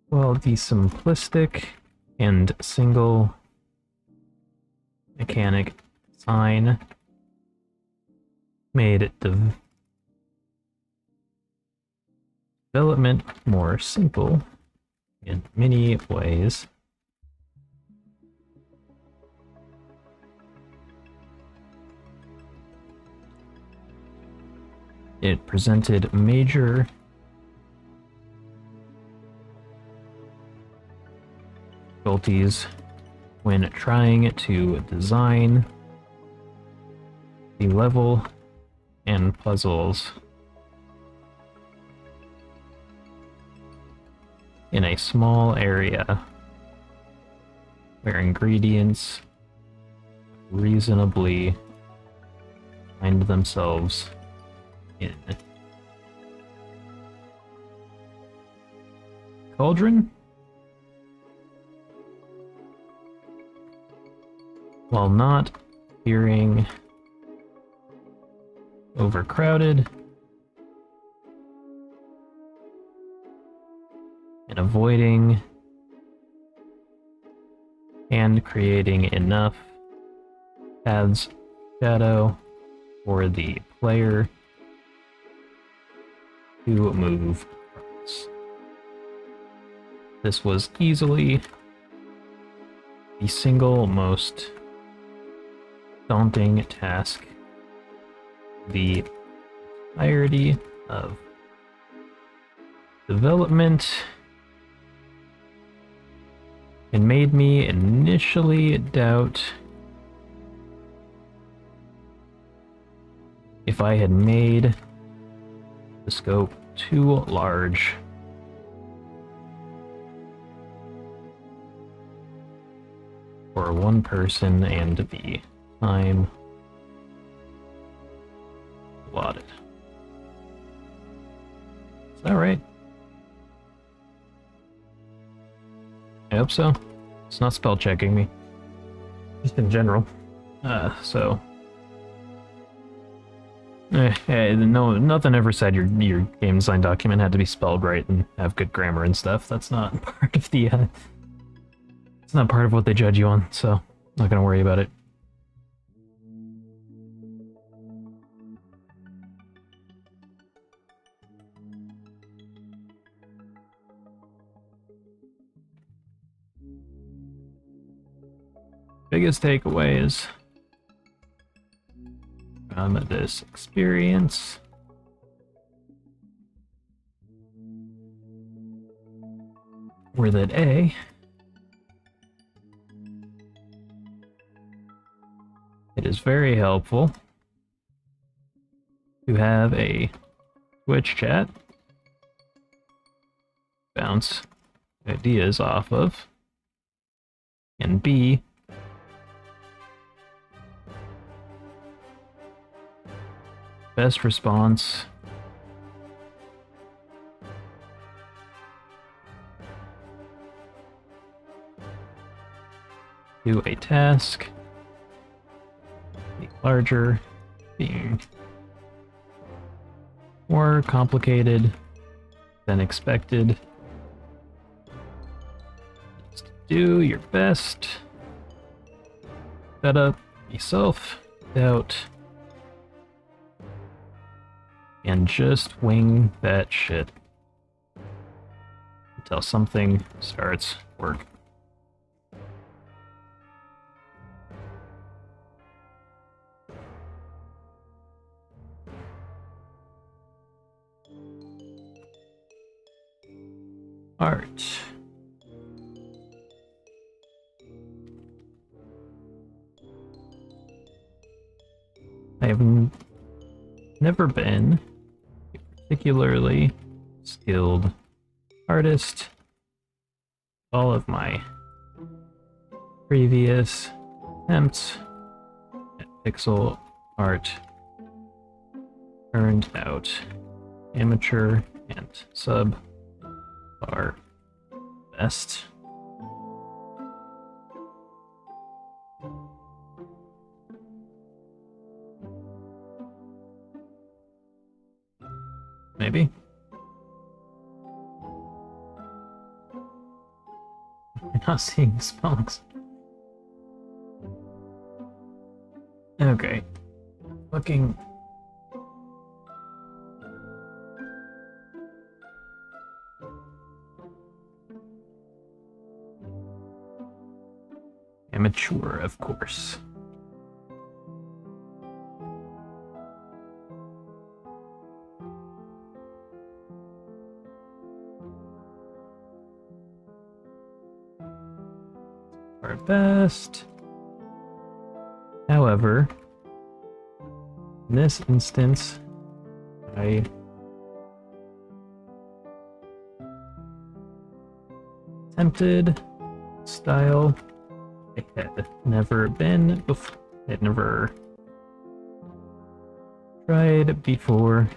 Well, the simplistic and single mechanic design made development more simple in many ways. It presented major difficulties when trying to design the level and puzzles in a small area where ingredients reasonably find themselves in. Cauldron? While not appearing overcrowded and avoiding and creating enough paths shadow for the player to move across. This was easily the single most daunting task the entirety of development, and made me initially doubt if I had made the scope too large for one person and the time allotted. Is that right? I hope so. It's not spell checking me. Just in general. So. No, nothing ever said your game design document had to be spelled right and have good grammar and stuff. That's not part of the, it's not part of what they judge you on, so not gonna worry about it. Biggest takeaways from this experience were that A, it is very helpful to have a Twitch chat bounce ideas off of, and B, best response do a task be larger, being more complicated than expected. Just do your best. Set up yourself out and just wing that shit until something starts working. Art. I have never been a particularly skilled artist. All of my previous attempts at pixel art turned out amateur and sub are best. Maybe. I'm not seeing spells. Okay. Looking. Amateur, of course. Our best. However, in this instance, I attempted style I had never been before. I'd never tried before,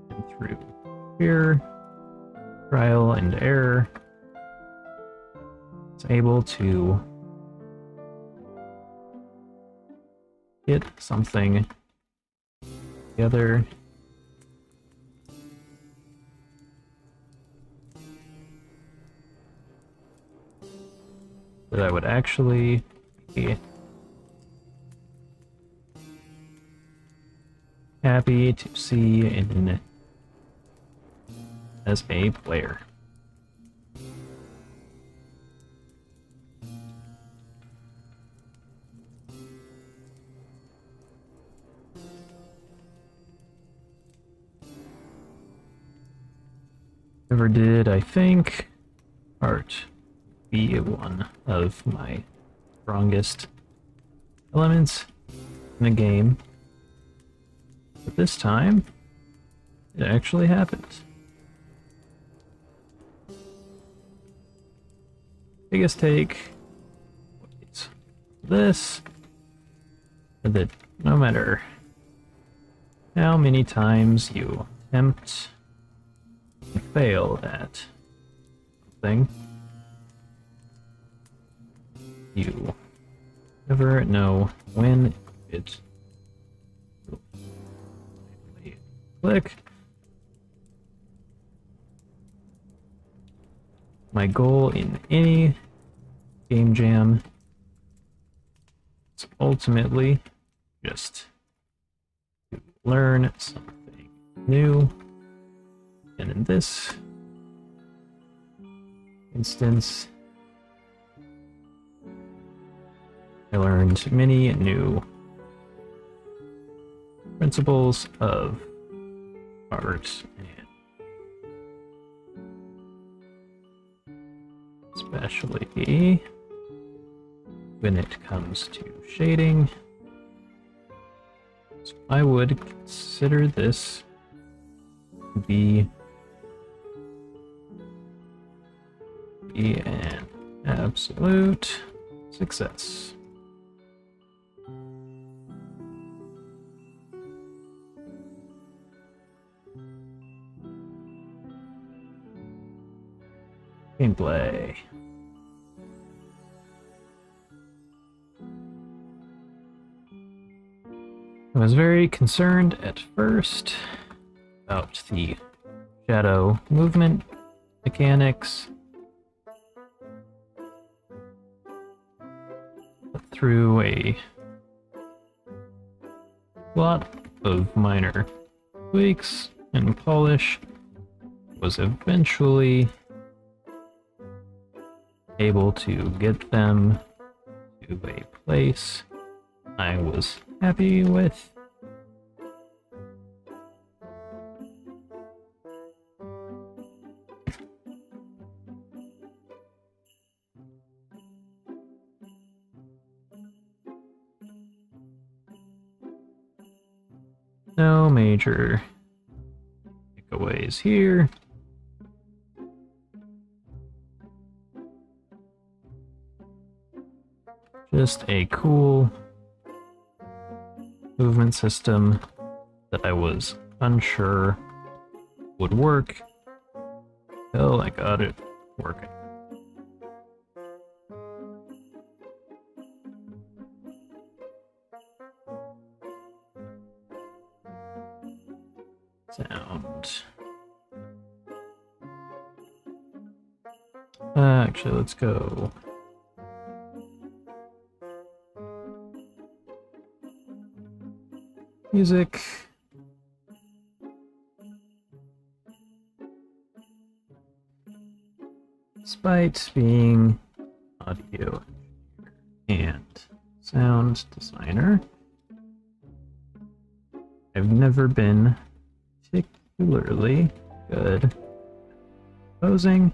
and through fear, trial, and error, was able to get something together that I would actually be happy to see in as a player. Never did, I think, art be one of my strongest elements in the game. But this time, it actually happened. Biggest take is this, that no matter how many times you attempt to fail at something, you never know when it will click. My goal in any game jam is ultimately just to learn something new. And in this instance, I learned many new principles of art, and especially when it comes to shading. So I would consider this to be an absolute success. Gameplay. I was very concerned at first about the shadow movement mechanics. But through a lot of minor tweaks and polish, was eventually able to get them to a place I was happy with. No major takeaways here. Just a cool movement system that I was unsure would work till I got it working. Sound. Actually, let's go. Music. Despite being audio and sound designer, I've never been particularly good at composing.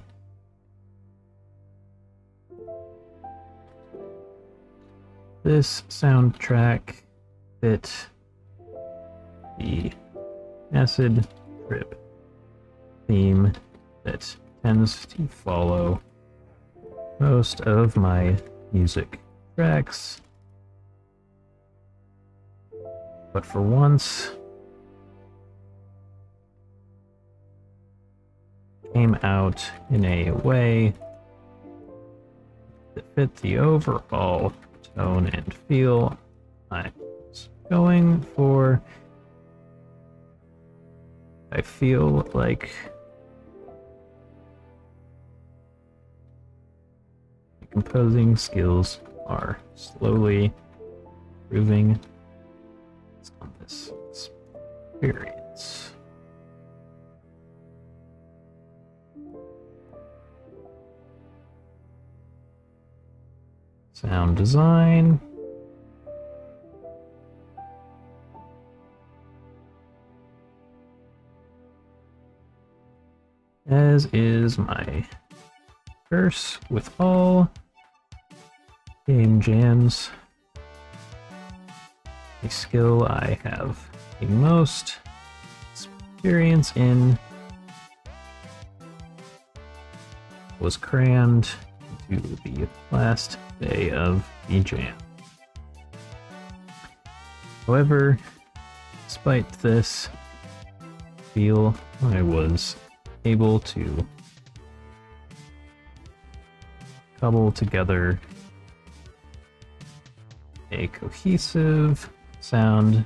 This soundtrack fit the acid trip theme that tends to follow most of my music tracks. But for once, came out in a way that fit the overall tone and feel I was going for. I feel like my composing skills are slowly improving on this experience. Sound design. As is my curse with all game jams, a skill I have the most experience in was crammed into the last day of the jam. However, despite this, I feel I was able to cobble together a cohesive soundscape,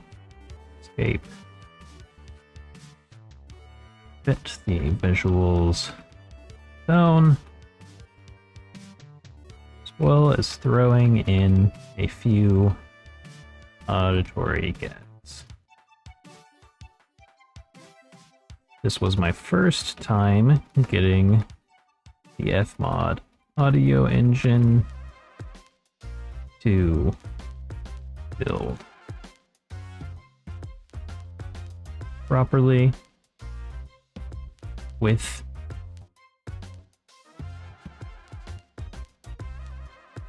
fit the visuals tone, as well as throwing in a few auditory gags. This was my first time getting the Fmod audio engine to build properly with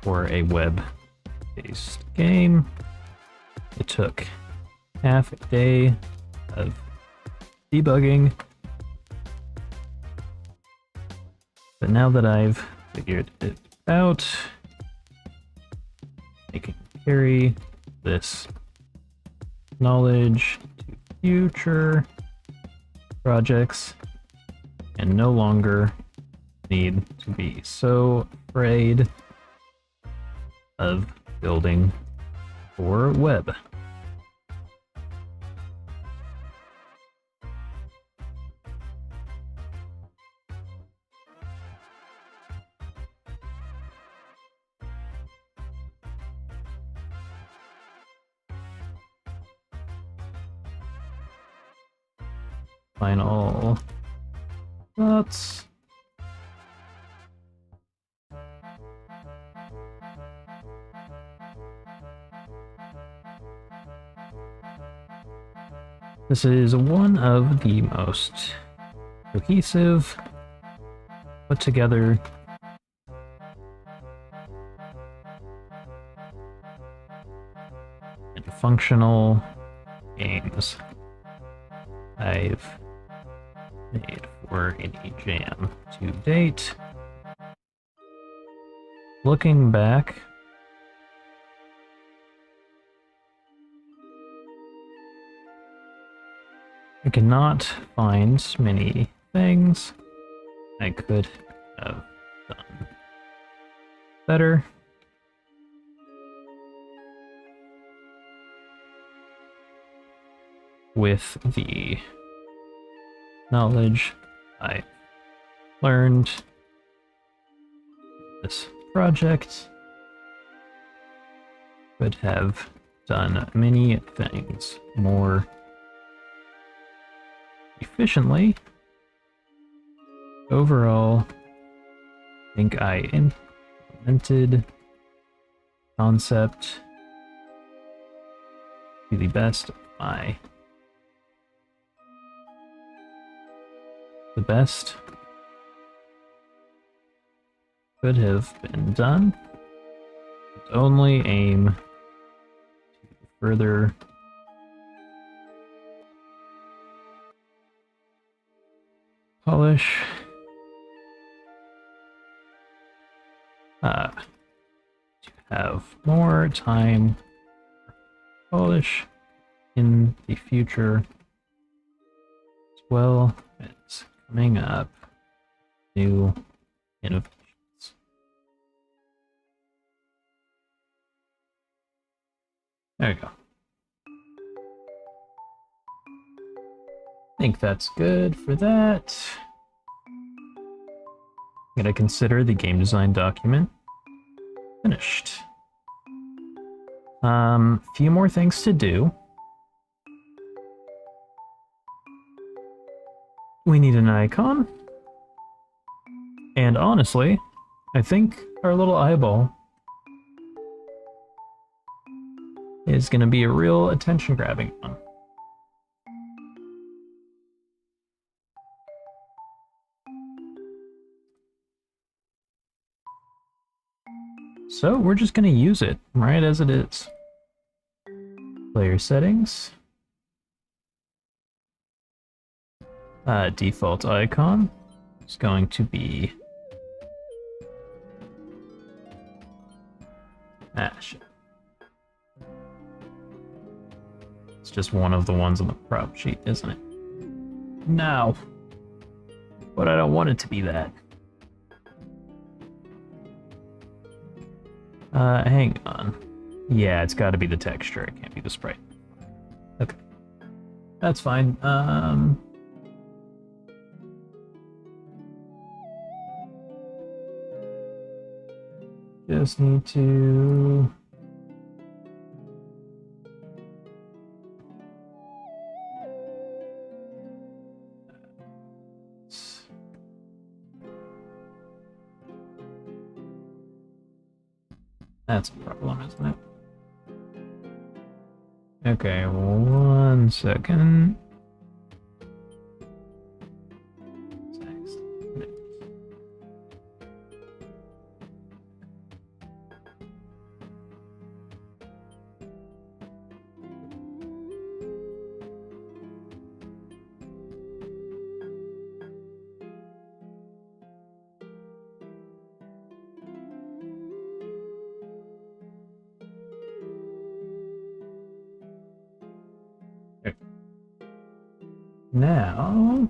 for a web-based game. It took half a day of debugging, but now that I've figured it out, I can carry this knowledge to future projects and no longer need to be so afraid of building for web. final thoughts. This is one of the most cohesive, put together, and functional games I've made for any jam to date. Looking back, I cannot find many things I could have done better. With the knowledge I learned this project, could have done many things more efficiently. Overall, I think I implemented concept to the best of my the best could have been done. Its only aim to further polish to have more time polish in the future, as well as coming up new innovations. There you go. I think that's good for that. I'm gonna consider the game design document finished. Few more things to do. We need an icon. And honestly, I think our little eyeball is gonna be a real attention-grabbing one. So we're just gonna use it right as it is. Player settings. Default icon is going to be shit. It's just one of the ones on the prop sheet, isn't it? No. But I don't want it to be that. Hang on. Yeah, it's got to be the texture. It can't be the sprite. Okay. That's fine. Just need to... That's a problem, isn't it? Okay, 1 second. Text. Now...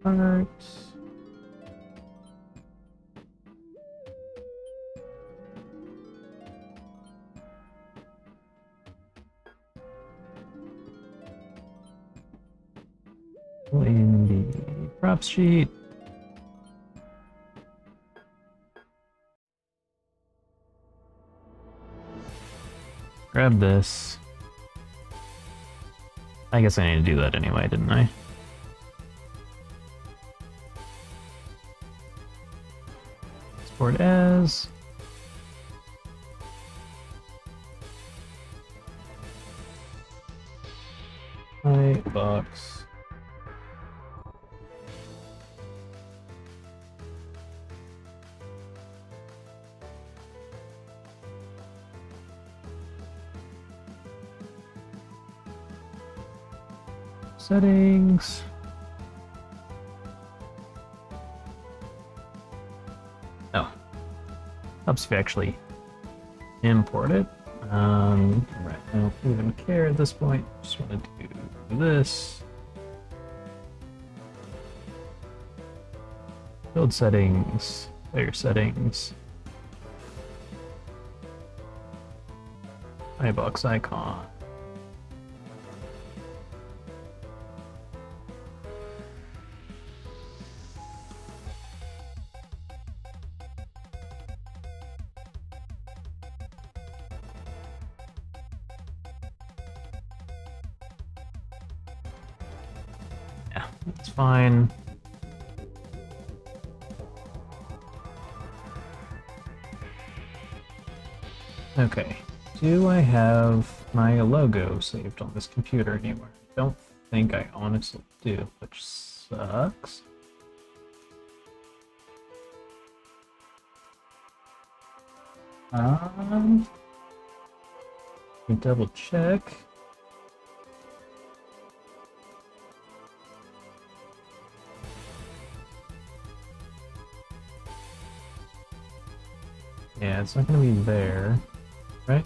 Art... in the props sheet. Grab this. I guess I need to do that anyway, didn't I? Export as. Box. Settings. Oh. Helps if you actually import it. Right, I don't even care at this point. Just want to do this. Build settings, player settings. iBox icon. Yeah, that's fine. Okay, do I have my logo saved on this computer anywhere? I don't think I honestly do, which sucks. Let me double check. Yeah, it's not gonna be there, right?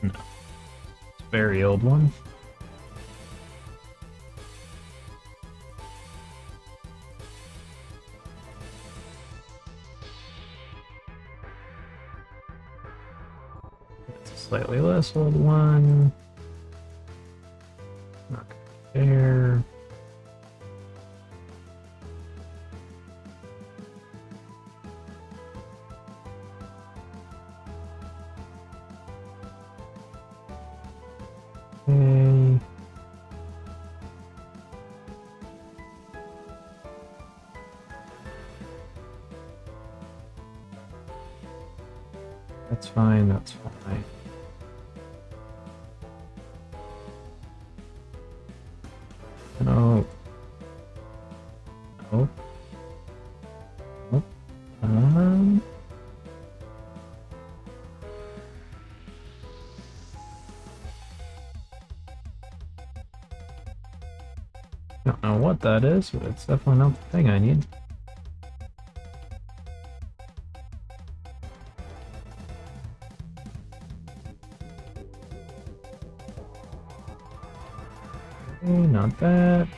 No. It's a very old one. It's a slightly less old one. Not gonna be there. Okay. That's fine, that's fine. No. No. Nope. Don't know what that is, but it's definitely not the thing I need. Okay, not that.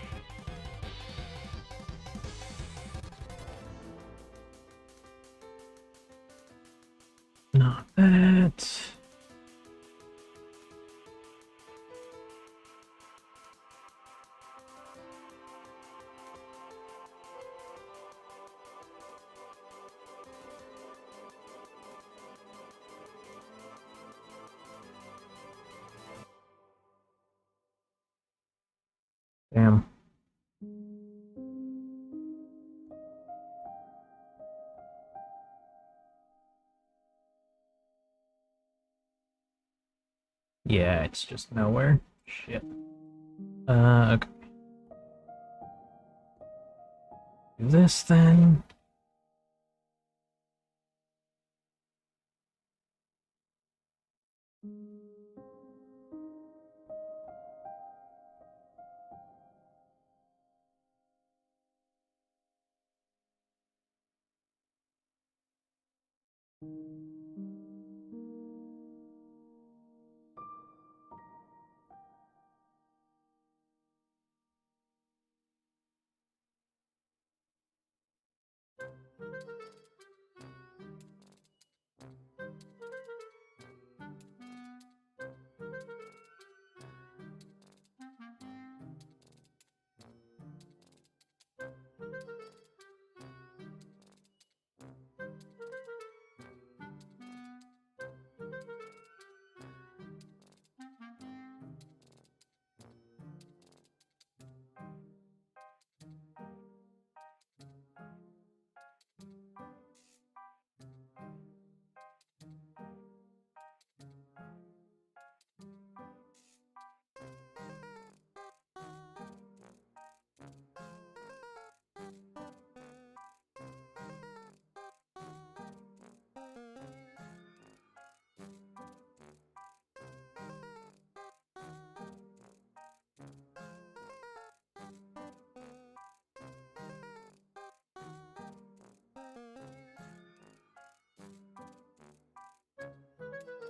Not that. Damn. Yeah, it's just nowhere. Shit. Okay. Do this then.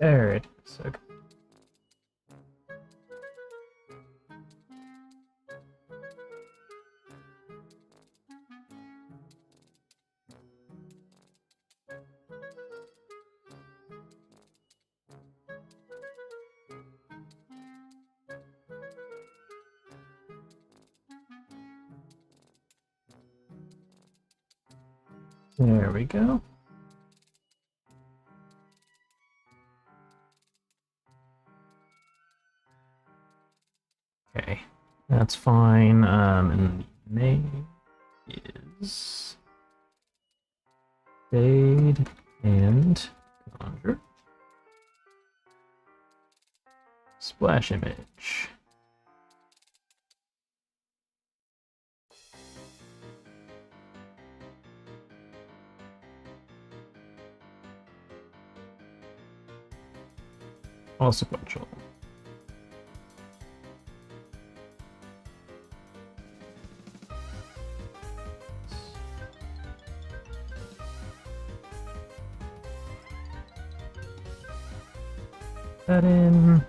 There it is. Okay. There we go. Okay, that's fine. And the name is Fade and Conjure. Splash image. All sequential. That in.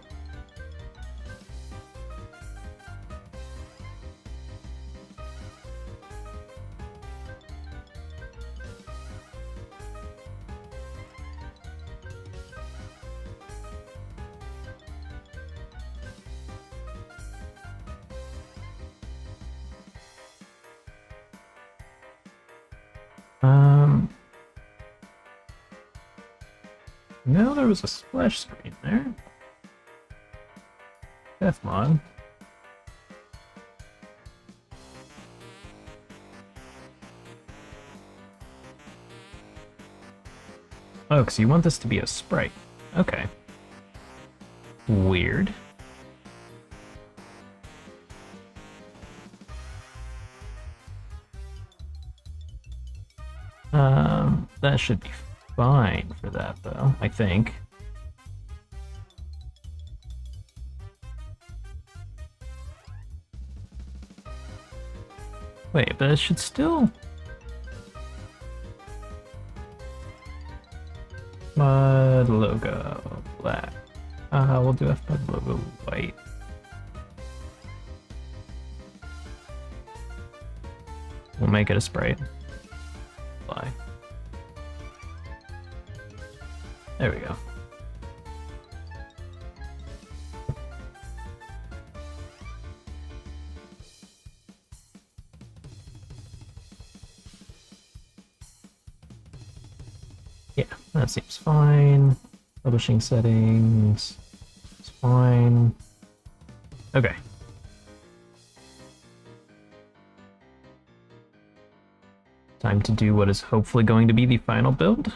No, there was a splash screen there. Deathmon. Oh, because you want this to be a sprite. Okay. Weird. That should be fine for that, though, I think. Wait, but it should still... Mud logo black. We'll do FMUD logo white. We'll make it a sprite. Fly. There we go. Yeah, that seems fine. Publishing settings. It's fine. Okay. Time to do what is hopefully going to be the final build.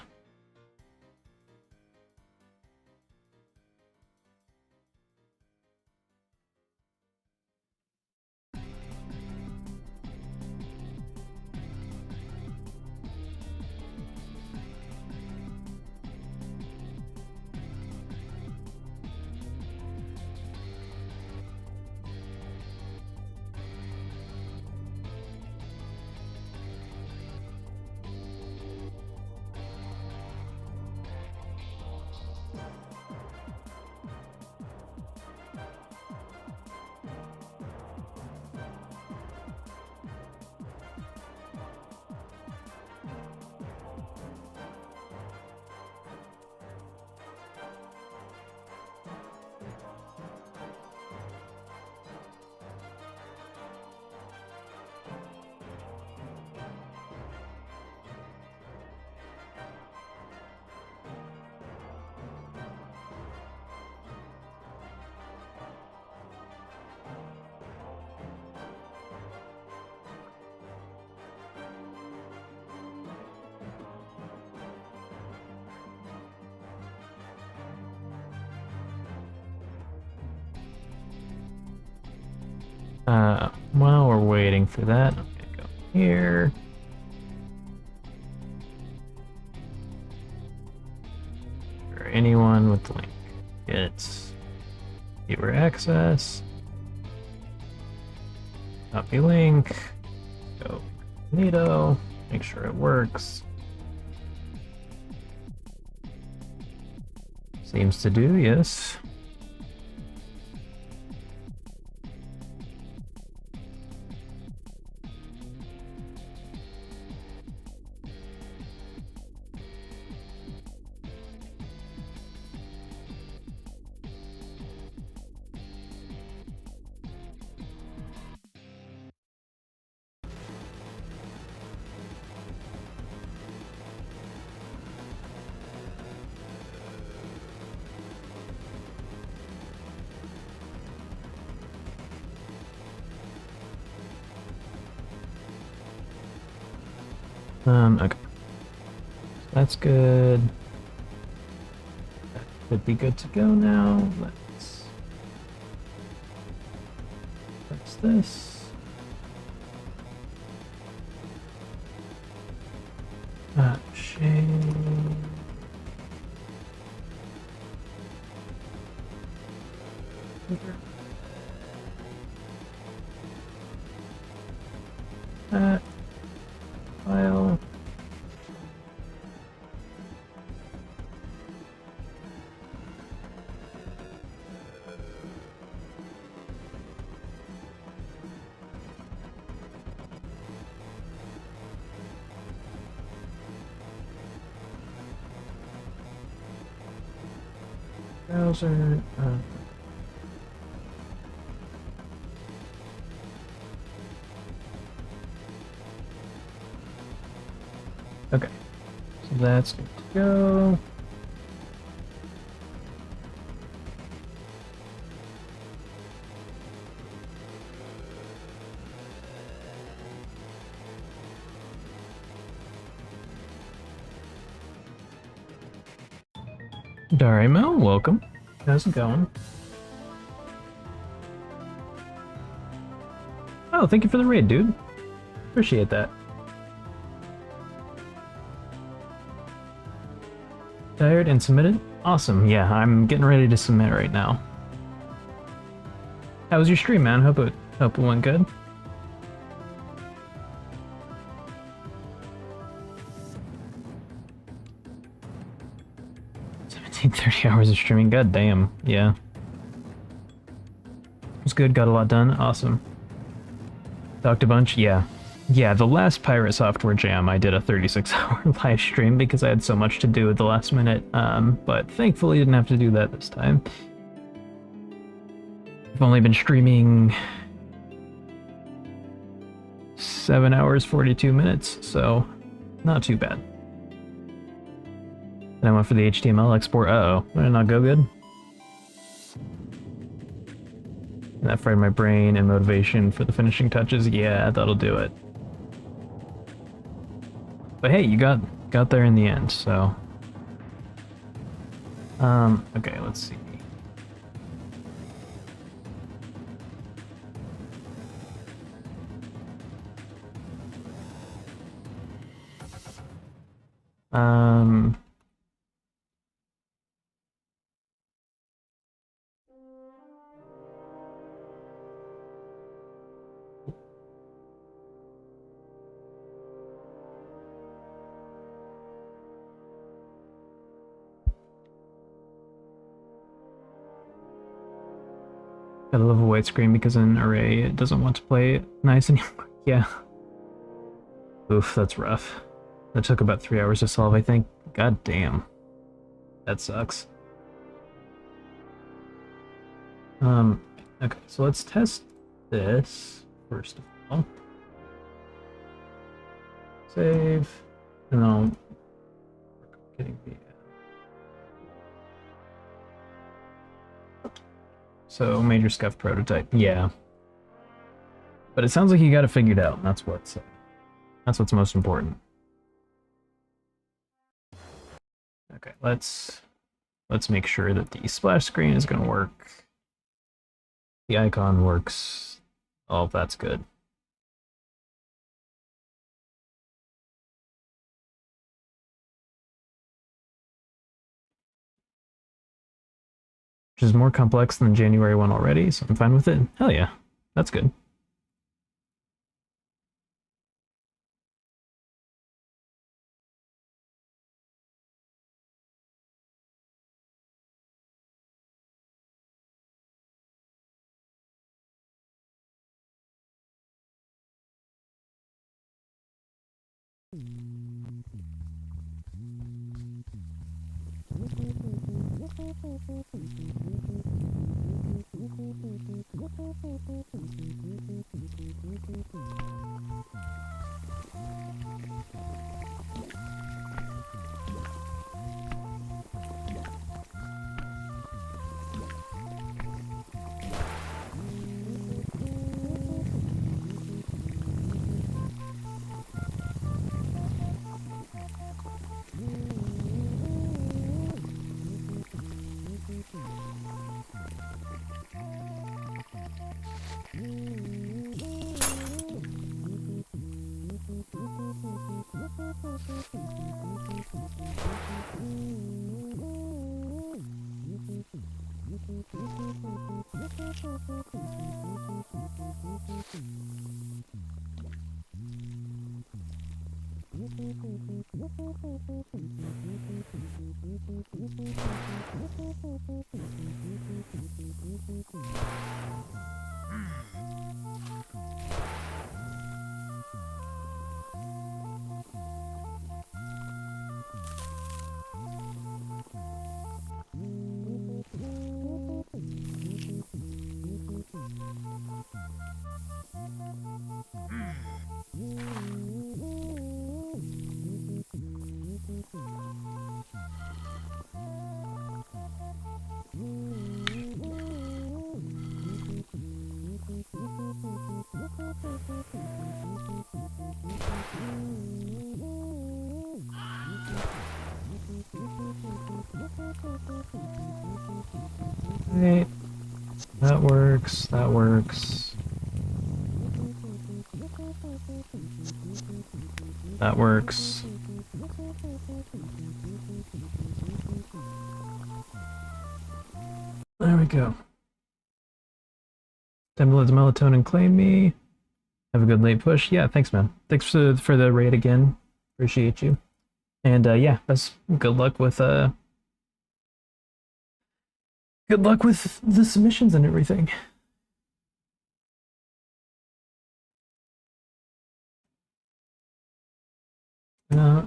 While we're waiting for that, I'm gonna go here. For anyone with the link, it's viewer access. Copy link. Go Nito. Make sure it works. Seems to do, yes. Okay. That's good. That should be good to go now. Let's fix this. Shame. That file. Browser. Okay, so that's good to go. Darimo, welcome. How's it going? Oh, thank you for the raid, dude. Appreciate that. Tired and submitted? Awesome, yeah, I'm getting ready to submit right now. How was your stream, man? Hope it went good. 30 hours of streaming, god damn, yeah. It was good, got a lot done, awesome. Talked a bunch, yeah. Yeah, the last Pirate Software Jam, I did a 36-hour live stream because I had so much to do at the last minute, but thankfully didn't have to do that this time. I've only been streaming 7 hours, 42 minutes, so not too bad. And I went for the HTML export. Uh-oh, did it not go good? And that fried my brain and motivation for the finishing touches. Yeah, that'll do it. But hey, you got there in the end, so. Okay, let's see. Gotta love a white screen because in Array it doesn't want to play it nice anymore. Yeah. Oof, that's rough. That took about 3 hours to solve, I think. God damn. That sucks. Okay, so let's test this first of all. Save, and then I'll work on getting the so major scuff prototype, yeah. But it sounds like you got it figured out, and that's what's most important. Okay, let's make sure that the splash screen is going to work. The icon works. All of that's good. Which is more complex than the January one already, so I'm fine with it. Hell yeah, that's good. Right. That works. That works. That works. There we go. Time to let the melatonin claim me. Have a good late push. Yeah, thanks, man. Thanks for the raid again. Appreciate you. And yeah, best good luck with the submissions and everything.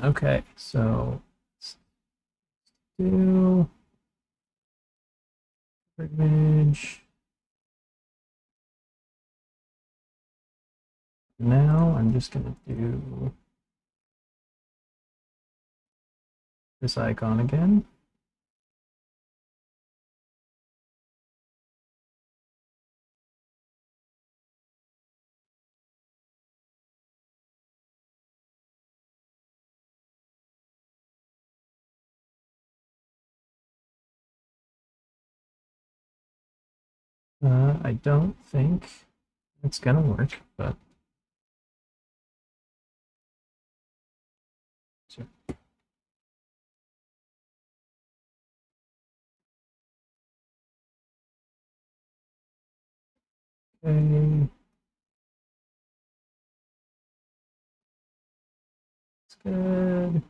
Okay, so let's do image. Now I'm just gonna do this icon again. I don't think it's gonna work, but sure. Okay. It's good.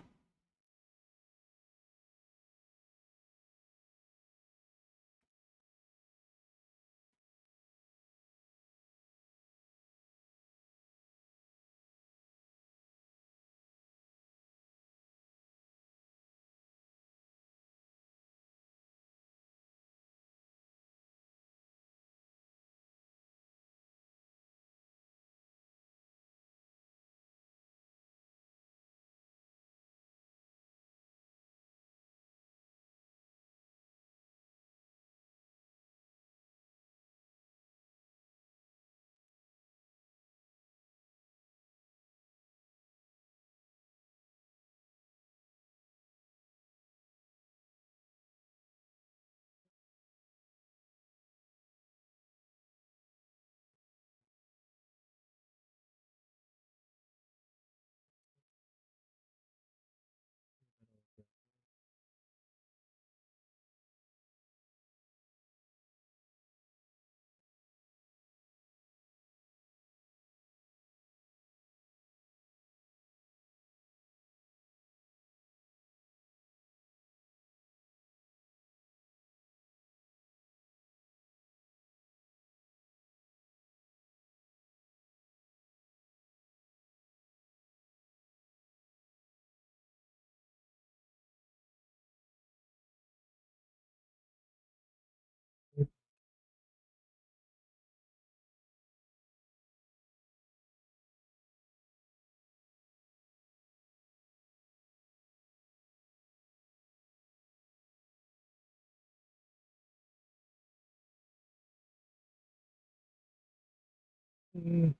Mm.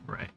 Right.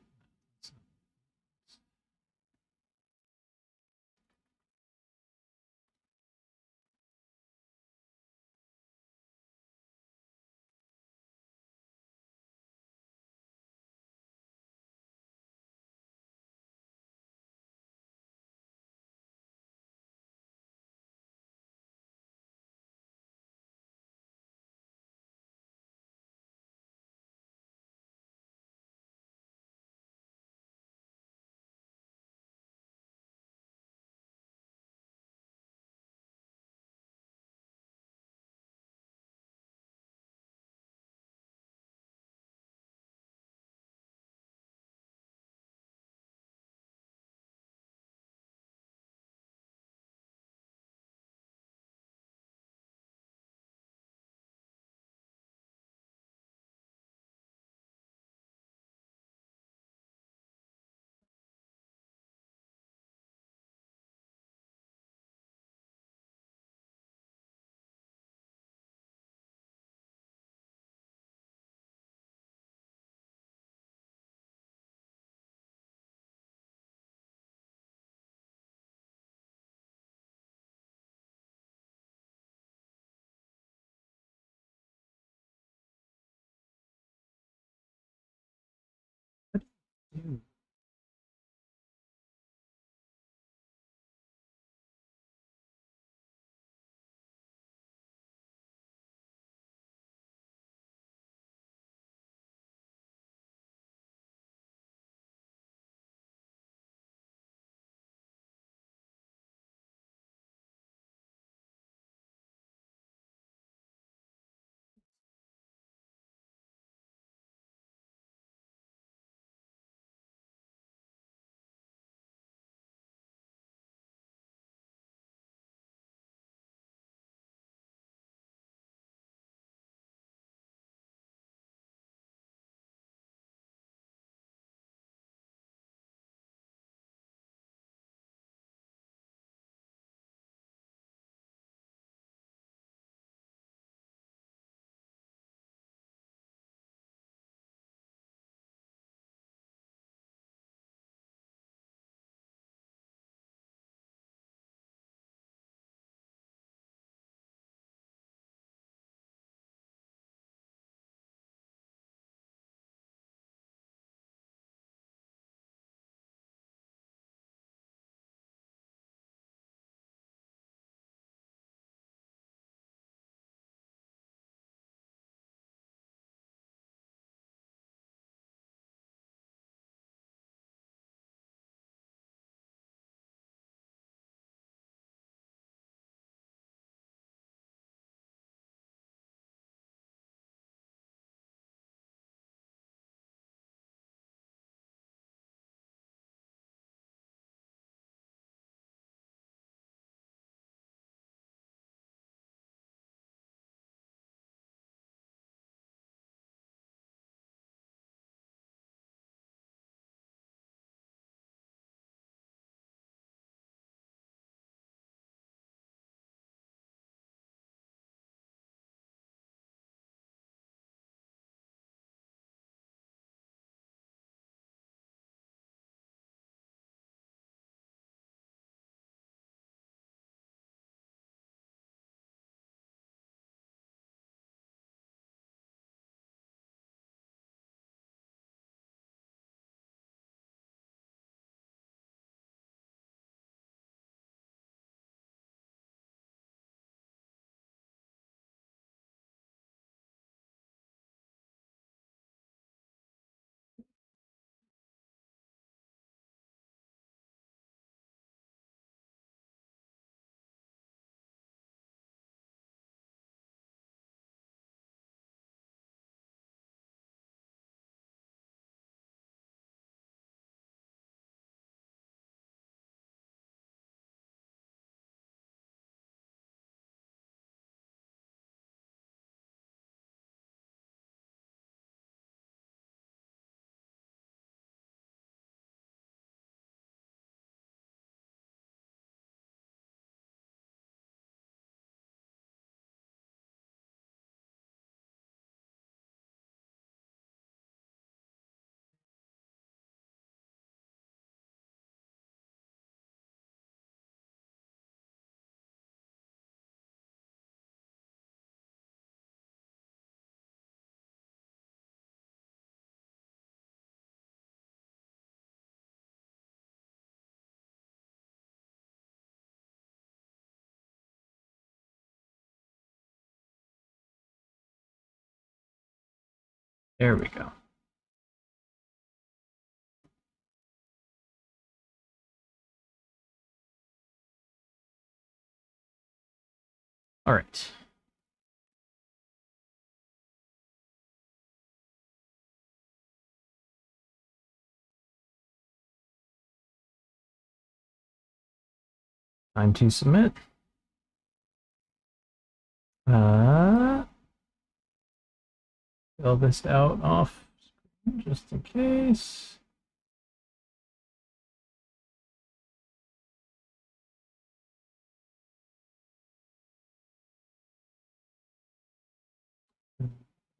There we go. All right. Time to submit. Fill this out off screen just in case.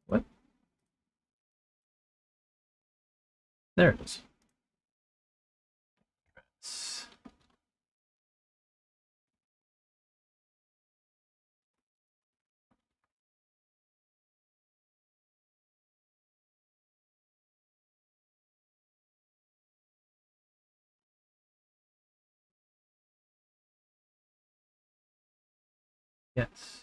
What? There it is. Yes.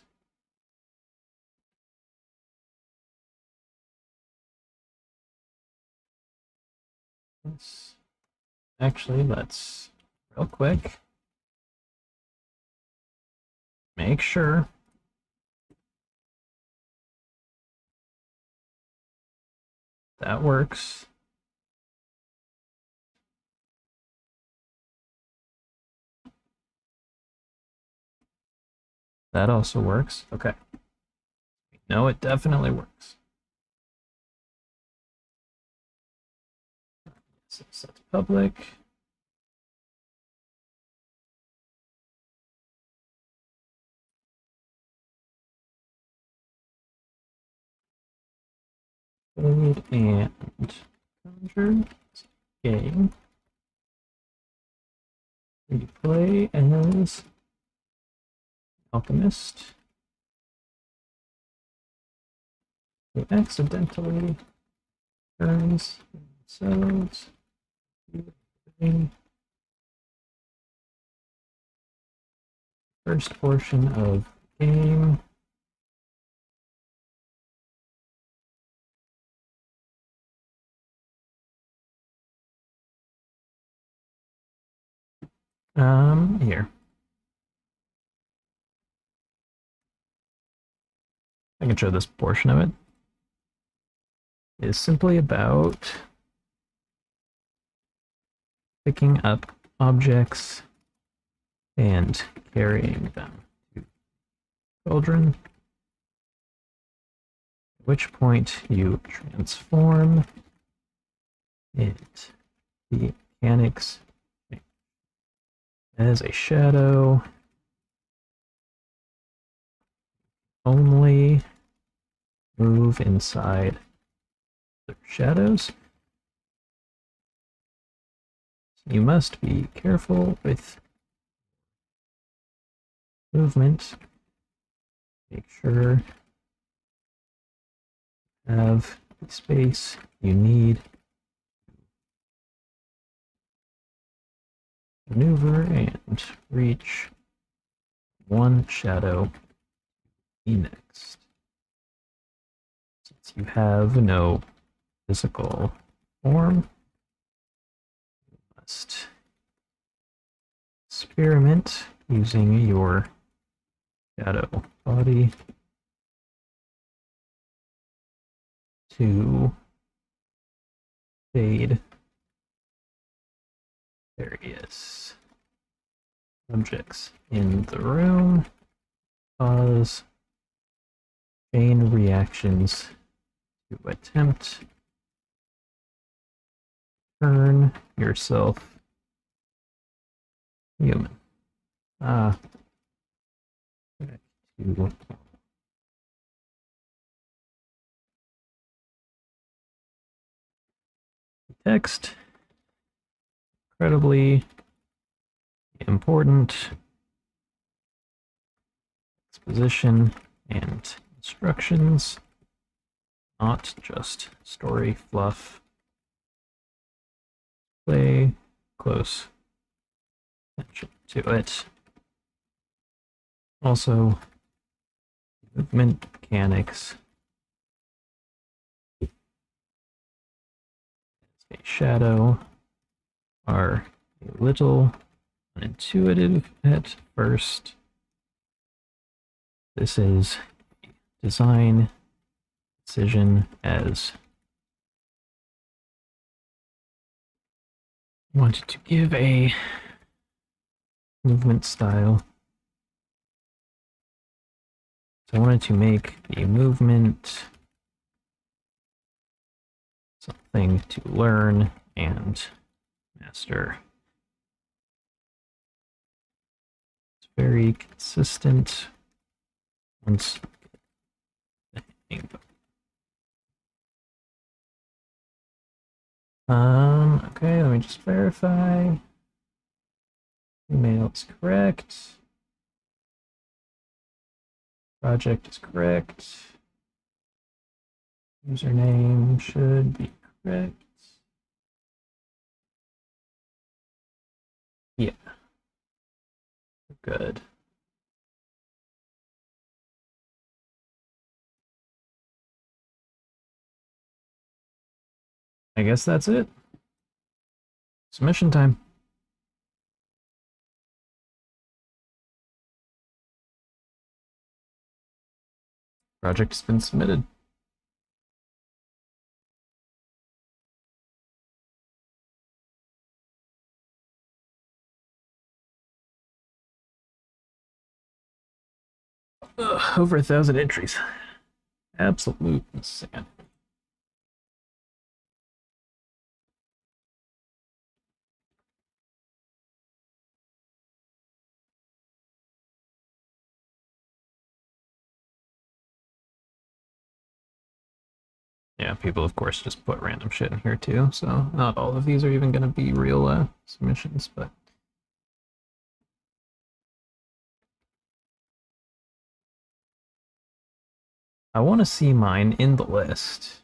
Actually, let's real quick make sure that works. That also works. Okay. No, it definitely works. So set to public. Code and conjure game. We play as alchemist who accidentally turns themselves into first portion of game. Here. I can show this portion of it. It is simply about picking up objects and carrying them to cauldron. At which point you transform and the mechanics as a shadow only move inside the shadows. So you must be careful with movement. Make sure you have the space you need to maneuver and reach one shadow to the next. Since you have no physical form, you must experiment using your shadow body to fade various objects in the room, cause chain reactions to attempt to turn yourself human. Back to text. Incredibly important exposition and instructions, not just story fluff. Play close attention to it. Also, movement mechanics a shadow are a little unintuitive at first. This is a design decision as wanted to give a movement style. So I wanted to make the movement something to learn and master. It's very consistent once okay, let me just verify. Email is correct. Project is correct. Username should be correct. Yeah. Good. I guess that's it. Submission time. Project has been submitted. Ugh, over 1,000 entries. Absolute insanity. Yeah, people, of course, just put random shit in here too, so not all of these are even going to be real submissions, but... I want to see mine in the list.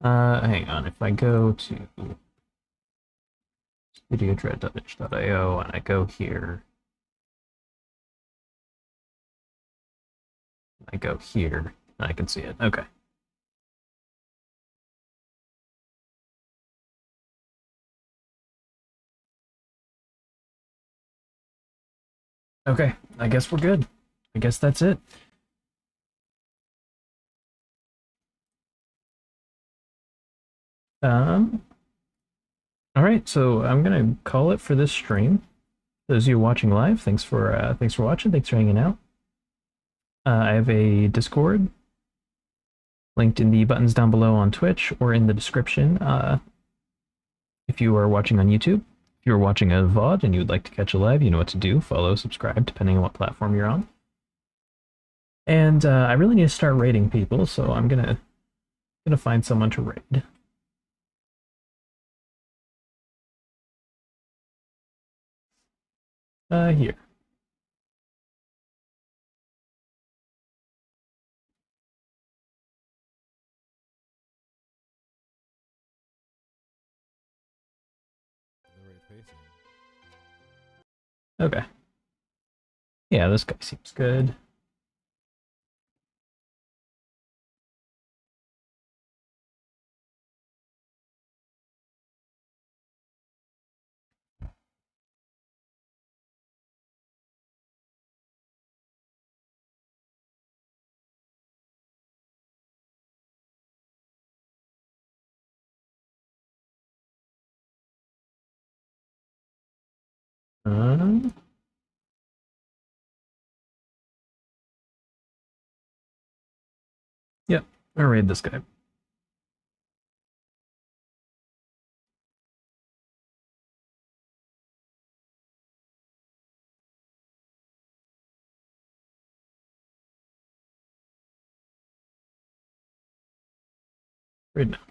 Hang on, if I go to studiodread.itch.io and I go here, I go here, and I can see it. Okay. Okay, I guess we're good. I guess that's it. All right, so I'm gonna call it for this stream. Those of you watching live, thanks for watching, thanks for hanging out. I have a Discord linked in the buttons down below on Twitch or in the description. If you are watching on YouTube, if you're watching a VOD and you would like to catch a live, you know what to do. Follow, subscribe, depending on what platform you're on. And I really need to start raiding people, so I'm gonna find someone to raid. Here. Okay. Yeah, this guy seems good. Yep, I'll raid this guy. Raid now.